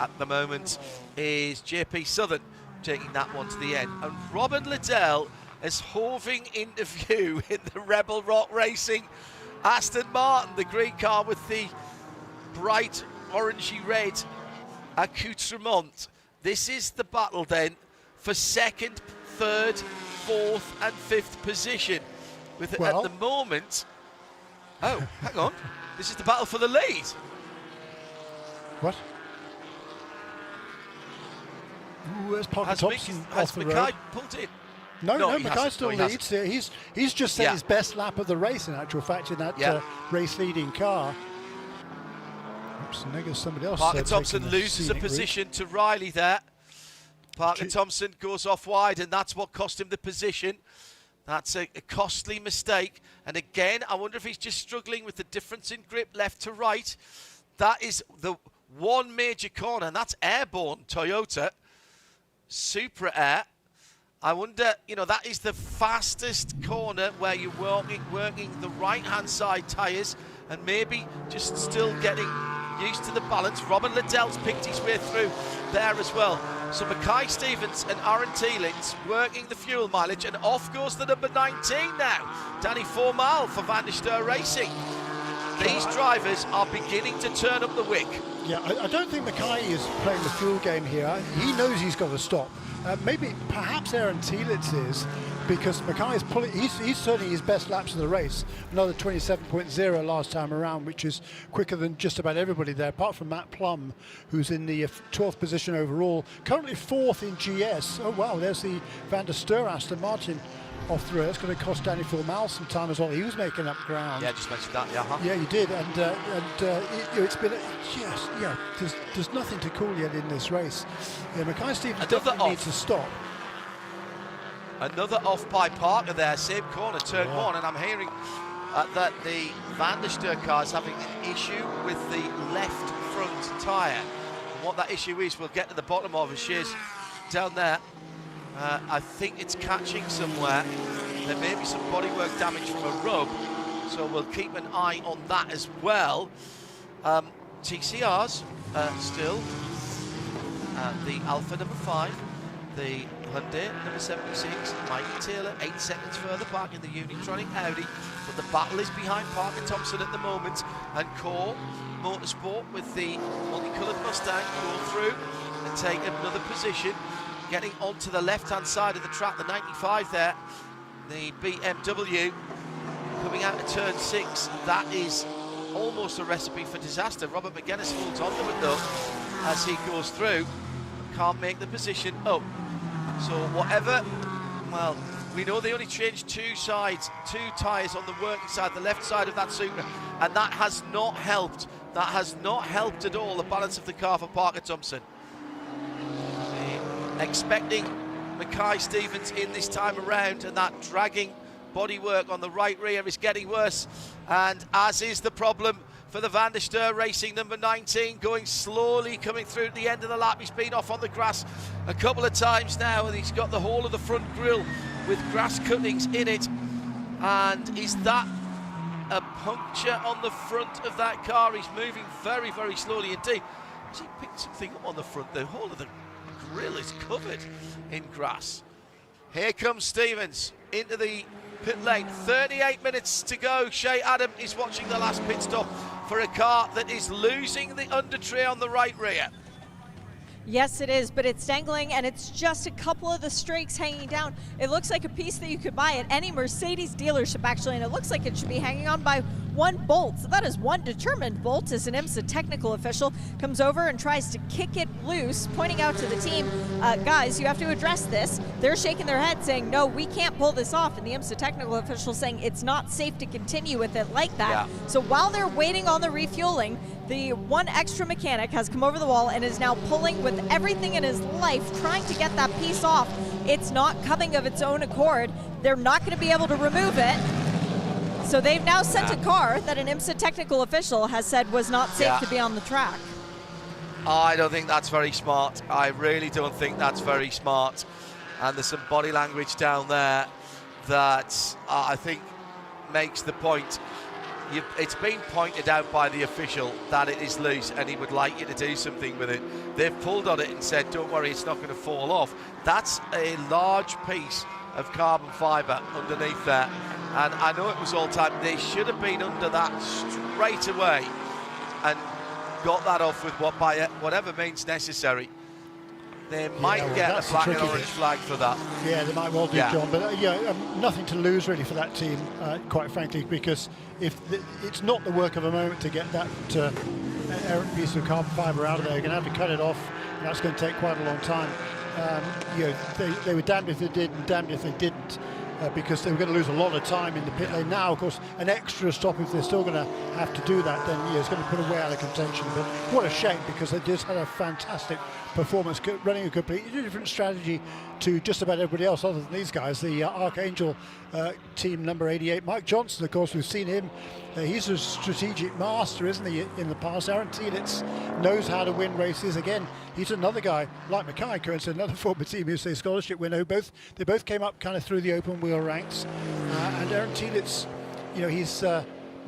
at the moment is JP Southern taking that one to the end. And Robin Liddell is hoving into view in the Rebel Rock Racing Aston Martin, the green car with the bright orangey red accoutrement. This is the battle then for second, third, fourth and fifth position. With at the moment, hang on, this is the battle for the lead. What? Ooh, there's Parker Has Thompson has off the Mackay road. pulled in? No, he Mackay hasn't. still No, he leads. He's just set his best lap of the race, in actual fact, in that race-leading car. Oops, and there goes somebody else. Parker taking Thompson the loses a scenic route. position to Riley there. Parker Thompson goes off wide, and that's what cost him the position. That's a costly mistake. And again, I wonder if he's just struggling with the difference in grip left to right. That is the one major corner, and that's airborne Toyota. Supra Air. I wonder, that is the fastest corner where you're working the right-hand side tyres and maybe just still getting used to the balance. Robin Liddell's picked his way through there as well. So Mackay Stevens and Aaron Thielens working the fuel mileage, and off goes the number 19 now, Danny Formal for Van der Steur Racing. These drivers are beginning to turn up the wick. Yeah, I don't think Mackay is playing the fuel game here. He knows he's got to stop. Perhaps Aaron Thielens is, because Mackay is pulling. He's turning his best laps of the race. Another 27.0 last time around, which is quicker than just about everybody there, apart from Matt Plum, who's in the 12th position overall. Currently 4th in GS. Oh wow, there's the Van der Steur Aston Martin off the road. It's going to cost Danny Formal some time as well. He was making up ground. Yeah, just mentioned that. Yeah, yeah, you did, it's been there's nothing to call yet in this race. Yeah, Mackay Stevens definitely needs to stop. Another off by Parker there, same corner, turn one, and I'm hearing that the Van der Steur car is having an issue with the left front tyre. And what that issue is, we'll get to the bottom of. She is down there. I think it's catching somewhere. There may be some bodywork damage from a rub, so we'll keep an eye on that as well. TCRs still. The Alpha number 5, the Hyundai number 76, Mikey Taylor 8 seconds further back in the Unitronic Audi, but the battle is behind Parker Thompson at the moment, and Core Motorsport with the multicoloured Mustang go through and take another position, getting onto the left-hand side of the track, the 95 there, the BMW coming out of turn 6. That is almost a recipe for disaster. Robert McGuinness holds on to it though as he goes through, can't make the position up. So whatever, well, we know they only changed 2 tyres on the working side, the left side of that Supra, and that has not helped. That has not helped at all the balance of the car for Parker Thompson. Expecting Mackay Stevens in this time around, and that dragging bodywork on the right rear is getting worse, and as is the problem for the Van der Steur Racing number 19, going slowly, coming through at the end of the lap. He's been off on the grass a couple of times now, and he's got the whole of the front grille with grass cuttings in it. And is that a puncture on the front of that car? He's moving very, very slowly indeed. Has he picked something up on the front? The whole of the grille is covered in grass. Here comes Stevens into the pit lane. 38 minutes to go. Shea Adam is watching the last pit stop for a car that is losing the under tray on the right rear. Yes, it is, but it's dangling, and it's just a couple of the strakes hanging down. It looks like a piece that you could buy at any Mercedes dealership, actually, and it looks like it should be hanging on by one bolt. So that is one determined bolt as an IMSA technical official comes over and tries to kick it loose, pointing out to the team, guys, you have to address this. They're shaking their head saying, no, we can't pull this off, and the IMSA technical official saying it's not safe to continue with it like that. Yeah. So while they're waiting on the refueling, the one extra mechanic has come over the wall and is now pulling with everything in his life, trying to get that piece off. It's not coming of its own accord. They're not going to be able to remove it. So they've now sent a car that an IMSA technical official has said was not safe to be on the track. I don't think that's very smart. I really don't think that's very smart. And there's some body language down there that I think makes the point. It's been pointed out by the official that it is loose and he would like you to do something with it. They've pulled on it and said, don't worry, it's not going to fall off. That's a large piece of carbon fibre underneath there. And I know it was all time. They should have been under that straight away and got that off with whatever means necessary. They might get a black and orange flag for that. Yeah, they might well do, John. But nothing to lose really for that team, quite frankly, because if it's not the work of a moment to get that piece of carbon fibre out of there, you're going to have to cut it off, and that's going to take quite a long time. you know, they were damned if they did and damned if they didn't. Because they were going to lose a lot of time in the pit lane. Now, of course, an extra stop, if they're still going to have to do that, then it's going to put away out of contention. But what a shame, because they just had a fantastic performance, running a completely different strategy to just about everybody else other than these guys. The Archangel team number 88, Mike Johnson, of course, we've seen him. He's a strategic master, isn't he, in the past? Aaron Telitz knows how to win races. Again, he's another guy, like Mackay, another former Team USA scholarship winner. They both came up kind of through the open wheel ranks. And Aaron Telitz, you know, he's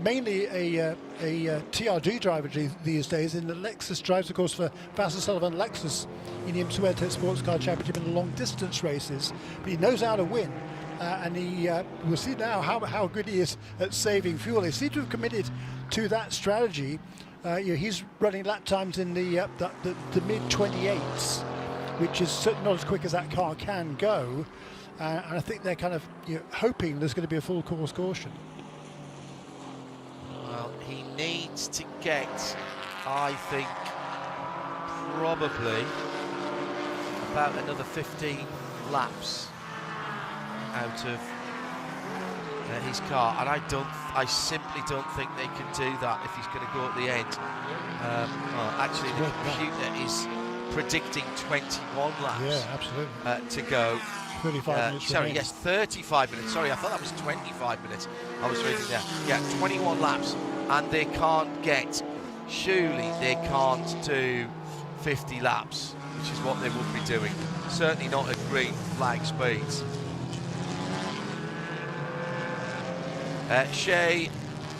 mainly a TRD driver these days. In the Lexus drives, of course, for Vassar Sullivan Lexus in the WeatherTech SportsCar Championship in the long distance races. But he knows how to win. And we'll see now how good he is at saving fuel. They seem to have committed to that strategy. You know, he's running lap times in the mid-28s, which is certainly not as quick as that car can go. And I think they're kind of, you know, hoping there's going to be a full course caution. Well, he needs to get, I think, probably about another 15 laps out of his car, and I simply don't think they can do that if he's going to go at the end. Well, actually, the computer is predicting 21 laps. Yeah, absolutely. To go. 35 minutes. Sorry, yes, 35 minutes. Sorry, I thought that was 25 minutes. I was reading there. Yeah, 21 laps, and they can't get. Surely they can't do 50 laps, which is what they would be doing. Certainly not at green flag speeds. Shea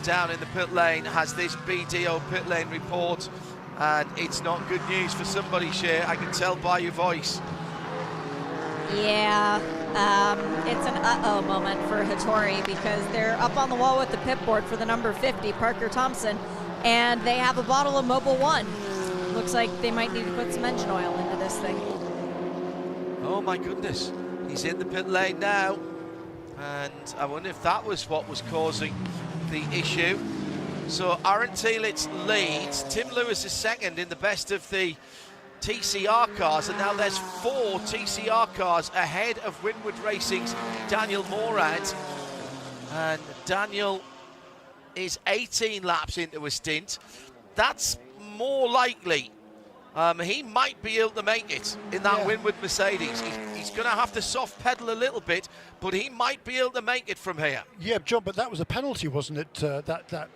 down in the pit lane has this BDO pit lane report, and it's not good news for somebody, Shea. I can tell by your voice. Yeah, it's an uh-oh moment for Hattori, because they're up on the wall with the pit board for the number 50, Parker Thompson, and they have a bottle of Mobil 1. Looks like they might need to put some engine oil into this thing. Oh my goodness, he's in the pit lane now. And I wonder if that was what was causing the issue. So Aaron Telitz leads. Tim Lewis is second in the best of the TCR cars. And now there's 4 TCR cars ahead of Winwood Racing's Daniel Morad. And Daniel is 18 laps into a stint. That's more likely. He might be able to make it in that Winwood Mercedes. He's going to have to soft pedal a little bit, but he might be able to make it from here. Yeah, John, but that was a penalty, wasn't it? That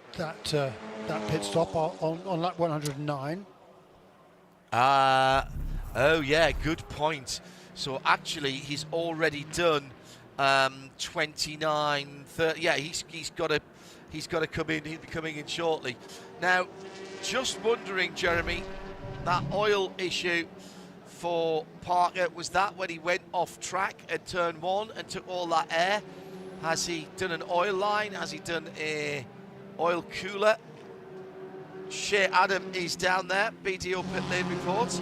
pit stop on lap 109. Oh yeah, good point. So actually, he's already done 29, 30. Yeah, he's got to come in. He'll be coming in shortly. Now, just wondering, Jeremy. That oil issue for Parker, was that when he went off track at turn 1 and took all that air? Has he done an oil line? Has he done a oil cooler? Shea Adam is down there, BDO pit lane reports.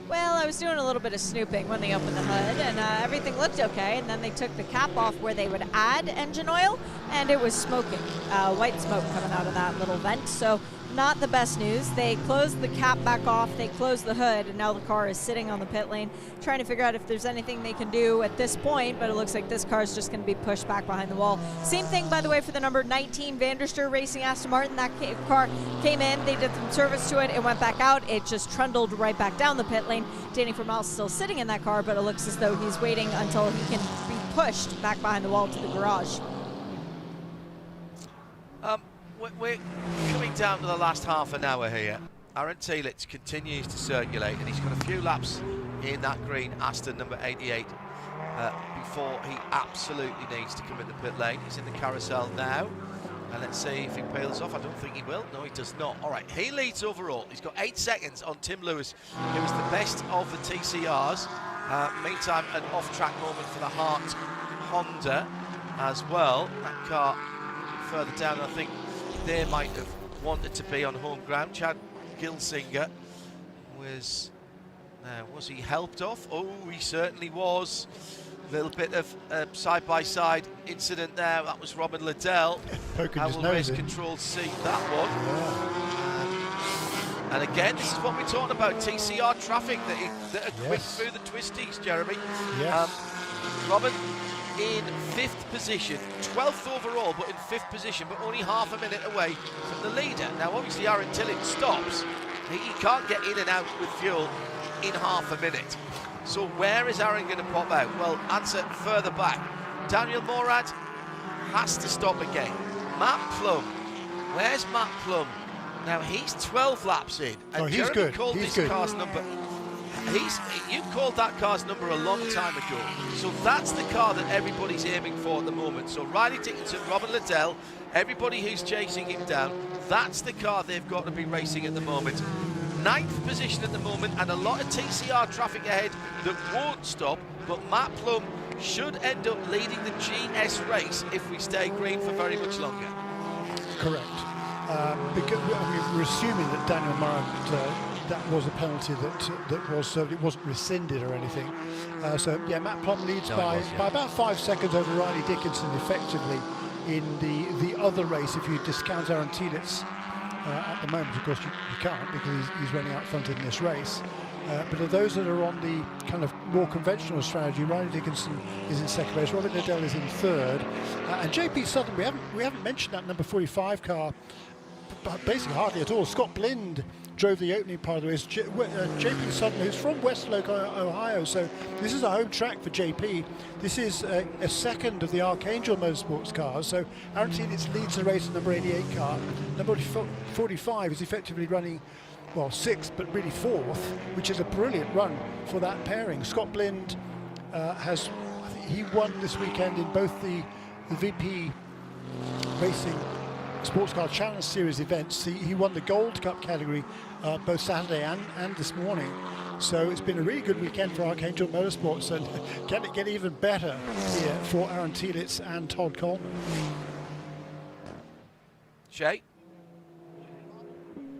Well, I was doing a little bit of snooping when they opened the hood, and everything looked okay, and then they took the cap off where they would add engine oil, and it was smoking, white smoke coming out of that little vent, so not the best news. They closed the cap back off, they closed the hood, and now the car is sitting on the pit lane, trying to figure out if there's anything they can do at this point, but it looks like this car is just going to be pushed back behind the wall. Same thing, by the way, for the number 19 Vanderster Racing Aston Martin. That car came in, they did some service to it, it went back out, it just trundled right back down the pit lane. Danny Formel's still sitting in that car, but it looks as though he's waiting until he can be pushed back behind the wall to the garage. We're coming down to the last half an hour here. Aaron Telitz continues to circulate, and he's got a few laps in that green Aston number 88 before he absolutely needs to come in the pit lane. He's in the carousel now, and let's see if he peels off. I don't think he will. No, he does not. All right, he leads overall. He's got 8 seconds on Tim Lewis, who was the best of the TCRs. Meantime, an off-track moment for the Hart Honda as well. That car further down, I think they might have wanted to be on home ground. Chad Gilsinger was he helped off? Oh, he certainly was. A little bit of side-by-side incident there. That was Robin Liddell. Poking How his will nose Race in. Control see that one? And again, this is what we're talking about, TCR traffic that are quick through the twisties, Jeremy. Yes. Robin in 5th position, 12th overall, but in 5th position, but only half a minute away from the leader. Now, obviously, Aaron Tillett stops. He can't get in and out with fuel in half a minute. So where is Aaron going to pop out? Well, answer further back. Daniel Morad has to stop again. Matt Plum. Where's Matt Plum? Now, he's 12 laps in. And he's Jeremy good. called He's this good. car's number. You called that car's number a long time ago. So that's the car that everybody's aiming for at the moment. So Riley Dickinson, Robin Liddell, everybody who's chasing him down, that's the car they've got to be racing at the moment. 9th position at the moment, and a lot of TCR traffic ahead that won't stop, but Matt Plum should end up leading the GS race if we stay green for very much longer. Correct. Because we're assuming that Daniel Morad, that was a penalty that was served. It wasn't rescinded or anything. So yeah, Matt Plum leads by about 5 seconds over Riley Dickinson effectively in the other race. If you discount Aaron Tillett's at the moment, of course you can't, because he's running out front in this race. But of those that are on the kind of more conventional strategy, Riley Dickinson is in second place, Robert Liddell is in third, and JP Sutton, we haven't mentioned that number 45 car, but basically hardly at all. Scott Blind drove the opening part of the race. JP Sutton, who's from Westlake, Ohio, so this is a home track for JP. This is a second of the Archangel Motorsports cars, so Aaron Tillett leads the race, number 88 car. Number 45 is effectively running, well, 6th, but really 4th, which is a brilliant run for that pairing. Scott Blind I think he won this weekend in both the VP Racing SportsCar Challenge Series events. He won the Gold Cup category both Saturday and this morning. So it's been a really good weekend for Archangel Motorsports, and can it get even better here for Aaron Tillett and Todd Coleman? Shay?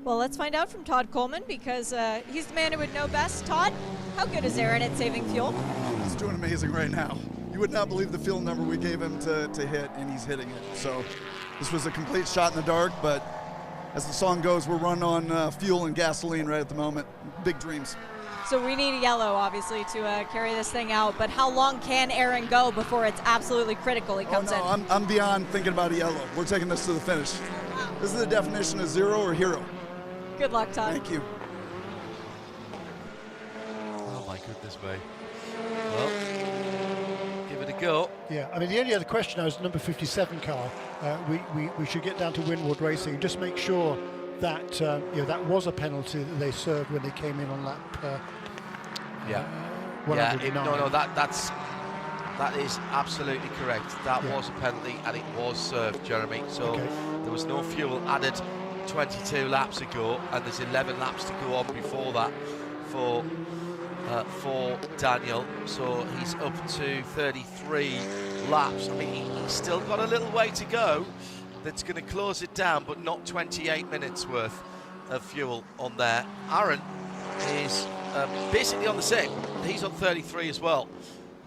Well, let's find out from Todd Coleman, because he's the man who would know best. Todd, how good is Aaron at saving fuel? He's doing amazing right now. You would not believe the fuel number we gave him to hit, and he's hitting it. So this was a complete shot in the dark, but as the song goes, we're running on fuel and gasoline right at the moment. Big dreams. So we need a yellow, obviously, to carry this thing out. But how long can Aaron go before it's absolutely critical he comes in? I'm beyond thinking about a yellow. We're taking this to the finish. Wow. This is the definition of zero or hero. Good luck, Todd. Thank you. Oh my goodness me. Well, give it a go. Yeah, I mean, the only other question now is number 57 car. We should get down to Winward Racing and just make sure that that was a penalty that they served when they came in on lap. That is absolutely correct. That was a penalty, and it was served, Jeremy. So there was no fuel added 22 laps ago, and there's 11 laps to go on before that for Daniel. So he's up to 33 laps. I mean, he's still got a little way to go. That's going to close it down, but not 28 minutes worth of fuel on there. Aaron is basically on the same. He's on 33 as well.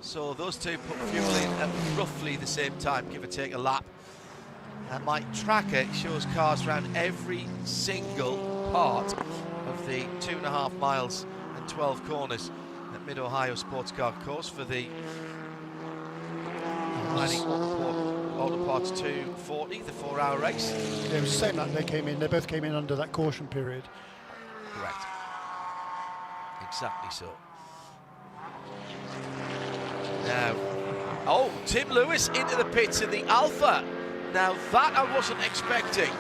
So those two put fuel in at roughly the same time, give or take a lap. And my tracker shows cars around every single part of the 2.5 miles and 12 corners at Mid-Ohio Sports Car course for the Mining Auto Parts 240, the 4-hour race. Yeah, it was the same lap they came in. They both came in under that caution period. Correct. Exactly so. Now, Tim Lewis into the pits in the Alpha. Now that I wasn't expecting.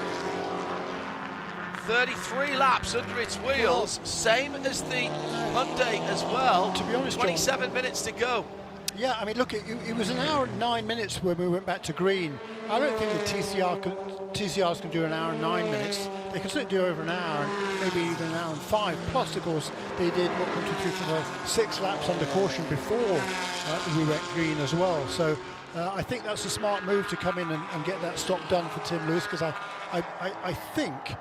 33 laps under its wheels, same as the Hyundai as well. To be honest, 27 John, minutes to go. Yeah, I mean, look, it was an hour and 9 minutes when we went back to green. I don't think the TCRs can do an hour and 9 minutes. They can certainly do over an hour, and maybe even an hour and 5. Plus, of course, they did 6 laps under caution before we went green as well. So I think that's a smart move to come in and get that stop done for Tim Lewis, because I think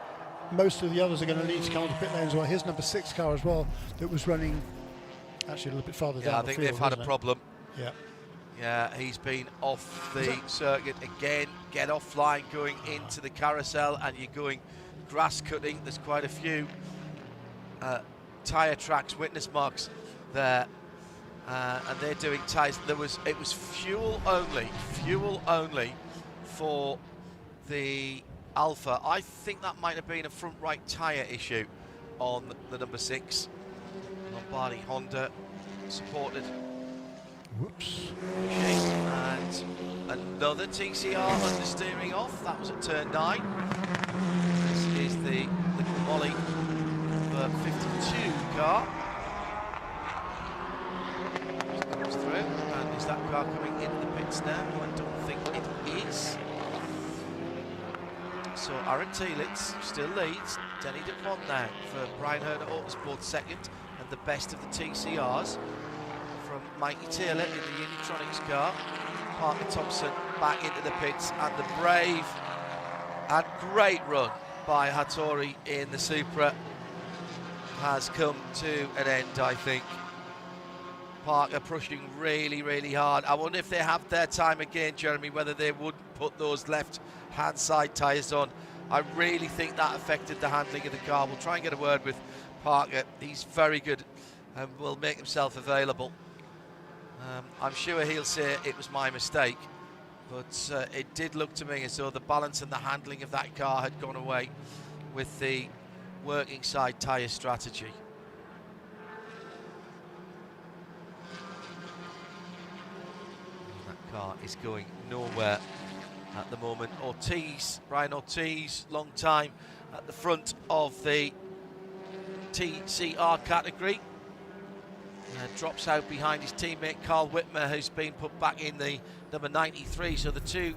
most of the others are going to need to come onto pit lane as well. Here's number 6 car as well that was running actually a little bit farther down. I think they've had a problem. Yeah. Yeah, he's been off the circuit again. Get offline going into the carousel, and you're going grass cutting. There's quite a few tyre tracks, witness marks there, and they're doing tyres. It was fuel only for the Alpha. I think that might have been a front right tyre issue on the number 6. Lombardi Honda supported. Whoops. And another TCR understeering off. That was at turn 9. This is the Molly number 52 car. Just comes through. And is that car coming into the pits now? No, I don't think it is. So Aaron Thielitz still leads. Denny DuPont now for Brian Herder Autosport second, and the best of the TCRs from Mikey Taylor in the Unitronics car. Parker Thompson back into the pits, and the brave and great run by Hattori in the Supra has come to an end, I think. Parker pushing really, really hard. I wonder if they have their time again, Jeremy, whether they would put those left-hand side tyres on. I really think that affected the handling of the car. We'll try and get a word with Parker. He's very good and will make himself available. I'm sure he'll say it was my mistake, but it did look to me as though the balance and the handling of that car had gone away with the working side tyre strategy. That car is going nowhere at the moment. Brian Ortiz, long time at the front of the TCR category. Drops out behind his teammate Carl Whitmer, who's been put back in the number 93. So the two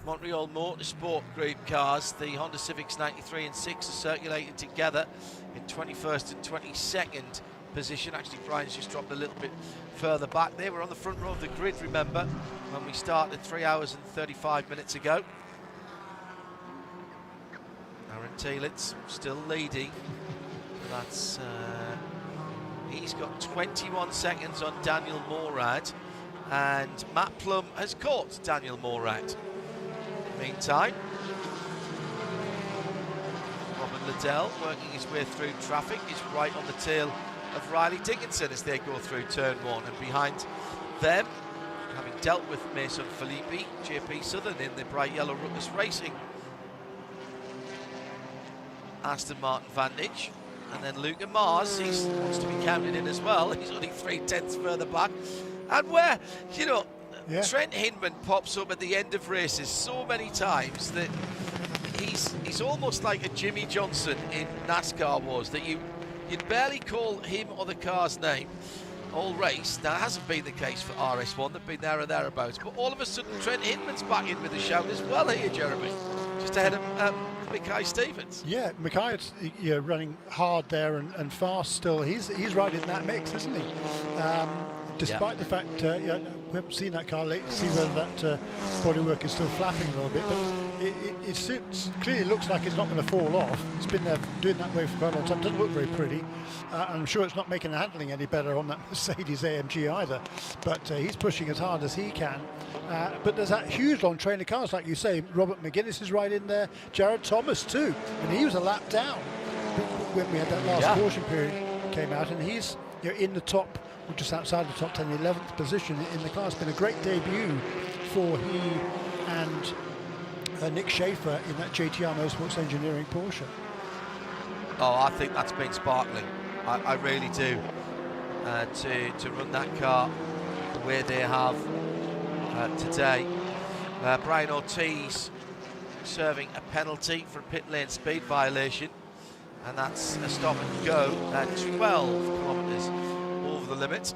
Montreal Motorsport Group cars, the Honda Civics 93 and 6, are circulating together in 21st and 22nd position. Actually, Brian's just dropped a little bit further back. They were on the front row of the grid, remember, when we started 3 hours and 35 minutes ago. Aaron Thielitz still leading. That's he's got 21 seconds on Daniel Morad, and Matt Plum has caught Daniel Morad. Meantime, Robin Liddell, working his way through traffic, is right on the tail of Riley Dickinson as they go through turn 1, and behind them, having dealt with Mason Filippi, JP Southern in the bright yellow Ruckus Racing Aston Martin Vantage. And then Luca Mars, he wants to be counted in as well. He's only 3/10 further back. And where, you know, Trent Hinman pops up at the end of races so many times that he's almost like a Jimmy Johnson in NASCAR was, that you'd barely call him or the car's name all race. Now, it hasn't been the case for RS1. They've been there or thereabouts. But all of a sudden, Trent Hinman's back in with a shout as well here, Jeremy. Just ahead of Mackay Stevens. Yeah, Mackay's running hard there and fast still. He's right in that mix, isn't he? Despite the fact we haven't seen that car lately, see whether that bodywork is still flapping a little bit, but it clearly looks like it's not going to fall off. It's been there doing that way for quite a long time. It doesn't look very pretty. I'm sure it's not making the handling any better on that Mercedes AMG either, but he's pushing as hard as he can. But there's that huge long train of cars, like you say. Robert McGuinness is right in there. Jared Thomas too, and he was a lap down when we had that last caution period came out, and he's in the top, or just outside the top 10, 11th position in the car. It's been a great debut for he and Nick Schaefer in that JTR Motorsports Engineering Porsche. Oh, I think that's been sparkling. I really do. To run that car the way they have today. Brian Ortiz serving a penalty for a pit lane speed violation, and that's a stop and go at 12 kilometres over the limit.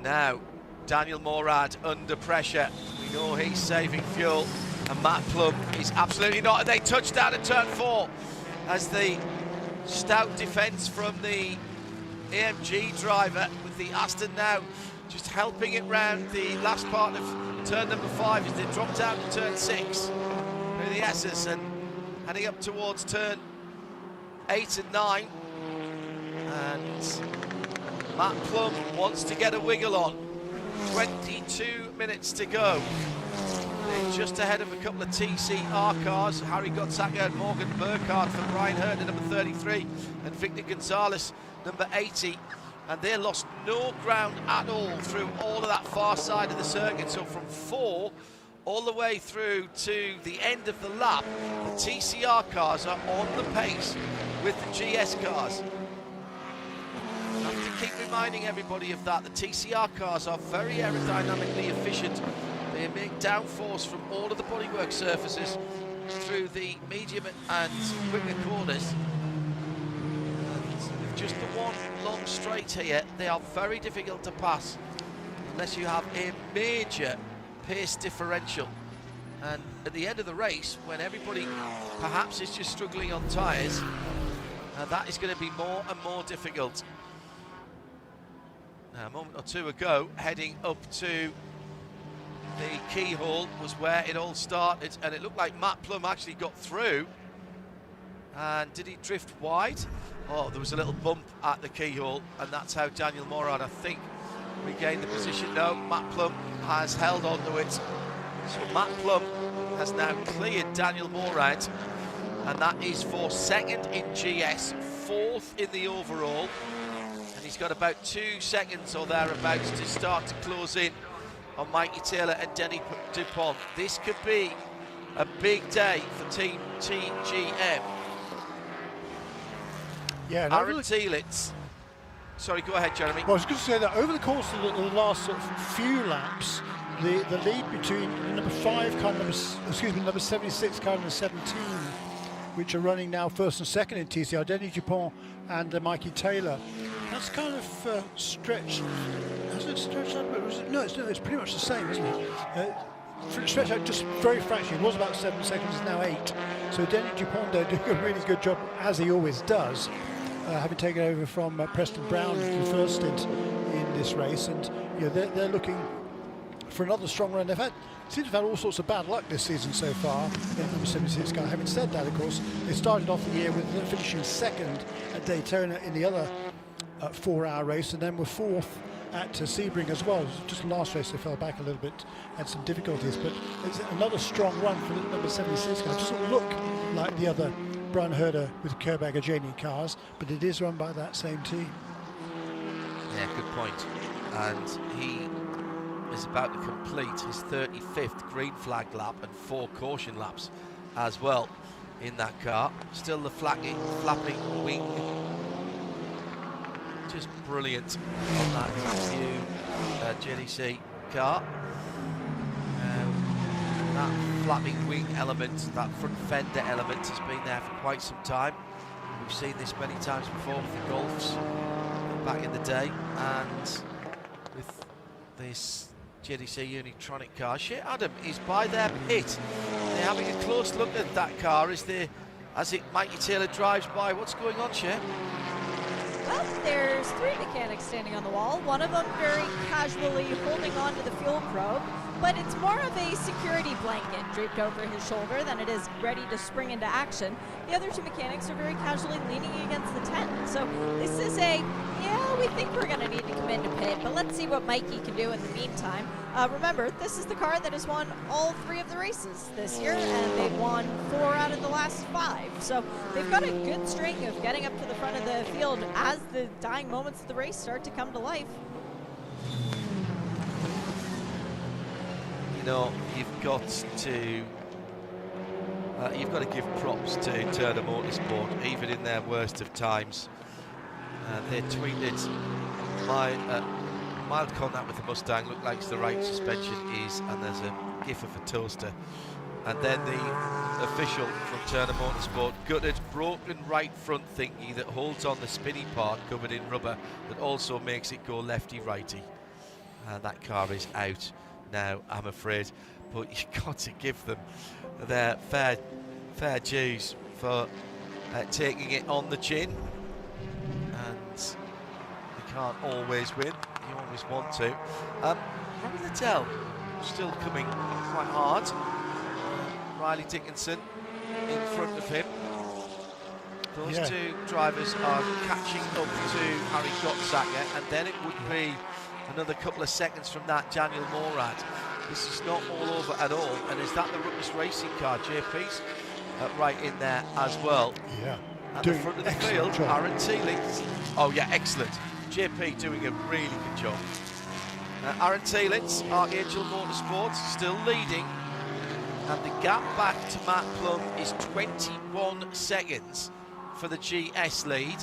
Now, Daniel Morad under pressure. We know he's saving fuel, and Matt Plum is absolutely not. And they touch down at turn 4 as the stout defence from the AMG driver with the Aston now just helping it round the last part of turn number 5 as they drop down to turn 6 with the S's and heading up towards turn 8 and 9. And Matt Plum wants to get a wiggle on. 22 minutes to go. They're just ahead of a couple of TCR cars. Harry Gottsacker and Morgan Burkhardt for Brian Hurt at number 33 and Victor Gonzalez, number 80. And they lost no ground at all through all of that far side of the circuit. So from 4 all the way through to the end of the lap, the TCR cars are on the pace with the GS cars. I have to keep reminding everybody of that. The TCR cars are very aerodynamically efficient. They make downforce from all of the bodywork surfaces through the medium and quicker corners. And with just the one long straight here, they are very difficult to pass unless you have a major pace differential. And at the end of the race, when everybody perhaps is just struggling on tyres, that is going to be more and more difficult. Now, a moment or two ago, heading up to the keyhole was where it all started, and it looked like Matt Plum actually got through. And did he drift wide? Oh, there was a little bump at the keyhole, and that's how Daniel Morad, I think, regained the position. No, Matt Plum has held on to it. So Matt Plum has now cleared Daniel Morad, and that is for 2nd in GS, 4th in the overall. And he's got about 2 seconds or thereabouts to start to close in on Mikey Taylor and Denny Dupont. This could be a big day for Team TGM. Yeah, Aaron Thielitz. Sorry, go ahead, Jeremy. Well, I was going to say that over the course of the last sort of few laps, the lead between number 5 car, number 76 car, and number 17, which are running now 1st and 2nd in TCR, Denny Dupont and Mikey Taylor, that's kind of stretched. Has it stretched out a bit? No, it's pretty much the same, isn't it? Stretched out just very fractionally. It was about 7 seconds, it's now 8. So Denny Dupont doing a really good job, as he always does, having taken over from Preston Brown in the first stint in this race. And you know, they're looking for another strong run. Seem to have had all sorts of bad luck this season so far in the number 76 car. Having said that, of course, they started off the year with finishing 2nd at Daytona in the other 4-hour race, and then were 4th at Sebring as well. Just last race they fell back a little bit, had some difficulties, but it's another strong run for the number 76 car. It doesn't look like the other Brian Herder with Kerbagher Janey cars, but it is run by that same team. Yeah, good point. And he is about to complete his 35th green flag lap and 4 caution laps as well in that car. Still the flapping wing, just brilliant on that new JDC car. That flapping wing element, that front fender element has been there for quite some time. We've seen this many times before with the Golfs back in the day, and with this JDC Unitronic car. Shea Adam is by their pit. They're having a close look at that car as Mikey Taylor drives by. What's going on, Shea? Well, there's 3 mechanics standing on the wall. One of them very casually holding on to the fuel probe, but it's more of a security blanket draped over his shoulder than it is ready to spring into action. The other 2 mechanics are very casually leaning against the tent. So this is we think we're going to need to come into pit, but let's see what Mikey can do in the meantime. Remember, this is the car that has won all 3 of the races this year, and they've won 4 out of the last 5. So they've got a good string of getting up to the front of the field as the dying moments of the race start to come to life. You know, you've got to give props to Turner Motorsport, even in their worst of times. They tweeted, mild contact with the Mustang, looked like the right suspension is, and there's a gif of a toaster. And then the official from Turner Motorsport, gutted, broken right front thingy that holds on the spinny part covered in rubber that also makes it go lefty-righty. And that car is out now, I'm afraid. But you've got to give them their fair dues for taking it on the chin. And you can't always win, you always want to. Robbie Littell still coming quite hard. Riley Dickinson in front of him. Those 2 drivers are catching up to Harry Gottsacker, and then it would be another couple of seconds from that Daniel Morad. This is not all over at all. And is that the Ruckus Racing car? JP's right in there as well. Yeah. At the front of the field, job. Aaron Teeling. Oh yeah, excellent. JP doing a really good job. Aaron Teelitz, Archangel Motorsports, still leading. And the gap back to Matt Plum is 21 seconds for the GS lead.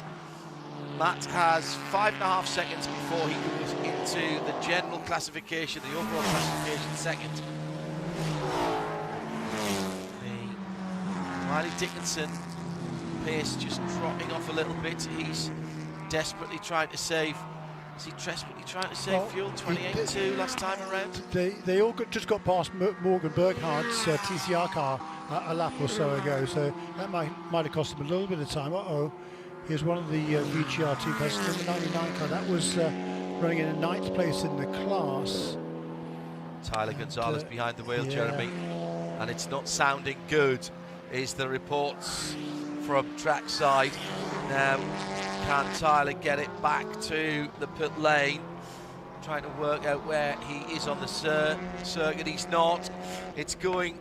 Matt has 5.5 seconds before he goes into the general classification, the overall classification second. Riley Dickinson pace just dropping off a little bit. He's desperately trying to save. Is he desperately trying to save fuel? 28.2 last time around. They all just got past Morgan Burkhardt's TCR car a lap or so ago, so that might have cost them a little bit of time. Here's one of the VGR2 cars, number 99 car. That was running in a 9th place in the class. Tyler Gonzalez behind the wheel, Jeremy. And it's not sounding good, is the reports from trackside. Now, can Tyler get it back to the pit lane? Trying to work out where he is on the circuit. He's not. It's going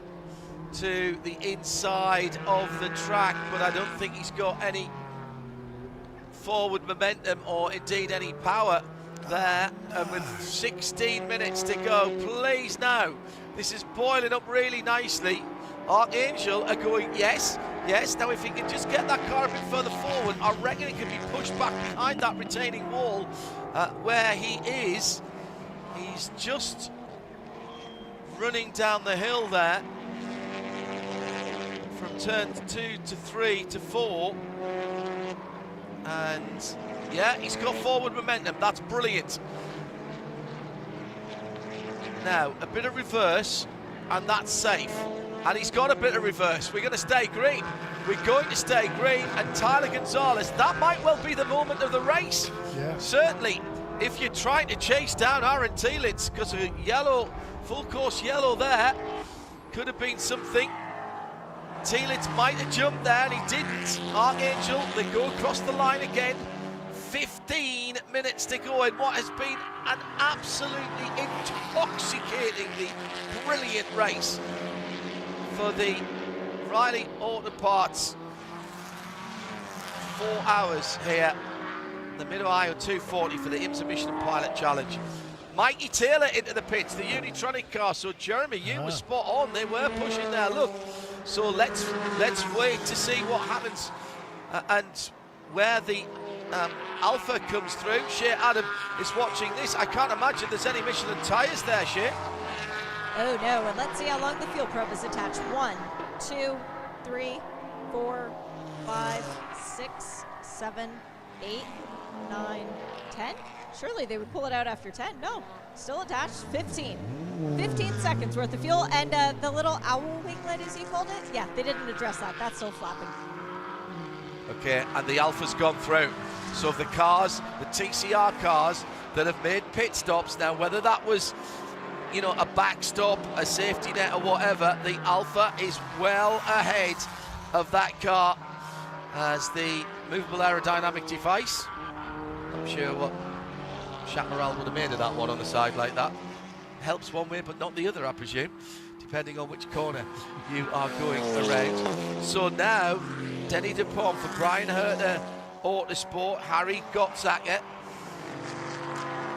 to the inside of the track, but I don't think he's got any forward momentum or indeed any power there. And with 16 minutes to go, please now, this is boiling up really nicely. Archangel are going, yes. Now if he can just get that car a bit further forward, I reckon it can be pushed back behind that retaining wall where he is. He's just running down the hill there from turn 2 to 3 to 4. And yeah, he's got forward momentum. That's brilliant. Now, a bit of reverse, and that's safe. And he's got a bit of reverse. We're going to stay green. We're going to stay green. And Tyler Gonzalez, that might well be the moment of the race. Yeah. Certainly, if you're trying to chase down Aaron Teelitz, because a yellow, full course yellow there, could have been something. Teelitz might have jumped there, and he didn't. Archangel, they go across the line again. 15 minutes to go in what has been an absolutely intoxicatingly brilliant race for the Riley Auto Parts. 4 hours here. The Mid-Ohio 240 for the IMSA Michelin Pilot Challenge. Mikey Taylor into the pits, the Unitronic car. So Jeremy, you were spot on. They were pushing there. Look. So let's wait to see what happens and where the Alpha comes through. Shea Adam is watching this. I can't imagine there's any Michelin tyres there, Shea. Oh no, and let's see how long the fuel probe is attached. 1, 2, 3, 4, 5, 6, 7, 8, 9, 10. Surely they would pull it out after 10. No, still attached. 15 seconds worth of fuel, and the little owl winglet, as he called it, yeah, they didn't address that. That's still flapping. Okay, and the Alpha's gone through. So the cars, the TCR cars that have made pit stops now, whether that was, you know, a backstop, a safety net or whatever, the Alpha is well ahead of that car as the movable aerodynamic device. I'm sure what Chaparral would have made of that one on the side like that. Helps one way but not the other, I presume, depending on which corner you are going around. So now Denny DuPont for Brian Herter Autosport, Harry Gottsacker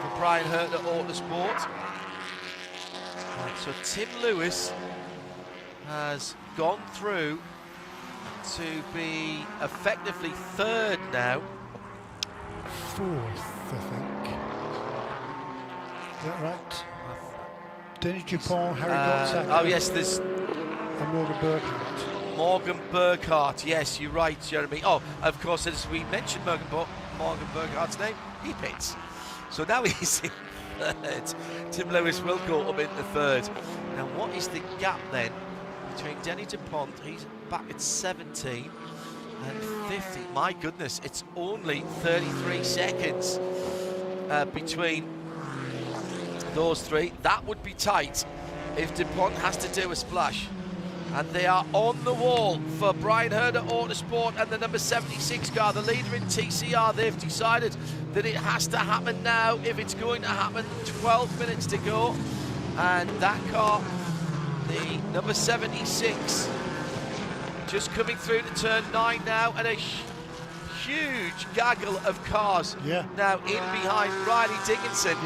for Brian Herter Autosport. Right, so Tim Lewis has gone through to be effectively third now. 4th, I think. Is that right? Denny DuPont, Harry Gottsacker. Oh yes, there's and Morgan Burkhardt. Morgan Burkhardt, yes, you're right, Jeremy. Oh, of course, as we mentioned Morgan Burkhardt's name, he pits. So now he's in third. Tim Lewis will go up into third. Now, what is the gap then between Denny DuPont, he's back at 17, and 50? My goodness, it's only 33 seconds between those three. That would be tight if DuPont has to do a splash. And they are on the wall for Brian Herter Autosport and the number 76 car, the leader in TCR. They've decided that it has to happen now if it's going to happen. 12 minutes to go. And that car, the number 76, just coming through to turn 9 now, and a huge gaggle of cars now in behind Riley Dickinson.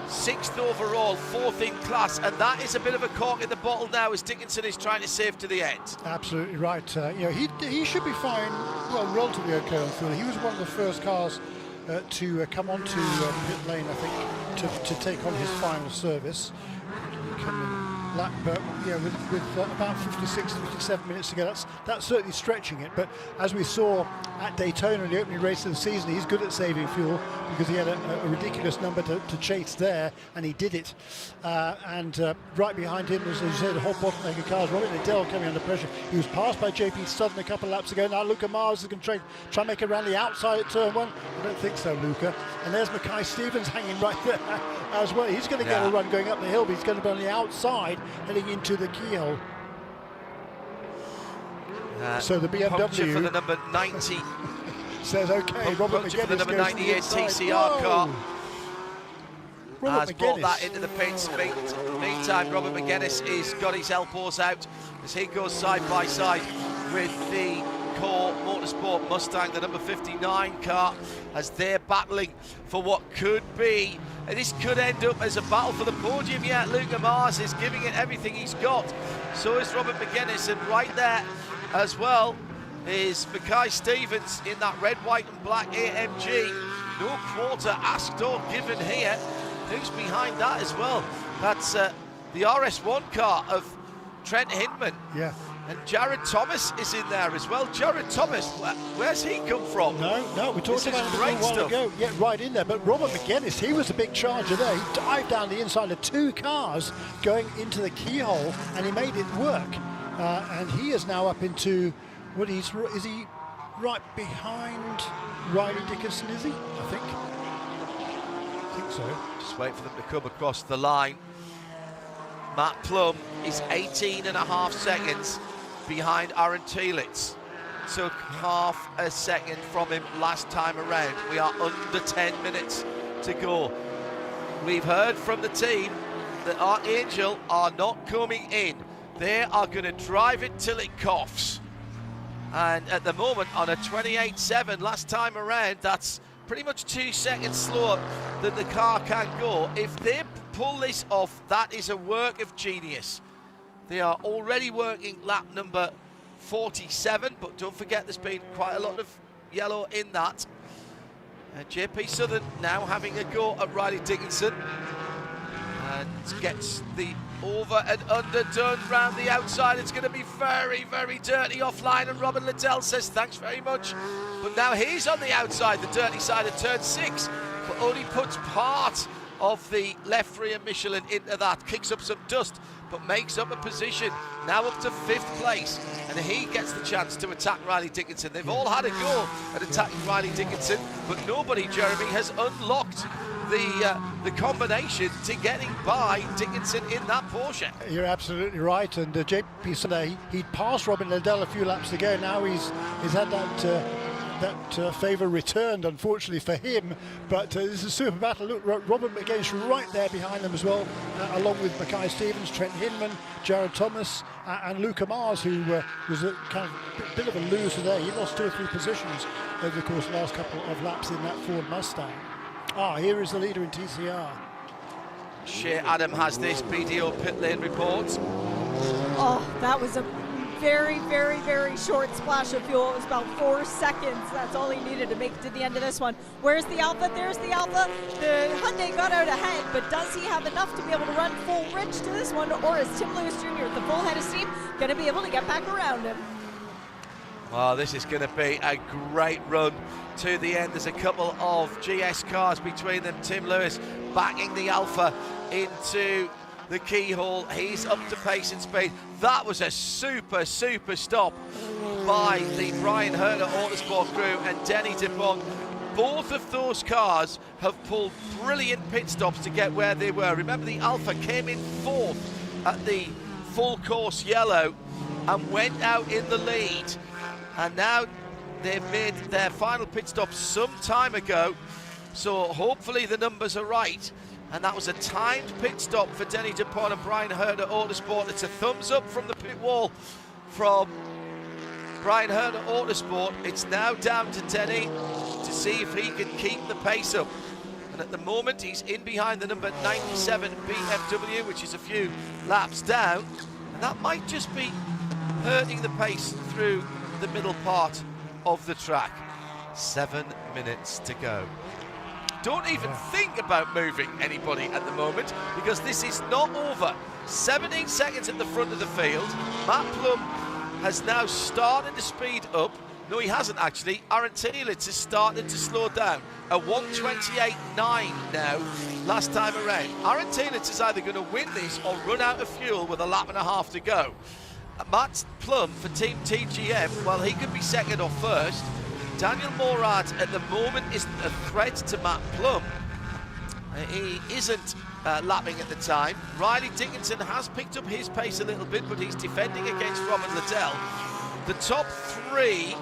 6th overall, 4th in class, and that is a bit of a cork in the bottle now as Dickinson is trying to save to the end. Absolutely right. You know, he should be fine, well, relatively okay on fuel. He was one of the first cars to come onto pit lane, I think, to take on his final service. Lap, you know, with about 56, 57 minutes to go, that's certainly stretching it. But as we saw at Daytona in the opening race of the season, he's good at saving fuel because he had a ridiculous number to chase there, and he did it. And right behind him, as you said, the whole bottleneck cars, Robert Liddell coming under pressure. He was passed by JP Sutton a couple of laps ago. Now Luca Mars is going to try and make it around the outside at turn 1. I don't think so, Luca. And there's Mackay Stevens hanging right there as well. He's going to get a run going up the hill, but he's going to be on the outside heading into the keyhole. So the BMW puncture for the number 90 says okay. Robert McGinnis for the number 98 TCR car has brought that into the pits. Meantime, Robert McGinnis has got his elbows out as he goes side by side with the Core Motorsport Mustang, the number 59 car, as they're battling for what could be, and this could end up as a battle for the podium. Yet Luca Mars is giving it everything he's got. So is Robert McGinnis, and right there as well is Mackay Stevens in that red, white and black AMG. No quarter asked or given here. Who's behind that as well? That's the RS1 car of Trent Hinman. And Jared Thomas is in there as well. Jared Thomas, where's he come from? No, we talked about him a little while ago. Yeah, right in there. But Robert McGinnis, he was a big charger there. He dived down the inside of 2 cars going into the keyhole, and he made it work. And he is now up into, is he right behind Riley Dickinson, is he? I think so. Just wait for them to come across the line. Matt Plum is 18.5 seconds behind Aaron Telitz. Took half a second from him last time around. We are under 10 minutes to go. We've heard from the team that Archangel are not coming in. They are going to drive it till it coughs. And at the moment, on a 28.7 last time around, that's pretty much 2 seconds slower than the car can go. If they pull this off, that is a work of genius. They are already working lap number 47, but don't forget there's been quite a lot of yellow in that. JP Southern now having a go at Riley Dickinson and gets the over and under done round the outside. It's going to be very, very dirty offline, and Robin Liddell says thanks very much. But now he's on the outside, the dirty side of turn 6, but only puts part of the left rear Michelin into that, kicks up some dust, but makes up a position, now up to 5th place, and he gets the chance to attack Riley Dickinson. They've all had a go at attacking Riley Dickinson, but nobody, Jeremy, has unlocked the combination to getting by Dickinson in that Porsche. You're absolutely right, and JP Sunday, he'd passed Robin Liddell a few laps ago. Now he's had that favour returned, unfortunately for him, but this is a super battle. Look, Robert McGinnis right there behind them as well, along with Mackay Stevens, Trent Hinman, Jared Thomas, and Luca Mars, who was a kind of bit of a loser there. He lost 2 or 3 positions over the course of the last couple of laps in that Ford Mustang. Here is the leader in TCR. Shea Adam has this BDO pit lane report. Oh, that was a very, very, very short splash of fuel. It was about 4 seconds. That's all he needed to make it to the end of this one. Where's the Alpha? There's the Alpha. The Hyundai got out ahead, but does he have enough to be able to run full rich to this one, or is Tim Lewis Jr. with the full head of steam going to be able to get back around him? Well, this is going to be a great run to the end. There's a couple of GS cars between them. Tim Lewis backing the Alpha into the keyhole. He's up to pace and speed. That was a super stop by the Brian Herter Autosport crew and Denny DeBon. Both of those cars have pulled brilliant pit stops to get where they were. Remember, the Alpha came in 4th at the full course yellow and went out in the lead. And now they've made their final pit stop some time ago, so hopefully the numbers are right. And that was a timed pit stop for Denny DuPont and Brian Hurd at Autosport. It's a thumbs up from the pit wall from Brian Hurd at Autosport. It's now down to Denny to see if he can keep the pace up. And at the moment, he's in behind the number 97 BMW, which is a few laps down. And that might just be hurting the pace through the middle part of the track. 7 minutes to go. Don't even think about moving anybody at the moment, because this is not over. 17 seconds at the front of the field. Matt Plum has now started to speed up. No, he hasn't actually. Aaron Telitz has started to slow down. A 1:28.9 now, last time around. Aaron Telitz is either going to win this or run out of fuel with a lap and a half to go. Matt Plum for Team TGM, well, he could be second or first. Daniel Morad at the moment isn't a threat to Matt Plum. He isn't lapping at the time. Riley Dickinson has picked up his pace a little bit, but he's defending against Robin Liddell. The top three,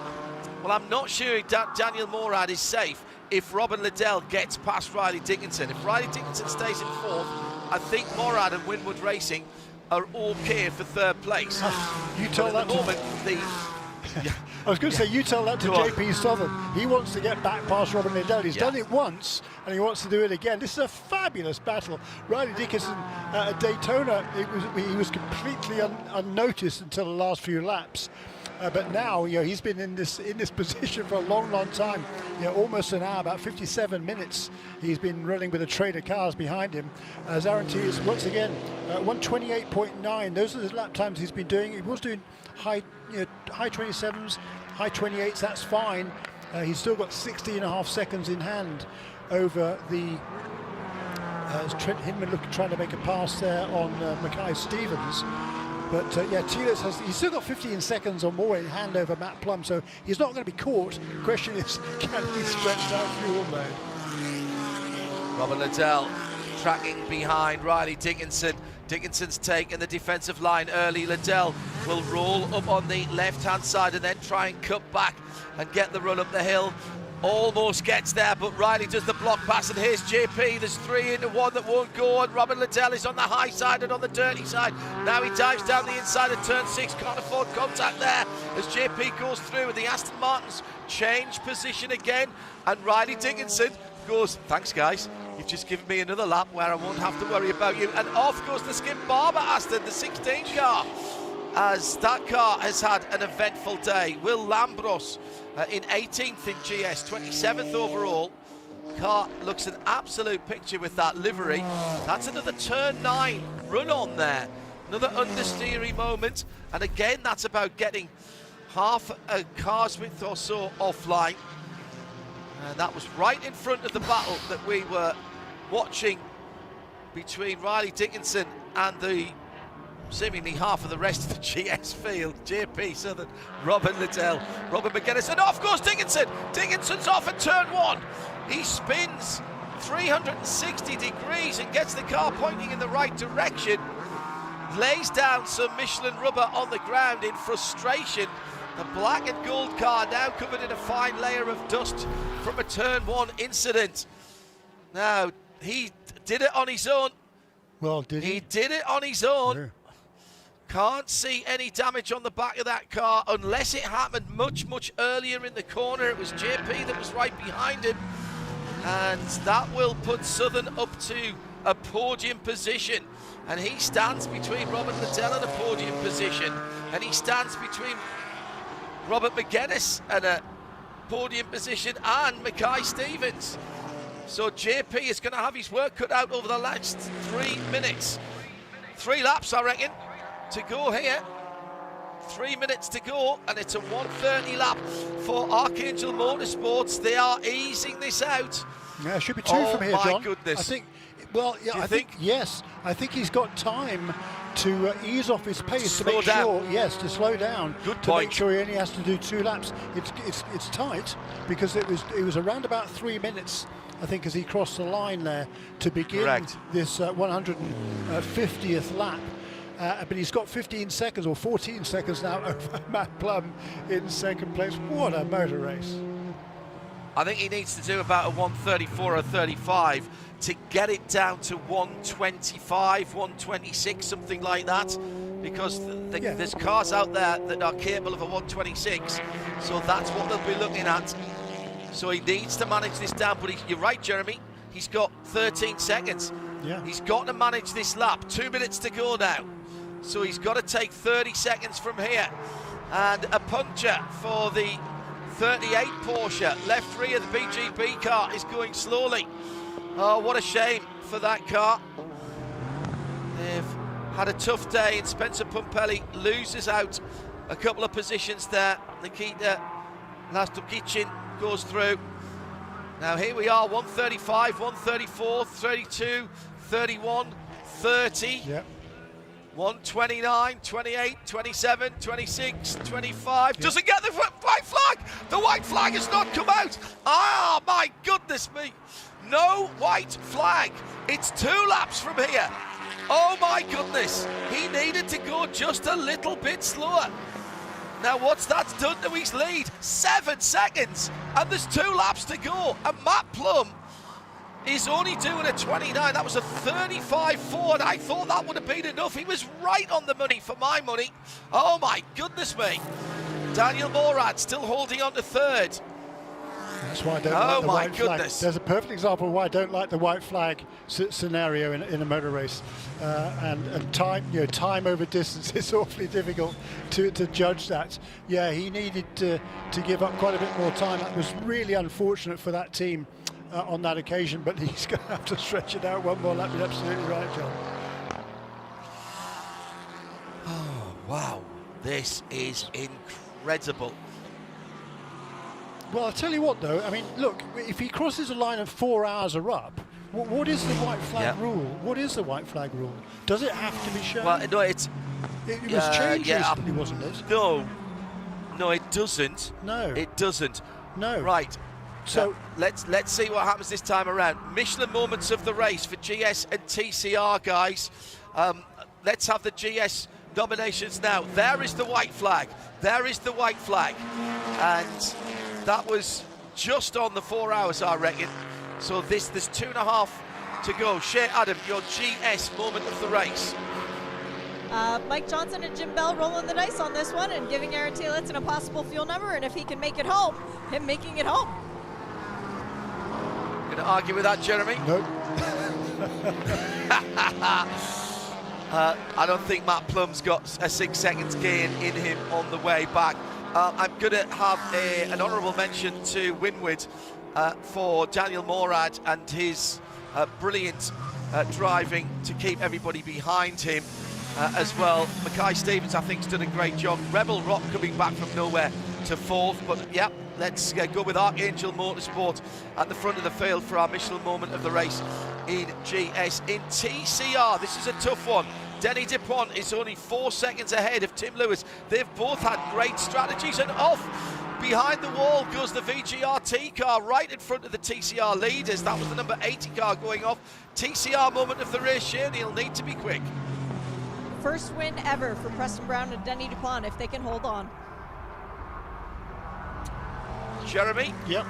well, I'm not sure Daniel Morad is safe if Robin Liddell gets past Riley Dickinson. If Riley Dickinson stays in fourth, I think Morad and Winwood Racing are okay for third place. You tell that I was going to say, you tell that to JP Southern. He wants to get back past Robin Liddell. He's done it once, and he wants to do it again. This is a fabulous battle. Riley Dickinson at Daytona, he was completely unnoticed until the last few laps. But now, he's been in this position for a long, long time. Almost an hour, about 57 minutes. He's been running with a train of cars behind him. As Aaron T is once again 1:28.9. Those are the lap times he's been doing. He was doing high 27s, high 28s. That's fine. He's still got 60.5 seconds in hand over the. Trent Hinman trying to make a pass there on Mackay Stevens. But Telitz he's still got 15 seconds or more in hand over Matt Plum, so he's not going to be caught. The question is, can he stretch out fuel mode? Robin Liddell tracking behind Riley Dickinson. Dickinson's taken the defensive line early. Liddell will roll up on the left-hand side and then try and cut back and get the run up the hill. Almost gets there, but Riley does the block pass, and here's JP. There's 3 into 1 that won't go, and Robin Liddell is on the high side and on the dirty side. Now he dives down the inside of turn 6, can't afford contact there as JP goes through, and the Aston Martins change position again, and Riley Dickinson goes, thanks guys, you've just given me another lap where I won't have to worry about you, and off goes the Skip Barber Aston, the 16 car, as that car has had an eventful day. Will Lambros in 18th in GS, 27th overall. Car looks an absolute picture with that livery. That's another turn 9 run on there. Another understeery moment. And again, that's about getting half a car's width or so offline. And that was right in front of the battle that we were watching between Riley Dickinson and the seemingly half of the rest of the GS field. JP Southern, Robin Liddell, Robin McGuinness, and off goes Dickinson. Dickinson's off at turn 1. He spins 360 degrees and gets the car pointing in the right direction. Lays down some Michelin rubber on the ground in frustration. The black and gold car now covered in a fine layer of dust from a turn 1 incident. Now, he did it on his own. Well, did he? He did it on his own. Yeah. Can't see any damage on the back of that car unless it happened much, much earlier in the corner. It was JP that was right behind him. And that will put Southern up to a podium position. And he stands between Robin Liddell and a podium position. And he stands between Robert McGuinness and a podium position and Mackay Stevens. So JP is going to have his work cut out over the last 3 minutes. 3 laps, I reckon, to go here. 3 minutes to go, and it's a 1:30 lap for Archangel Motorsports. They are easing this out. Yeah, it should be 2 from here, John. Oh my goodness. I think, well, yeah, I think yes. I think he's got time to ease off his pace to make sure, yes, to slow down. Good to point. make sure he only has to do 2 laps. It's tight because it was around about 3 minutes, I think, as he crossed the line there to begin this 150th lap. But he's got 15 seconds or 14 seconds now over Matt Plum in second place. What a motor race. I think he needs to do about a 134 or 35 to get it down to 125, 126, something like that, because there's cars out there that are capable of a 126, so that's what they'll be looking at. So he needs to manage this down, but you're right, Jeremy, he's got 13 seconds. Yeah. He's got to manage this lap, 2 minutes to go now, so he's got to take 30 seconds from here. And a puncture for the 38 Porsche. Left rear of the BGB car is going slowly. Oh, what a shame for that car. They've had a tough day, and Spencer Pumpelly loses out a couple of positions there. Nikita Lastukicin goes through. Now here we are, 135, 134, 32, 31, 30. Yep. 129, 28, 27, 26, 25. Yep. Doesn't get the white flag. The white flag has not come out. Ah, my goodness me. No white flag. It's 2 laps from here. Oh my goodness. He needed to go just a little bit slower. Now what's that done to his lead? 7 seconds. And there's 2 laps to go. And Matt Plum is only doing a 29. That was a 35.4, and I thought that would have been enough. He was right on the money for my money. Oh my goodness me. Daniel Morad still holding on to 3rd. That's why I don't like the white flag. There's a perfect example of why I don't like the white flag scenario in a motor race. And time, time over distance, it's awfully difficult to judge that. Yeah, he needed to give up quite a bit more time. That was really unfortunate for that team on that occasion, but he's going to have to stretch it out one more lap. You're absolutely right, John. Oh, wow. This is incredible. Well, I'll tell you what, though. I mean, look, if he crosses a line of 4 hours are up, what is the white flag rule? What is the white flag rule? Does it have to be shown? Well, no, it was changed recently, wasn't it? No, it doesn't. No. It doesn't. No. Right. So let's see what happens this time around. Michelin moments of the race for GS and TCR, guys. Let's have the GS nominations now. There is the white flag. There is the white flag. And that was just on the 4 hours, I reckon. So there's 2.5 to go. Shea Adam, your GS moment of the race. Mike Johnson and Jim Bell rolling the dice on this one and giving Aaron Telitz an impossible fuel number, and if he can make it home, him making it home. Going to argue with that, Jeremy? Nope. I don't think Matt Plum's got a 6 seconds gain in him on the way back. I'm going to have an honourable mention to Winwood for Daniel Morad and his brilliant driving to keep everybody behind him as well. Mackay Stevens, I think, has done a great job. Rebel Rock coming back from nowhere to 4th, but yeah, let's go with Archangel Motorsport at the front of the field for our Michelin moment of the race in GS. In TCR, this is a tough one. Denny Dupont is only 4 seconds ahead of Tim Lewis. They've both had great strategies, and off behind the wall goes the VGRT car right in front of the TCR leaders. That was the number 80 car going off. TCR moment of the race, Shane, he'll need to be quick. First win ever for Preston Brown and Denny Dupont if they can hold on. Jeremy? Yep.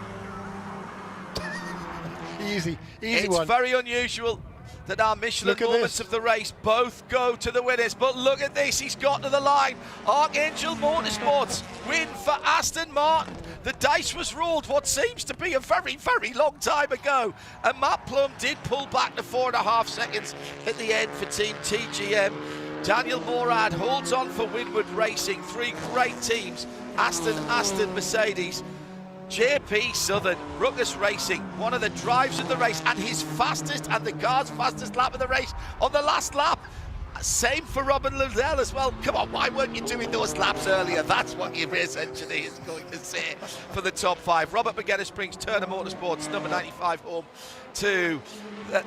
easy it's one. It's very unusual that our Michelin moments of the race both go to the winners, but look at this, he's got to the line. Archangel Motorsports win for Aston Martin. The dice was rolled what seems to be a very, very long time ago, and Matt Plum did pull back to 4.5 seconds at the end for Team TGM. Daniel Morad holds on for Winwood Racing. 3 great teams, Aston, Mercedes. JP Southern, Ruckus Racing, one of the drives of the race, and his fastest and the car's fastest lap of the race on the last lap. Same for Robin Liddell as well. Come on, why weren't you doing those laps earlier? That's what your race engineer is going to say for the top 5. Robert McGuinness brings Turner Motorsports, number 95, home to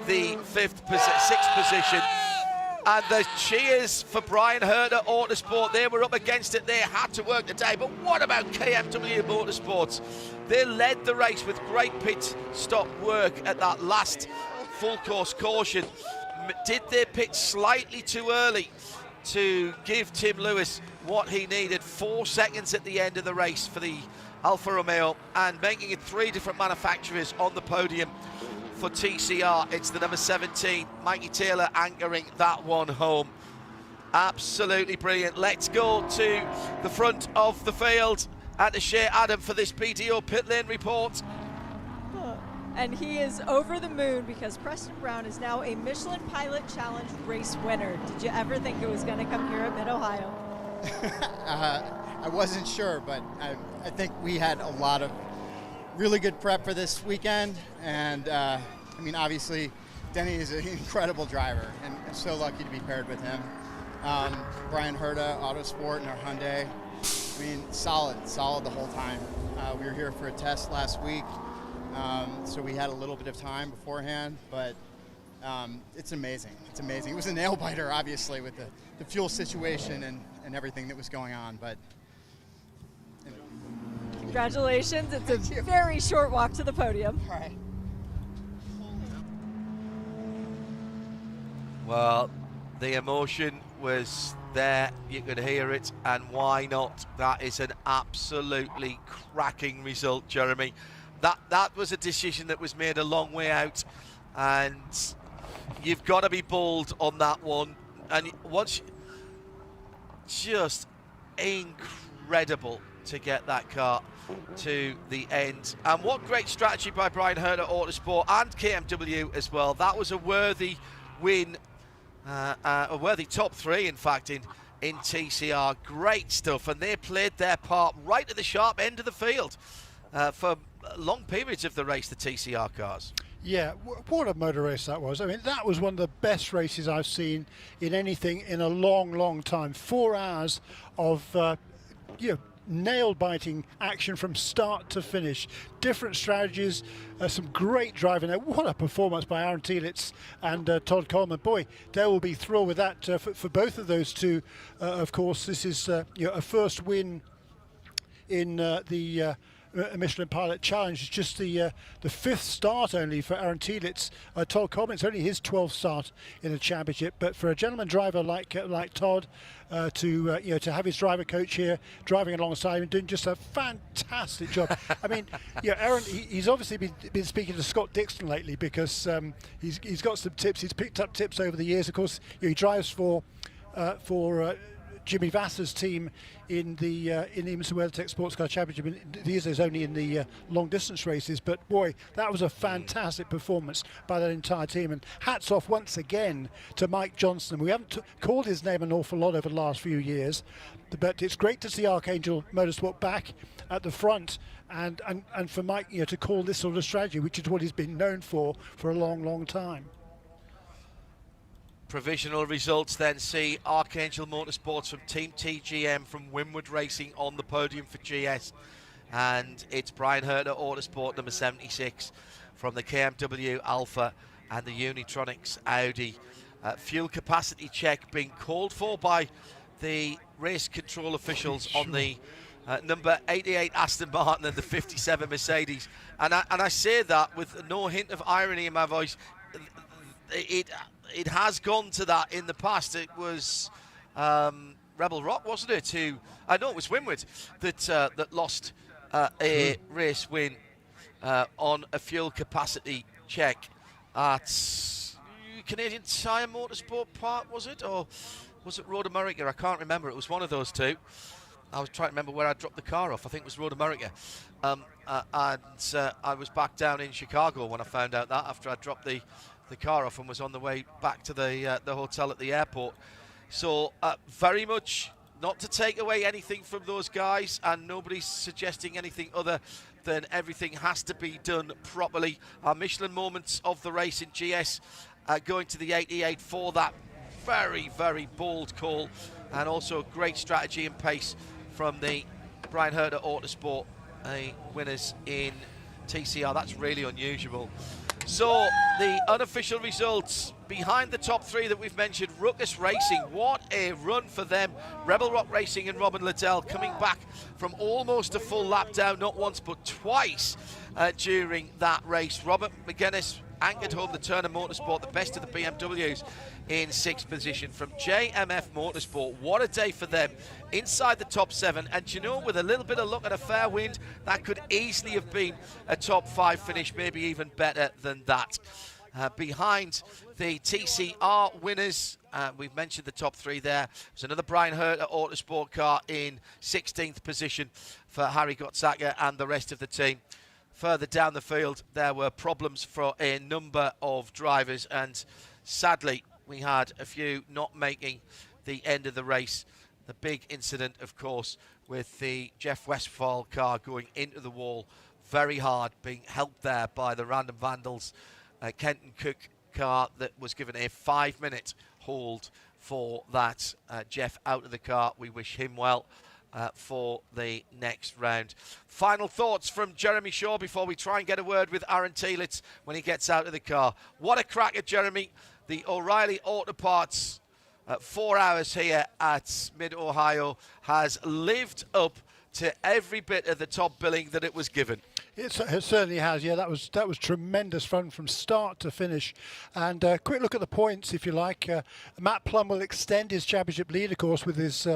the 6th position. And the cheers for Brian Herder Autosport. They were up against it. They had to work today. But what about KMW Motorsports? They led the race with great pit stop work at that last full course caution. Did they pit slightly too early to give Tim Lewis what he needed? 4 seconds at the end of the race for the Alfa Romeo, and making it 3 different manufacturers on the podium for TCR. It's the number 17, Mikey Taylor, anchoring that one home. Absolutely brilliant. Let's go to the front of the field and to share Adam for this PTO pit lane report. And he is over the moon because Preston Brown is now a Michelin Pilot Challenge race winner. Did you ever think it was going to come here at Mid-Ohio? I wasn't sure, but I think we had a lot of really good prep for this weekend. And I mean, obviously, Denny is an incredible driver, and I'm so lucky to be paired with him. Brian Herta, Autosport, and our Hyundai. I mean, solid the whole time. We were here for a test last week, so we had a little bit of time beforehand, but it's amazing. It's amazing. It was a nail biter, obviously, with the fuel situation and everything that was going on, but you know. Congratulations. It's a very short walk to the podium. All right. Well, the emotion was there, you could hear it, and why not? That is an absolutely cracking result, Jeremy. That was a decision that was made a long way out, and you've got to be bold on that one. And just incredible to get that car to the end. And what great strategy by Brian Herta Autosport and KMW as well. That was a worthy win. A worthy top 3, in fact, in TCR. Great stuff, and they played their part right at the sharp end of the field for long periods of the race, the TCR cars. Yeah, what a motor race that was. I mean, that was one of the best races I've seen in anything in a long time. 4 hours of nail-biting action from start to finish. Different strategies, some great driving there. What a performance by Aaron Tielitz and Todd Coleman. Boy, they will be thrilled with that for both of those two. Of course, this is a first win in the Michelin Pilot Challenge. It's just the 5th start only for Aaron Tielitz. Todd Coleman, it's only his 12th start in a championship. But for a gentleman driver like Todd, to have his driver coach here driving alongside him, doing just a fantastic job. I mean, Aaron, he's obviously been speaking to Scott Dixon lately because he's got some tips. He's picked up tips over the years. Of course, he drives for Jimmy Vassar's team in the IMSA-WeatherTech SportsCar Championship. These days only in the long distance races, but boy, that was a fantastic performance by that entire team. And hats off once again to Mike Johnson. We haven't called his name an awful lot over the last few years, but it's great to see Archangel Motorsport back at the front, and for Mike to call this sort of strategy, which is what he's been known for a long time. Provisional results then see Archangel Motorsports from Team TGM from Winwood Racing on the podium for GS, and it's Brian Herta Autosport number 76 from the KMW Alpha and the Unitronics Audi. Fuel capacity check being called for by the race control officials on the number 88 Aston Martin and the 57 Mercedes, and I say that with no hint of irony in my voice. It has gone to that in the past. It was Rebel Rock, wasn't it? I know it was Winwood that lost a race win on a fuel capacity check at Canadian Tire Motorsport Park, was it? Or was it Road America? I can't remember. It was one of those two. I was trying to remember where I dropped the car off. I think it was Road America. And I was back down in Chicago when I found out that, after I dropped the car off and was on the way back to the hotel at the airport. So very much not to take away anything from those guys, and nobody's suggesting anything other than everything has to be done properly. Our Michelin moments of the race in GS going to the 88 for that very bold call, and also great strategy and pace from the Brian Herta Autosport winners in TCR. That's really unusual. So the unofficial results behind the top 3 that we've mentioned. Ruckus Racing, what a run for them. Rebel Rock Racing and Robin Liddell coming back from almost a full lap down, not once but twice during that race. Robert McGuinness anchored home the Turner Motorsport, the best of the BMWs in 6th position from JMF Motorsport. What a day for them, inside the top 7, and you know, with a little bit of luck and a fair wind, that could easily have been a top 5 finish, maybe even better than that. Behind the TCR winners, we've mentioned the top 3 there. There's another Brian Herter Autosport car in 16th position for Harry Gottsaka and the rest of the team. Further down the field, there were problems for a number of drivers, and sadly, we had a few not making the end of the race. The big incident, of course, with the Jeff Westphal car going into the wall very hard, being helped there by the random vandals. Kenton Cook car that was given a 5-minute hold for that. Jeff out of the car. We wish him well for the next round. Final thoughts from Jeremy Shaw before we try and get a word with Aaron Telitz when he gets out of the car. What a cracker, Jeremy. The O'Reilly Auto Parts 4 hours here at Mid-Ohio has lived up to every bit of the top billing that it was given. It certainly has. Yeah, that was tremendous fun from start to finish. And quick look at the points, if you like. Matt Plum will extend his championship lead, of course, with his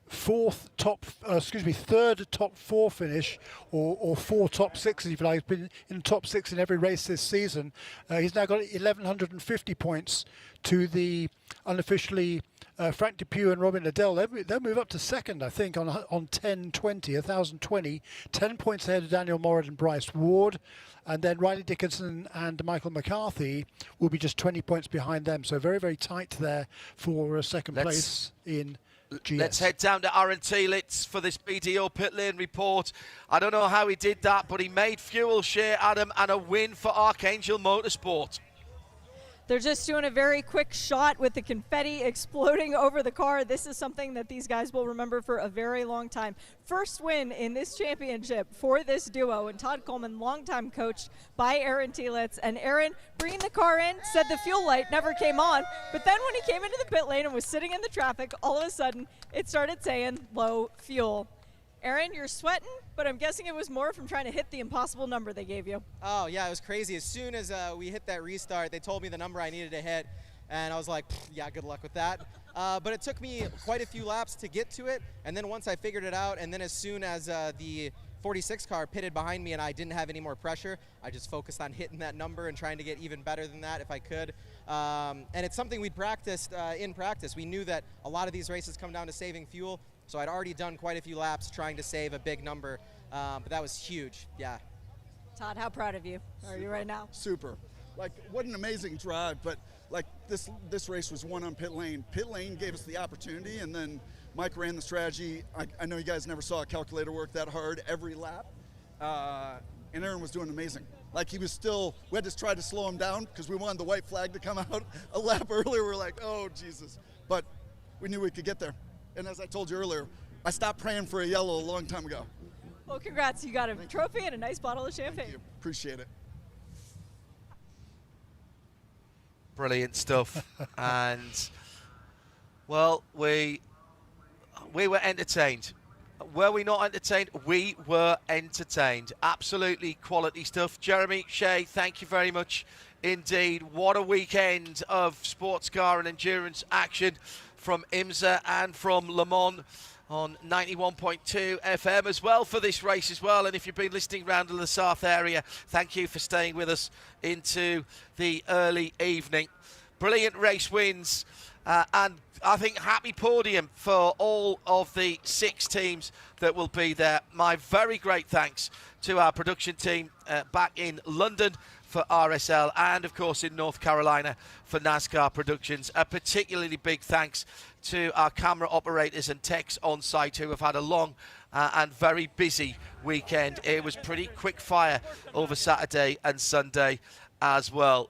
third top 4 finish, or 4 top 6s, if you like. He's been in the top 6 in every race this season. He's now got 1,150 points to the unofficially Frank Depew and Robin Liddell. They'll move up to second, I think, on 1,020. 10 points ahead of Daniel Morrid and Bryce Ward. And then Riley Dickinson and Michael McCarthy will be just 20 points behind them. So very, very tight there for second place in GS. Let's head down to Aaron Telitz for this BDO pit lane report. I don't know how he did that, but he made fuel share, Adam, and a win for Archangel Motorsport. They're just doing a very quick shot with the confetti exploding over the car. This is something that these guys will remember for a very long time. First win in this championship for this duo, and Todd Coleman, longtime coached by Aaron Telitz. And Aaron, bringing the car in, said the fuel light never came on, but then when he came into the pit lane and was sitting in the traffic, all of a sudden it started saying low fuel. Aaron, you're sweating, but I'm guessing it was more from trying to hit the impossible number they gave you. Oh, yeah, it was crazy. As soon as we hit that restart, they told me the number I needed to hit, and I was like, yeah, good luck with that. But it took me quite a few laps to get to it, and then once I figured it out, and then as soon as the 46 car pitted behind me and I didn't have any more pressure, I just focused on hitting that number and trying to get even better than that if I could. And it's something we'd practiced in practice. We knew that a lot of these races come down to saving fuel, so I'd already done quite a few laps trying to save a big number, but that was huge, yeah. Todd, how proud of you are you right now? Super. Like, what an amazing drive, but like this race was won on pit lane. Pit lane gave us the opportunity, and then Mike ran the strategy. I know you guys never saw a calculator work that hard every lap, and Aaron was doing amazing. Like, he was still, we had to try to slow him down because we wanted the white flag to come out a lap earlier. We're like, oh, Jesus. But we knew we could get there. And as I told you earlier, I stopped praying for a yellow a long time ago. Well, congrats. You got a trophy and a nice bottle of champagne. Thank you. Appreciate it. Brilliant stuff. And, well, we were entertained. Were we not entertained? We were entertained. Absolutely quality stuff. Jeremy, Shay, thank you very much indeed. What a weekend of sports car and endurance action from IMSA and from Le Mans on 91.2 FM as well for this race as well. And if you've been listening around the South area, thank you for staying with us into the early evening. Brilliant race wins, and I think happy podium for all of the 6 teams that will be there. My very great thanks to our production team back in London for RSL, and of course in North Carolina for NASCAR Productions. A particularly big thanks to our camera operators and techs on site who have had a long and very busy weekend. It was pretty quick fire over Saturday and Sunday as well.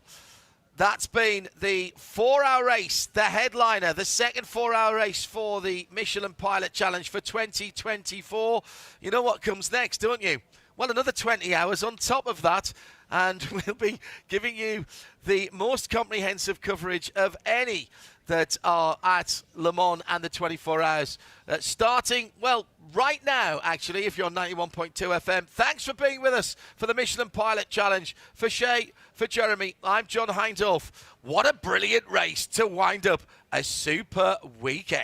That's been the 4-hour race, the headliner, the second 4-hour race for the Michelin Pilot Challenge for 2024. You know what comes next, don't you? Well, another 20 hours on top of that, and we'll be giving you the most comprehensive coverage of any that are at Le Mans and the 24 Hours. Starting, well, right now, actually, if you're on 91.2 FM. Thanks for being with us for the Michelin Pilot Challenge. For Shay, for Jeremy, I'm John Hindorf. What a brilliant race to wind up a super weekend.